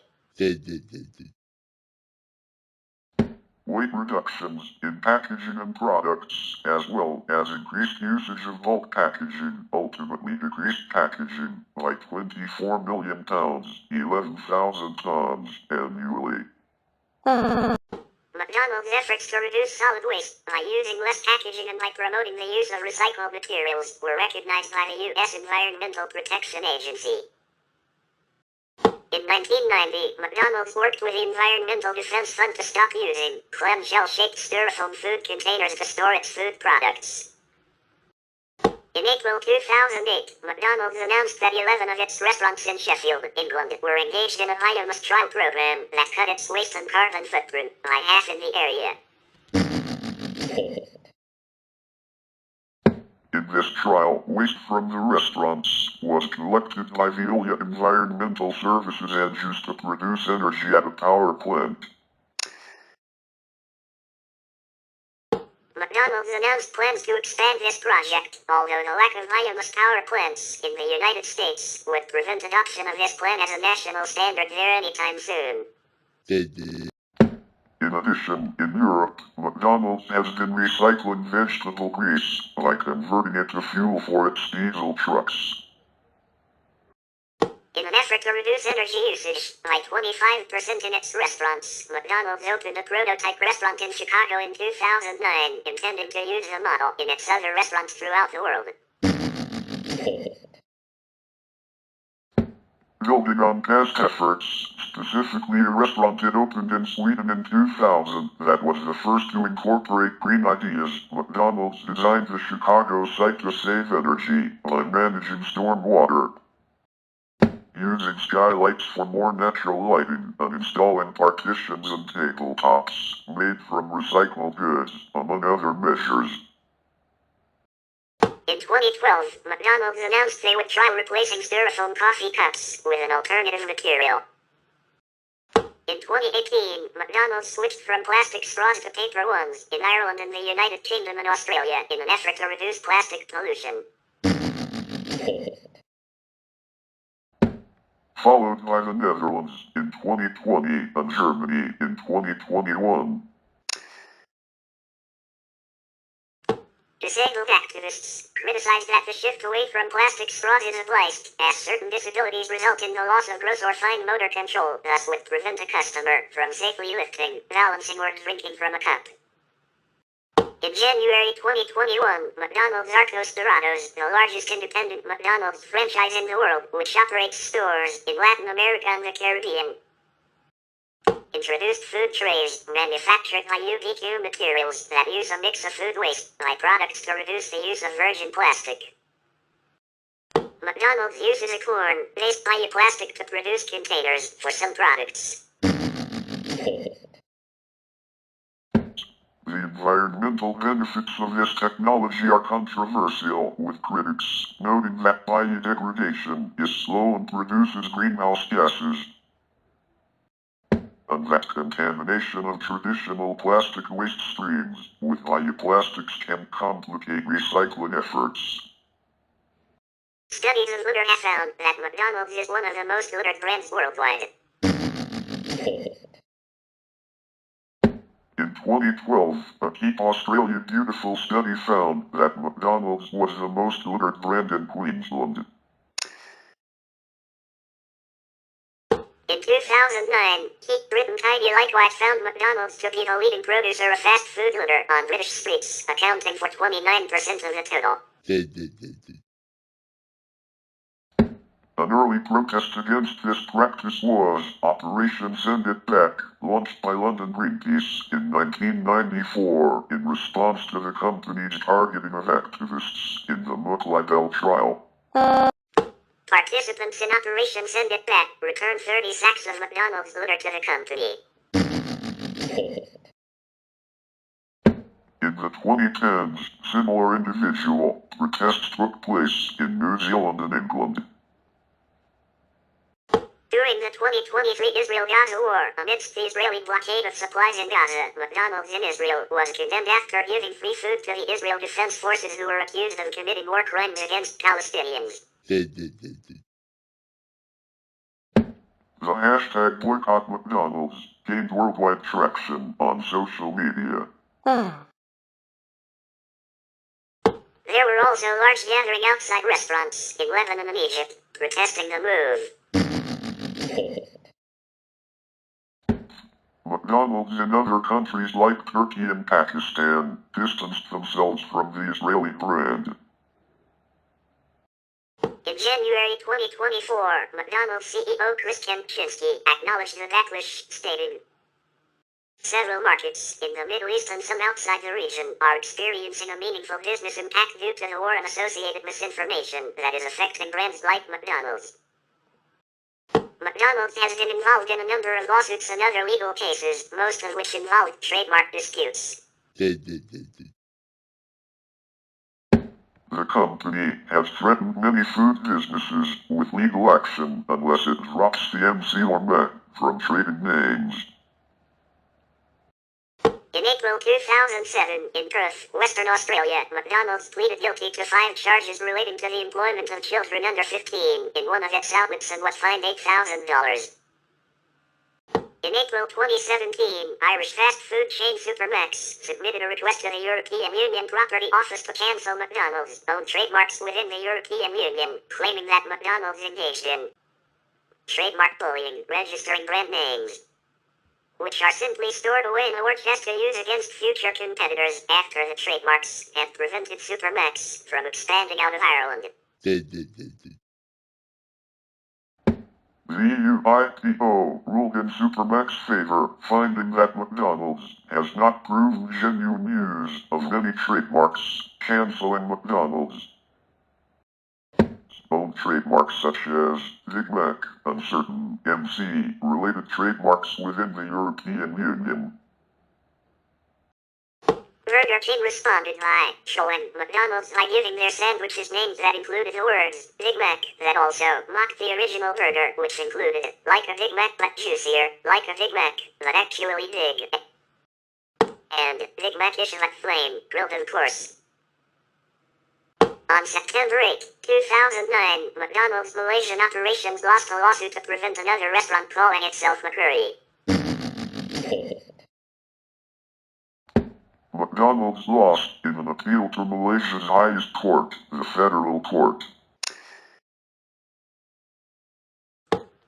Weight reductions in packaging and products, as well as increased usage of bulk packaging, ultimately decreased packaging by 24 million pounds, 11,000 tons, annually. McDonald's efforts to reduce solid waste by using less packaging and by promoting the use of recycled materials were recognized by the U.S. Environmental Protection Agency. In 1990, McDonald's worked with the Environmental Defense Fund to stop using clamshell-shaped styrofoam food containers to store its food products. In April 2008, McDonald's announced that 11 of its restaurants in Sheffield, England, were engaged in a biomass trial program that cut its waste and carbon footprint by half in the area. In this trial, waste from the restaurants was collected by Veolia Environmental Services and used to produce energy at a power plant. McDonald's announced plans to expand this project, although the lack of biomass power plants in the United States would prevent adoption of this plan as a national standard there anytime soon. In addition, in Europe, McDonald's has been recycling vegetable grease by converting it to fuel for its diesel trucks. In an effort to reduce energy usage by 25% in its restaurants, McDonald's opened a prototype restaurant in Chicago in 2009, intending to use the model in its other restaurants throughout the world. Building on past efforts, specifically a restaurant that opened in Sweden in 2000 that was the first to incorporate green ideas, McDonald's designed the Chicago site to save energy by managing storm water, using skylights for more natural lighting, and installing partitions and tabletops made from recycled goods, among other measures. In 2012, McDonald's announced they would try replacing styrofoam coffee cups with an alternative material. In 2018, McDonald's switched from plastic straws to paper ones in Ireland and the United Kingdom and Australia in an effort to reduce plastic pollution. Followed by the Netherlands in 2020 and Germany in 2021. Disabled activists criticized that the shift away from plastic straws is obliged, as certain disabilities result in the loss of gross or fine motor control, thus would prevent a customer from safely lifting, balancing, or drinking from a cup. In January 2021, McDonald's Arcos Dorados, the largest independent McDonald's franchise in the world, which operates stores in Latin America and the Caribbean, introduced food trays manufactured by UPQ materials that use a mix of food waste byproducts to reduce the use of virgin plastic. McDonald's uses a corn-based bioplastic to produce containers for some products. The environmental benefits of this technology are controversial, with critics noting that biodegradation is slow and produces greenhouse gases, and that contamination of traditional plastic waste streams with bioplastics can complicate recycling efforts. Studies of litter have found that McDonald's is one of the most littered brands worldwide. In 2012, a Keep Australia Beautiful study found that McDonald's was the most littered brand in Queensland. In 2009, Keep Britain Tidy likewise found McDonald's to be the leading producer of fast food litter on British streets, accounting for 29% of the total. An early protest against this practice was Operation Send It Back, launched by London Greenpeace in 1994 in response to the company's targeting of activists in the Libel trial. Participants in Operation Send It Back returned 30 sacks of McDonald's litter to the company. In the 2010s, similar individual protests took place in New Zealand and England. During the 2023 Israel-Gaza war, amidst the Israeli blockade of supplies in Gaza, McDonald's in Israel was condemned after giving free food to the Israel Defense Forces who were accused of committing war crimes against Palestinians. The hashtag Boycott McDonald's gained worldwide traction on social media. There were also large gatherings outside restaurants in Lebanon and Egypt, protesting the move. McDonald's in other countries like Turkey and Pakistan distanced themselves from the Israeli brand. In January 2024, McDonald's CEO Christian Chinsky acknowledged the backlash, stating, "Several markets in the Middle East and some outside the region are experiencing a meaningful business impact due to the war and associated misinformation that is affecting brands like McDonald's. McDonald's has been involved in a number of lawsuits and other legal cases, most of which involve trademark disputes." The company has threatened many food businesses with legal action unless it drops the MC or MEC from trading names. In April 2007, in Perth, Western Australia, McDonald's pleaded guilty to 5 charges relating to the employment of children under 15 in one of its outlets and was fined $8,000. In April 2017, Irish fast food chain Supermax submitted a request to the European Union Property Office to cancel McDonald's owned trademarks within the European Union, claiming that McDonald's engaged in trademark bullying, registering brand names, which are simply stored away in a war chest to use against future competitors after the trademarks have prevented Supermax from expanding out of Ireland. VUIPO ruled in Supermac's favor, finding that McDonald's has not proven genuine use of any trademarks, canceling McDonald's own trademarks such as Big Mac and certain MC-related trademarks within the European Union. Burger King responded by showing McDonald's by giving their sandwiches names that included the words Big Mac, that also mocked the original burger, which included like a Big Mac but juicier, like a Big Mac, but actually big, and Big Mac-ish like flame, grilled of course. On September 8, 2009, McDonald's Malaysian operations lost a lawsuit to prevent another restaurant calling itself McCurry. McDonald's lost in an appeal to Malaysia's highest court, the federal court.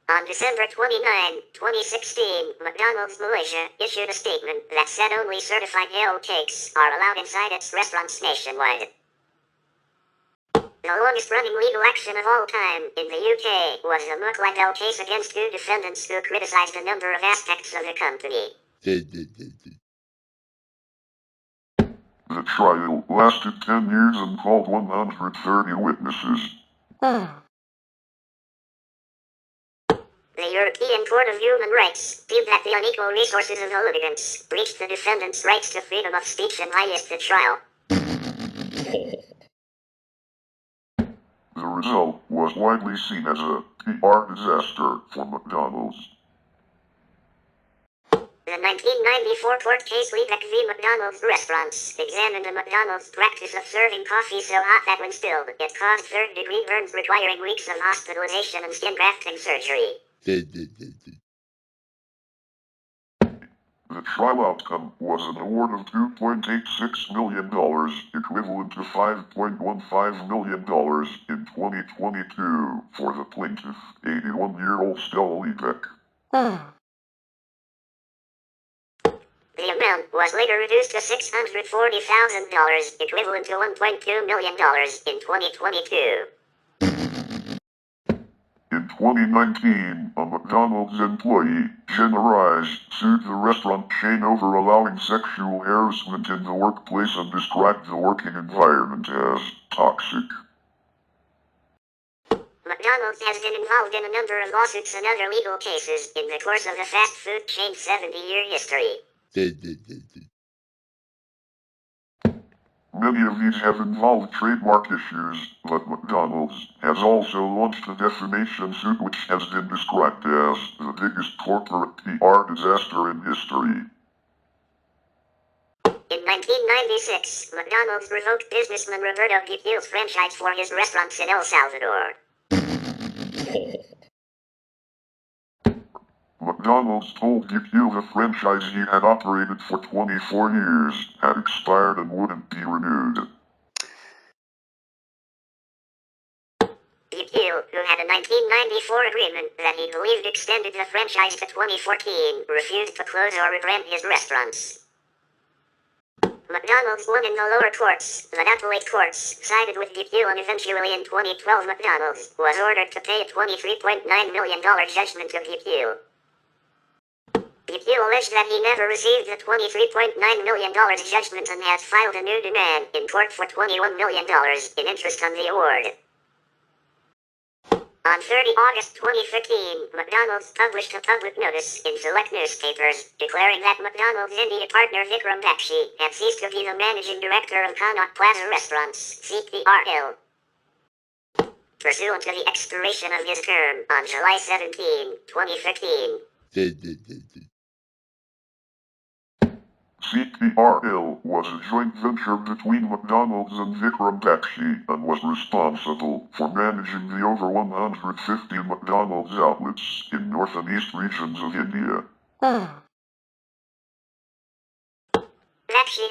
On December 29, 2016, McDonald's Malaysia issued a statement that said only certified ale cakes are allowed inside its restaurants nationwide. The longest-running legal action of all time in the UK was the McLibel case against two defendants who criticized a number of aspects of the company. The trial lasted 10 years and called 130 witnesses. The European Court of Human Rights deemed that the unequal resources of the litigants breached the defendants' rights to freedom of speech and biased the trial. The result was widely seen as a PR disaster for McDonald's. The 1994 court case Liebeck v. McDonald's restaurants examined the McDonald's practice of serving coffee so hot that when spilled, it caused third-degree burns requiring weeks of hospitalization and skin grafting surgery. The trial outcome was an award of $2.86 million, equivalent to $5.15 million in 2022 for the plaintiff, 81-year-old Stella Liebeck. The amount was later reduced to $640,000, equivalent to $1.2 million in 2022. In 2019, a McDonald's employee, Jenna Rice, sued the restaurant chain over allowing sexual harassment in the workplace and described the working environment as toxic. McDonald's has been involved in a number of lawsuits and other legal cases in the course of the fast food chain's 70-year history. Many of these have involved trademark issues, but McDonald's has also launched a defamation suit which has been described as the biggest corporate PR disaster in history. In 1996, McDonald's revoked businessman Roberto Gipil's franchise for his restaurants in El Salvador. McDonald's told Gipil the franchise he had operated for 24 years had expired and wouldn't be renewed. Gipil, who had a 1994 agreement that he believed extended the franchise to 2014, refused to close or rebrand his restaurants. McDonald's won in the lower courts, but appellate courts sided with Gipil, and eventually in 2012 McDonald's was ordered to pay a $23.9 million judgment to Gipil. Gipil alleged that he never received the $23.9 million judgment and has filed a new demand in court for $21 million in interest on the award. On 30 August 2015, McDonald's published a public notice in select newspapers declaring that McDonald's India partner Vikram Bakshi had ceased to be the managing director of Connaught Plaza Restaurants, CPRL. Pursuant to the expiration of his term on July 17, 2015. CPRL was a joint venture between McDonald's and Vikram Bakshi and was responsible for managing the over 150 McDonald's outlets in north and east regions of India. Bakshi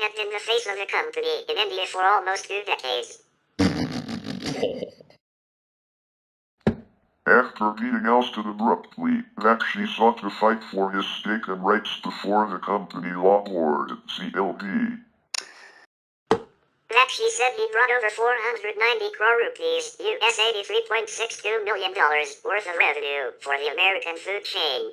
had been the face of the company in India for almost 2 decades. After being ousted abruptly, Bakshi sought to fight for his stake and rights before the Company Law Board, CLB. Bakshi said he brought over 490 crore rupees, US $83.62 million worth of revenue for the American food chain.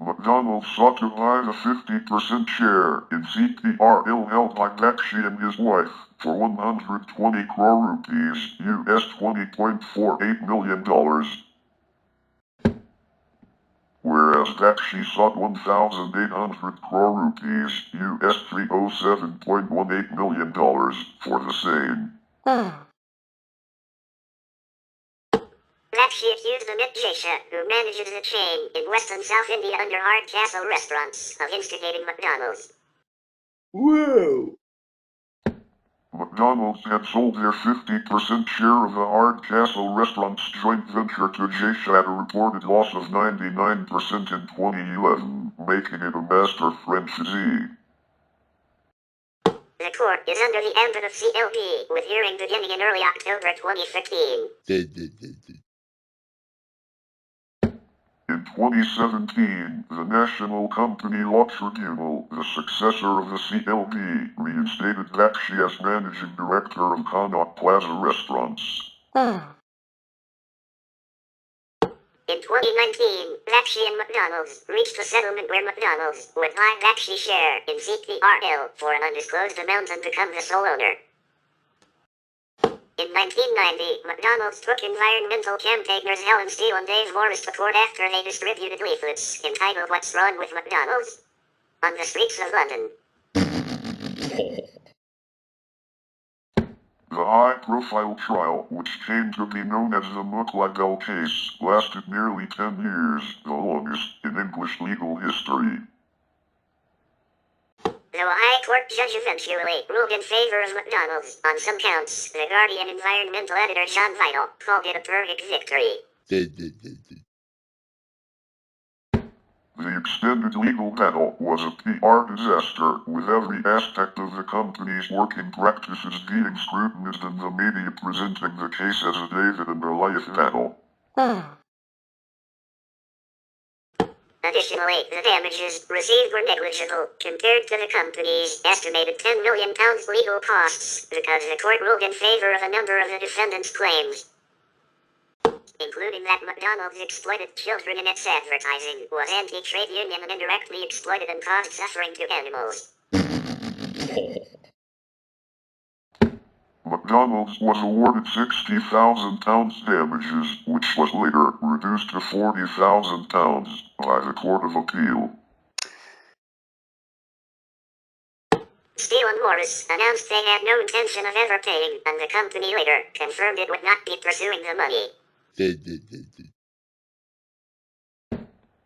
McDonald's sought to buy the 50% share in CTRL held by Bakshi and his wife for 120 crore rupees, US $20.48 million. Whereas Bakshi sought 1,800 crore rupees, US $307.18 million for the same. Bakshi accused Amit Jaisha, who manages the chain in West and South India under Hardcastle Restaurants, of instigating McDonald's. Whoa! McDonald's had sold their 50% share of the Hardcastle Restaurants joint venture to Jaisha at a reported loss of 99% in 2011, making it a master franchisee. The court is under the ambit of CLB, with hearing beginning in early October 2015. In 2017, the National Company Law Tribunal, the successor of the CLB, reinstated Bakshi as managing director of Connaught Plaza Restaurants. In 2019, Bakshi and McDonald's reached a settlement where McDonald's would buy Bakshi's share in CTRL for an undisclosed amount and become the sole owner. In 1990, McDonald's took environmental campaigners Helen Steele and Dave Morris to court after they distributed leaflets entitled "What's Wrong with McDonald's?" on the streets of London. The high-profile trial, which came to be known as the Muklagel case, lasted nearly 10 years, the longest in English legal history. Though a high court judge eventually ruled in favor of McDonald's on some counts, the Guardian environmental editor John Vidal called it a Pyrrhic victory. The extended legal battle was a PR disaster, with every aspect of the company's working practices being scrutinized and the media presenting the case as a David and Goliath battle. Additionally, the damages received were negligible compared to the company's estimated £10 million legal costs, because the court ruled in favor of a number of the defendants' claims, including that McDonald's exploited children in its advertising, was anti-trade union and indirectly exploited and caused suffering to animals. McDonald's was awarded £60,000 damages, which was later reduced to £40,000 by the Court of Appeal. Steele and Morris announced they had no intention of ever paying, and the company later confirmed it would not be pursuing the money.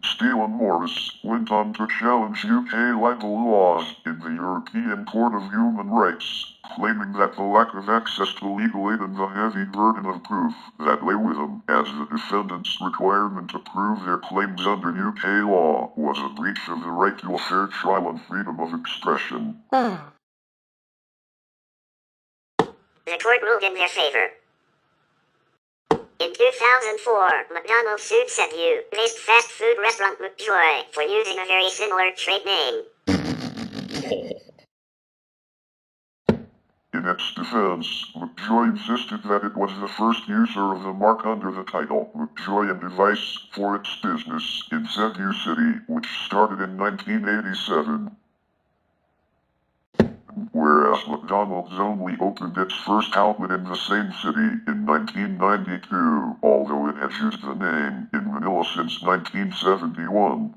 Steele and Morris went on to challenge UK libel laws in the European Court of Human Rights, claiming that the lack of access to legal aid and the heavy burden of proof that lay with them as the defendants' requirement to prove their claims under UK law was a breach of the right to a fair trial and freedom of expression. The court ruled in their favor. In 2004, McDonald's sued Cebu-based fast food restaurant McJoy for using a very similar trade name. In its defense, McJoy insisted that it was the first user of the mark under the title McJoy and Device for its business in Cebu City, which started in 1987. Whereas McDonald's only opened its first outlet in the same city in 1992, although it has used the name in Manila since 1971.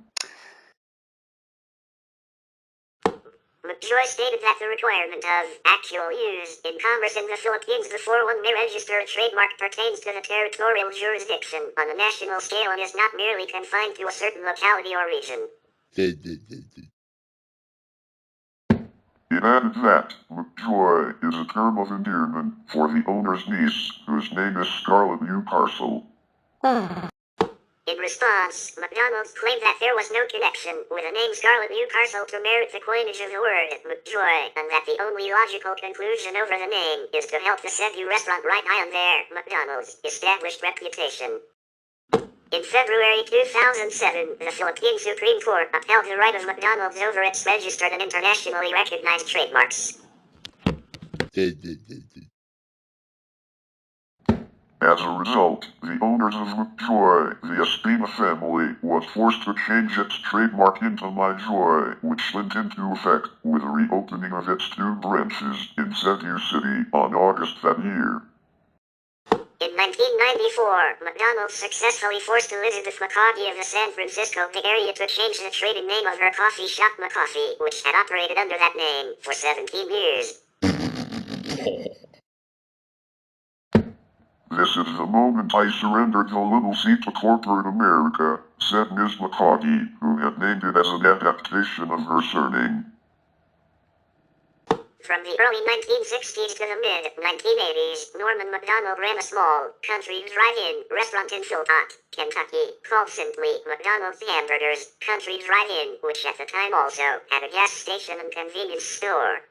McJoy stated that the requirement of actual use in commerce in the Philippines before one may register a trademark pertains to the territorial jurisdiction on a national scale and is not merely confined to a certain locality or region. It added that McJoy is a term of endearment for the owner's niece, whose name is Scarlett Newcastle. In response, McDonald's claimed that there was no connection with the name Scarlett Newcastle to merit the coinage of the word McJoy, and that the only logical conclusion over the name is to help the Cebu restaurant ride high on their, McDonald's, established reputation. In February 2007, the Philippine Supreme Court upheld the right of McDonald's over its registered and internationally recognized trademarks. As a result, the owners of McJoy, the Espina family, was forced to change its trademark into MyJoy, which went into effect with the reopening of its 2 branches in Cebu City on August that year. In 1994, McDonald's successfully forced Elizabeth McCaughey of the San Francisco Bay Area to change the trading name of her coffee shop McCoffee, which had operated under that name for 17 years. This is the moment I surrendered the little seat to corporate America, said Ms. McCaughey, who had named it as an adaptation of her surname. From the early 1960s to the mid-1980s, Norman McDonald ran a small, country drive-in restaurant in Philpott, Kentucky, called simply McDonald's Hamburgers Country Drive-In, which at the time also had a gas station and convenience store.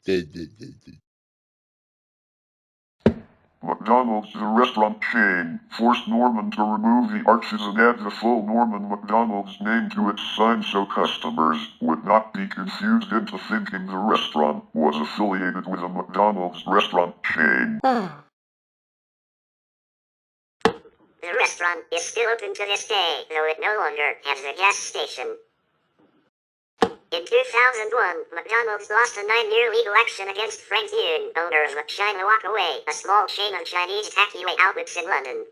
McDonald's, the restaurant chain, forced Norman to remove the arches and add the full Norman McDonald's name to its sign so customers would not be confused into thinking the restaurant was affiliated with a McDonald's restaurant chain. The restaurant is still open to this day, though it no longer has a gas station. In 2001, McDonald's lost a 9-year legal action against Frank Yun, owner of China Walkaway, a small chain of Chinese takeaway outlets in London.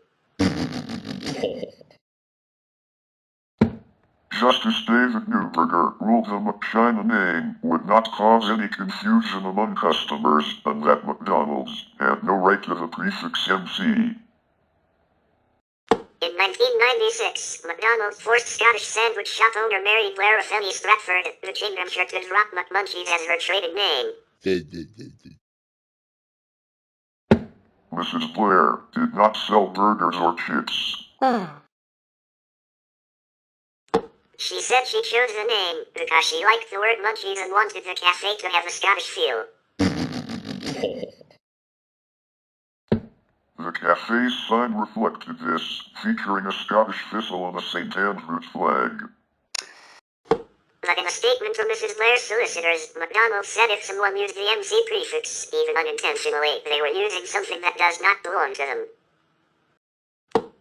Justice David Neuberger ruled the McChina name would not cause any confusion among customers and that McDonald's had no right to the prefix MC. In 1996, McDonald's forced Scottish sandwich shop owner Mary Blair of Fenny Stratford, the Kingdomshire, to drop McMunchies as her trading name. Mrs. Blair did not sell burgers or chips. She said she chose the name because she liked the word munchies and wanted the cafe to have a Scottish feel. The cafe's sign reflected this, featuring a Scottish thistle on a St. Andrew's flag. But in a statement from Mrs. Blair's solicitors, McDonald's said if someone used the MC prefix, even unintentionally, they were using something that does not belong to them.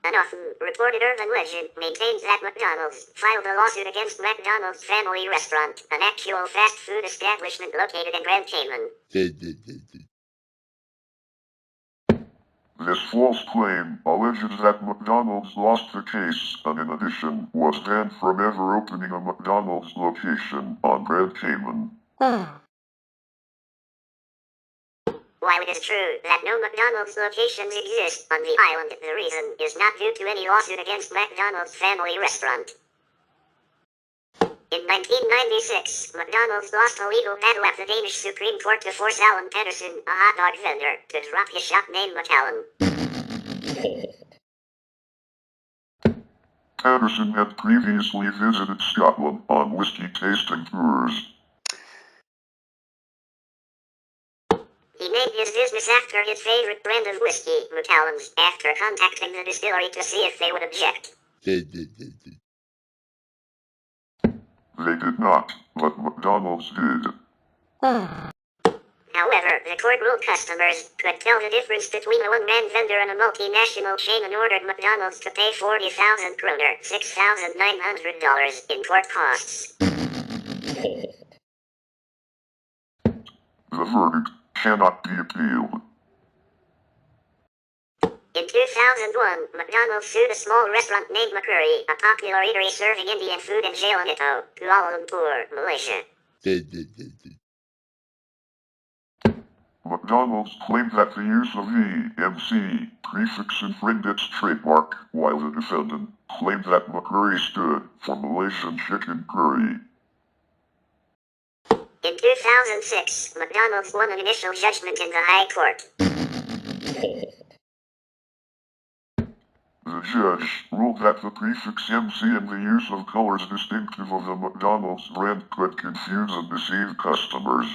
An often reported urban legend maintains that McDonald's filed a lawsuit against McDonald's Family Restaurant, an actual fast food establishment located in Grand Cayman. This false claim alleges that McDonald's lost the case and in addition was banned from ever opening a McDonald's location on Grand Cayman. While it is true that no McDonald's locations exist on the island, the reason is not due to any lawsuit against McDonald's Family Restaurant. In 1996, McDonald's lost a legal battle at the Danish Supreme Court to force Alan Pedersen, a hot dog vendor, to drop his shop name McAllen. Pedersen had previously visited Scotland on whiskey tasting tours. He named his business after his favorite brand of whiskey, McAllen's, after contacting the distillery to see if they would object. They did not, but McDonald's did. However, the court ruled customers could tell the difference between a one-man vendor and a multinational chain and ordered McDonald's to pay 40,000 kroner, $6,900 in court costs. The verdict cannot be appealed. In 2001, McDonald's sued a small restaurant named McCurry, a popular eatery serving Indian food in Jalanito, Kuala Lumpur, Malaysia. McDonald's claimed that the use of the MC prefix infringed its trademark, while the defendant claimed that McCurry stood for Malaysian chicken curry. In 2006, McDonald's won an initial judgment in the High Court. The judge ruled that the prefix MC and the use of colors distinctive of the McDonald's brand could confuse and deceive customers.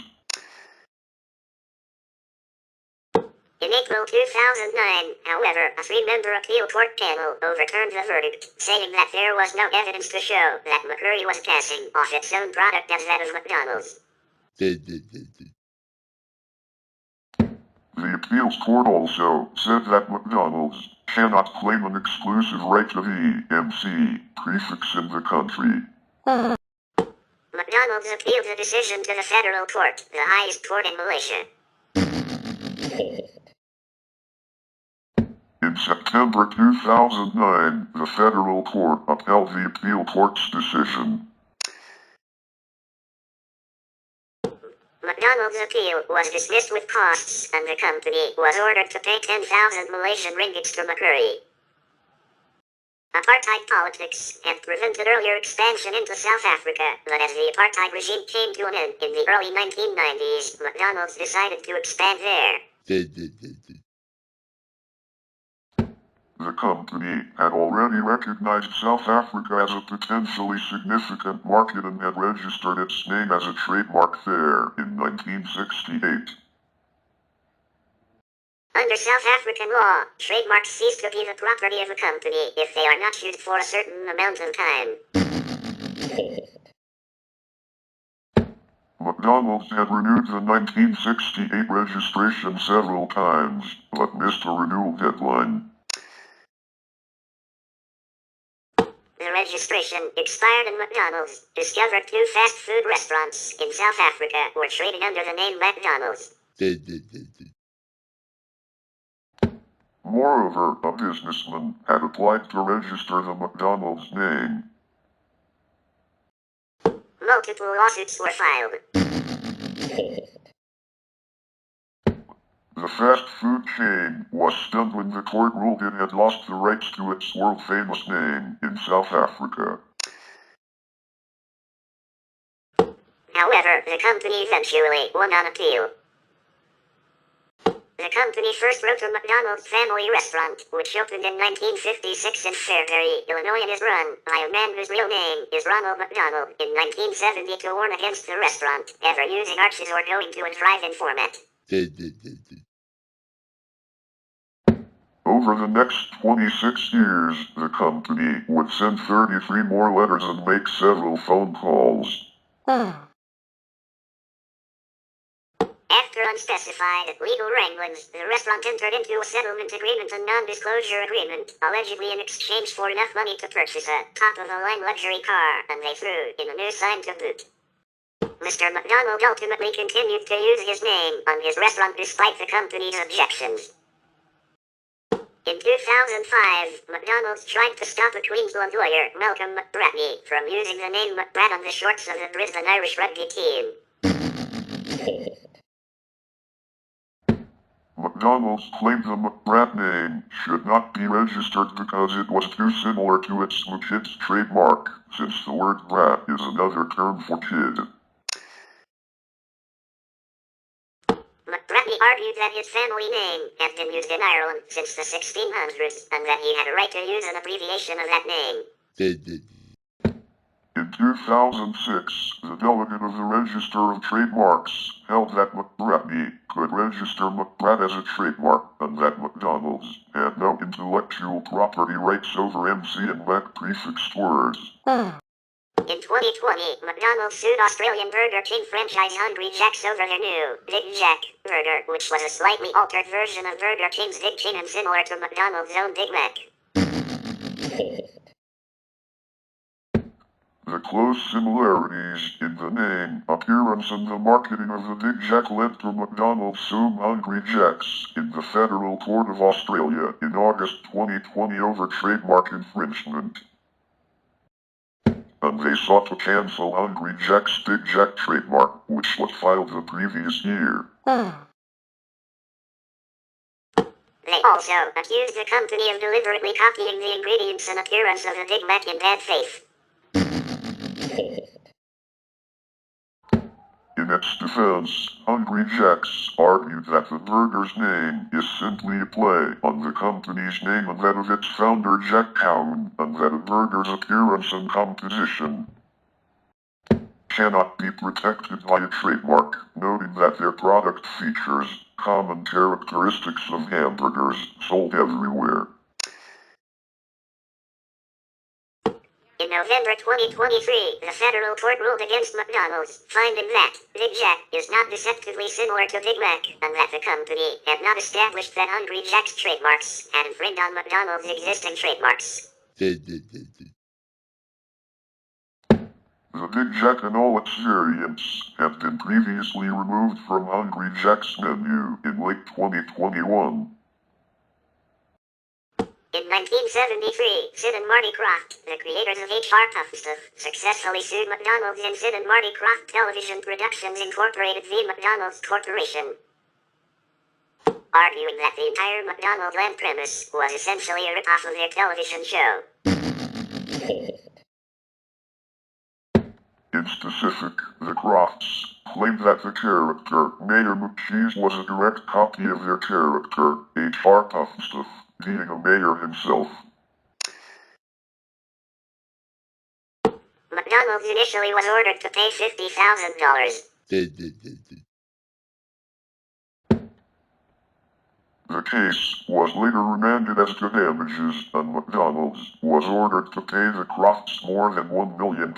In April 2009, however, a three-member appeal court panel overturned the verdict, saying that there was no evidence to show that McCurry was passing off its own product as that of McDonald's. The appeals court also said that McDonald's cannot claim an exclusive right to the MC prefix in the country. McDonald's appealed the decision to the federal court, the highest court in Malaysia. In September 2009, the federal court upheld the appeal court's decision. McDonald's appeal was dismissed with costs, and the company was ordered to pay 10,000 Malaysian ringgits to McCurry. Apartheid politics had prevented earlier expansion into South Africa, but as the apartheid regime came to an end in the early 1990s, McDonald's decided to expand there. The company had already recognized South Africa as a potentially significant market and had registered its name as a trademark there in 1968. Under South African law, trademarks cease to be the property of a company if they are not used for a certain amount of time. McDonald's had renewed the 1968 registration several times, but missed a renewal deadline. The registration expired and McDonald's discovered two fast food restaurants in South Africa were trading under the name McDonald's. Moreover, a businessman had applied to register the McDonald's name. Multiple lawsuits were filed. The fast food chain was stunned when the court ruled it had lost the rights to its world-famous name in South Africa. However, the company eventually won on appeal. The company first wrote a McDonald's family restaurant, which opened in 1956 in Fairbury, Illinois, and is run by a man whose real name is Ronald McDonald, in 1970 to warn against the restaurant ever using arches or going to a drive-in format. Over the next 26 years, the company would send 33 more letters and make several phone calls. After unspecified legal wranglings, the restaurant entered into a settlement agreement and non-disclosure agreement, allegedly in exchange for enough money to purchase a top-of-the-line luxury car, and they threw in a new sign to boot. Mr. McDonald ultimately continued to use his name on his restaurant despite the company's objections. In 2005, McDonald's tried to stop a Queensland lawyer, Malcolm McBratney, from using the name McBrat on the shorts of the Brisbane Irish rugby team. McDonald's claimed the McBrat name should not be registered because it was too similar to its McKids trademark, since the word brat is another term for kid. McBratney argued that his family name had been used in Ireland since the 1600s, and that he had a right to use an abbreviation of that name. In 2006, the delegate of the Register of Trademarks held that McBratney could register McBrat as a trademark, and that McDonald's had no intellectual property rights over MC and Mac prefixed words. In 2020, McDonald's sued Australian Burger King franchise Hungry Jack's over their new Big Jack burger, which was a slightly altered version of Burger King's Big King and similar to McDonald's own Big Mac. The close similarities in the name, appearance, and the marketing of the Big Jack led to McDonald's suing Hungry Jack's in the Federal Court of Australia in August 2020 over trademark infringement. And they sought to cancel Hungry Jack's Big Jack trademark, which was filed the previous year. They also accused the company of deliberately copying the ingredients and appearance of the Big Mac in bad faith. In its defense, Hungry Jack's argued that the burger's name is simply a play on the company's name and that of its founder Jack Cowan, and that a burger's appearance and composition cannot be protected by a trademark, noting that their product features Common characteristics of hamburgers sold everywhere. In November 2023, the federal court ruled against McDonald's, finding that Big Jack is not deceptively similar to Big Mac, and that the company had not established that Hungry Jack's trademarks had infringed on McDonald's existing trademarks. The Big Jack and all its variants have been previously removed from Hungry Jack's menu in late 2021. In 1973, Sid and Marty Kroc, the creators of HR Tough Stuff, successfully sued McDonald's, and Sid and Marty Kroc Television Productions Incorporated v. McDonald's Corporation, arguing that the entire McDonald's land premise was essentially a rip-off of their television show. In specific, the Krocs claimed that the character Mayor McCheese was a direct copy of their character, HR Tough Stuff, being a mayor himself. McDonald's initially was ordered to pay $50,000. The case was later remanded as to damages, and McDonald's was ordered to pay the Krocs more than $1 million.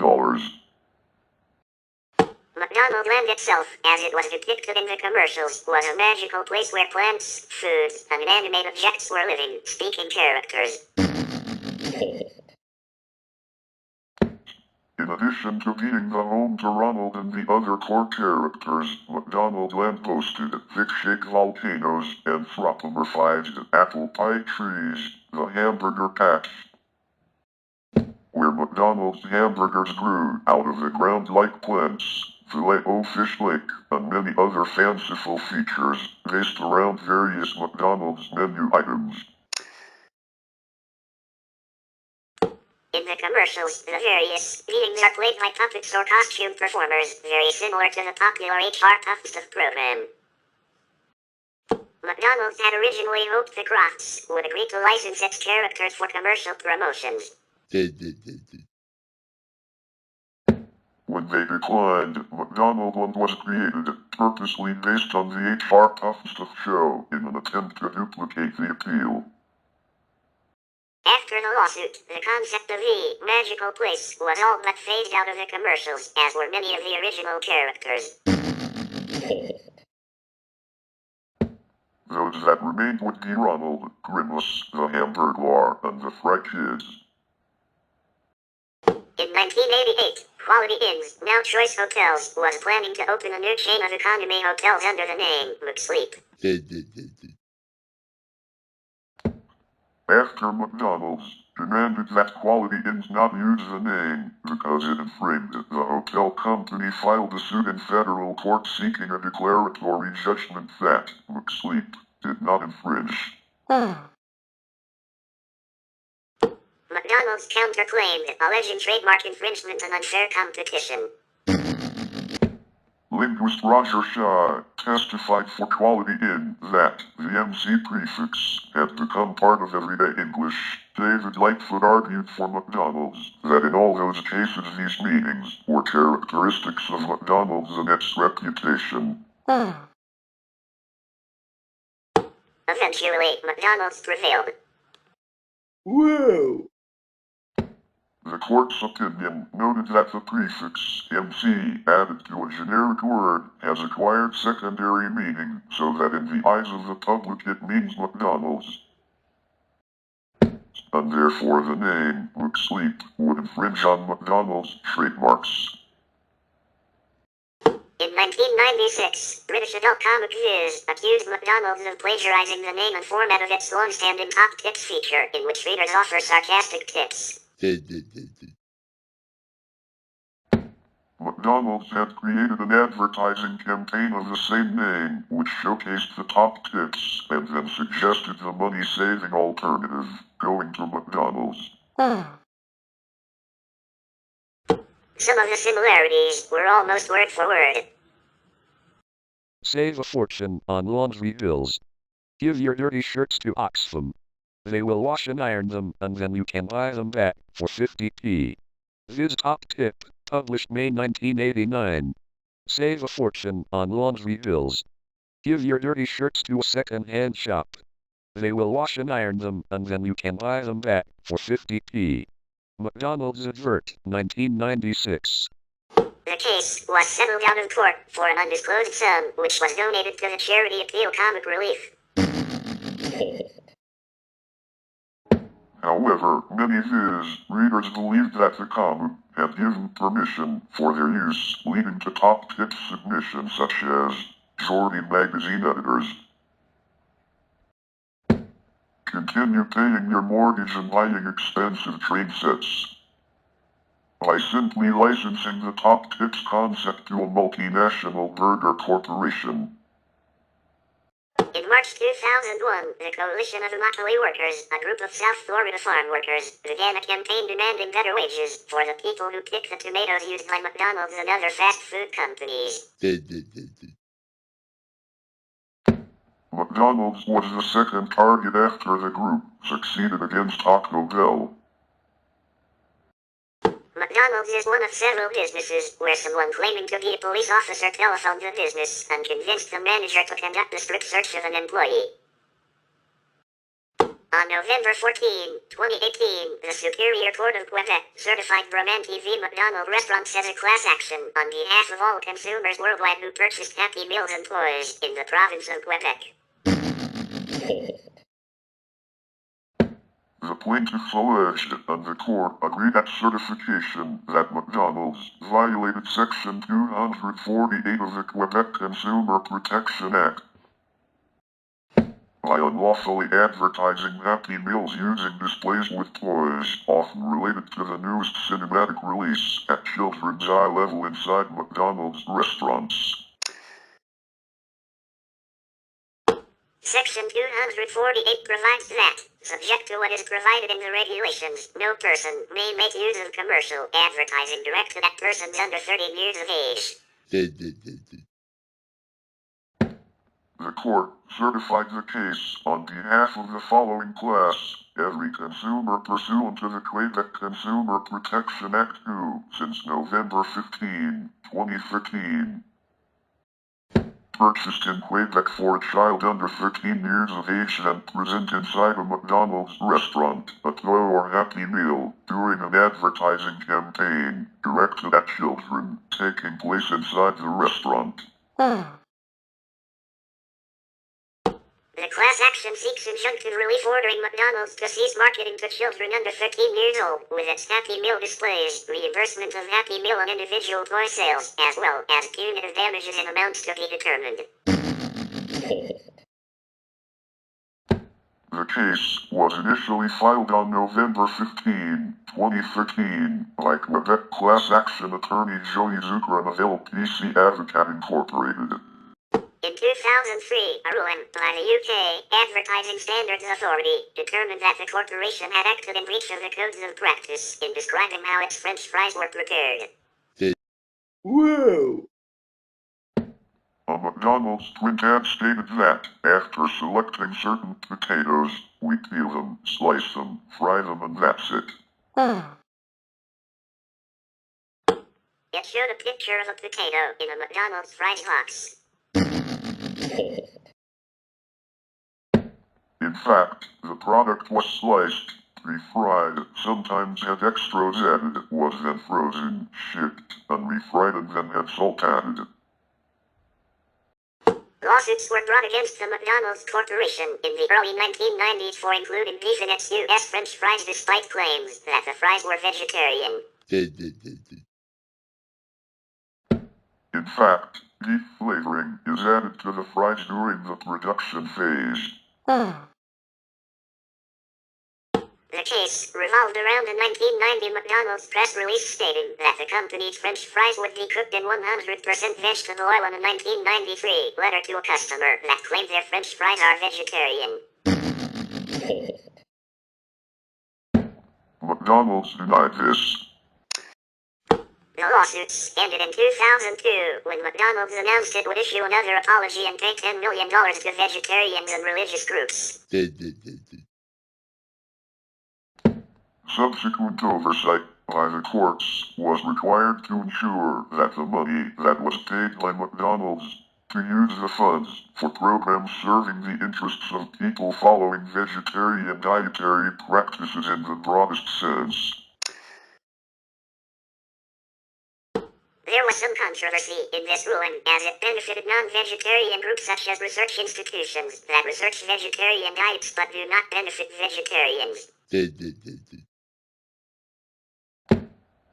McDonald's land itself, as it was depicted in the commercials, was a magical place where plants, foods, and inanimate objects were living, speaking characters. In addition to being the home to Ronald and the other core characters, McDonald's land boasted thick-shake volcanoes and anthropomorphized apple pie trees, the hamburger patch, where McDonald's hamburgers grew out of the ground like plants, Filet-O-Fish Lake, and many other fanciful features based around various McDonald's menu items. In the commercials, the various beings are played by puppets or costume performers, very similar to the popular HR Tough Stuff program. McDonald's had originally hoped the Krocs would agree to license its characters for commercial promotions. When they declined, McDonald's Land was created purposely based on the HR Tough Stuff show in an attempt to duplicate the appeal. After the lawsuit, the concept of the magical place was all but phased out of the commercials, as were many of the original characters. Those that remained would be Ronald, Grimace, the Hamburglar, and the Fry Kids. In 1988, Quality Inns, now Choice Hotels, was planning to open a new chain of economy hotels under the name McSleep. After McDonald's demanded that Quality Inns not use the name because it infringed, the hotel company filed a suit in federal court seeking a declaratory judgment that McSleep did not infringe. McDonald's counterclaimed, alleging trademark infringement and unfair competition. Linguist Roger Shaw testified for Quality Inn that the MC prefix had become part of everyday English. David Lightfoot argued for McDonald's that in all those cases these meanings were characteristics of McDonald's and its reputation. Eventually, McDonald's prevailed. Whoa! The court's opinion noted that the prefix MC added to a generic word has acquired secondary meaning, so that in the eyes of the public it means McDonald's, and therefore the name McSleep would infringe on McDonald's trademarks. In 1996, British adult comic Viz accused McDonald's of plagiarizing the name and format of its long-standing Top Tips feature, in which readers offer sarcastic tips. McDonald's had created an advertising campaign of the same name, which showcased the top tips and then suggested the money-saving alternative, going to McDonald's. Some of the similarities were almost word for word. Save a fortune on laundry bills. Give your dirty shirts to Oxfam. They will wash and iron them, and then you can buy them back for 50p. Viz Top Tip, published May 1989. Save a fortune on laundry bills. Give your dirty shirts to a second-hand shop. They will wash and iron them, and then you can buy them back for 50p. McDonald's advert, 1996. The case was settled out of court for an undisclosed sum, which was donated to the charity Appeal Comic Relief. However, many of his readers believed that the comic had given permission for their use, leading to top tip submissions such as Jordy magazine editors. Continue paying your mortgage and buying expensive train sets. By simply licensing the top tips concept to a multinational burger corporation. In March 2001, the Coalition of Monopoly Workers, a group of South Florida farm workers, began a campaign demanding better wages for the people who pick the tomatoes used by McDonald's and other fast food companies. McDonald's was the second target after the group succeeded against Taco Bell. McDonald's is one of several businesses where someone claiming to be a police officer telephoned the business and convinced the manager to conduct a strip search of an employee. On November 14, 2018, the Superior Court of Quebec certified Bremen TV McDonald restaurants as a class action on behalf of all consumers worldwide who purchased Happy Meals and toys in the province of Quebec. The plaintiffs alleged, and the court agreed at certification, that McDonald's violated Section 248 of the Quebec Consumer Protection Act by unlawfully advertising Happy Meals using displays with toys, often related to the newest cinematic release, at children's eye level inside McDonald's restaurants. Section 248 provides that, subject to what is provided in the regulations, no person may make use of commercial advertising directed at persons under 13 years of age. The court certified the case on behalf of the following class: every consumer pursuant to the Quebec Consumer Protection Act 2 since November 15, 2013. Purchased in Quebec for a child under 13 years of age and present inside a McDonald's restaurant, a toy or Happy Meal, during an advertising campaign directed at children, taking place inside the restaurant. The class action seeks injunctive relief ordering McDonald's to cease marketing to children under 13 years old with its Happy Meal displays, reimbursement of Happy Meal and individual toy sales, as well as punitive damages in amounts to be determined. The case was initially filed on November 15, 2013, by Quebec class action attorney Joey Zucran of LPC Advocate Incorporated. In 2003, a ruling by the UK Advertising Standards Authority determined that the corporation had acted in breach of the codes of practice in describing how its French fries were prepared. Whoa! A McDonald's twin ad stated that, after selecting certain potatoes, we peel them, slice them, fry them, and that's it. It showed a picture of a potato in a McDonald's fries box. In fact, the product was sliced, refried, sometimes had extras added, was then frozen, shipped, and refried and then had salt added. Lawsuits were brought against the McDonald's Corporation in the early 1990s for including beef in its U.S. French fries despite claims that the fries were vegetarian. In fact, beef flavoring is added to the fries during the production phase. The case revolved around a 1990 McDonald's press release stating that the company's French fries would be cooked in 100% vegetable oil, and a 1993 letter to a customer that claimed their French fries are vegetarian. McDonald's denied this. The lawsuits ended in 2002 when McDonald's announced it would issue another apology and pay $10 million to vegetarians and religious groups. Subsequent oversight by the courts was required to ensure that the money that was paid by McDonald's to use the funds for programs serving the interests of people following vegetarian dietary practices in the broadest sense. There was some controversy in this ruling, as it benefited non-vegetarian groups such as research institutions that research vegetarian diets but do not benefit vegetarians.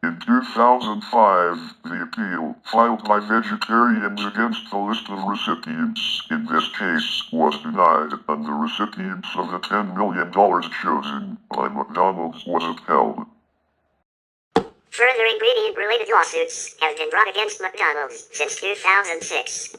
In 2005, the appeal, filed by vegetarians against the list of recipients in this case, was denied, and the recipients of the $10 million chosen by McDonald's was upheld. Further ingredient-related lawsuits have been brought against McDonald's since 2006.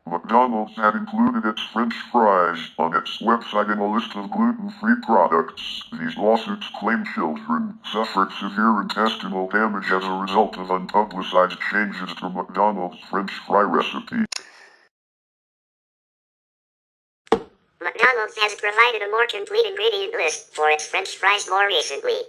McDonald's had included its French fries on its website in a list of gluten-free products. These lawsuits claim children suffered severe intestinal damage as a result of unpublicized changes to McDonald's French fry recipe. McDonald's has provided a more complete ingredient list for its French fries more recently.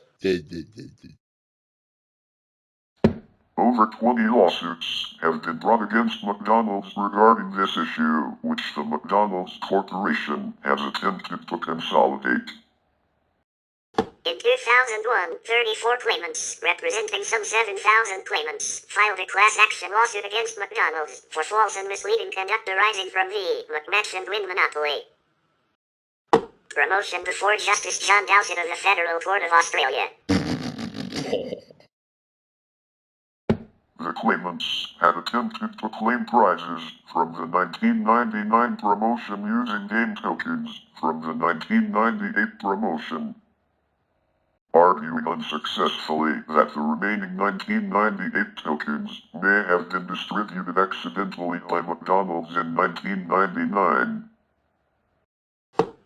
Over 20 lawsuits have been brought against McDonald's regarding this issue, which the McDonald's Corporation has attempted to consolidate. In 2001, 34 claimants, representing some 7,000 claimants, filed a class action lawsuit against McDonald's for false and misleading conduct arising from the McDonald's monopoly. Promotion before Justice John Dowsett of the Federal Court of Australia. The claimants had attempted to claim prizes from the 1999 promotion using game tokens from the 1998 promotion, arguing unsuccessfully that the remaining 1998 tokens may have been distributed accidentally by McDonald's in 1999.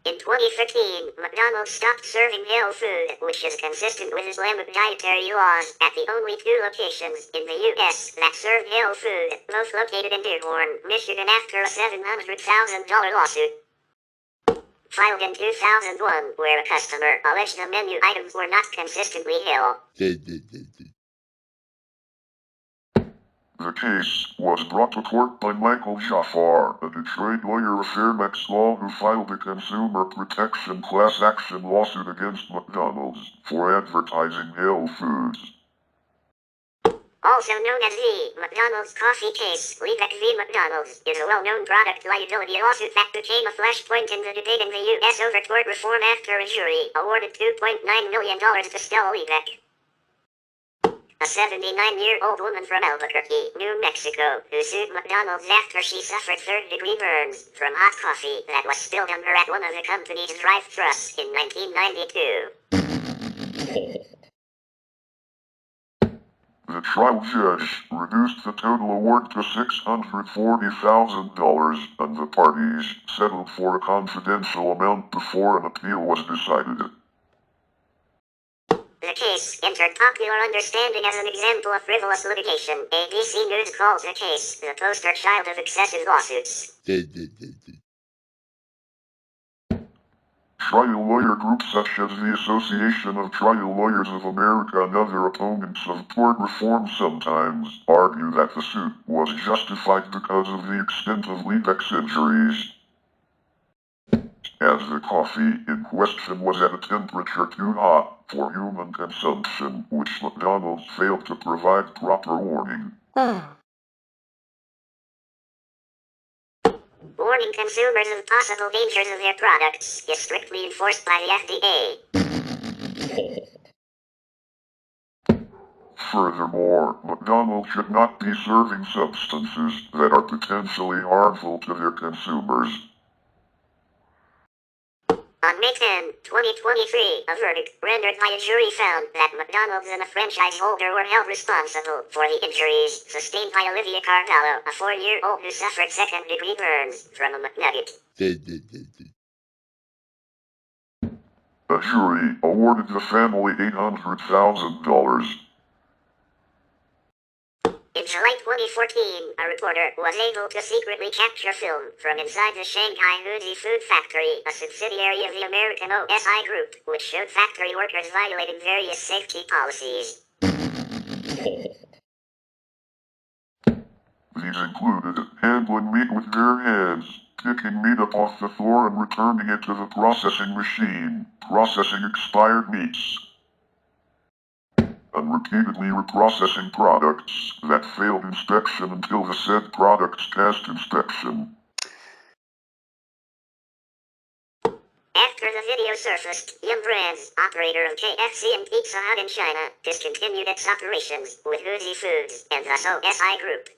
In 2013, McDonald's stopped serving halal food, which is consistent with Islamic dietary laws, at the only 2 locations in the U.S. that serve halal food, both located in Dearborn, Michigan, after a $700,000 lawsuit filed in 2001, where a customer alleged the menu items were not consistently halal. The case was brought to court by Michael Jafar, a Detroit lawyer of Fairfax Law who filed a consumer protection class action lawsuit against McDonald's for advertising halal foods. Also known as the McDonald's coffee case, Leavick v. McDonald's is a well-known product liability lawsuit that became a flashpoint in the debate in the U.S. over tort reform after a jury awarded $2.9 million to Stella Leavick, a 79-year-old woman from Albuquerque, New Mexico, who sued McDonald's after she suffered third-degree burns from hot coffee that was spilled on her at one of the company's drive-thrus in 1992. The trial judge reduced the total award to $640,000, and the parties settled for a confidential amount before an appeal was decided. The case entered popular understanding as an example of frivolous litigation. ABC News calls the case the poster child of excessive lawsuits. Trial lawyer groups such as the Association of Trial Lawyers of America and other opponents of tort reform sometimes argue that the suit was justified because of the extent of Leavick's injuries, as the coffee in question was at a temperature too hot for human consumption, which McDonald's failed to provide proper warning. Warning consumers of possible dangers of their products is strictly enforced by the FDA. Furthermore, McDonald's should not be serving substances that are potentially harmful to their consumers. On May 10, 2023, a verdict rendered by a jury found that McDonald's and a franchise holder were held responsible for the injuries sustained by Olivia Carvalho, a 4-year-old who suffered second-degree burns from a McNugget. A jury awarded the family $800,000. In July 2014, a reporter was able to secretly capture film from inside the Shanghai Huzi Food Factory, a subsidiary of the American OSI Group, which showed factory workers violating various safety policies. included handling meat with their hands, picking meat up off the floor and returning it to the processing machine, processing expired meats, and repeatedly reprocessing products that failed inspection until the said products passed inspection. After the video surfaced, Yum Brands, operator of KFC and Pizza Hut in China, discontinued its operations with Uzi Foods and thus OSI Group.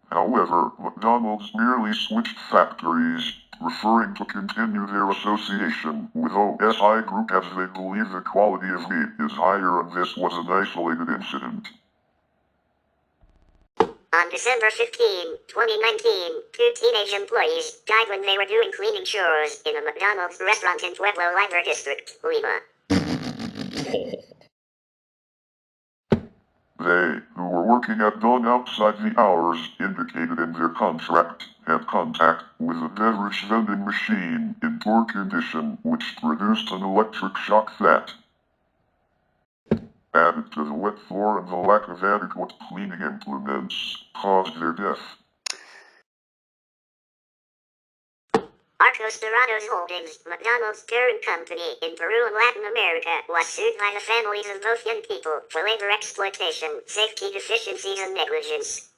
However, McDonald's merely switched factories, preferring to continue their association with OSI Group as they believe the quality of meat is higher and this was an isolated incident. On December 15, 2019, 2 teenage employees died when they were doing cleaning chores in a McDonald's restaurant in Pueblo Libre District, Lima. They, who were working at dawn outside the hours indicated in their contract, had contact with a beverage vending machine in poor condition which produced an electric shock that, added to the wet floor and the lack of adequate cleaning implements, caused their death. Arcos Dorados Holdings, McDonald's parent company in Peru and Latin America, was sued by the families of both young people for labor exploitation, safety deficiencies and negligence.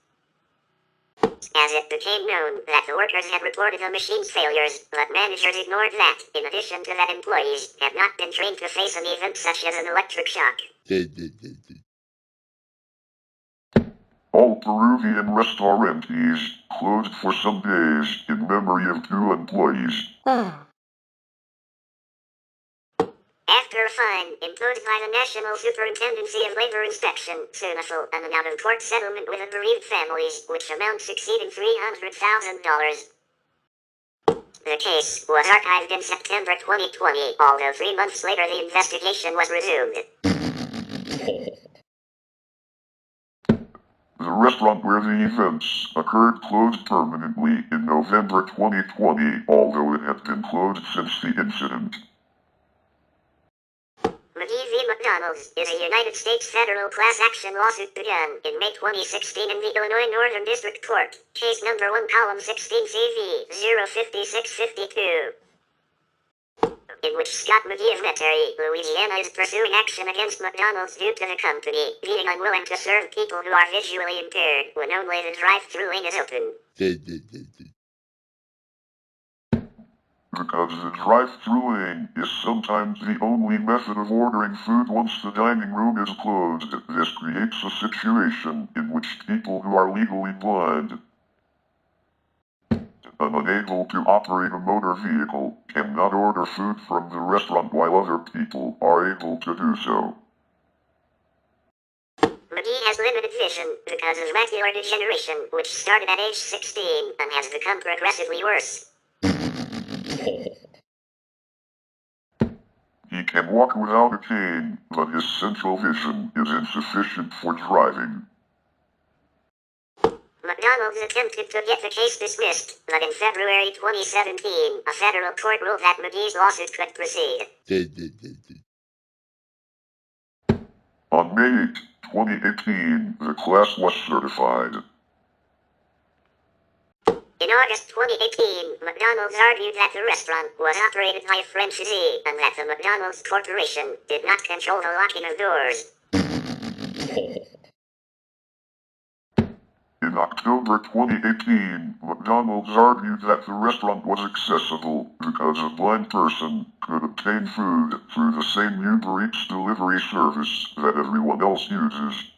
As it became known that the workers had reported the machine's failures, but managers ignored that. In addition to that, employees had not been trained to face an event such as an electric shock. All Peruvian restaurantes closed for some days in memory of 2 employees. After a fine imposed by the National Superintendency of Labor Inspection, SUNAFL, and an out-of-court settlement with the bereaved families, which amounts exceeding $300,000. The case was archived in September 2020, although 3 months later the investigation was resumed. The restaurant where the events occurred closed permanently in November 2020, although it had been closed since the incident. McGee v. McDonald's is a United States federal class action lawsuit begun in May 2016 in the Illinois Northern District Court, case number 1 column 16 CV 05652. In which Scott McGee of Metairie, Louisiana is pursuing action against McDonald's due to the company being unwilling to serve people who are visually impaired when only the drive-thru lane is open. Because the drive-thru lane is sometimes the only method of ordering food once the dining room is closed, this creates a situation in which people who are legally blind and unable to operate a motor vehicle cannot order food from the restaurant while other people are able to do so. McGee has limited vision because of macular degeneration, which started at age 16 and has become progressively worse. He can walk without a cane, but his central vision is insufficient for driving. McDonald's attempted to get the case dismissed, but in February 2017, a federal court ruled that McGee's lawsuit could proceed. On May 8, 2018, the class was certified. In August 2018, McDonald's argued that the restaurant was operated by a franchisee and that the McDonald's Corporation did not control the locking of doors. In October 2018, McDonald's argued that the restaurant was accessible because a blind person could obtain food through the same Uber Eats delivery service that everyone else uses,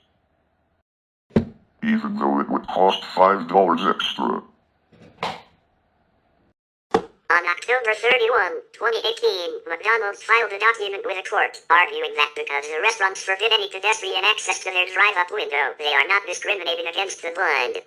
even though it would cost $5 extra. On October 31, 2018, McDonald's filed a document with the court, arguing that because the restaurants forbid any pedestrian access to their drive-up window, they are not discriminating against the blind.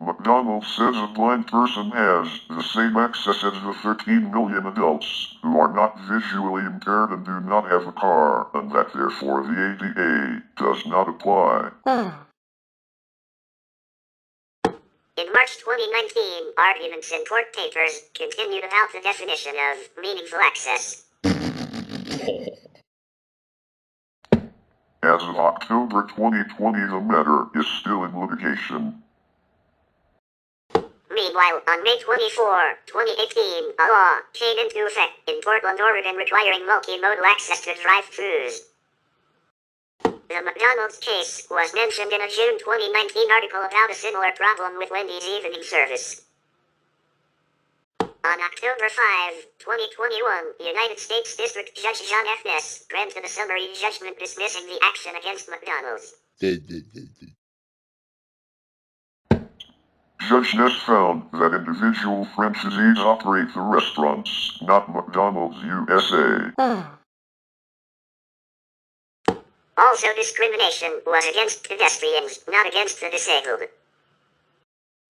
McDonald's says a blind person has the same access as the 13 million adults who are not visually impaired and do not have a car, and that therefore the ADA does not apply. In March 2019, arguments in court papers continued about the definition of meaningful access. As of October 2020, the matter is still in litigation. Meanwhile, on May 24, 2018, a law came into effect in Portland, Oregon requiring multimodal access to drive-thrus. The McDonald's case was mentioned in a June 2019 article about a similar problem with Wendy's evening service. On October 5, 2021, United States District Judge John F. Ness granted a summary judgment dismissing the action against McDonald's. Judge Ness found that individual franchisees operate the restaurants, not McDonald's USA. Also, discrimination was against pedestrians, not against the disabled.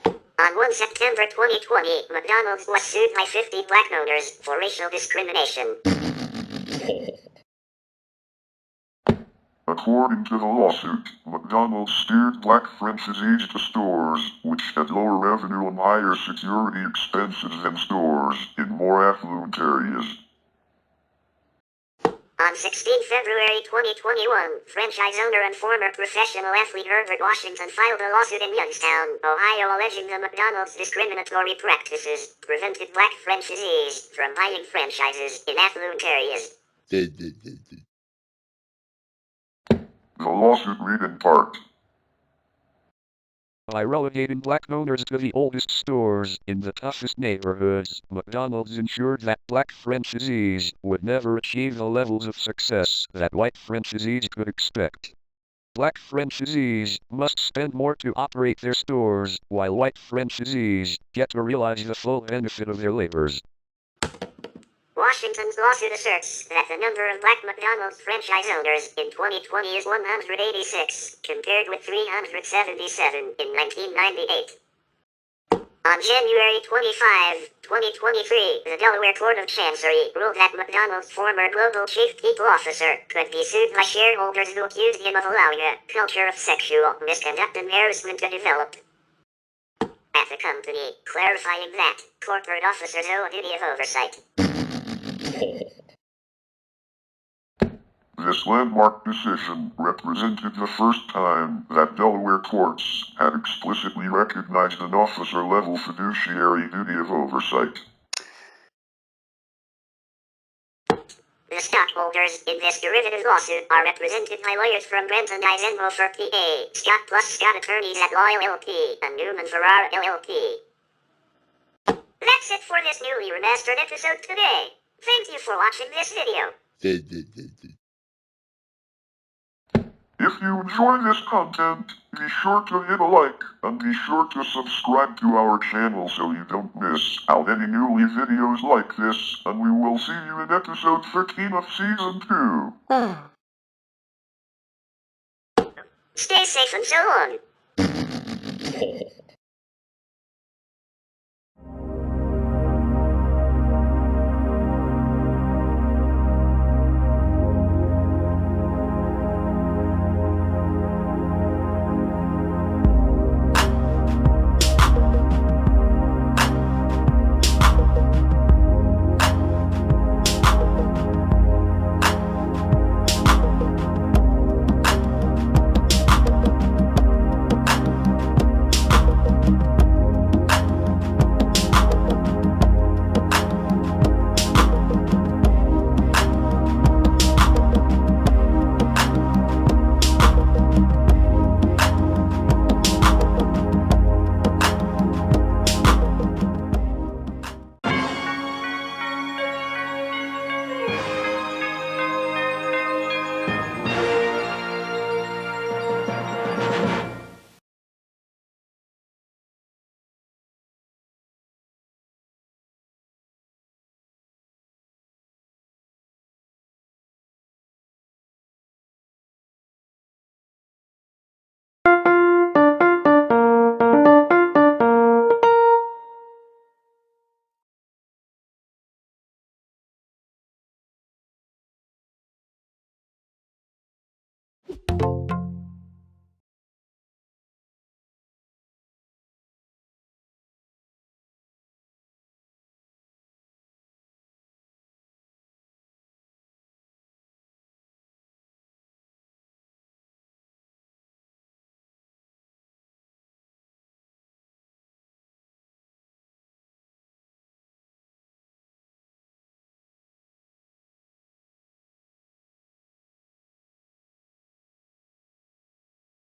On 1 September 2020, McDonald's was sued by 50 black owners for racial discrimination. According to the lawsuit, McDonald's steered black franchisees to stores which had lower revenue and higher security expenses than stores in more affluent areas. On 16 February 2021, franchise owner and former professional athlete Herbert Washington filed a lawsuit in Youngstown, Ohio, alleging the McDonald's discriminatory practices prevented black franchisees from buying franchises in affluent areas. The lawsuit read in part, by relegating black owners to the oldest stores in the toughest neighborhoods, McDonald's ensured that black franchisees would never achieve the levels of success that white franchisees could expect. Black franchisees must spend more to operate their stores, while white franchisees get to realize the full benefit of their labors. Washington's lawsuit asserts that the number of black McDonald's franchise owners in 2020 is 186, compared with 377 in 1998. On January 25, 2023, the Delaware Court of Chancery ruled that McDonald's former global chief people officer could be sued by shareholders who accused him of allowing a culture of sexual misconduct and harassment to develop at the company, clarifying that corporate officers owe a duty of oversight. This landmark decision represented the first time that Delaware courts had explicitly recognized an officer-level fiduciary duty of oversight. The stockholders in this derivative lawsuit are represented by lawyers from Brent and Eisenmo for PA, Scott plus Scott attorneys at Law LLP, and Newman Ferrara LLP. That's it for this newly remastered episode today. Thank you for watching this video. If you enjoy this content, be sure to hit a like, and be sure to subscribe to our channel so you don't miss out any newly videos like this, and we will see you in episode 13 of Season 2. Stay safe and so on.